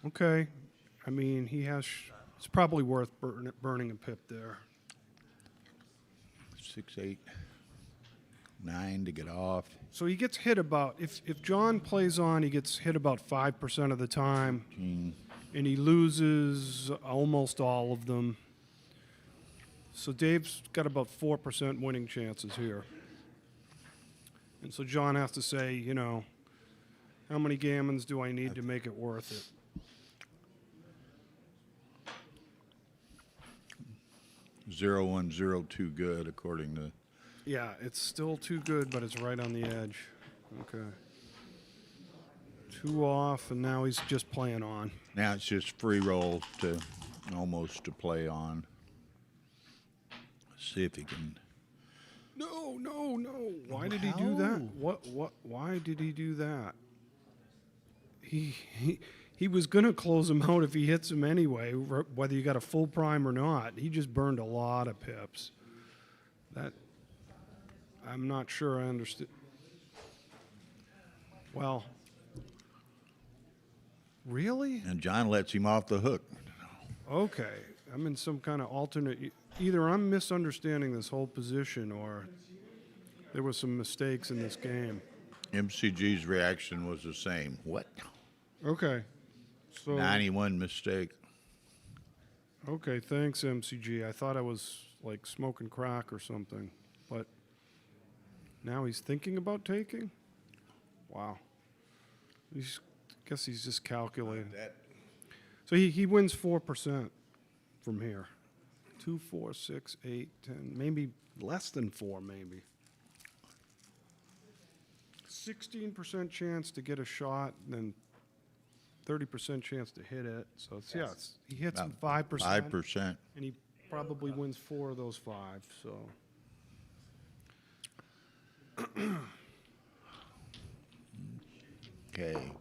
Okay, I mean he has. It's probably worth burning a pip there. 6, 8, 9 to get off. So he gets hit about, if John plays on, he gets hit about 5% of the time, and he loses almost all of them. So Dave's got about 4% winning chances here. And so John has to say, you know, how many gammons do I need to make it worth it? Zero, 1, 0, 2 good, according to. Yeah, it's still too good, but it's right on the edge. Okay. 2 off, and now he's just playing on. Now it's just free roll to almost to play on. See if he can. No, no, no. Why did he do that? Why did he do that? He was going to close him out if he hits him anyway, whether you got a full prime or not. He just burned a lot of pips. That, I'm not sure I understood. Well, really? And John lets him off the hook. Okay. I'm in some kind of alternate. Either I'm misunderstanding this whole position or there were some mistakes in this game. MCG's reaction was the same. What? Okay. So 91 mistake. okay, thanks MCG. I thought I was like smoking crack or something, but now he's thinking about taking. Wow. Guess he's just calculating. So he wins 4% from here. 2, 4, 6, 8, 10, maybe less than 4, maybe. 16% chance to get a shot, and then 30% chance to hit it. So it's, yeah, he hits him 5%. 5%. And he probably wins 4 of those 5. So Okay.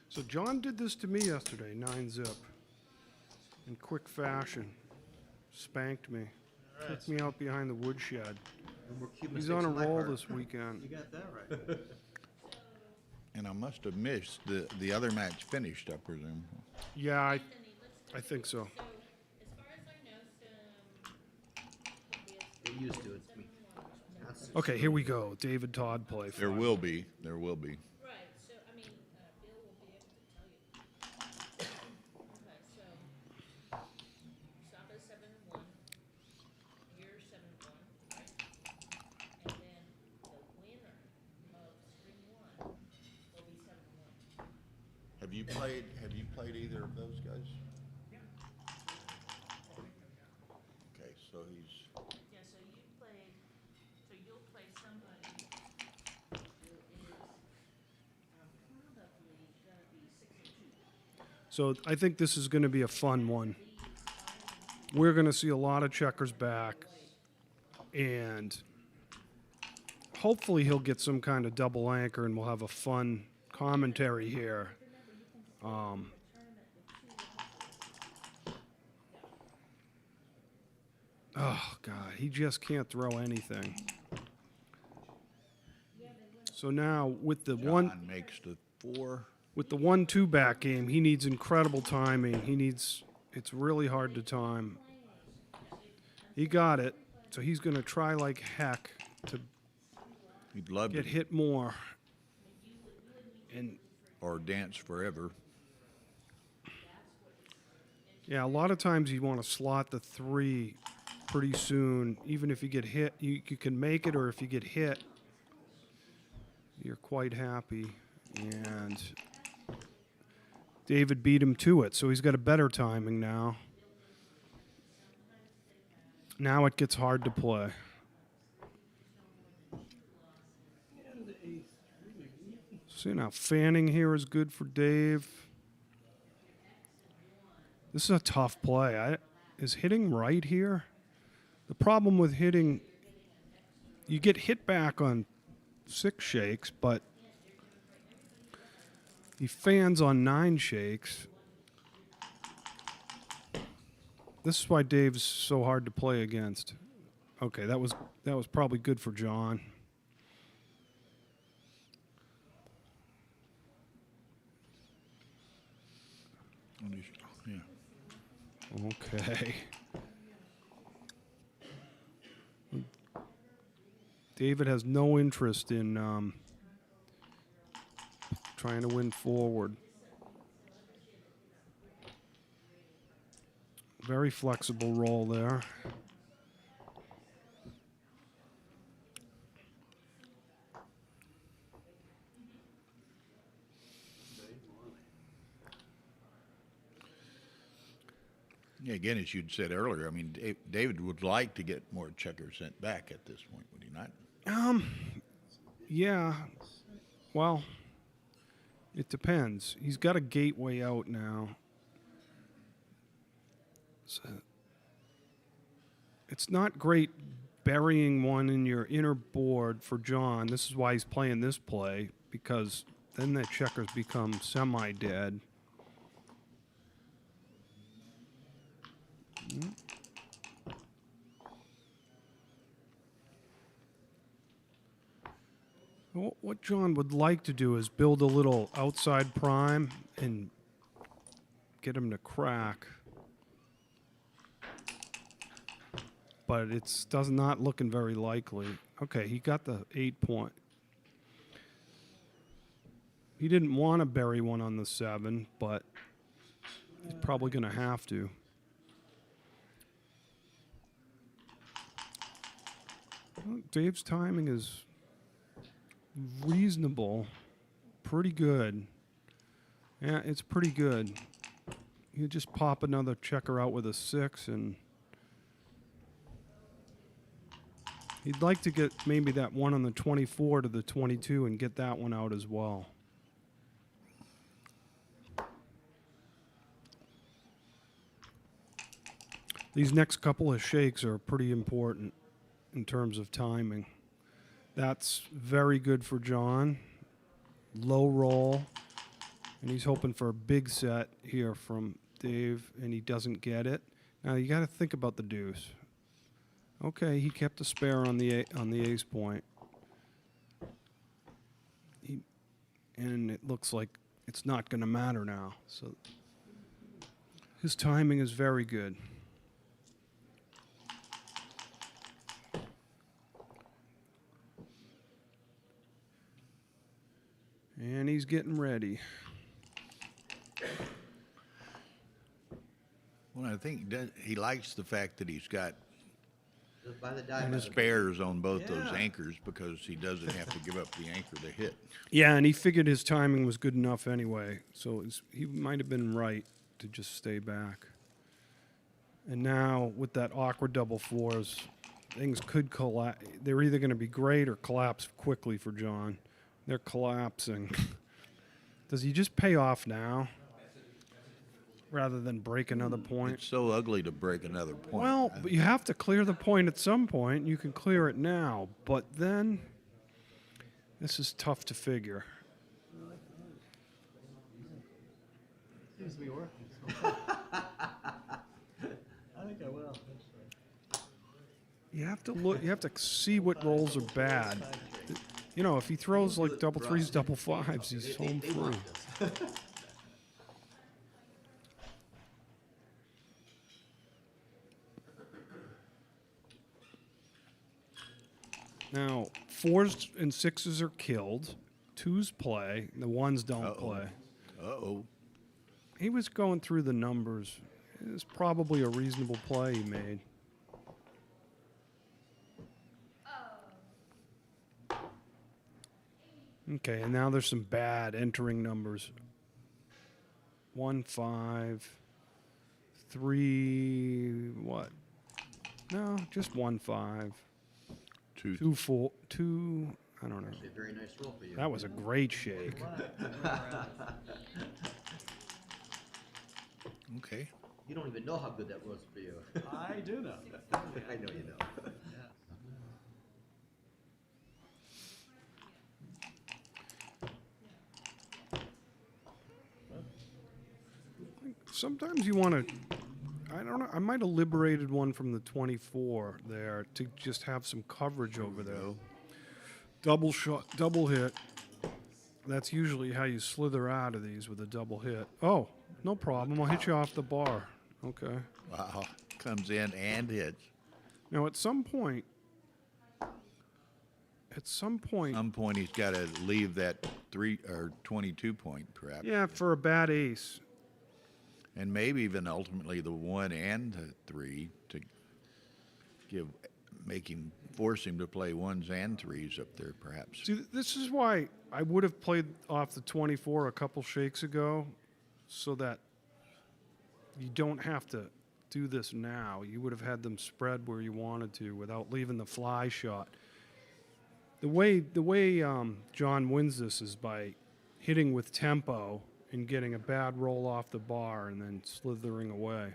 So John did this to me yesterday, 9-zip, in quick fashion. Spanked me. Took me out behind the woodshed. He's on a roll this weekend. You got that right. And I must have missed the other match finished, I presume. Yeah, I think so. So, as far as I know, Get used to it. Okay, here we go. David Todd play. There will be. There will be. right, so, I mean, Bill will be able to tell you. Okay, so, Saba's 7-1, you're 7-1, right? And then the winner of string 1 will be 7-1. Have you played either of those guys? Okay, so he's Yeah, so you played, so you'll play somebody who is probably gonna be 6-2. So I think this is going to be a fun one. We're going to see a lot of checkers back, and hopefully he'll get some kind of double anchor, and we'll have a fun commentary here. Oh God, he just can't throw anything. So now with the one. John makes the 4. With the 1-2 back game, he needs incredible timing. It's really hard to time. He got it, so he's going to try like heck to He'd love get to hit more. And or dance forever. yeah, a lot of times you want to slot the 3 pretty soon. Even if you get hit, you can make it, or if you get hit, you're quite happy. And David beat him to it, so he's got a better timing now. Now it gets hard to play. See, now fanning here is good for Dave. This is a tough play. Is hitting right here? The problem with hitting, you get hit back on 6 shakes, but he fans on 9 shakes. This is why Dave's so hard to play against. Okay, that was probably good for John. Yeah. Okay. David has no interest in trying to win forward. Very flexible roll there. Yeah, again, as you'd said earlier, I mean, David would like to get more checkers sent back at this point, would he not? Yeah. Well, it depends. He's got a gateway out now. So it's not great burying one in your inner board for John. This is why he's playing this play, because then the checkers become semi-dead. What John would like to do is build a little outside prime and get him to crack. But it's does not looking very likely. Okay, he got the 8 point. He didn't want to bury one on the 7, but he's probably going to have to. Well, Dave's timing is reasonable, pretty good. Yeah, it's pretty good. You just pop another checker out with a 6, and he'd like to get maybe that one on the 24 to the 22 and get that one out as well. These next couple of shakes are pretty important in terms of timing. That's very good for John. Low roll. And he's hoping for a big set here from Dave, and he doesn't get it. Now you got to think about the deuce. Okay, he kept a spare on the ace point. And it looks like it's not going to matter now. So his timing is very good. And he's getting ready. Well, I think he likes the fact that he's got Just buy the die. spares on both those anchors, because he doesn't have to give up the anchor to hit. Yeah, and he figured his timing was good enough anyway, so he might have been right to just stay back. And now, with that awkward double 4s, things could collapse. They're either going to be great or collapse quickly for John. They're collapsing. Does he just pay off now rather than break another point? It's so ugly to break another point. Well, but you have to clear the point at some point. You can clear it now, but then this is tough to figure. Seems to be working. So I think I will. You have to look. You have to see what rolls are bad. You know, if he throws like double 3s, double 5s, he's home free. Now, 4s and 6s are killed. 2s play. The 1s don't play. Uh-oh. He was going through the numbers. It was probably a reasonable play he made. Okay, and now there's some bad entering numbers. 1, 5, 3, what? No, just 1, 5. 2, 4, 2, I don't know. Actually, a very nice roll for you. That was a great shake. Okay. You don't even know how good that was for you. I do know. I know you know. Sometimes you want to, I don't know, I might have liberated one from the 24 there to just have some coverage over there. Double shot, double hit. That's usually how you slither out of these with a double hit. Oh, no problem. I'll hit you off the bar. Okay. Wow. Comes in and hits. Now, at some point, Some point he's got to leave that 3 or 22 point, perhaps. yeah, for a bad ace. And maybe even ultimately the 1 and the 3 to force him to play 1s and 3s up there, perhaps. See, this is why I would have played off the 24 a couple shakes ago, so that you don't have to do this now. You would have had them spread where you wanted to without leaving the fly shot. The way John wins this is by hitting with tempo and getting a bad roll off the bar and then slithering away.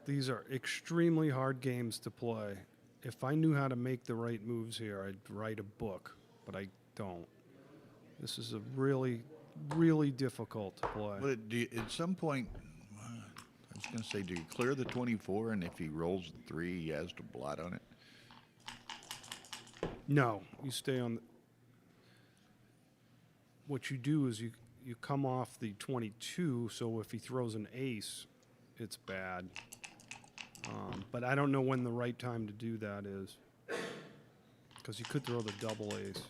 These are extremely hard games to play. If I knew how to make the right moves here, I'd write a book, but I don't. This is a really, really difficult to play. But at some point, I was going to say, do you clear the 24, and if he rolls the 3, he has to blot on it? No, you stay on. What you do is you come off the 22, so if he throws an ace, it's bad. But I don't know when the right time to do that is, because he could throw the double ace.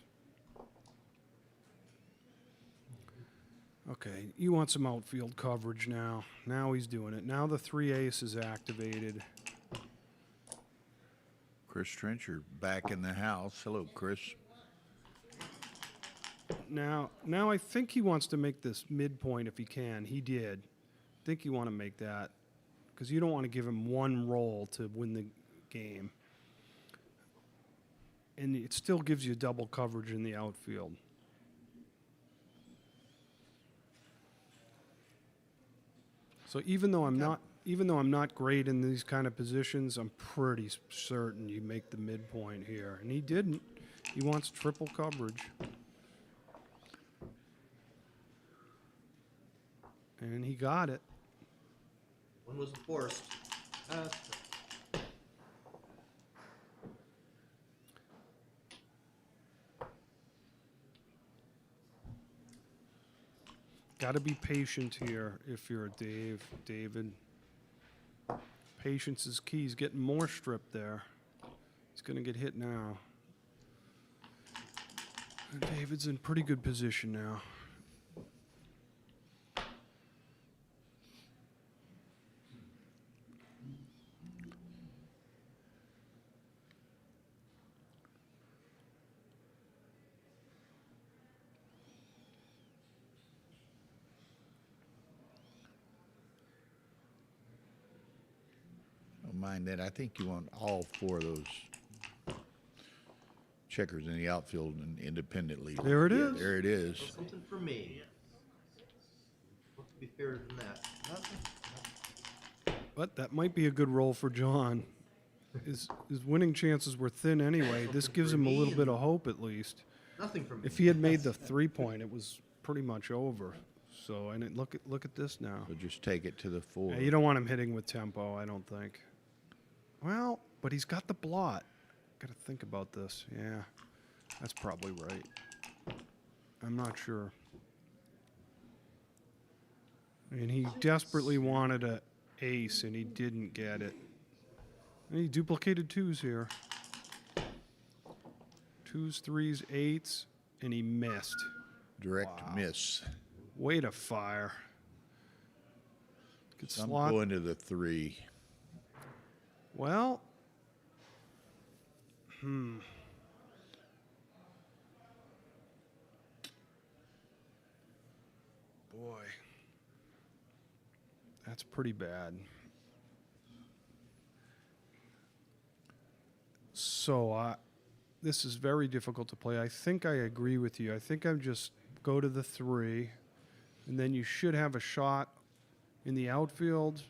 Okay, you want some outfield coverage now. Now he's doing it. Now the 3 ace is activated. Chris Trencher back in the house. Hello, Chris. Now I think he wants to make this midpoint if he can. He did. I think you want to make that, because you don't want to give him one roll to win the game. And it still gives you double coverage in the outfield. So even though I'm not great in these kind of positions, I'm pretty certain you make the midpoint here. And he didn't. He wants triple coverage. And he got it. One wasn't forced. Got to be patient here if you're a David. Patience is key. He's getting more stripped there. He's going to get hit now. And David's in pretty good position now. Mind that, I think you want all 4 of those checkers in the outfield and independently. There it is. There it is. Something for me. What could be fairer than that? But that might be a good roll for John. His winning chances were thin anyway. This gives him a little bit of hope at least. Nothing for me. If he had made the 3-point, it was pretty much over. So, and look at this now. So just take it to the 4. Yeah, you don't want him hitting with tempo, I don't think. Well, but he's got the blot. Got to think about this. Yeah, that's probably right. I'm not sure. And he desperately wanted a ace, and he didn't get it. And he duplicated 2s here. 2s, 3s, 8s, and he missed. Direct miss. Way to fire. Good So I'm slot. going to the 3. Well, boy, that's pretty bad. So this is very difficult to play. I think I agree with you. I think I'm just go to the 3, and then you should have a shot in the outfield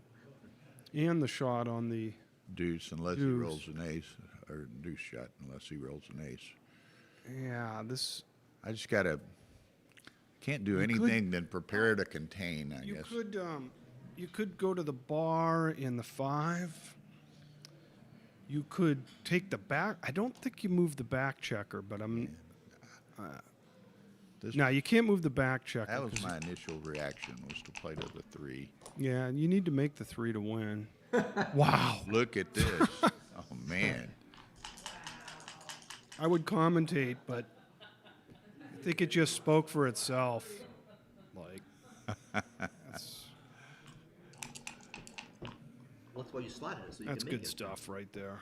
and the shot on the Deuce, unless he rolls an ace, or deuce shot, unless he rolls an ace. Yeah, this. I just can't do anything than prepare to contain, I guess. You could go to the bar in the 5. You could take the back. I don't think you move the back checker, but no, you can't move the back checker. That was my initial reaction, was to play to the 3. Yeah, you need to make the 3 to win. Wow. Look at this. Oh, man. I would commentate, but I think it just spoke for itself. Like, Well, that's why you slotted it, so you that's can make good it. stuff right there.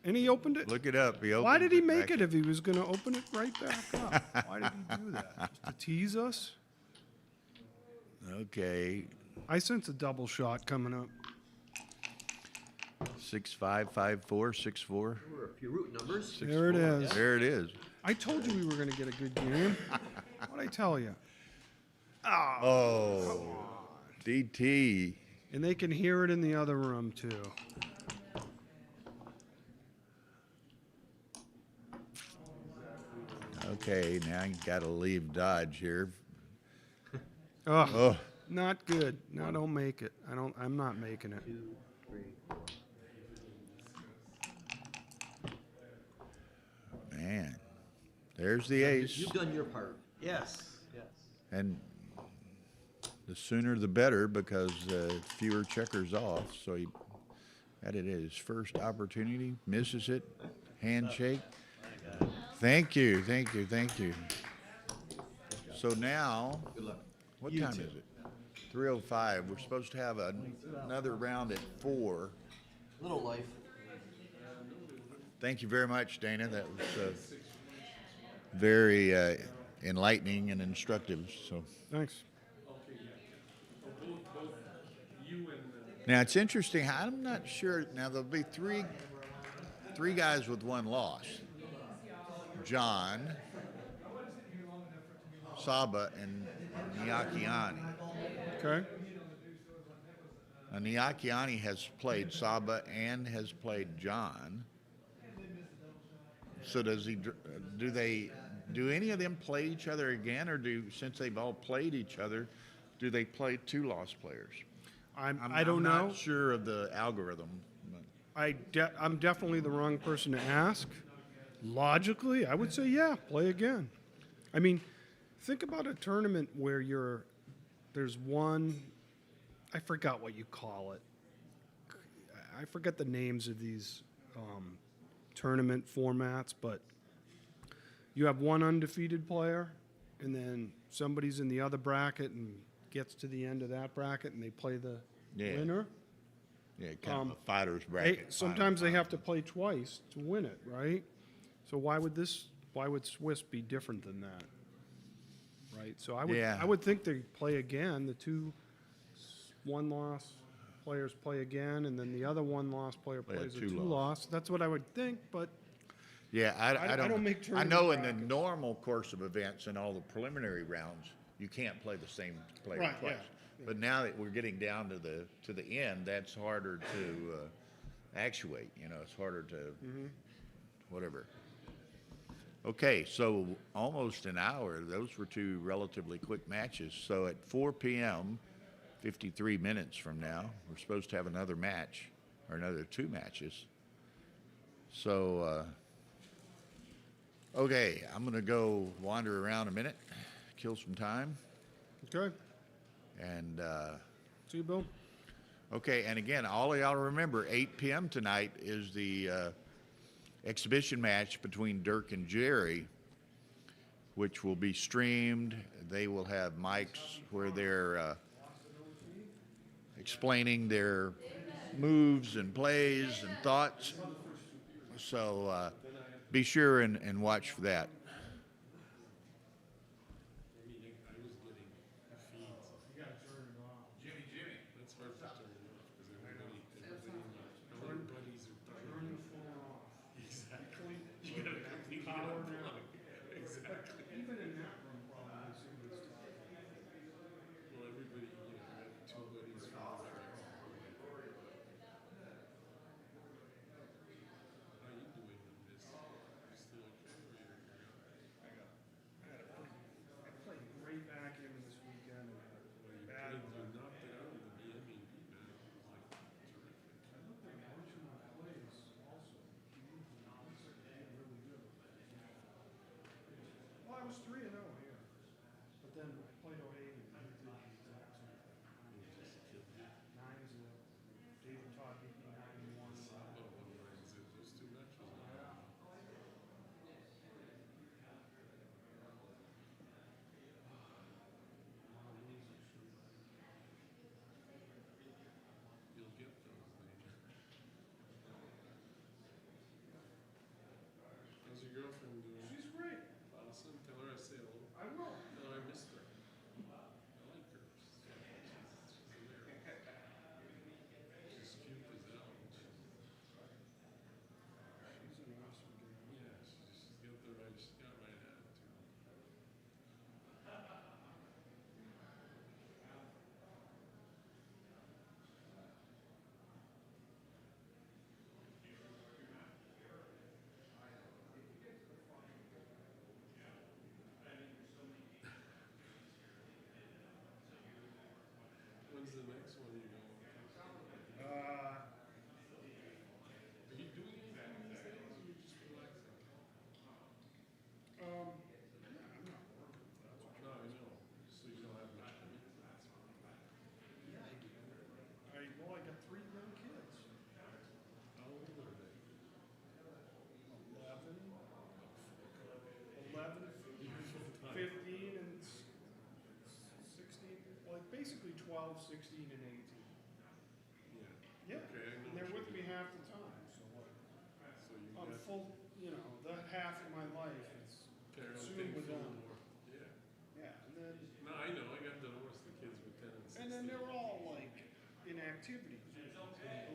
And he opened it. Look it up. He Why opened did he it make back it if he was going to open it right back up? Why did he do that? Just to tease us? Okay. I sense a double shot coming up. 6554, 64. There were a few root numbers. There it is. There it is. I told you we were going to get a good game. What'd I tell you? Oh, DT. And they can hear it in the other room, too. Okay, now you got to leave Dodge here. Ugh, Oh, not good. No, don't make it. I'm not making it. 2, 3, 4. man. There's the ace. You've done your part. Yes. Yes. And the sooner the better because fewer checkers off. So he had it at his first opportunity, misses it, handshake. Thank you, thank you, thank you. So now, Good luck. what time is it? 3:05. We're supposed to have another round at 4. Little life. Thank you very much, Dana. That was very enlightening and instructive. So Thanks. now it's interesting. I'm not sure. Now there'll be three guys with one loss: John, Saba, and Niakiani. Okay. Now Niakiani has played Saba and has played John. So do any of them play each other again, or since they've all played each other, do they play 2 lost players? I don't I'm know. not sure of the algorithm. But I'm definitely the wrong person to ask. Logically, I would say, yeah, play again. I mean, think about a tournament where there's one, I forgot what you call it. I forget the names of these tournament formats, but you have one undefeated player, and then somebody's in the other bracket and gets to the end of that bracket, and they play the Yeah. winner. Yeah, kind of a fighter's bracket. Sometimes they have to play twice to win it, right? So why would Swiss be different than that? Right? So Yeah. I would think they play again. The 2 one-loss players play again, and then the other one-loss player Play a plays a 2-loss. two-loss. That's what I would think, but Yeah, I don't make I know tournament in the brackets. normal course of events and all the preliminary rounds, you can't play the same player Right, twice. yeah. But now that we're getting down to the end, that's harder to actuate. It's harder to whatever. Okay, so almost an hour. Those were 2 relatively quick matches. So at 4 p.m., 53 minutes from now, we're supposed to have another match, or another 2 matches. So, okay, I'm going to go wander around a minute, kill some time, okay. and See you, Bill. okay, and again, all of y'all remember, 8 p.m. tonight is the exhibition match between Dirk and Jerry, which will be streamed. They will have mics where they're explaining their moves and plays and thoughts. So be sure and watch for that. Even in that room, probably somebody's talking. Well, everybody, you have 2 buddies from the How you doing in this? You still okay, or you're I played great backgammon this weekend. And bad. you knocked it out of the BMEB, man. It was like terrific. I looked at Marching plays also. Really good. Well, I was 3-0 here, but then I played O'Hare and he did the exact same thing. 9-0. David Todd beat me 9-1. Saba won 9-0. Those 2 matches. You'll get those later. girlfriend doing? She's great. Awesome. Tell her I say hello. I will. Tell her I missed her. I like her. She's hilarious. She's cute as hell. She's an awesome girl. Yeah, she's got the right. She's got right attitude. When's the next one you going? Are you doing anything these days, or you just relaxing? I'm not working. No, I know. So you don't have much commitment. Well, I got 3 young kids. How old are they? 11, 15, and 16. Like basically 12, 16, and 18. Yeah. Yeah. Okay, I know. And they're what with you me mean. half the time. So like, So you I'm got full. You know, that half of my life is carry on consumed with full them. more. Yeah. Yeah, and then No, I know. I got divorced. The kids were 10 and 16. and then they're all like in activities.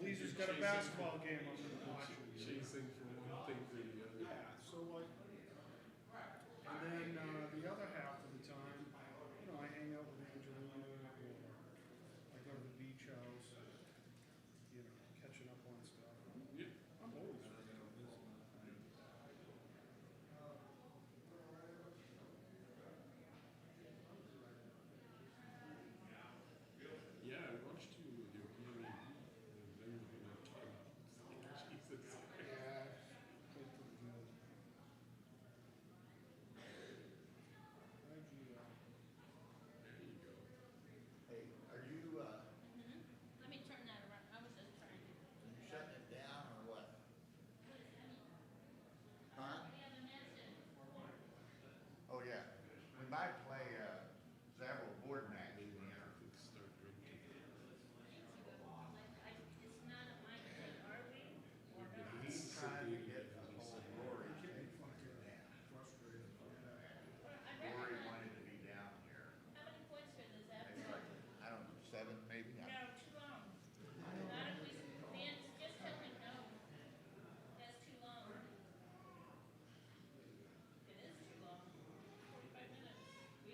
Elisa's You're got a chasing- basketball game I'm gonna watch. Chasing from one thing to the other. Yeah, so like, and then the other half of the time, you know, I hang out with Angelina, or I go to the beach house, you know, catching up on stuff. Yeah. I'm always busy. Yeah, I watched you with your hearing, and then when I came out, Jesus. Yeah, played pretty good. How'd you, There you go. Hey, are you Let me turn that around. I was just trying to. shutting it down or what? Huh? Oh yeah, we might play several board matches Maybe here. I could start drinking. It's not a mic thing, are we? He's trying to get a hold of Rory. I Rory recognize, wanted to be down here. how many points for this after? Maybe like, I don't know, 7 maybe? No, too long. Not if we, Vance, just tell him no. That's too long. It is too long. 45 minutes.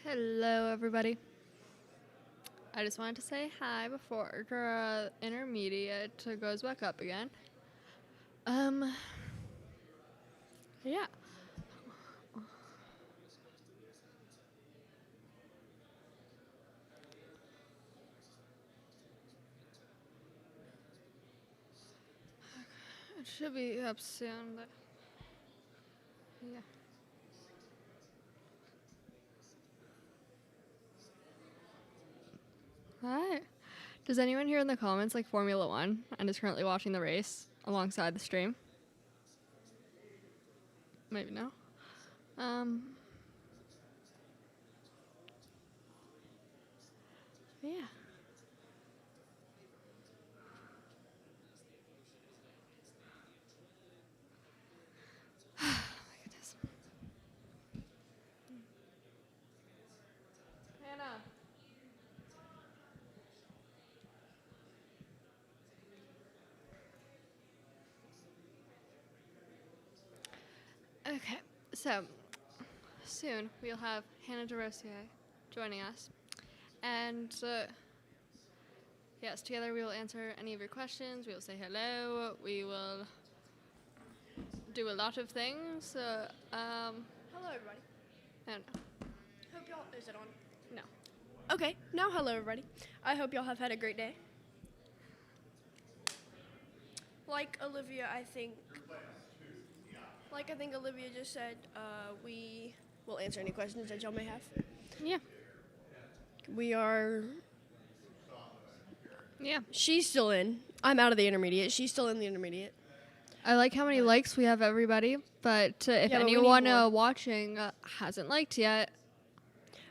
Hello, everybody. I just wanted to say hi before intermediate goes back up again. Yeah. It should be up soon, but yeah. Hi. Does anyone here in the comments like Formula One and is currently watching the race alongside the stream? Maybe no. Yeah. My goodness. Hannah. Okay, so soon we'll have Hannah DeRosier joining us. And yes, together we will answer any of your questions. We will say hello. We will do a lot of things. Hello, everybody. I don't know. Hope y'all. Is it on? No. Okay. Now, hello, everybody. I hope y'all have had a great day. Like Olivia, I think Olivia just said, we will answer any questions that y'all may have. Yeah. We are. Yeah. She's still in. I'm out of the intermediate. She's still in the intermediate. I like how many likes we have, everybody. But if Yeah, but we need anyone more. watching hasn't liked yet,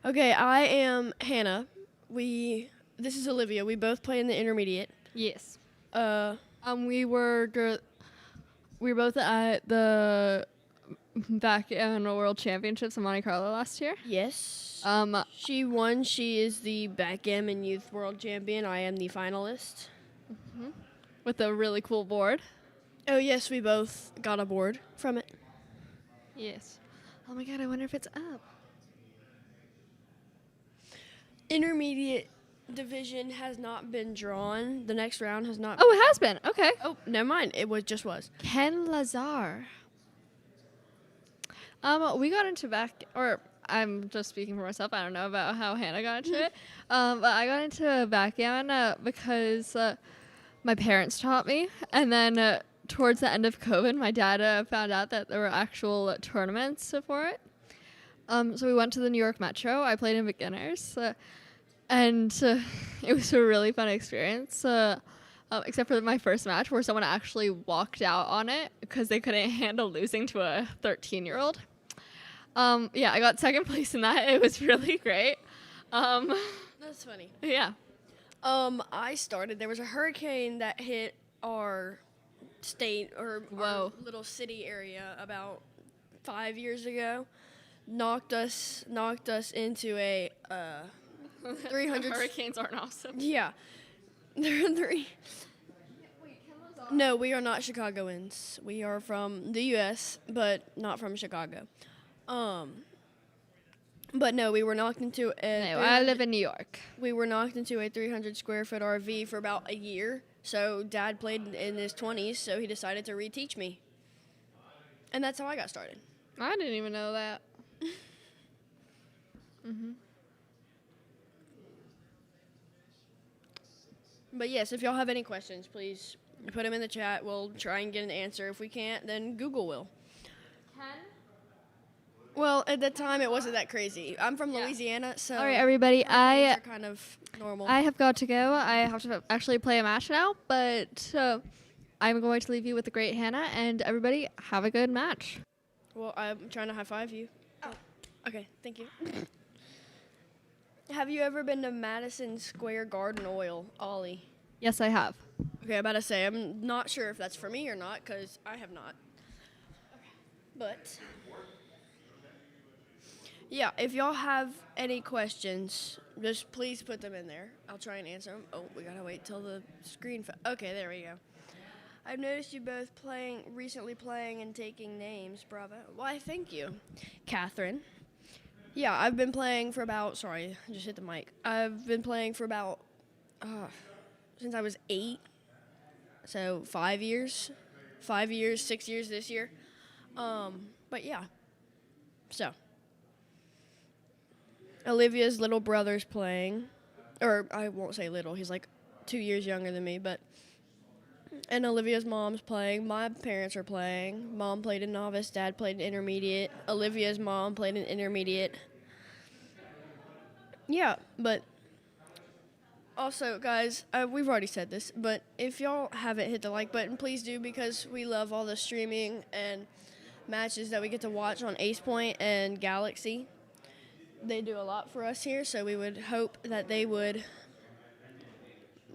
Okay, I am Hannah. This is Olivia. We both play in the intermediate. yes. We We were both at the Backgammon World Championships in Monte Carlo last year. Yes. Um, She won. She is the Backgammon Youth World Champion. I am the finalist. with a really cool board. Oh, yes, we both got a board from it. Yes. Oh my god, I wonder if it's up. Intermediate division has not been drawn. The next round has not. Oh, it has been. Okay. Oh, never mind. It just was. Ken Lazar. We got into I'm just speaking for myself. I don't know about how Hannah got into it. But I got into backgammon because my parents taught me. And then towards the end of COVID, my dad found out that there were actual tournaments for it. So we went to the New York Metro. I played in beginners. And it was a really fun experience. Except for my first match where someone actually walked out on it because they couldn't handle losing to a 13-year-old. Yeah, I got second place in that. It was really great. That's funny. Yeah. There was a hurricane that hit our state or our little city area about 5 years ago. Knocked us into a 300. Hurricanes aren't awesome. Yeah. There are three. No, we are not Chicagoans. We are from the U.S., but not from Chicago. But no, we were knocked into a. No, I live in New York. We were knocked into a 300 square foot RV for about a year. So Dad played in his 20s, so he decided to reteach me. And that's how I got started. I didn't even know that. But yes, if y'all have any questions, please put them in the chat. We'll try and get an answer. If we can't, then Google will. Ken? Well, at that time, it wasn't that crazy. I'm from Louisiana, so. All right, everybody. hurricanes are kind of normal. I have got to go. I have to actually play a match now, but I'm going to leave you with the great Hannah, and everybody have a good match. Well, I'm trying to high five you. Oh. Okay, thank you. Have you ever been to Madison Square Garden Oil, Ollie? Yes, I have. Okay, I'm about to say, I'm not sure if that's for me or not, because I have not. Okay. But, yeah, if y'all have any questions, just please put them in there. I'll try and answer them. Oh, we gotta wait till the screen. Okay, there we go. I've noticed you both recently playing and taking names. Bravo. Why, thank you, Catherine. Yeah, I've been playing for about. Sorry, I just hit the mic. I've been playing for about since I was 8, so 5 years, 5 years, 6 years this year. But yeah, so Olivia's little brother's playing, or I won't say little. He's like 2 years younger than me, but. And Olivia's mom's playing. My parents are playing. Mom played in novice. Dad played in intermediate. Olivia's mom played in intermediate. Yeah, but also, guys, we've already said this, but if y'all haven't hit the like button, please do, because we love all the streaming and matches that we get to watch on Ace Point and Galaxy. They do a lot for us here, so we would hope that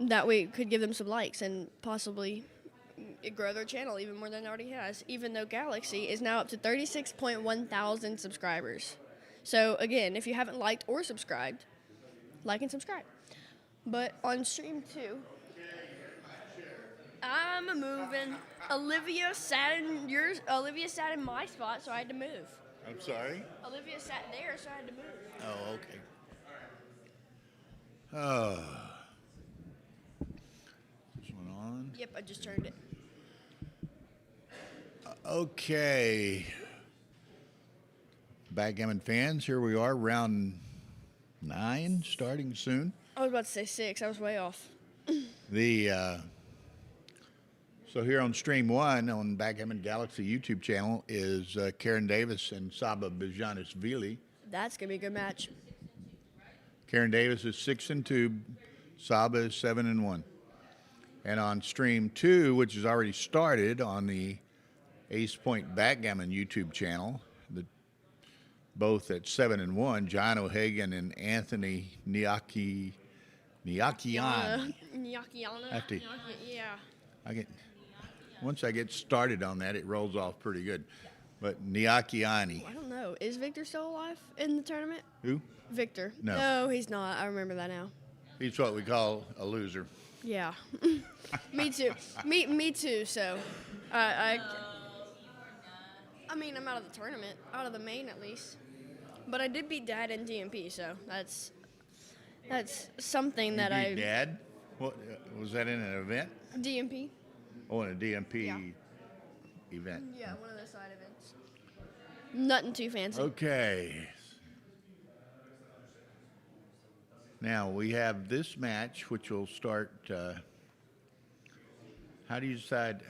that we could give them some likes and possibly grow their channel even more than it already has, even though Galaxy is now up to 36.1 thousand subscribers. So again, if you haven't liked or subscribed, like and subscribe. But on stream 2, I'm moving. Olivia sat in my spot, so I had to move. I'm sorry? Olivia sat there, so I had to move. Oh, okay. Oh. This one on? Yep, I just turned it. Okay. Backgammon fans, here we are, round 9, starting soon. I was about to say 6. I was way off. So here on stream 1 on Backgammon Galaxy YouTube channel is Karen Davis and Saba Bijanisvili. That's going to be a good match. Karen Davis is 6-2, Saba is 7-1. And on stream 2, which has already started on the Ace Point Backgammon YouTube channel, both at 7-1, John O'Hagan and Anthony Nyakiani. Nyakiana. Yeah. Once I get started on that, it rolls off pretty good. But Nyakiani. I don't know. Is Victor still alive in the tournament? Who? Victor. No. No, he's not. I remember that now. He's what we call a loser. Yeah. Me too. Me too. So, I mean, I'm out of the tournament, out of the main at least. But I did beat Dad in DMP, so that's something that I. You beat Dad? What was that in an event? DMP. Oh, in a DMP event. Yeah, one of the side events. Nothing too fancy. Okay. Now we have this match, which will start. How do you decide?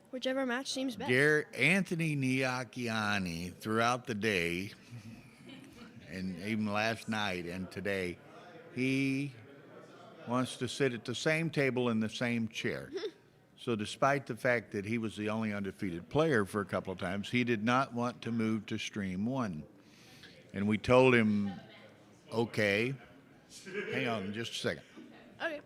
Whichever match seems best. Anthony Nyakiani, throughout the day, and even last night and today, he wants to sit at the same table in the same chair. So despite the fact that he was the only undefeated player for a couple of times, he did not want to move to stream 1. And we told him, okay, hang on just a second. Okay.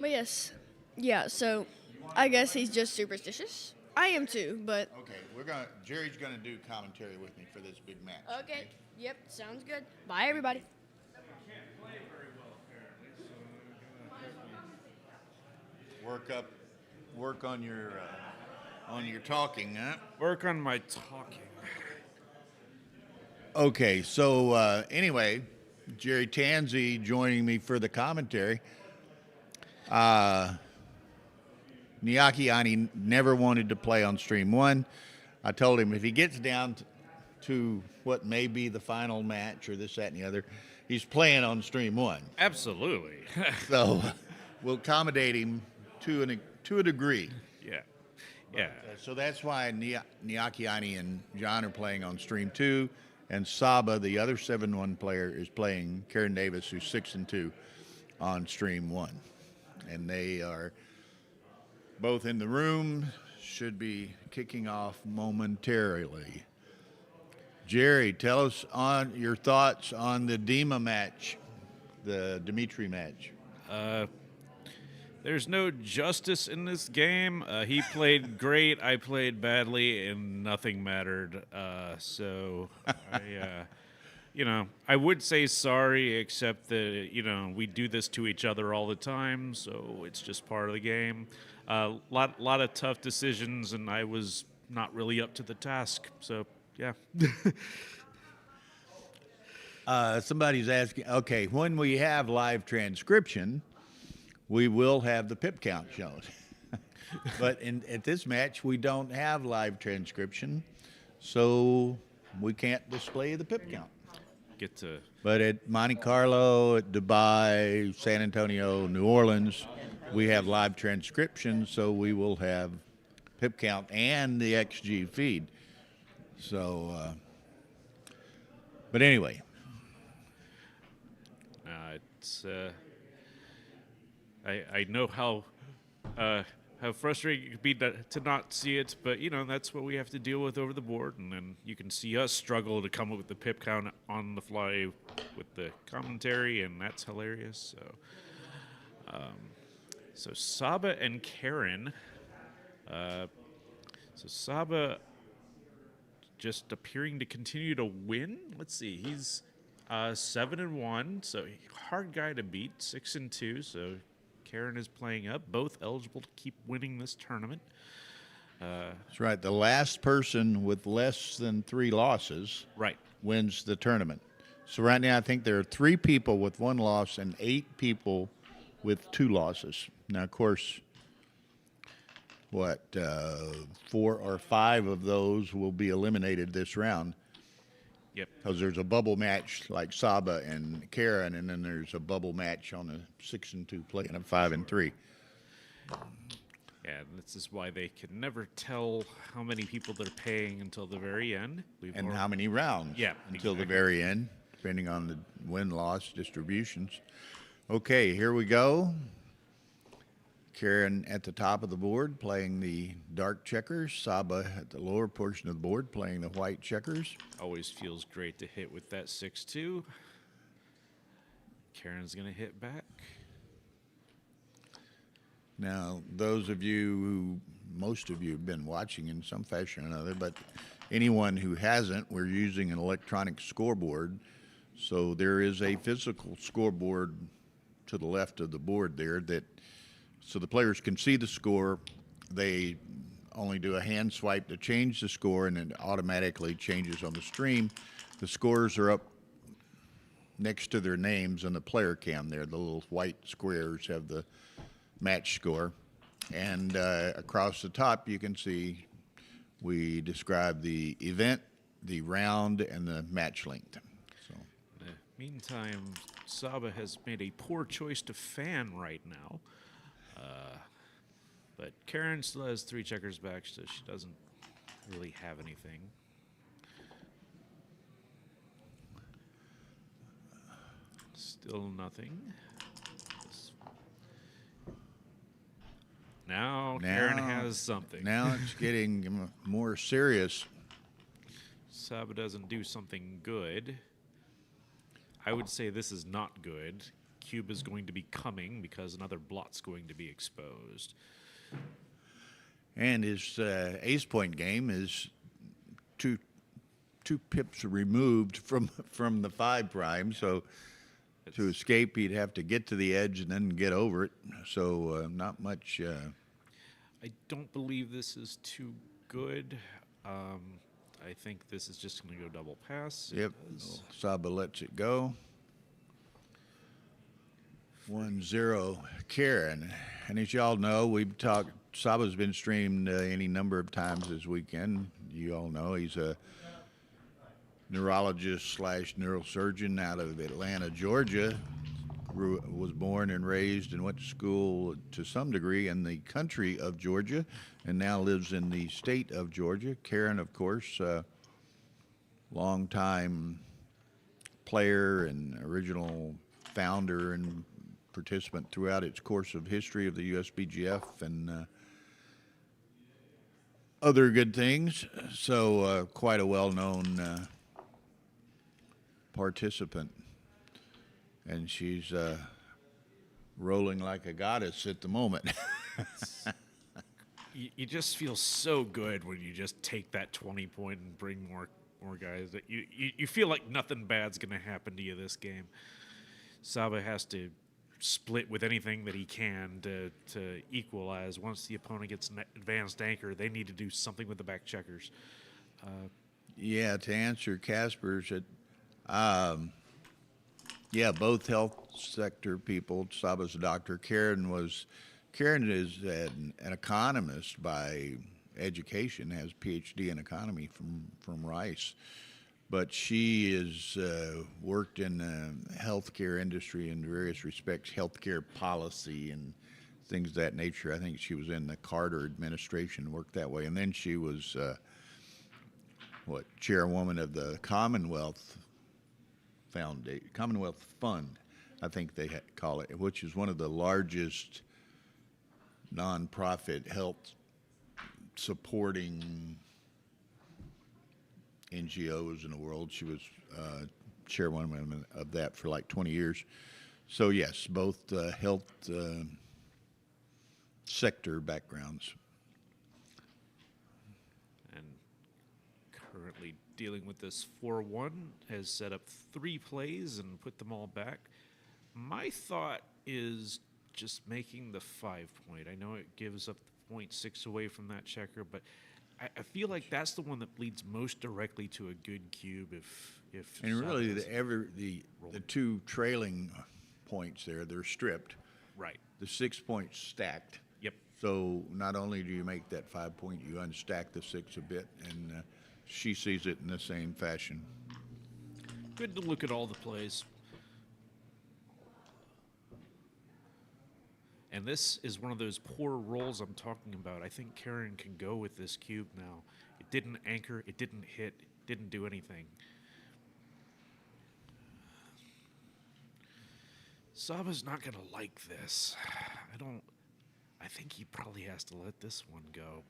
But yes, yeah, so I guess he's just superstitious. I am too, but. Okay, Jerry's gonna do commentary with me for this big match. Okay, yep, sounds good. Bye, everybody. Work on your talking, huh? Work on my talking. Okay, so anyway, Jerry Tanzi joining me for the commentary. Nyakiani never wanted to play on stream 1. I told him if he gets down to what may be the final match or this, that, and the other, he's playing on stream 1. Absolutely. So we'll accommodate him to a degree. Yeah. Yeah. So that's why Nyakiani and John are playing on stream 2, and Saba, the other 7-1 player, is playing Karen Davis, who's 6-2, on stream 1. And they are both in the room, should be kicking off momentarily. Jerry, tell us on your thoughts on the Dima match, the Dmitri match. There's no justice in this game. He played great, I played badly, and nothing mattered. I would say sorry, except that, we do this to each other all the time, so it's just part of the game. lot of tough decisions, and I was not really up to the task. So yeah. Somebody's asking, okay, when we have live transcription, we will have the pip count shown. But at this match, we don't have live transcription, so we can't display the pip count. Get to. But at Monte Carlo, at Dubai, San Antonio, New Orleans, we have live transcription, so we will have pip count and the XG feed. So, but anyway. It's I know how frustrating it could be to not see it, but that's what we have to deal with over the board, and then you can see us struggle to come up with the pip count on the fly with the commentary, and that's hilarious. So Saba and Karen. So Saba just appearing to continue to win. Let's see, he's 7-1, so hard guy to beat. 6-2, so Karen is playing up. Both eligible to keep winning this tournament. That's right. The last person with less than 3 losses wins the tournament. So right now I think there are 3 people with 1 loss and 8 people with 2 losses. Now, of course, 4 or 5 of those will be eliminated this round. Yep. Because there's a bubble match like Saba and Karen, and then there's a bubble match on a 6-2 playing a 5-3. Yeah, this is why they can never tell how many people they're paying until the very end. And how many rounds until the very end, depending on the win-loss distributions. Okay, here we go. Karen at the top of the board playing the dark checkers. Saba at the lower portion of the board playing the white checkers. Always feels great to hit with that 6-2. Karen's going to hit back. Now, those of you most of you have been watching in some fashion or another, but anyone who hasn't, we're using an electronic scoreboard. So there is a physical scoreboard to the left of the board there so the players can see the score. They only do a hand swipe to change the score, and it automatically changes on the stream. The scores are up next to their names on the player cam there. The little white squares have the match score. And across the top, you can see we describe the event, the round, and the match length. So. In the meantime, Saba has made a poor choice to fan right now. But Karen still has 3 checkers back, so she doesn't really have anything. Still nothing. Now Karen has something. Now it's getting more serious. Saba doesn't do something good. I would say this is not good. Cube is going to be coming because another blot's going to be exposed. And his ace point game is two pips removed from the 5 prime. So to escape, he'd have to get to the edge and then get over it. So not much. I don't believe this is too good. I think this is just going to go double pass. Yep. Saba lets it go. 1-0 Karen. And as y'all know, we've talked, Saba's been streamed any number of times this weekend. You all know he's a neurologist / neurosurgeon out of Atlanta, Georgia. Was born and raised and went to school to some degree in the country of Georgia and now lives in the state of Georgia. Karen, of course, longtime player and original founder and participant throughout its course of history of the USBGF and other good things. So quite a well-known participant. And she's rolling like a goddess at the moment. You just feel so good when you just take that 20 point and bring more guys. That you feel like nothing bad's going to happen to you this game. Saba has to split with anything that he can to equalize. Once the opponent gets an advanced anchor, they need to do something with the back checkers. Yeah, to answer Casper's, both health sector people. Saba's a doctor. Karen is an economist by education, has a PhD in economy from Rice, but she has worked in the healthcare industry in various respects, healthcare policy and things of that nature. I think she was in the Carter administration, worked that way, and then she was chairwoman of the Commonwealth Fund, I think they call it, which is one of the largest nonprofit health supporting NGOs in the world. She was chairwoman of that for like 20 years. So yes, both health sector backgrounds. And currently dealing with this 4-1, has set up 3 plays and put them all back. My thought is just making the 5-point. I know it gives up the 0.6 away from that checker, but I feel like that's the one that leads most directly to a good cube. If And really, Saba's the 2 trailing points there, they're stripped. right. The 6 points stacked. Yep. So not only do you make that 5-point, you unstack the 6 a bit, and she sees it in the same fashion. Good to look at all the plays. And this is one of those poor rolls I'm talking about. I think Karen can go with this cube now. It didn't anchor, it didn't hit, it didn't do anything. Saba's not gonna like this. I think he probably has to let this one go.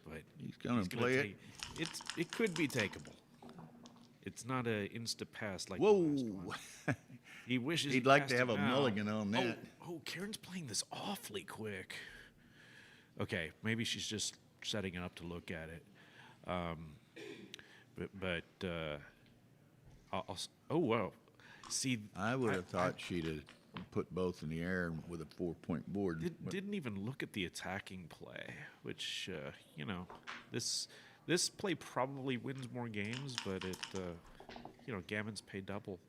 But He's gonna play it. It could be takeable. It's not a insta pass like Whoa! the last one. He wishes He'd like to have a mulligan on that. Oh, Karen's playing this awfully quick. Okay, maybe she's just setting it up to look at it. Oh wow! See, I would have thought she'd have put both in the air with a 4-point board. Didn't even look at the attacking play, which this play probably wins more games, but gammons pay double.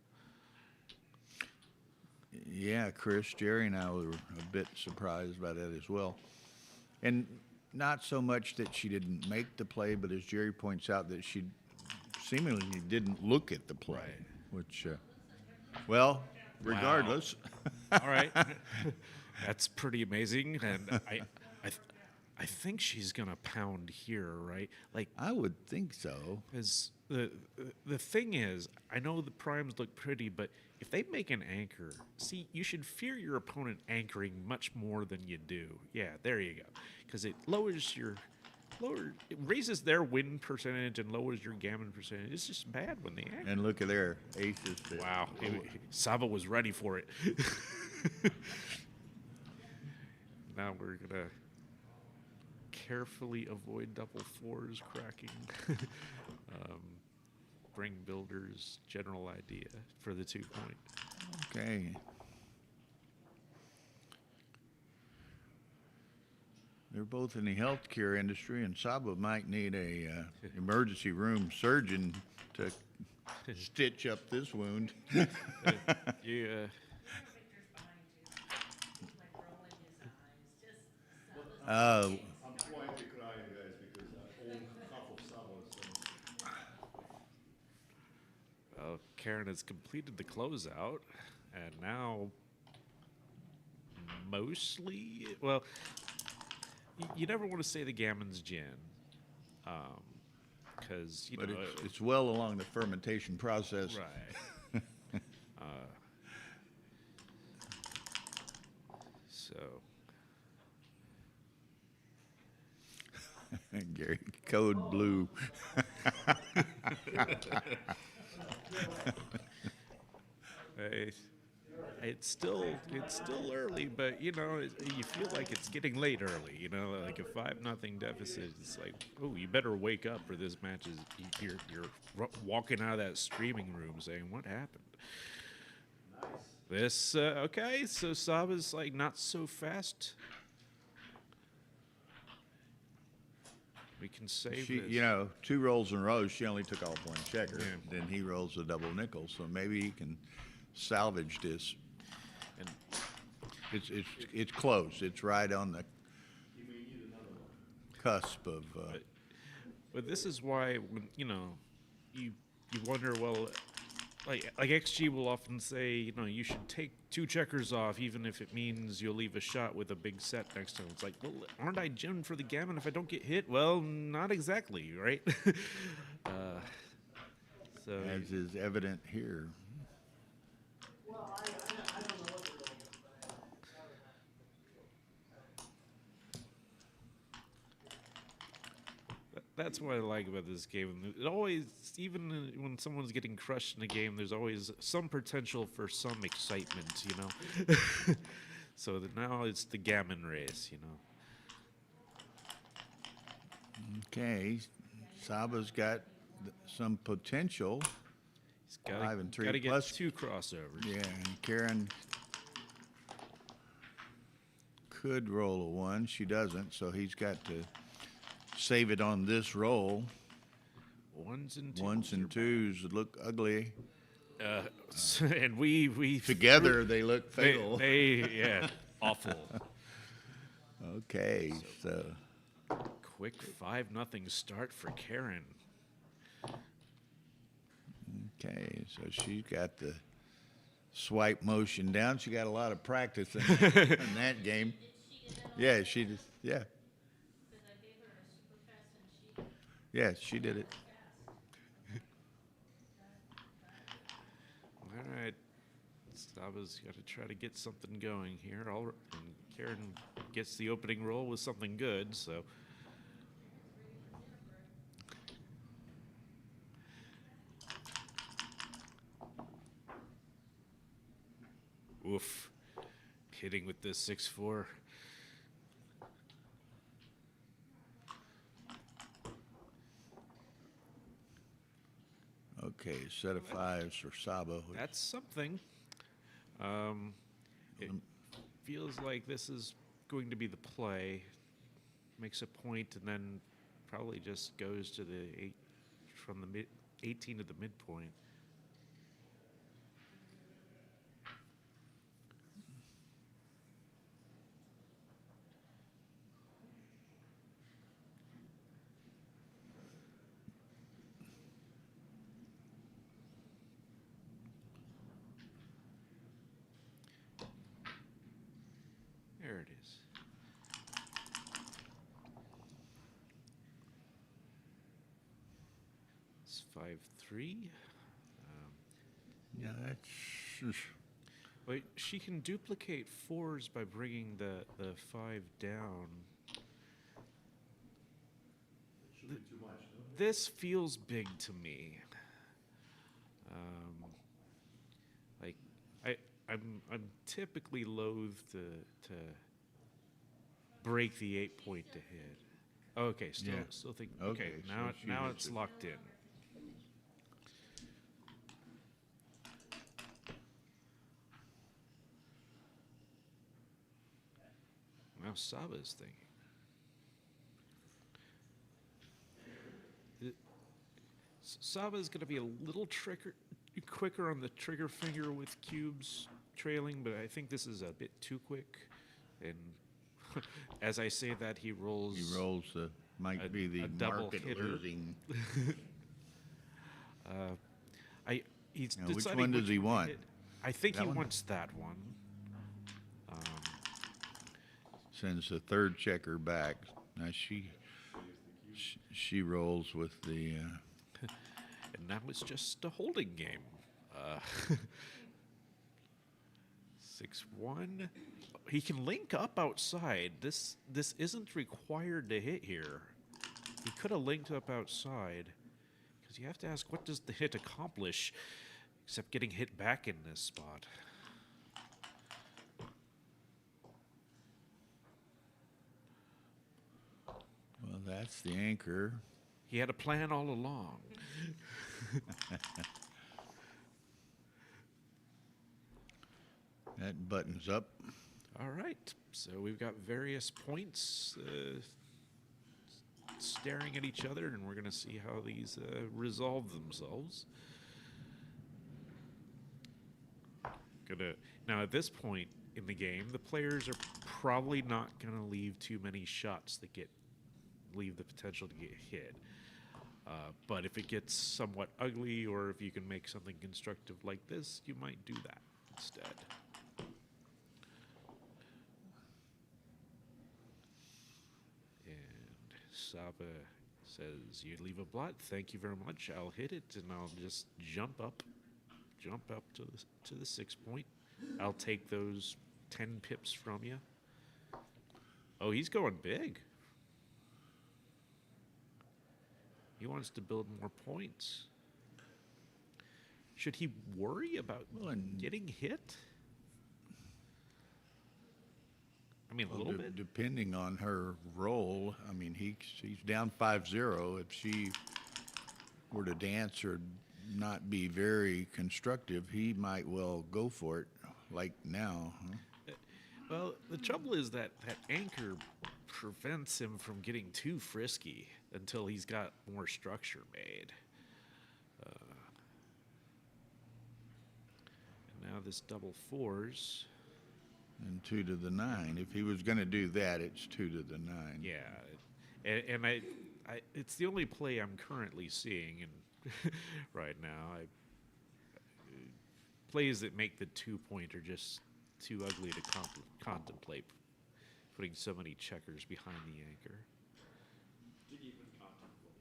Yeah, Chris, Jerry, and I were a bit surprised by that as well. And not so much that she didn't make the play, but as Jerry points out, that she seemingly didn't look at the play, which, regardless. Wow. All right. That's pretty amazing. And I think she's going to pound here, right? Like I would think so. Because the thing is, I know the primes look pretty, but if they make an anchor, see, you should fear your opponent anchoring much more than you do. Yeah, there you go. Because it raises their win percentage and lowers your gammon percentage. It's just bad when they anchor. And look at their aces. Wow, Saba was ready for it. Now we're gonna carefully avoid double 4s cracking. Bring builders general idea for the 2-point. Okay. They're both in the healthcare industry, and Saba might need a emergency room surgeon to stitch up this wound. Yeah. I'm going to cry, guys, because I own half of Saba. Well, Karen has completed the closeout, and now mostly, well, you never want to say the gammon's gin, because but it's well along the fermentation process. Right. So. Gary, code blue. It's still early, but you feel like it's getting late early. Like a 5-0 deficit. It's like, oh, you better wake up, or this match is you're walking out of that streaming room saying, what happened? This, okay, so Saba's like not so fast. We can save She, this. you know, 2 rolls in a row, she only took off 1 checker. Then he rolls a double nickel, so maybe he can salvage this. And it's close. It's right on the cusp of. But this is why, when, you know, you wonder, well, like XG will often say, you know, you should take 2 checkers off, even if it means you'll leave a shot with a big set next to him. It's like, well, aren't I gemmed for the gammon if I don't get hit? Well, not exactly, right? So as is evident here. That's what I like about this game. It always, even when someone's getting crushed in a game, there's always some potential for some excitement, you know? So that now it's the gammon race, you know? Okay, Saba's got some potential. He's 5 and 3 gotta get plus 2 crossovers. Yeah, and Karen could roll a 1. She doesn't, so he's got to save it on this roll. 1s and 2s. 1s and 2s look ugly. And we together they look fatal. Yeah, awful. Okay, so quick 5-0 start for Karen. Okay, so she's got the swipe motion down. She got a lot of practice in that game. Yeah, she just, yeah. Yeah, she did it. All right, Saba's got to try to get something going here. And Karen gets the opening roll with something good, so. Oof, hitting with this 6-4. Okay, set of 5s for Saba. That's something. It feels like this is going to be the play. Makes a point and then probably just goes to the 8 from the 18 to the midpoint. There it is. It's 5-3. Yeah, that's. Wait, she can duplicate 4s by bringing the 5 down. This feels big to me. Like I'm typically loath to break the 8-point to hit. Okay, still think. Okay, so now it's locked in. Now Saba's thinking. Saba's going to be a little quicker on the trigger finger with cubes trailing, but I think this is a bit too quick. And as I say that, he rolls. He rolls the might be the double market hitter. losing. He's Now, which deciding one does he want? I think That he one? wants that one. Sends the 3rd checker back. Now she rolls with the. And now it's just a holding game. 6-1. He can link up outside. This isn't required to hit here. He could have linked up outside. Because you have to ask, what does the hit accomplish? Except getting hit back in this spot. Well, that's the anchor. He had a plan all along. That buttons up. All right. So we've got various points staring at each other, and we're going to see how these resolve themselves. Now, at this point in the game, the players are probably not going to leave too many shots that leave the potential to get hit. But if it gets somewhat ugly, or if you can make something constructive like this, you might do that instead. And Saba says, "You leave a blot. Thank you very much. I'll hit it, and I'll just jump up to the 6 point. I'll take those 10 pips from you." Oh, he's going big. He wants to build more points. Should he worry about getting hit? I mean, a little bit. Depending on her role, I mean, he's down 5-0. If she were to dance or not be very constructive, he might well go for it, like now. Huh? Well, the trouble is that anchor prevents him from getting too frisky until he's got more structure made. And now this double fours. And 2 to the 9. If he was going to do that, it's 2 to the 9. Yeah, and I it's the only play I'm currently seeing, and right now, plays that make the 2 point are just too ugly to contemplate. Putting so many checkers behind the anchor. Didn't even contemplate.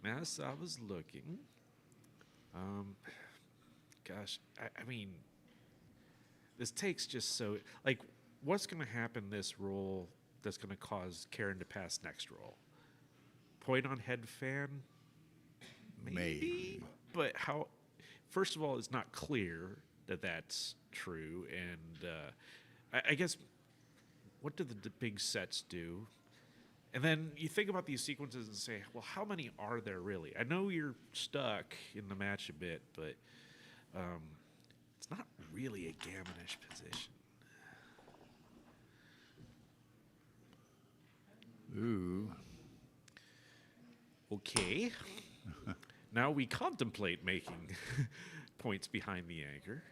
As I was looking, gosh, I mean, this takes just so, like, what's going to happen this roll that's going to cause Karen to pass next roll? Point on head fan? Maybe. But how, first of all, it's not clear that that's true. And I guess, what do the big sets do? And then you think about these sequences and say, well, how many are there really? I know you're stuck in the match a bit, but it's not really a gammonish position. Ooh. Okay. Now we contemplate making points behind the anchor,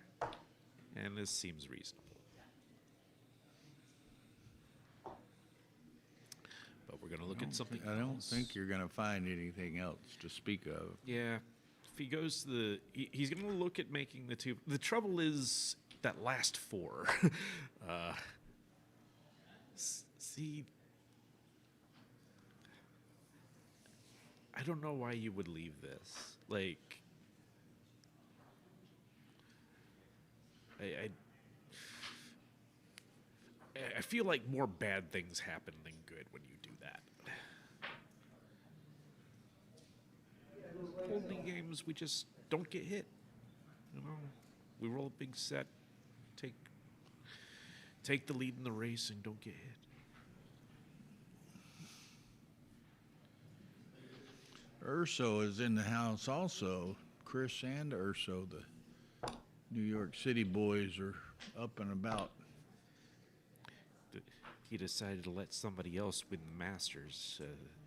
and this seems reasonable. But we're going to look at something else. I don't think you're going to find anything else to speak of. Yeah. If he goes to he's going to look at making the 2. The trouble is that last 4. See, I don't know why you would leave this. Like, I feel like more bad things happen than good when you do that. Holding games, we just don't get hit. You know, we roll a big set, take the lead in the race, and don't get hit. Urso is in the house also. Chris and Urso, the New York City boys, are up and about. He decided to let somebody else win the Masters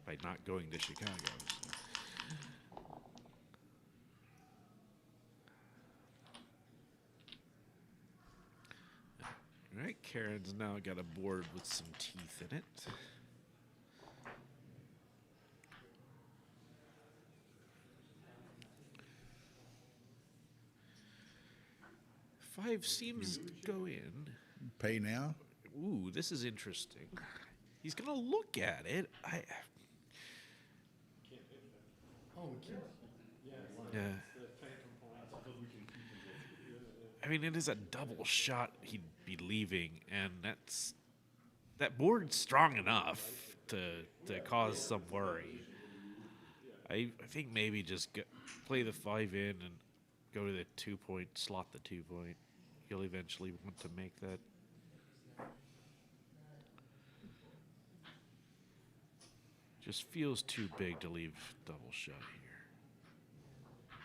by not going to Chicago. So. All right, Karen's now got a board with some teeth in it. Five seems to go in. Pay now? Ooh, this is interesting. He's going to look at it. Oh, we can't. Yeah. I mean, it is a double shot he'd be leaving, and that board's strong enough to cause some worry. I think maybe just play the 5 in and go to the 2 point, slot the 2 point. He'll eventually want to make that. Just feels too big to leave double shut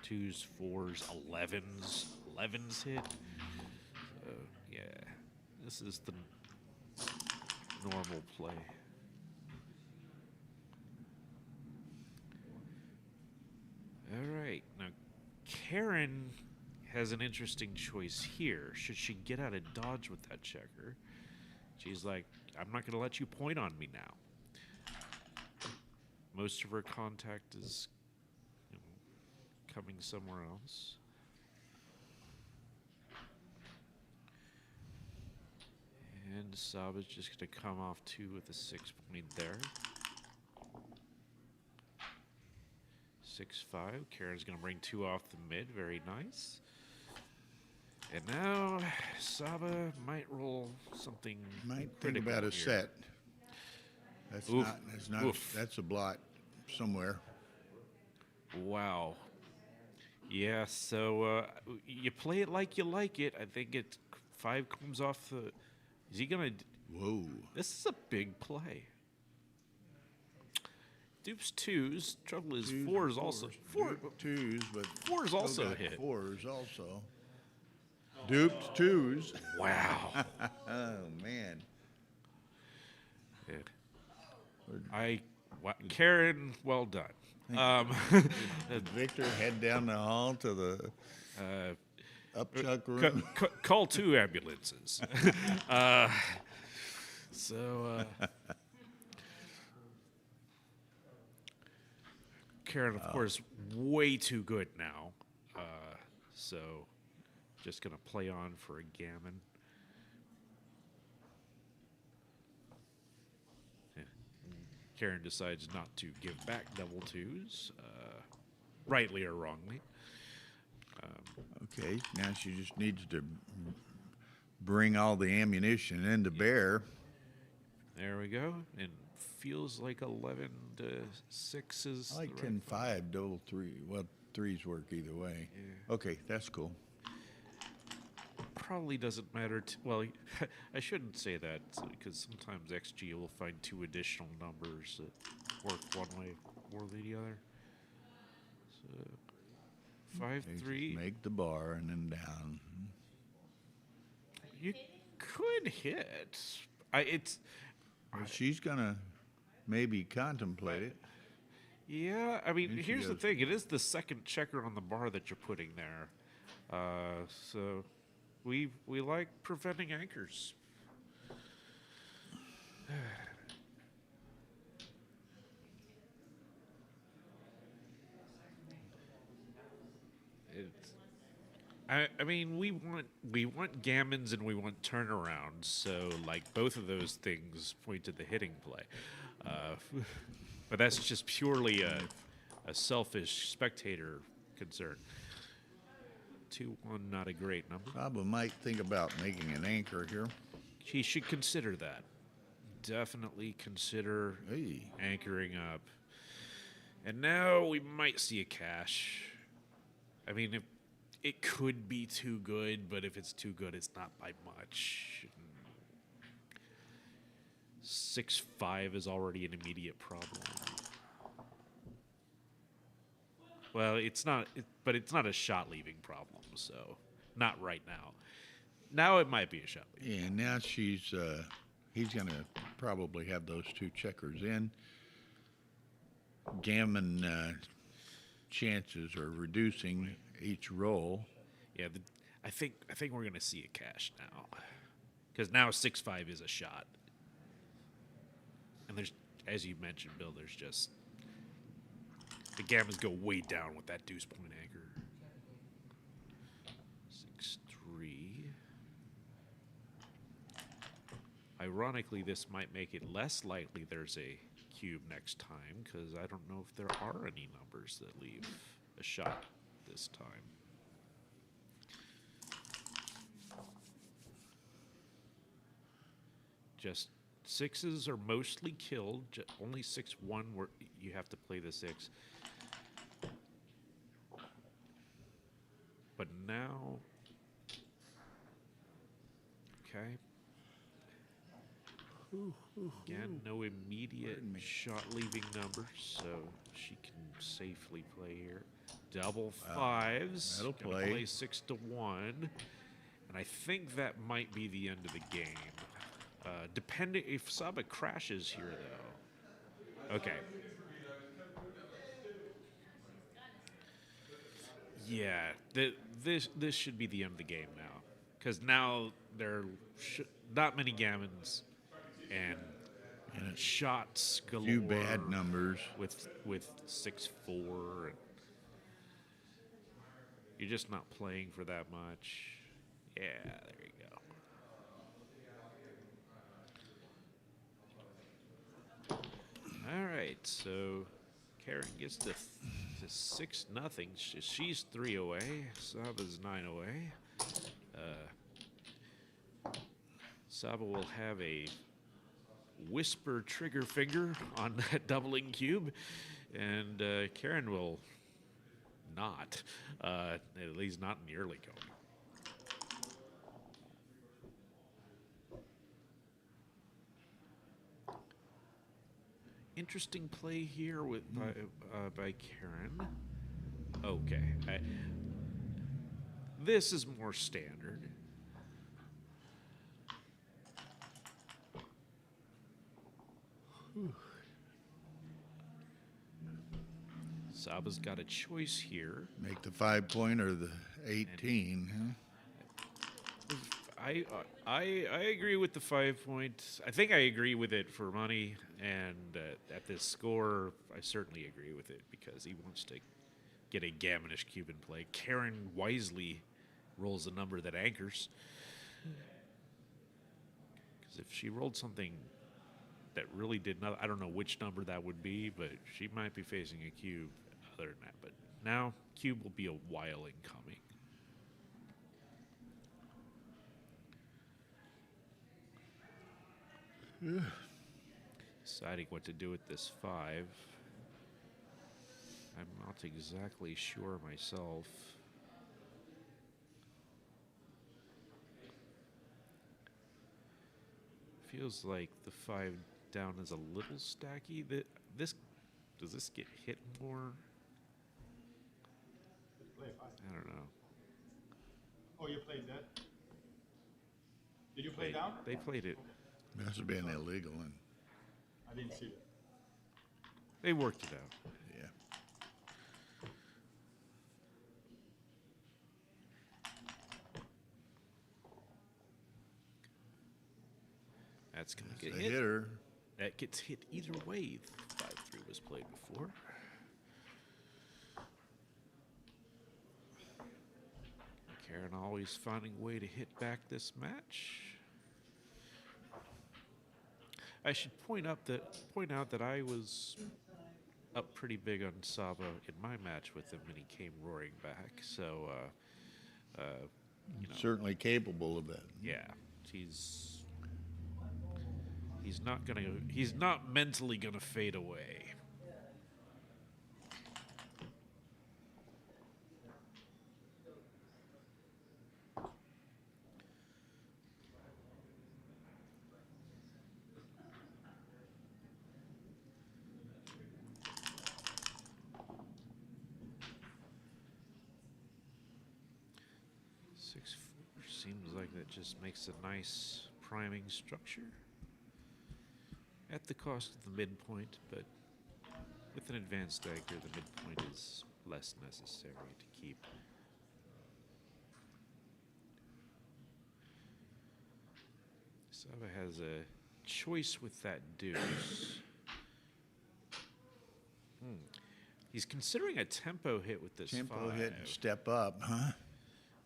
here. 2s, 4s, 11s. 11s hit. So, yeah. This is the normal play. All right. Now, Karen has an interesting choice here. Should she get out of dodge with that checker? She's like, I'm not going to let you point on me now. Most of her contact is coming somewhere else. And Saba's just going to come off 2 with a 6 point there. 6-5. Karen's going to bring 2 off the mid. Very nice. And now Saba might roll something. Might think about a set. That's Oof. not. That's not. Oof. That's a blot somewhere. Wow. Yeah. So you play it like you like it. I think it 5 comes off the. Is he gonna? Whoa. This is a big play. Dupes 2s. Trouble is 4s also. 2s, but 4s also got hit. 4s also. Duped 2s. Wow. Oh man. Yeah. Karen, well done. Victor, head down the hall to the upchuck room. Call 2 ambulances. So, Karen, of course, way too good now. So, just going to play on for a gammon. Yeah. Karen decides not to give back double 2s, rightly or wrongly. Okay, now she just needs to bring all the ammunition into bear. There we go. And feels like 11 to 6 is. I like the right 10-5, double 3. Well, 3s work either way. Yeah. Okay, that's cool. Probably doesn't matter. Well, I shouldn't say that because sometimes XG will find 2 additional numbers that work one way or the other. So 5-3. Make the bar and then down. You could hit. Well, she's gonna maybe contemplate it. Yeah, I mean, And she here's the goes- thing. It is the second checker on the bar that you're putting there. So we like preventing anchors. I mean, we want gammons and we want turnarounds. So, like, both of those things point to the hitting play. But that's just purely a selfish spectator concern. 2-1, not a great number. Saba might think about making an anchor here. He should consider that. Definitely consider anchoring up. And now we might see a cash. I mean, it could be too good, but if it's too good, it's not by much. 6-5 is already an immediate problem. Well, it's not, but it's not a shot leaving problem, so not right now. Now it might be a shot leaving. Yeah, now he's gonna probably have those 2 checkers in. Gammon chances are reducing each roll. Yeah, I think we're going to see a cash now, because now 6-5 is a shot, and there's, as you mentioned, Bill, there's just the gammons go way down with that deuce point anchor. 6-3. Ironically, this might make it less likely there's a cube next time, because I don't know if there are any numbers that leave a shot this time. Just 6s are mostly killed. Only 6-1 where you have to play the 6. But now, okay. Again, no immediate shot leaving numbers, so she can safely play here. Double fives. That'll Gonna play. play 6-1. And I think that might be the end of the game. Depending if Saba crashes here, though. Okay. Yeah, this should be the end of the game now, because now there are not many gammons and shots galore. Few bad numbers with 6-4. And you're just not playing for that much. Yeah, there you go. All right, so Karen gets to 6-0. She's 3 away. Saba's 9 away. Saba will have a whisper trigger finger on that doubling cube, and Karen will not, at least not in the early going. Interesting play here with by Karen. Okay, this is more standard. Saba's got a choice here. Make the 5-point or the 18. Huh? I agree with the 5-point. I think I agree with it for money, and at this score, I certainly agree with it because he wants to get a gammonish cube in play. Karen wisely rolls a number that anchors, because if she rolled something that really did not, I don't know which number that would be, but she might be facing a cube other than that. But now cube will be a while in coming. Deciding what to do with this 5. I'm not exactly sure myself. Feels like the 5 down is a little stacky. Does this get hit more? I don't know. Oh, you played that? Did you play down? They played it. Must have been illegal, and I didn't see that. They worked it out. yeah. That's going to That's get a hit. hitter. That gets hit either way. 5-3 was played before. Karen always finding a way to hit back this match. I should point out that I was up pretty big on Saba in my match with him, and he came roaring back. So, you know, Certainly capable of that. yeah, he's not mentally gonna fade away. Seems like that just makes a nice priming structure at the cost of the midpoint, but with an advanced dagger, the midpoint is less necessary to keep. Saba has a choice with that deuce. He's considering a tempo hit with this Tempo 5. hit and step up, huh?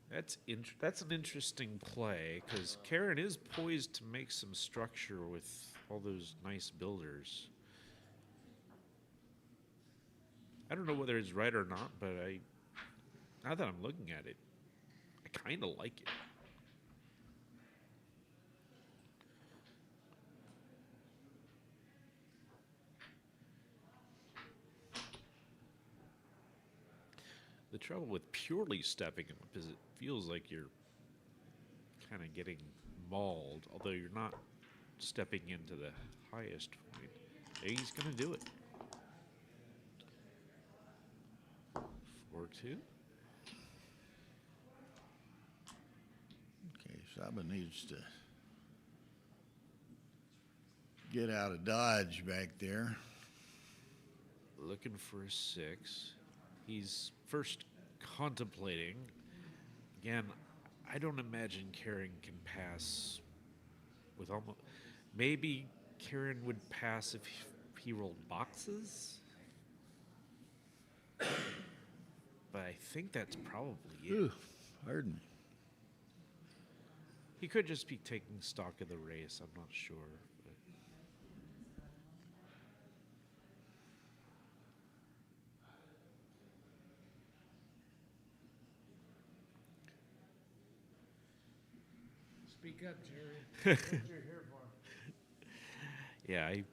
That's an interesting play, because Karen is poised to make some structure with all those nice builders. I don't know whether it's right or not, but now that I'm looking at it, I kind of like it. The trouble with purely stepping him up is it feels like you're kind of getting mauled, although you're not stepping into the highest point. He's going to do it. 4-2. Okay, Saba needs to get out of dodge back there. Looking for a 6. He's first contemplating. Again, I don't imagine Karen can pass with almost. Maybe Karen would pass if he rolled boxes. But I think that's probably it. Ooh, pardon me. He could just be taking stock of the race. I'm not sure. But. Speak up, Jerry. That's what you're here for. Yeah, I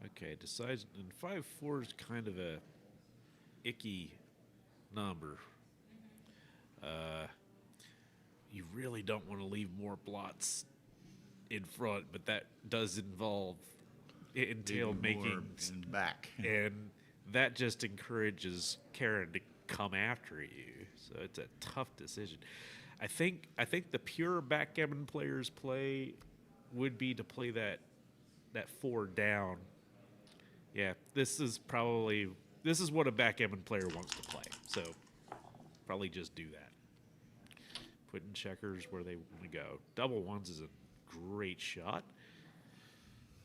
okay, decides, and 5-4 is kind of a icky number. You really don't want to leave more blots in front, but that does entail Leaving making more in back. and that just encourages Karen to come after you. So it's a tough decision. I think the pure backgammon player's play would be to play that 4 down. Yeah, this is what a backgammon player wants to play. So probably just do that. Putting checkers where they want to go. Double ones is a great shot.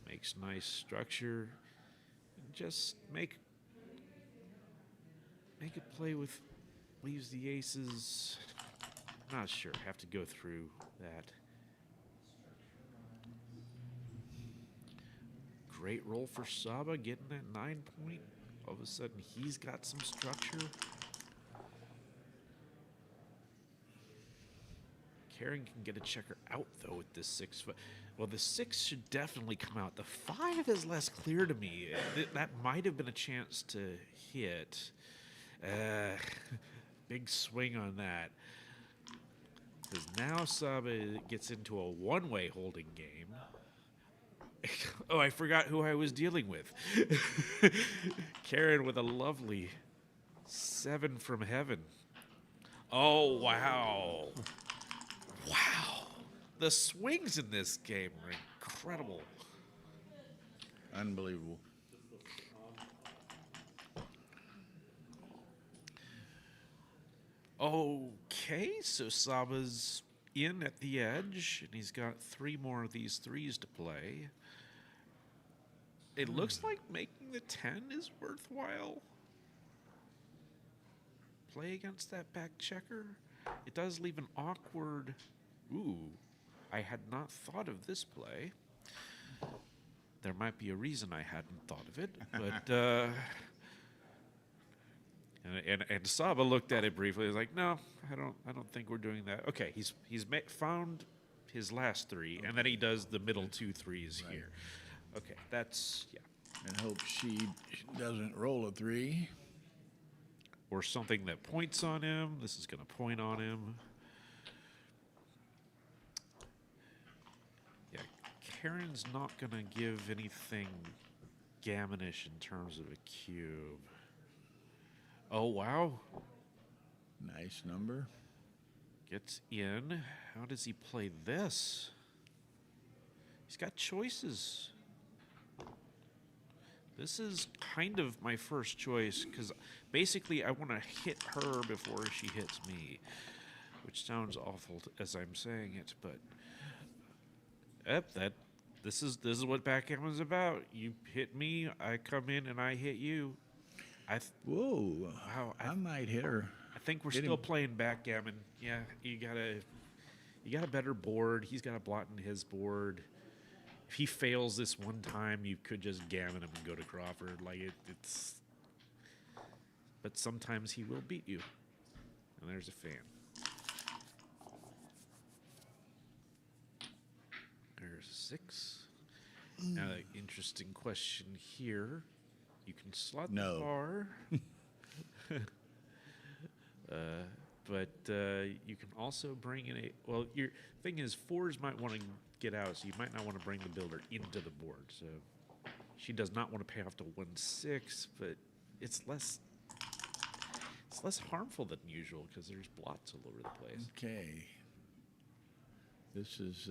Makes nice structure. Just make it play with, leaves the aces. Not sure. Have to go through that. Great roll for Saba, getting that 9 point. All of a sudden, he's got some structure. Karen can get a checker out, though, with this 6 foot. Well, the 6 should definitely come out. The 5 is less clear to me. That might have been a chance to hit. Big swing on that. Because now Saba gets into a one-way holding game. Oh, I forgot who I was dealing with. Karen with a lovely 7 from heaven. Oh, wow. Wow. The swings in this game are incredible. Unbelievable. Okay, so Saba's in at the edge, and he's got 3 more of these 3s to play. It looks like making the 10 is worthwhile. Play against that back checker. It does leave an awkward... Ooh, I had not thought of this play. There might be a reason I hadn't thought of it, but... And Saba looked at it briefly. He was like, "No, I don't think we're doing that." Okay, he's found his last 3, and then he does the middle 2 3s Right. here. Okay, that's And hope she doesn't roll a 3. or something that points on him. This is going to point on him. Yeah, Karen's not going to give anything gammonish in terms of a cube. Oh, wow. Nice number. Gets in. How does he play this? He's got choices. This is kind of my first choice because basically I want to hit her before she hits me, which sounds awful as I'm saying it, but this is what backgammon's about. You hit me, I come in and I hit you. Whoa! Wow, I might hit her. I think we're Hit still him. playing backgammon. Yeah, you got a better board. He's got a blot in his board. If he fails this one time, you could just gammon him and go to Crawford. Like it's. But sometimes he will beat you. And there's a fan. There's a 6. Now, the interesting question here. You can slot No. the bar. But you can also bring in a, well, your thing is fours might want to get out, so you might not want to bring the builder into the board. So she does not want to pay off to 1/6, but it's less harmful than usual because there's blots all over the place. Okay. This is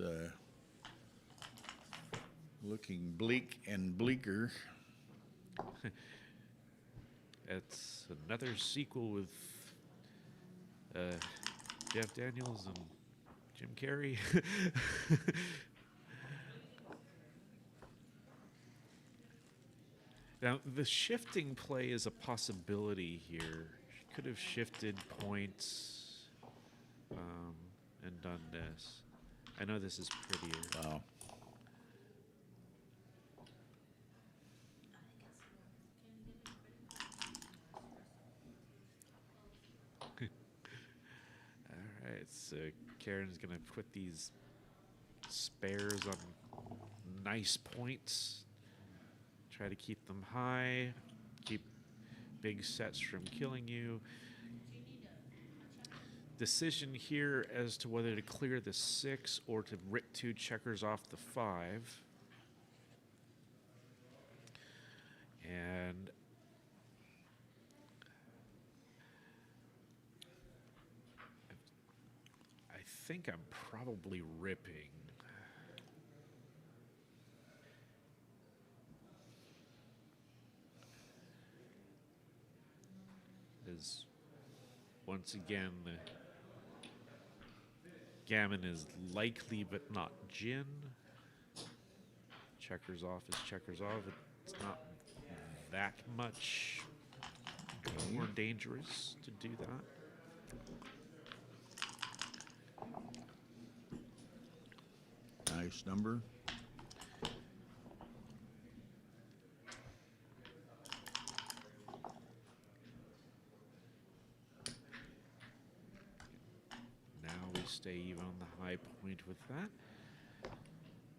looking bleak and bleaker. It's another sequel with Jeff Daniels and Jim Carrey. Now, the shifting play is a possibility here. She could have shifted points and done this. I know this is prettier. Wow. All right, so Karen's going to put these spares on nice points. Try to keep them high, keep big sets from killing you. Decision here as to whether to clear the 6 or to rip 2 checkers off the 5. And I think I'm probably ripping. Is once again, gammon is likely but not gin. Checkers off is checkers off. It's not that much more dangerous to do that. Nice number. Stay even on the high point with that.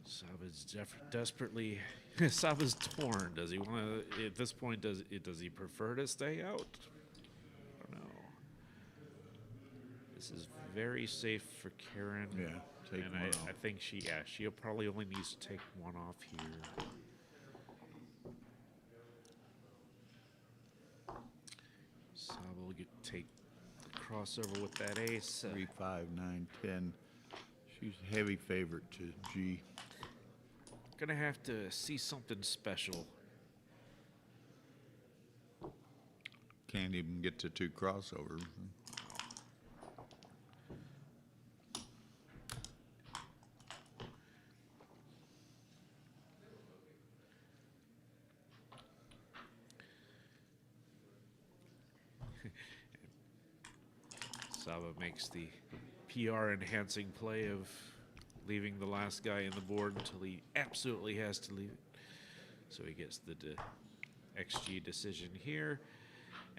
Saba's desperately. Saba's torn. Does he want to? At this point, does he prefer to stay out? I don't know. This is very safe for Karen. Yeah, take and one off. I think she'll probably only needs to take one off here. Saba will take crossover with that ace. 3, 5, 9, 10. She's a heavy favorite to G. Gonna have to see something special. Can't even get to 2 crossovers. Saba makes the PR enhancing play of leaving the last guy in the board until he absolutely has to leave it. So he gets the XG decision here.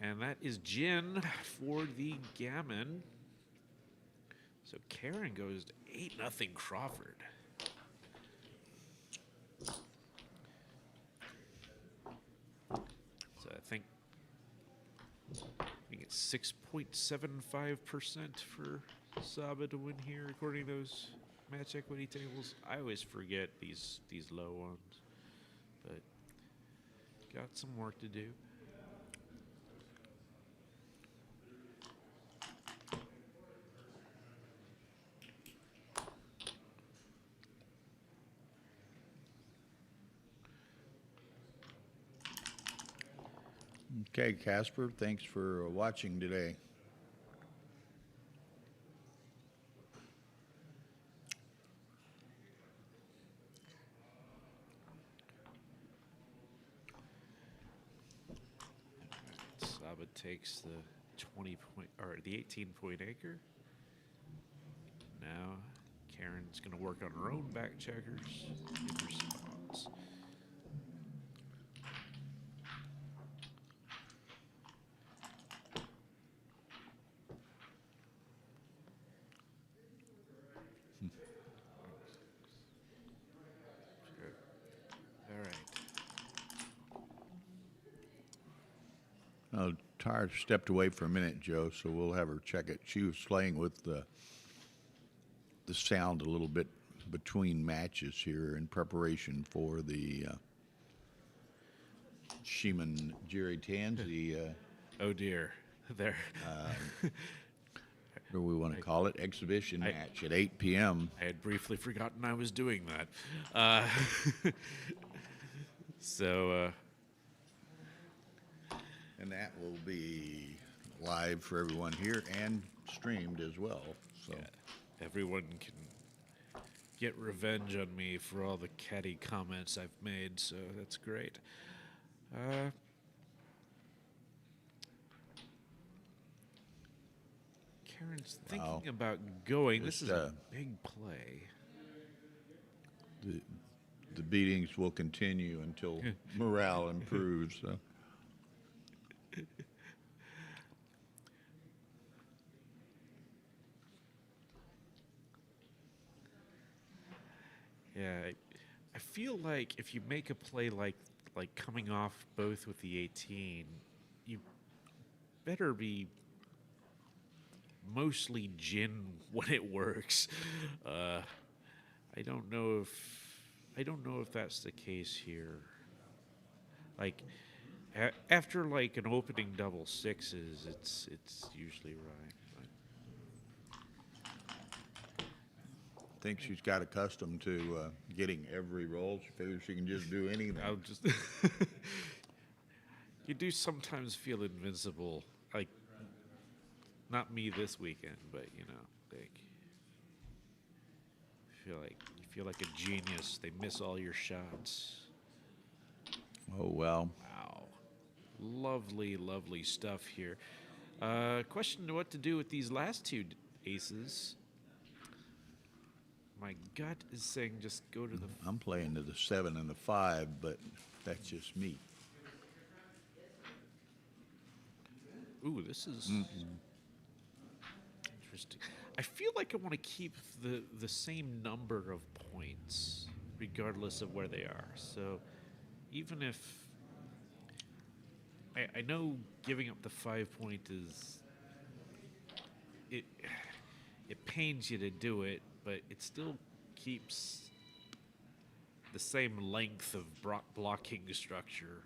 And that is gin for the gammon. So Karen goes to 8-0 Crawford. So I think it's 6.75% for Saba to win here, according to those match equity tables. I always forget these low ones, but got some work to do. Okay, Casper, thanks for watching today. Saba takes the 18-point anchor. Now Karen's going to work on her own back checkers. Get her spots. Tara stepped away for a minute, Joe, so we'll have her check it. She was playing with the sound a little bit between matches here in preparation for the Sheeman Jerry Tansey. Oh dear, there. What do we want to call it? Exhibition match at 8 p.m. I had briefly forgotten I was doing that. So. And that will be live for everyone here and streamed as well. So Everyone can get revenge on me for all the catty comments I've made, so that's great. Karen's thinking about going. This is a big play. The beatings will continue until morale improves. So. Yeah, I feel like if you make a play like coming off both with the 18, you better be mostly gin when it works. I don't know if that's the case here. Like after like an opening double sixes, it's usually right. I think she's got accustomed to getting every roll. She figures she can just do anything. I'll just. You do sometimes feel invincible, like not me this weekend, but you know, like you feel like a genius. They miss all your shots. Oh well. Wow, lovely, lovely stuff here. Question: what to do with these last two aces? My gut is saying just go to the. I'm playing to the 7 and the 5, but that's just me. Ooh, this is interesting. I feel like I want to keep the same number of points, regardless of where they are. So, even if I know giving up the 5 point is it pains you to do it, but it still keeps the same length of blocking structure.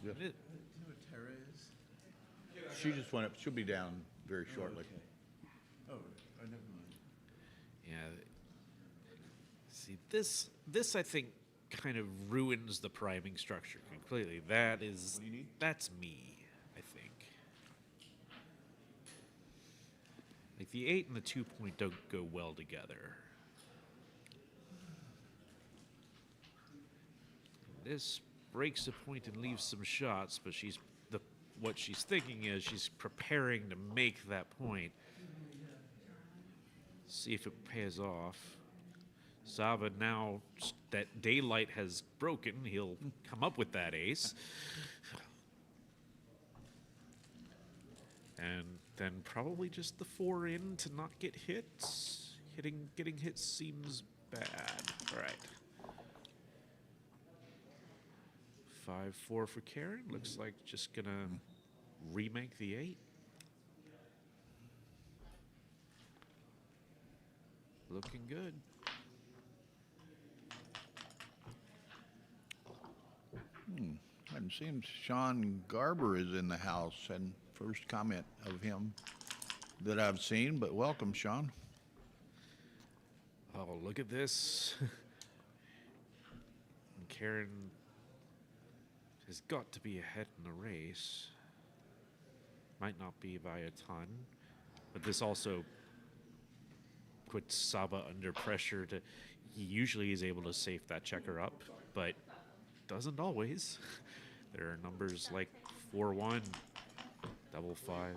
Yep. She just went up. She'll be down very shortly. Oh, never mind. Yeah. See, this I think kind of ruins the priming structure completely. That's me, I think. Like the 8 and the 2 point don't go well together. This breaks a point and leaves some shots, but what she's thinking is she's preparing to make that point. See if it pays off. Saba, now that daylight has broken, he'll come up with that ace. And then probably just the 4 in to not get hits. Getting hits seems bad. All right. 5-4 for Karen. Looks like just gonna remake the 8. Looking good. And it seems Sean Garber is in the house, and first comment of him that I've seen, but welcome, Sean. Oh, look at this. Karen has got to be ahead in the race. Might not be by a ton, but this also puts Saba under pressure to. He usually is able to safe that checker up, but doesn't always. There are numbers like 4-1, double 5.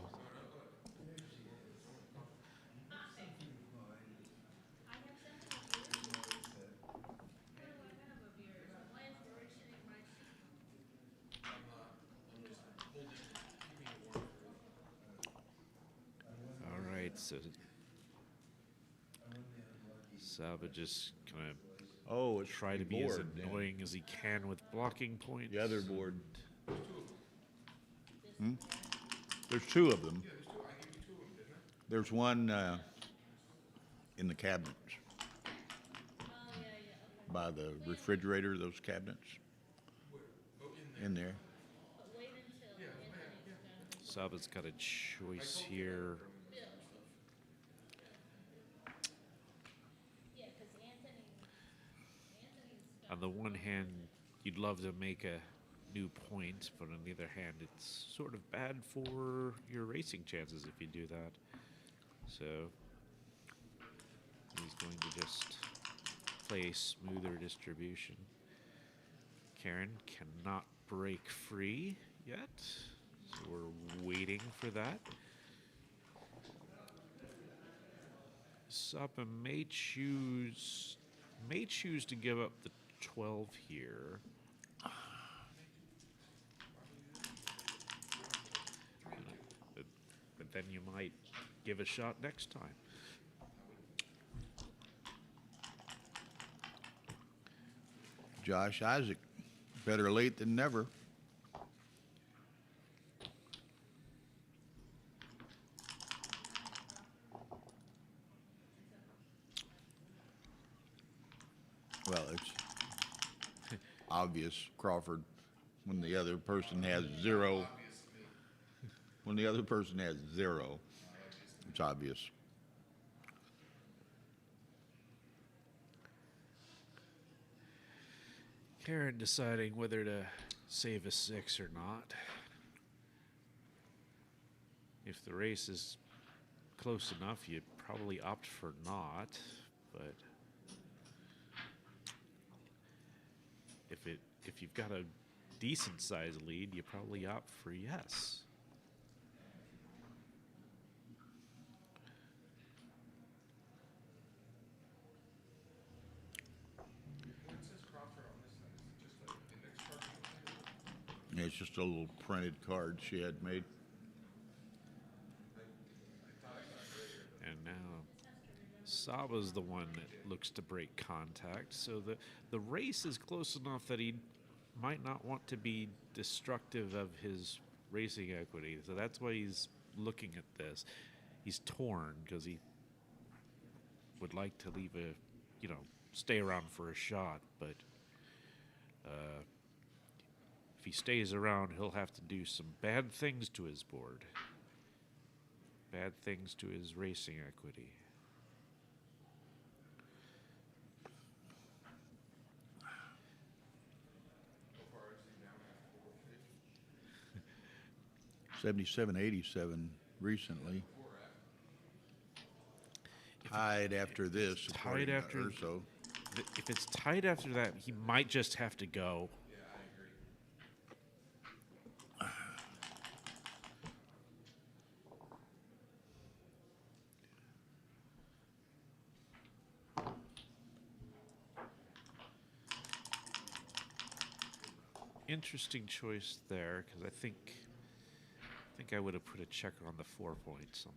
All right, so Saba just kind of Oh, it's try the to be as board, then. annoying as he can with blocking points. The other board. Hmm? There's two of them. There's one in the cabinets. By the refrigerator, those cabinets. In there. Saba's got a choice here. On the one hand, you'd love to make a new point, but on the other hand, it's sort of bad for your racing chances if you do that. So he's going to just play a smoother distribution. Karen cannot break free yet, so we're waiting for that. Saba may choose to give up the 12 here. But then you might give a shot next time. Josh Isaac, better late than never. Well, it's obvious, Crawford, when the other person has zero. When the other person has zero, it's obvious. Karen deciding whether to save a 6 or not. If the race is close enough, you'd probably opt for not, but if you've got a decent sized lead, you probably opt for yes. Yeah, it's just a little printed card she had made. And now Saba's the one that looks to break contact, so the race is close enough that he might not want to be destructive of his racing equity. So that's why he's looking at this. He's torn because he would like to leave stay around for a shot, but if he stays around, he'll have to do some bad things to his board. Bad things to his racing equity. $77.87 recently. Tied after this. Tied after Urso. If it's tied after that, he might just have to go. Interesting choice there, because I think I would have put a checker on the 4 point somehow.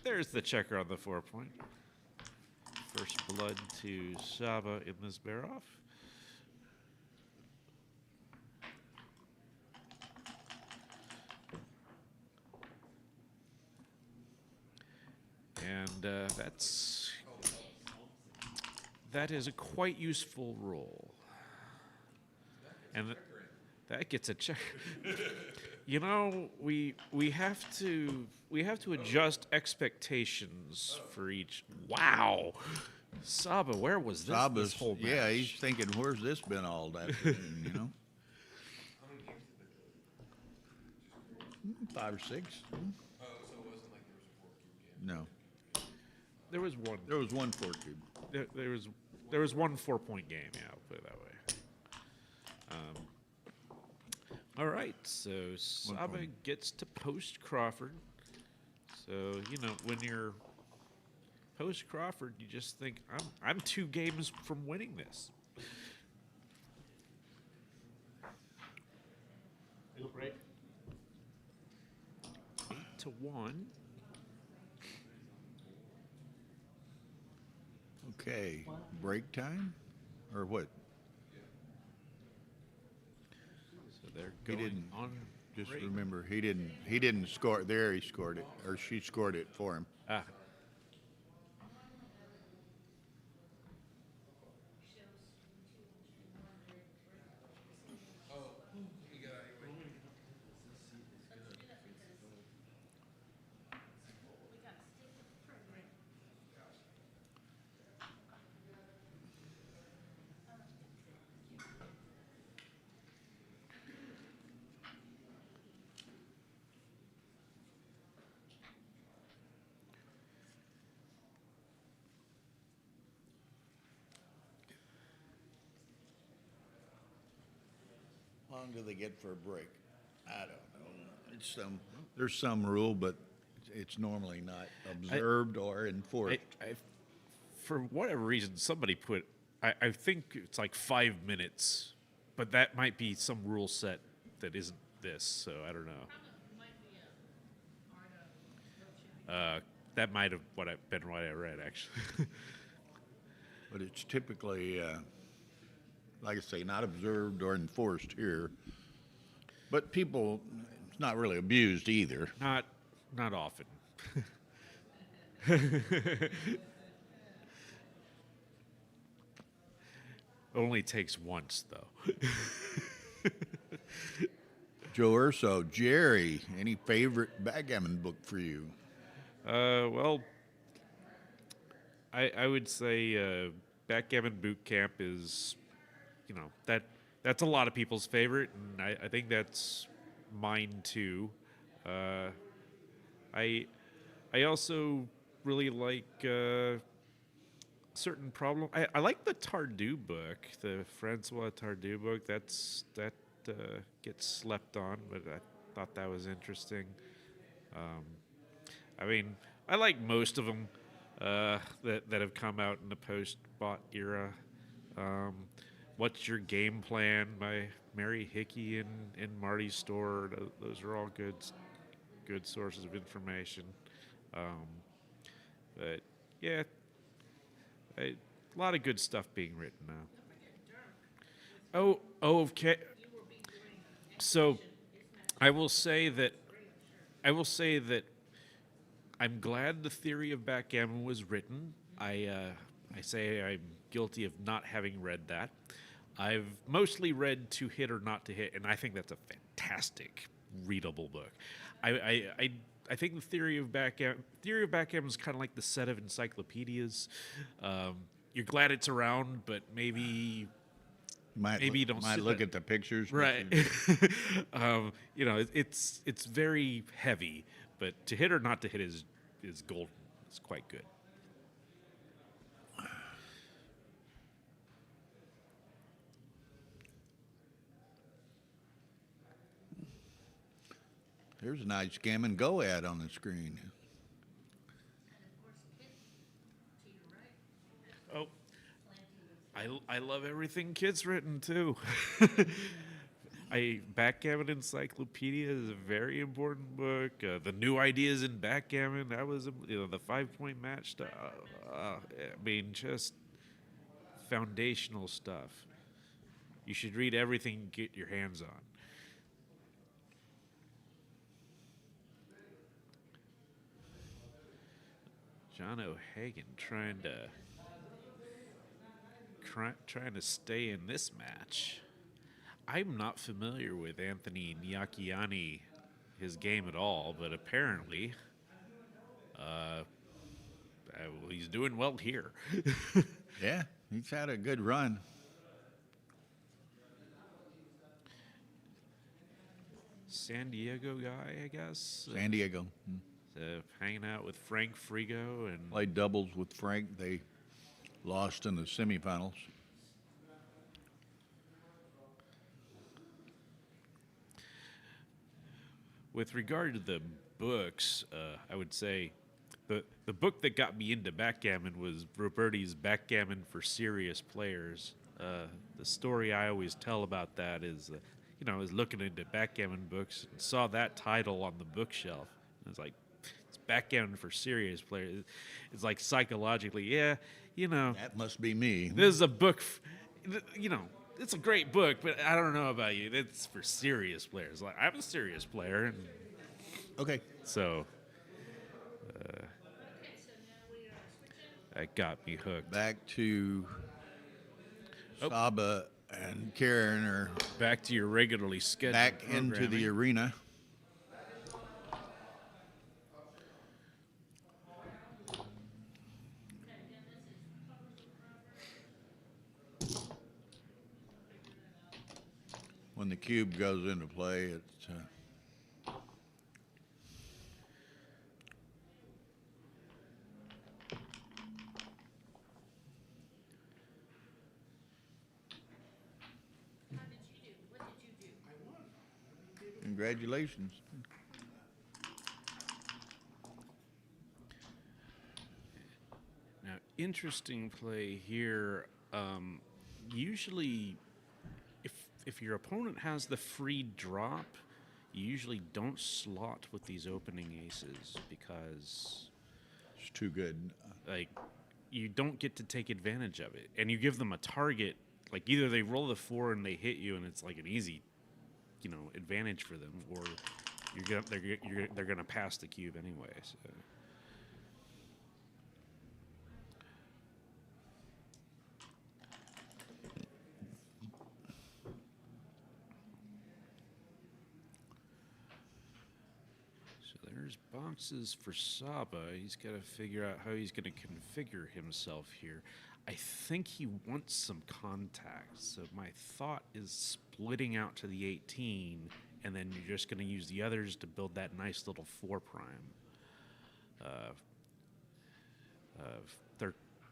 There's the checker on the 4 point. First blood to Saba in this bear-off. And that is a quite useful roll. And that gets a check. You know, we have to adjust expectations for each. Wow, Saba, where was this whole match? Yeah, he's thinking, where's this been all afternoon? You know, 5 or 6. Oh, so it wasn't like there was a 4-cube game. No, There was one. there was one 4 cube. There was one 4 point game. Yeah, I'll put it that way. All right, so Saba gets to post Crawford. So when you're post Crawford, you just think I'm 2 games from winning this. 8-1. say? Break time? Or what? So they're He going didn't. on. Just break. remember, he didn't score. There, he scored it, or she scored it for him. Ah, How long do they get for a break? I don't know. There's some rule, but it's normally not observed or enforced. for whatever reason, somebody put. I think it's like 5 minutes, but that might be some rule set that isn't this. So I don't know. That might have been what I read actually. But it's typically, like I say, not observed or enforced here. But people, it's not really abused either. Not often. Only takes once though. Joe Urso, Jerry, any favorite backgammon book for you? Well, I would say Backgammon Boot Camp is, that's a lot of people's favorite, and I think that's mine too. I also really like certain problem. I like the Tardieu book, the Francois Tardieu book. That gets slept on, but I thought that was interesting. I mean, I like most of them that have come out in the post-bot era. What's Your Game Plan by Mary Hickey and Marty Storr. Those are all good sources of information. But yeah, a lot of good stuff being written now. Oh, okay. So, I will say that I'm glad the theory of backgammon was written. I say I'm guilty of not having read that. I've mostly read To Hit or Not to Hit, and I think that's a fantastic readable book. I think the theory of backgammon is kind of like the set of encyclopedias. You're glad it's around, but maybe you don't might look at the pictures, right. It's very heavy, but To Hit or Not to Hit is golden. It's quite good. There's a nice Gammon Go ad on the screen. Oh, I love everything Kit's written too. Backgammon Encyclopedia is a very important book. The New Ideas in Backgammon, that was the 5-point match stuff. I mean, just foundational stuff. You should read everything you get your hands on. John O'Hagan trying to stay in this match. I'm not familiar with Anthony Nyakiani, his game at all, but apparently, he's doing well here. Yeah, he's had a good run. San Diego guy, I guess. San Diego. Hanging out with Frank Frigo and played doubles with Frank. They lost in the semifinals. With regard to the books, I would say the book that got me into backgammon was Roberti's Backgammon for Serious Players. The story I always tell about that is, I was looking into backgammon books and saw that title on the bookshelf. I was like, it's backgammon for serious players. It's like psychologically, yeah, you know, That must be me. this is a book, you know, it's a great book, but I don't know about you. It's for serious players. Like, I'm a serious player. And Okay. so that got me hooked. Back to Saba and Karen are Back to your regularly scheduled back into the programming. arena. When the cube goes into play, it's congratulations. Now, interesting play here. Usually, if your opponent has the free drop, you usually don't slot with these opening aces because It's too good. like you don't get to take advantage of it, and you give them a target. Like either they roll the 4 and they hit you, and it's like an easy, you know, advantage for them, or they're gonna pass the cube anyway. So. There's boxes for Saba. He's got to figure out how he's going to configure himself here. I think he wants some contact. So my thought is splitting out to the 18, and then you're just going to use the others to build that nice little 4 prime.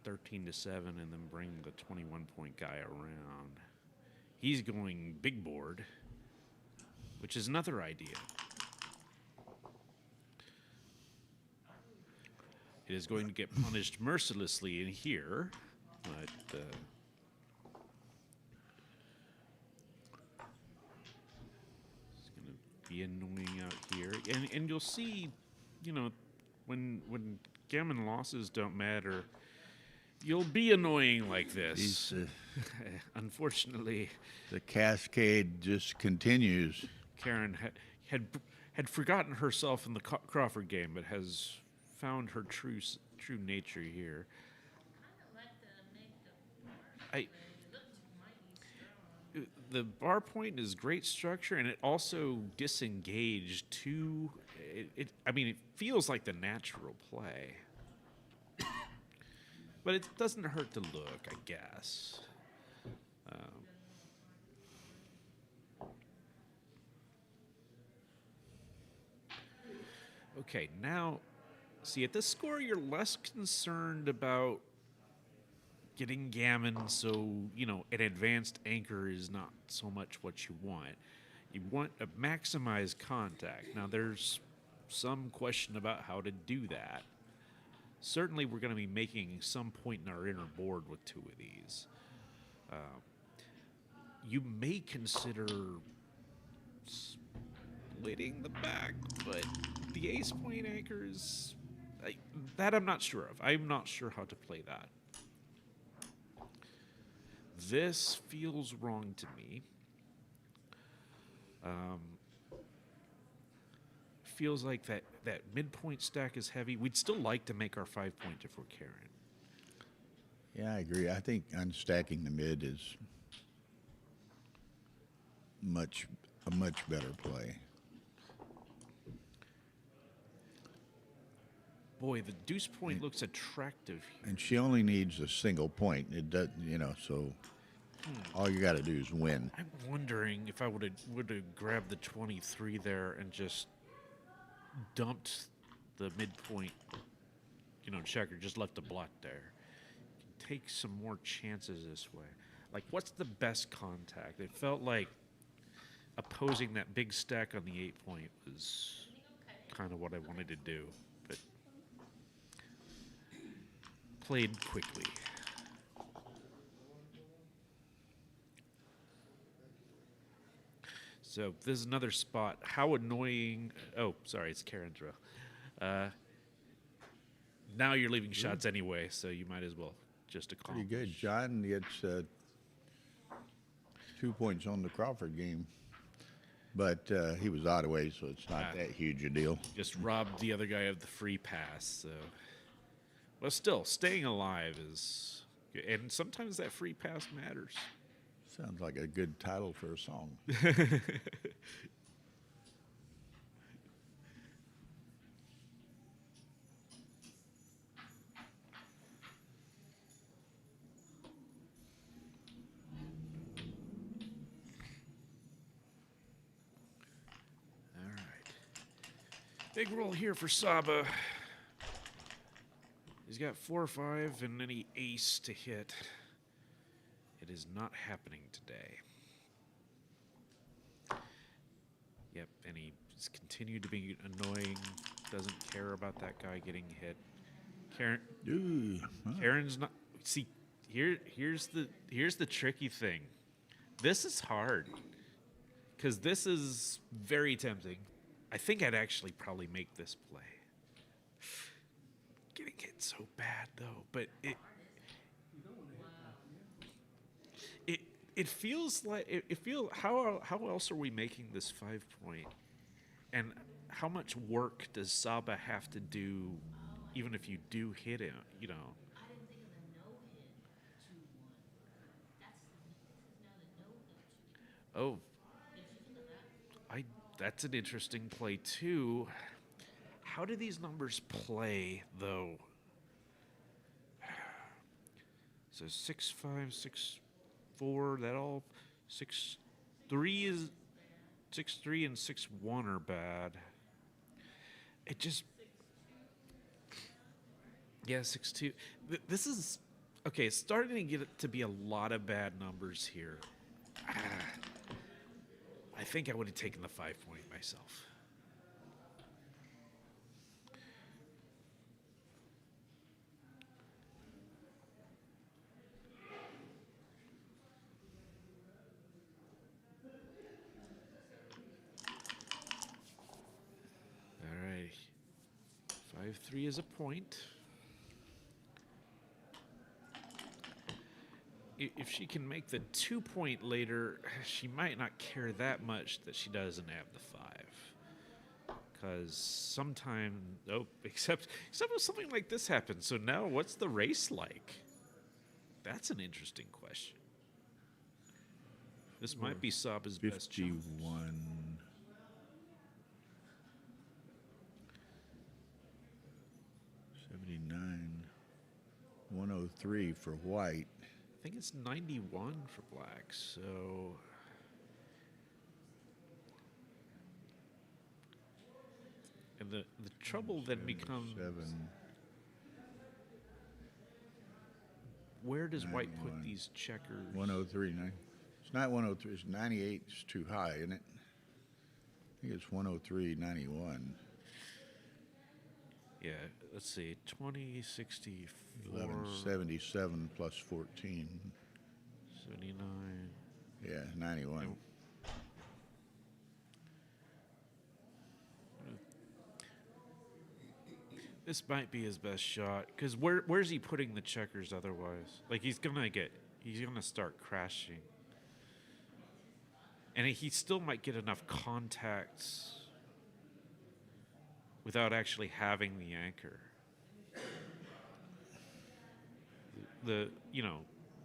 13 to 7, and then bring the 21-point guy around. He's going big board, which is another idea. It is going to get punished mercilessly in here, but it's going to be annoying out here. And you'll see, you know, when gammon losses don't matter, you'll be annoying like this. Unfortunately, The cascade just continues. Karen had forgotten herself in the Crawford game, but has found her true nature here. The bar point is great structure, and it also disengaged too. I mean, it feels like the natural play, but it doesn't hurt to look, I guess. Okay, now, see, at this score, you're less concerned about getting gammon, so, you know, an advanced anchor is not so much what you want. You want a maximized contact. Now, there's some question about how to do that. Certainly, we're going to be making some point in our inner board with 2 of these. You may consider splitting the back, but the ace point anchors, that I'm not sure of. I'm not sure how to play that. This feels wrong to me. Feels like that midpoint stack is heavy. We'd still like to make our 5-point if we're Karen. Yeah, I agree. I think unstacking the mid is a much better play. Boy, the deuce point looks attractive here. And she only needs a single point. It does, you know, so all you got to do is win. I'm wondering if I would have grabbed the 23 there and just dumped the midpoint, you know, checker, just left a block there. Take some more chances this way. Like, what's the best contact? It felt like opposing that big stack on the 8-point was kind of what I wanted to do, but played quickly. So this is another spot. How annoying. Oh, sorry, it's Karen's row. Now you're leaving shots anyway, so you might as well just Pretty accomplished. good. John gets 2 points on the Crawford game, but he was out of way, so it's not that huge a deal. Just robbed the other guy of the free pass. So, but still, staying alive is, and sometimes that free pass matters. Sounds like a good title for a song. All right. Big roll here for Saba. He's got 4-5 and any ace to hit. It is not happening today. Yep, and he's continued to be annoying. Doesn't care about that guy getting hit. Karen, Karen's not. See, here's the tricky thing. This is hard because this is very tempting. I think I'd actually probably make this play. Getting hit so bad though, but it feels like it feel how else are we making this 5 point, and how much work does Saba have to do, even if you do hit him, you know? Oh, that's an interesting play too. How do these numbers play though? So 6-5, 6-4, that all 6-3 is 6-3 and 6-1 are bad. It just, yeah, 6-2. This is okay. It's starting to get to be a lot of bad numbers here. I think I would have taken the 5 point myself. All right. 5-3 is a point. If she can make the 2 point later, she might not care that much that she doesn't have the 5. Because sometime, except if something like this happens. So now what's the race like? That's an interesting question. This might be Saba's best chance. 51. 79. 103 for white. I think it's 91 for black, so... And the trouble then becomes... 7. Where does white 91. put these checkers? 103. It's not 103. It's 98. It's too high, isn't it? I think it's 103, 91. Yeah, let's see. 20, 64... 1177 plus 14. 79... Yeah, 91. This might be his best shot, because where's he putting the checkers otherwise? Like, he's gonna start crashing. And he still might get enough contacts without actually having the anchor.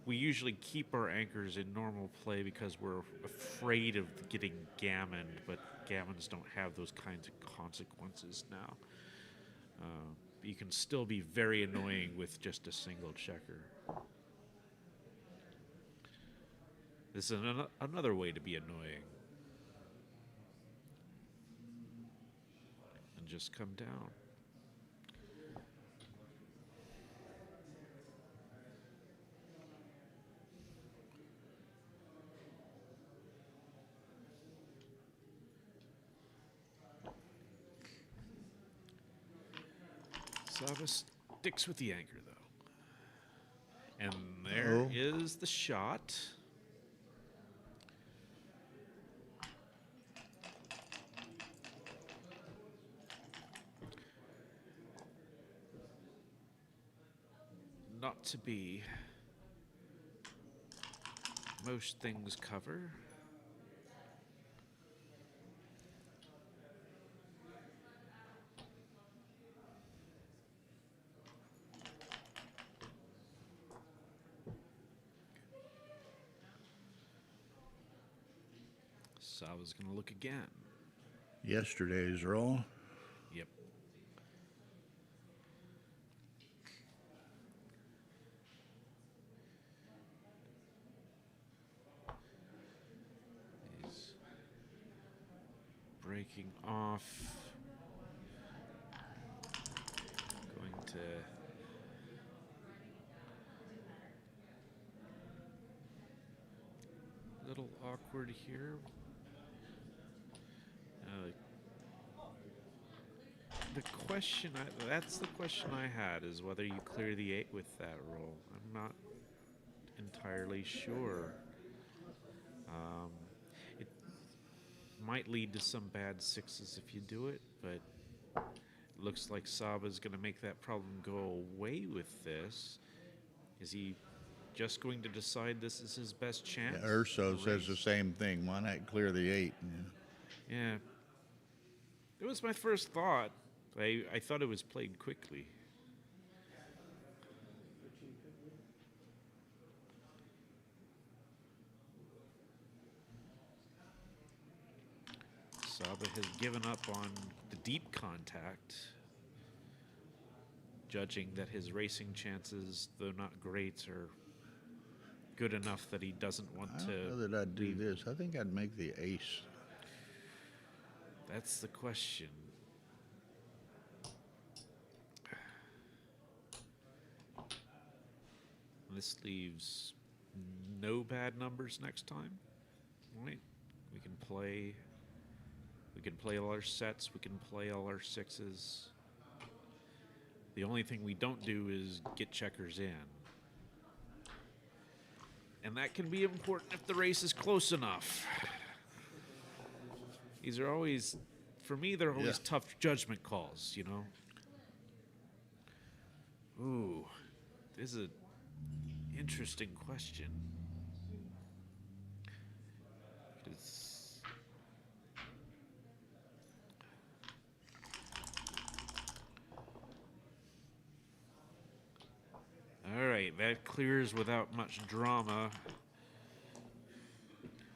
We usually keep our anchors in normal play because we're afraid of getting gammoned, but gammons don't have those kinds of consequences now. You can still be very annoying with just a single checker. This is another way to be annoying. And just come down. Saba sticks with the anchor, though. And there is the shot. not to be. Most things cover. Sava's going to look again. Yesterday's roll. Yep. He's breaking off. Going to little awkward here. The question, that's the question I had, is whether you clear the 8 with that roll. I'm not entirely sure. It might lead to some bad 6s if you do it, but it looks like Saba's going to make that problem go away with this. Is he just going to decide this is his best chance? Yeah, Urso says the same thing. Why not clear the 8? Yeah. It was my first thought. I thought it was played quickly. Saba has given up on the deep contact, judging that his racing chances, though not great, are good enough that he doesn't want to. I don't know that I'd do this. I think I'd make the ace. That's the question. This leaves no bad numbers next time, right? We can play all our sets, we can play all our 6s. The only thing we don't do is get checkers in. And that can be important if the race is close enough. These are always, for me, they're always tough judgment calls, you know? Ooh, this is an interesting question. All right, that clears without much drama.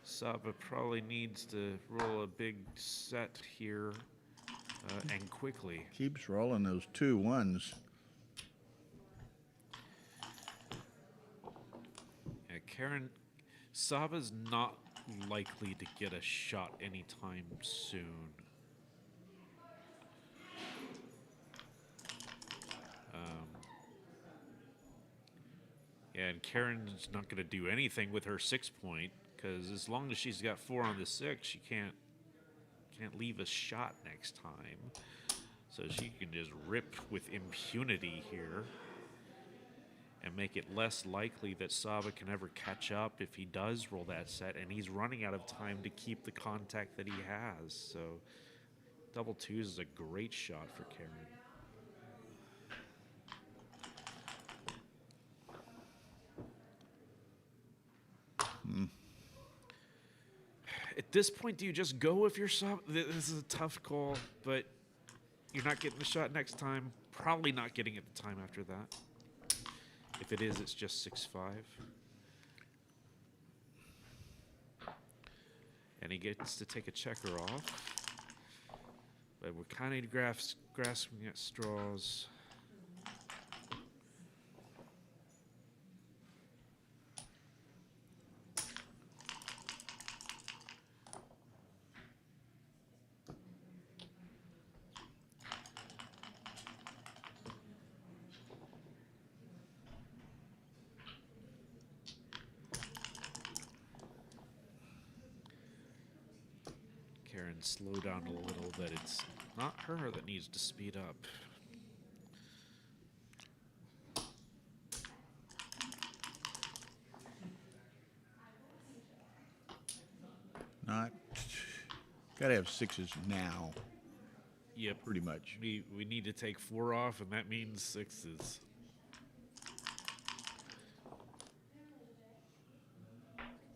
Saba probably needs to roll a big set here and quickly. Keeps rolling those 2 1s. Yeah, Karen, Saba's not likely to get a shot anytime soon. Yeah, and Karen's not going to do anything with her 6 point, because as long as she's got 4 on the 6, she can't leave a shot next time. So she can just rip with impunity here and make it less likely that Saba can ever catch up if he does roll that set, and he's running out of time to keep the contact that he has. So double 2s is a great shot for Karen. At this point, do you just go if you're Saba? This is a tough call, but you're not getting the shot next time. Probably not getting it the time after that. If it is, it's just 6-5. And he gets to take a checker off. But we're kind of grasping at straws. Slow down a little, that it's not her that needs to speed up. Not. Got to have 6s now. Yep. Pretty much. We need to take 4 off, and that means 6s.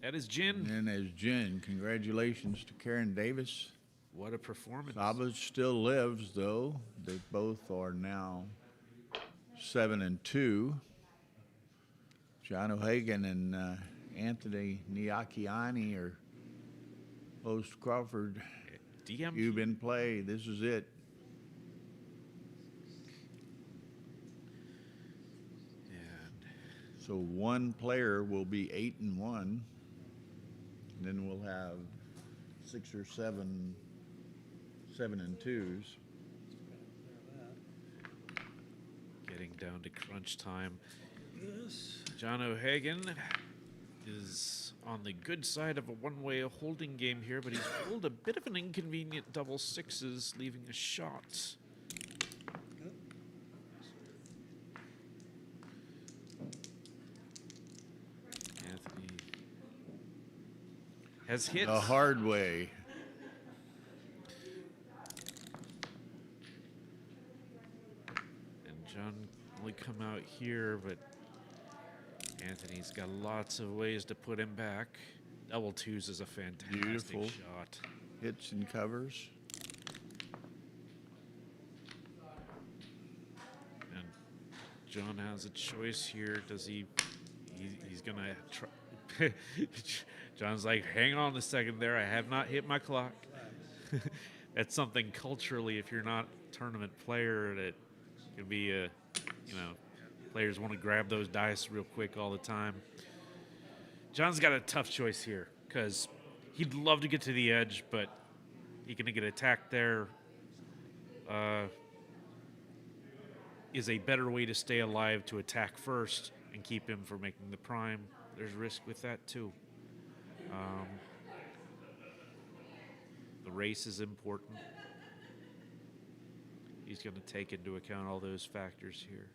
That is Jin. And as Jen, congratulations to Karen Davis. What a performance. Saba still lives, though. They both are now 7-2. John O'Hagan and Anthony Niakiani are close to Crawford. DM. You've been play. This is it. And So one player will be 8-1. And then we'll have 6 or 7 7-2s. getting down to crunch time. John O'Hagan is on the good side of a one-way holding game here, but he's rolled a bit of an inconvenient double sixes, leaving a shot. Anthony has hit The hard way. and John only come out here, but Anthony's got lots of ways to put him back. Double twos is a fantastic Beautiful shot. hits and covers. And John has a choice here. Does he's gonna try. John's like, hang on a second there. I have not hit my clock. That's something culturally, if you're not a tournament player, that can be a, players want to grab those dice real quick all the time. John's got a tough choice here because he'd love to get to the edge, but he's going to get attacked there. Is a better way to stay alive to attack first and keep him from making the prime. There's risk with that too. The race is important. He's going to take into account all those factors here.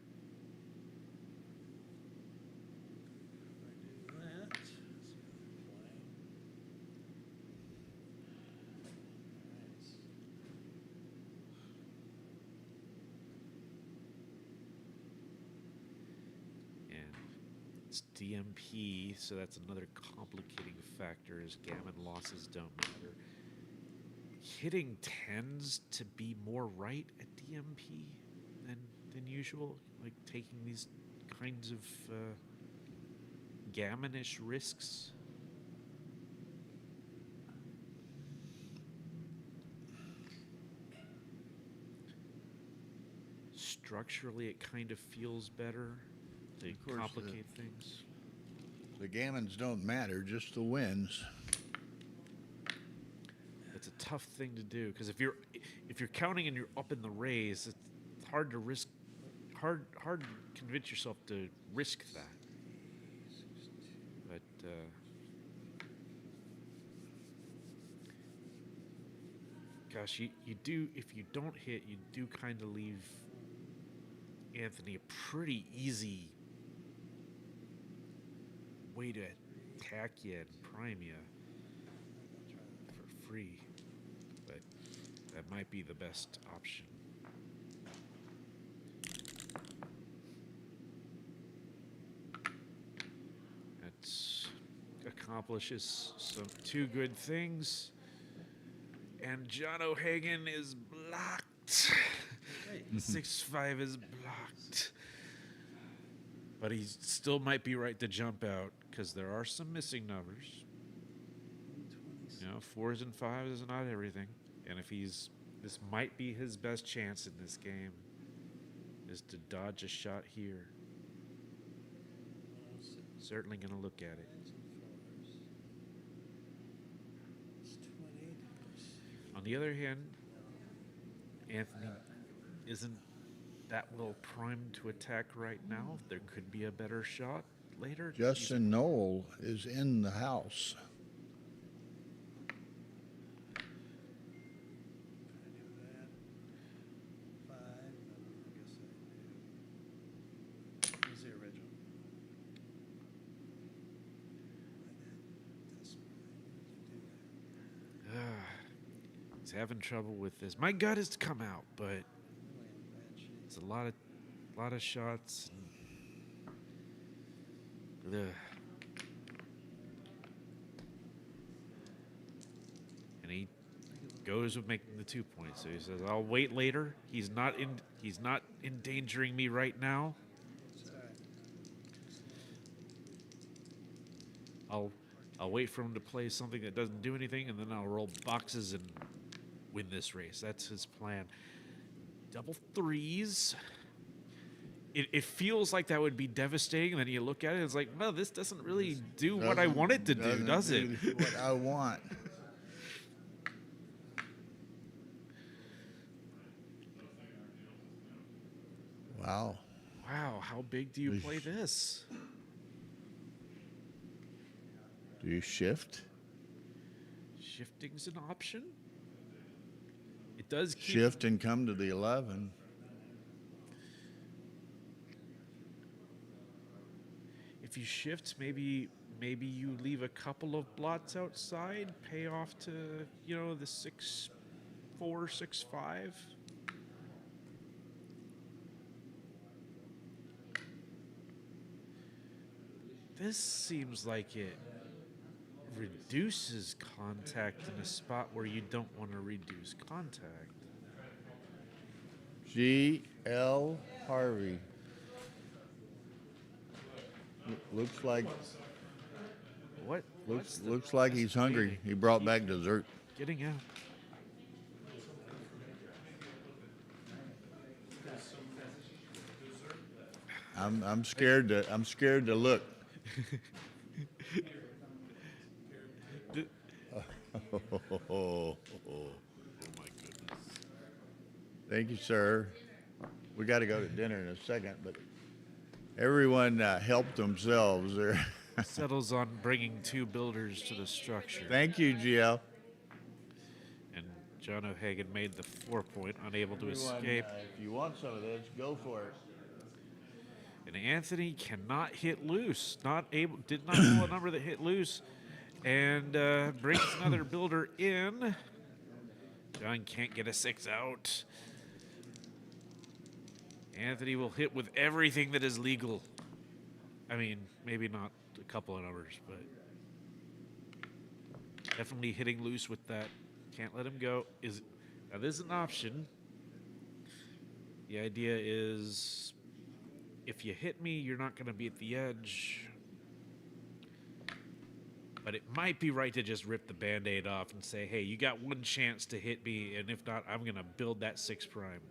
It's DMP, so that's another complicating factor as gammon losses don't matter. Hitting tends to be more right at DMP than usual, like taking these kinds of gammonish risks. Structurally, it kind of feels better. They complicate things. The gammons don't matter, just the wins. It's a tough thing to do because if you're counting and you're up in the raise, it's hard to risk. Hard to convince yourself to risk that. But gosh, you do, if you don't hit, you do kind of leave Anthony a pretty easy way to attack you and prime you for free, but that might be the best option. That accomplishes two good things, and John O'Hagan is blocked. 6-5 is blocked. But he still might be right to jump out because there are some missing numbers. 4s and 5s is not everything. And if this might be his best chance in this game, is to dodge a shot here. Certainly going to look at it. On the other hand, Anthony isn't that well primed to attack right now. There could be a better shot later. Justin Knoll is in the house. Here's the original. He's having trouble with this. My gut is to come out, but it's a lot of shots. And he goes with making the 2 points. So he says, "I'll wait later. He's not endangering me right now. I'll wait for him to play something that doesn't do anything, and then I'll roll boxes and win this race." That's his plan. Double threes. It feels like that would be devastating, and then you look at it, it's like, no, this doesn't really do what I want it to do, does it? What I want. Wow. Wow, how big do you play this? Do you shift? Shifting's an option. It does keep... Shift and come to the 11. If you shift, maybe you leave a couple of blots outside, pay off to, the 6-4, 6-5. This seems like it reduces contact in a spot where you don't want to reduce contact. G.L. Harvey. Looks like what? Looks like he's hungry. He brought back dessert. Getting out. I'm scared to look. Oh my goodness. Thank you, sir. We got to go to dinner in a second, but everyone helped themselves there. Settles on bringing 2 builders to the structure. Thank you, GL. And John O'Hagan made the 4-point, unable to escape. If you want some of this, go for it. And Anthony cannot hit loose. Did not roll a number that hit loose. And brings another builder in. John can't get a 6 out. Anthony will hit with everything that is legal. I mean, maybe not a couple of numbers, but definitely hitting loose with that. Can't let him go. Now, this is an option. The idea is, if you hit me, you're not going to be at the edge. But it might be right to just rip the Band-Aid off and say, hey, you got one chance to hit me, and if not, I'm going to build that 6 prime.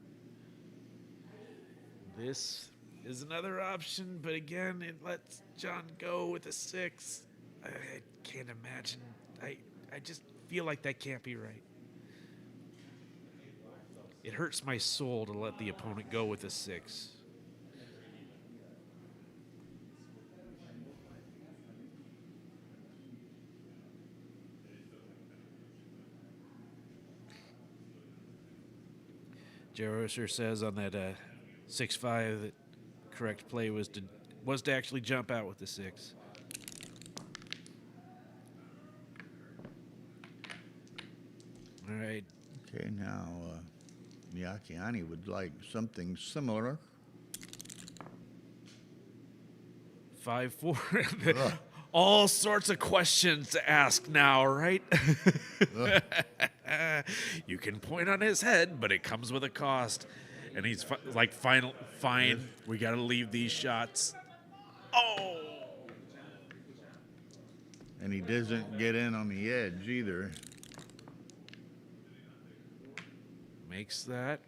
This is another option, but again, it lets John go with a 6. I can't imagine. I just feel like that can't be right. It hurts my soul to let the opponent go with a 6. Jeroser says on that 6-5 that correct play was to actually jump out with the 6. All right. Okay, now Miyakiani would like something similar. 5-4. All sorts of questions to ask now, right? You can point on his head, but it comes with a cost. And he's fine, we got to leave these shots. Oh! And he doesn't get in on the edge either. Makes that.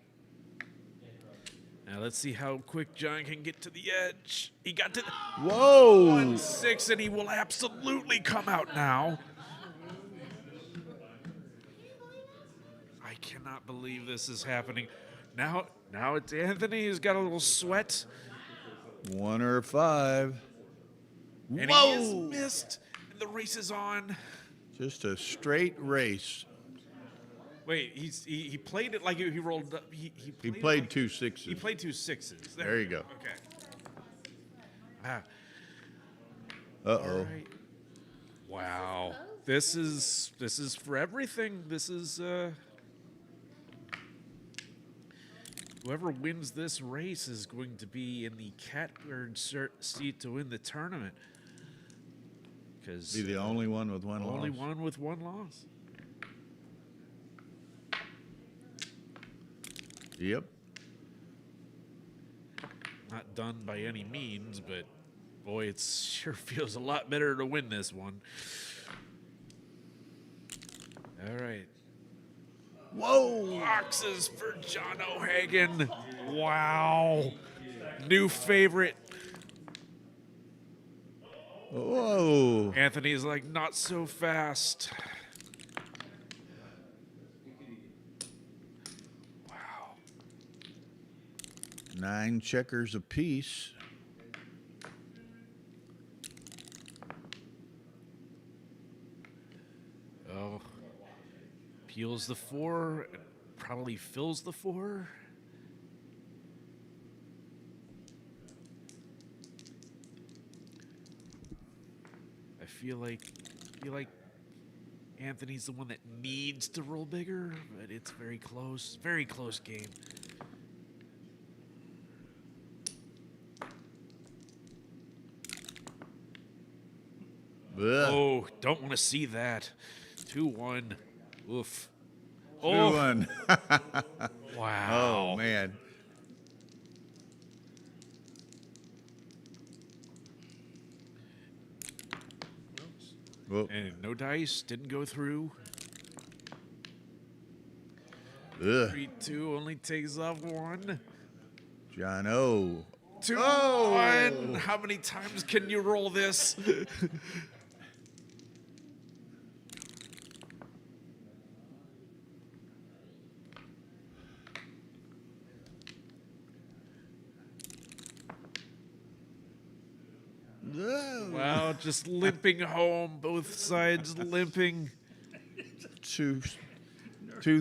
Now let's see how quick John can get to the edge. He got to Whoa! 1-6, and he will absolutely come out now. I cannot believe this is happening. Now it's Anthony who's got a little sweat. 1 or 5. And Whoa! he is missed. And the race is on. Just a straight race. Wait, he played it like he rolled up. He played like, 2 6s. He played 2 6s. There you go. Okay. Ah. Uh-oh. Right. Wow. This is for everything. This is whoever wins this race is going to be in the catbird seat to win the tournament. Because Be the only one with one loss. Only one with one loss. Yep. Not done by any means, but boy, it sure feels a lot better to win this one. All right. Whoa! Boxes for John O'Hagan. Wow. New favorite. Whoa! Anthony's like, not so fast. Wow. 9 checkers apiece. Oh. Peels the 4. Probably fills the 4. I feel like Anthony's the one that needs to roll bigger, but it's very close game. Ugh. Oh, don't want to see that. 2-1. Oof. 2-1. Wow. Oh, man. Whoa. And no dice, didn't go through. Ugh. 3-2 only takes off 1. John O. 2-1. How many times can you roll this? Wow, just limping home, both sides limping. Two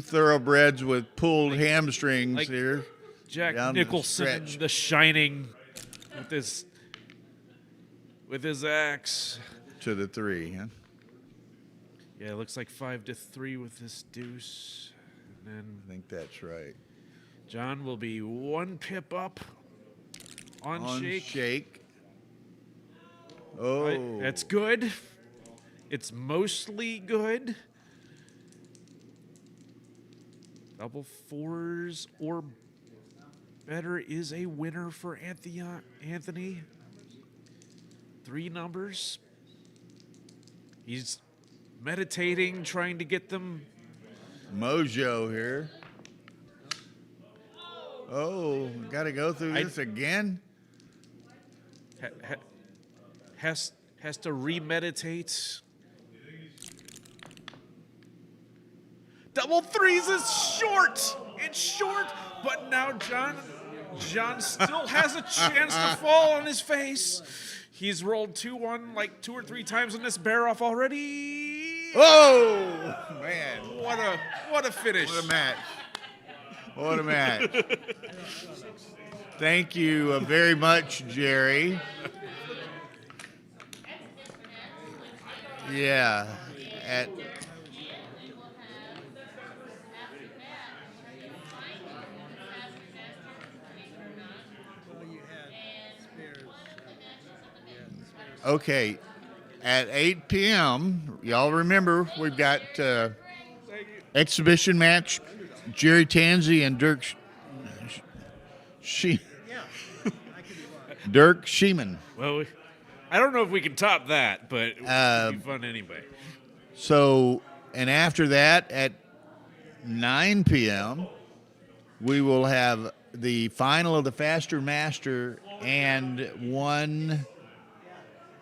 thoroughbreds with pulled hamstrings Like here. Jack down the Nicholson, stretch. The Shining, with his axe. To the 3, huh? Yeah, it looks like 5-3 with this deuce. And then I think that's right. John will be 1 pip up on shake. Oh. That's good. It's mostly good. Double 4s or better is a winner for Anthony. 3 numbers. He's meditating, trying to get them. Mojo here. Oh, got to go through this again? Has to remeditate. Double 3s is short. It's short, but now John still has a chance to fall on his face. He's rolled 2-1 like 2 or 3 times in this bear off already. Oh man! What a finish! What a match! What a match! Thank you very much, Jerry. Yeah. Okay, at 8 p.m., y'all remember we've got exhibition match, Jerry Tanzi and Dirk Dirk Sheeman. Well, I don't know if we can top that, but it would be fun anyway. So, and after that, at 9 p.m., we will have the final of the Faster Master and 1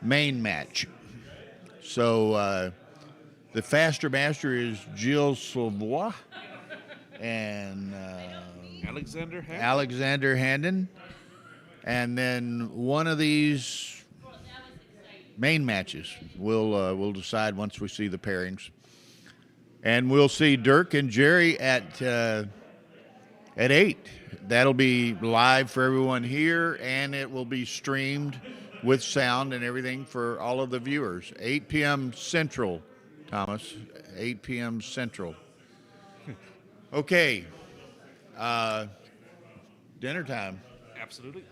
main match. So the Faster Master is Gilles Sauvois and Alexander Handon. And then one of these main matches we'll decide once we see the pairings. And we'll see Dirk and Jerry at 8. That'll be live for everyone here, and it will be streamed with sound and everything for all of the viewers. 8 p.m. Central, Thomas. 8 p.m. Central. Okay. Dinner time. Absolutely.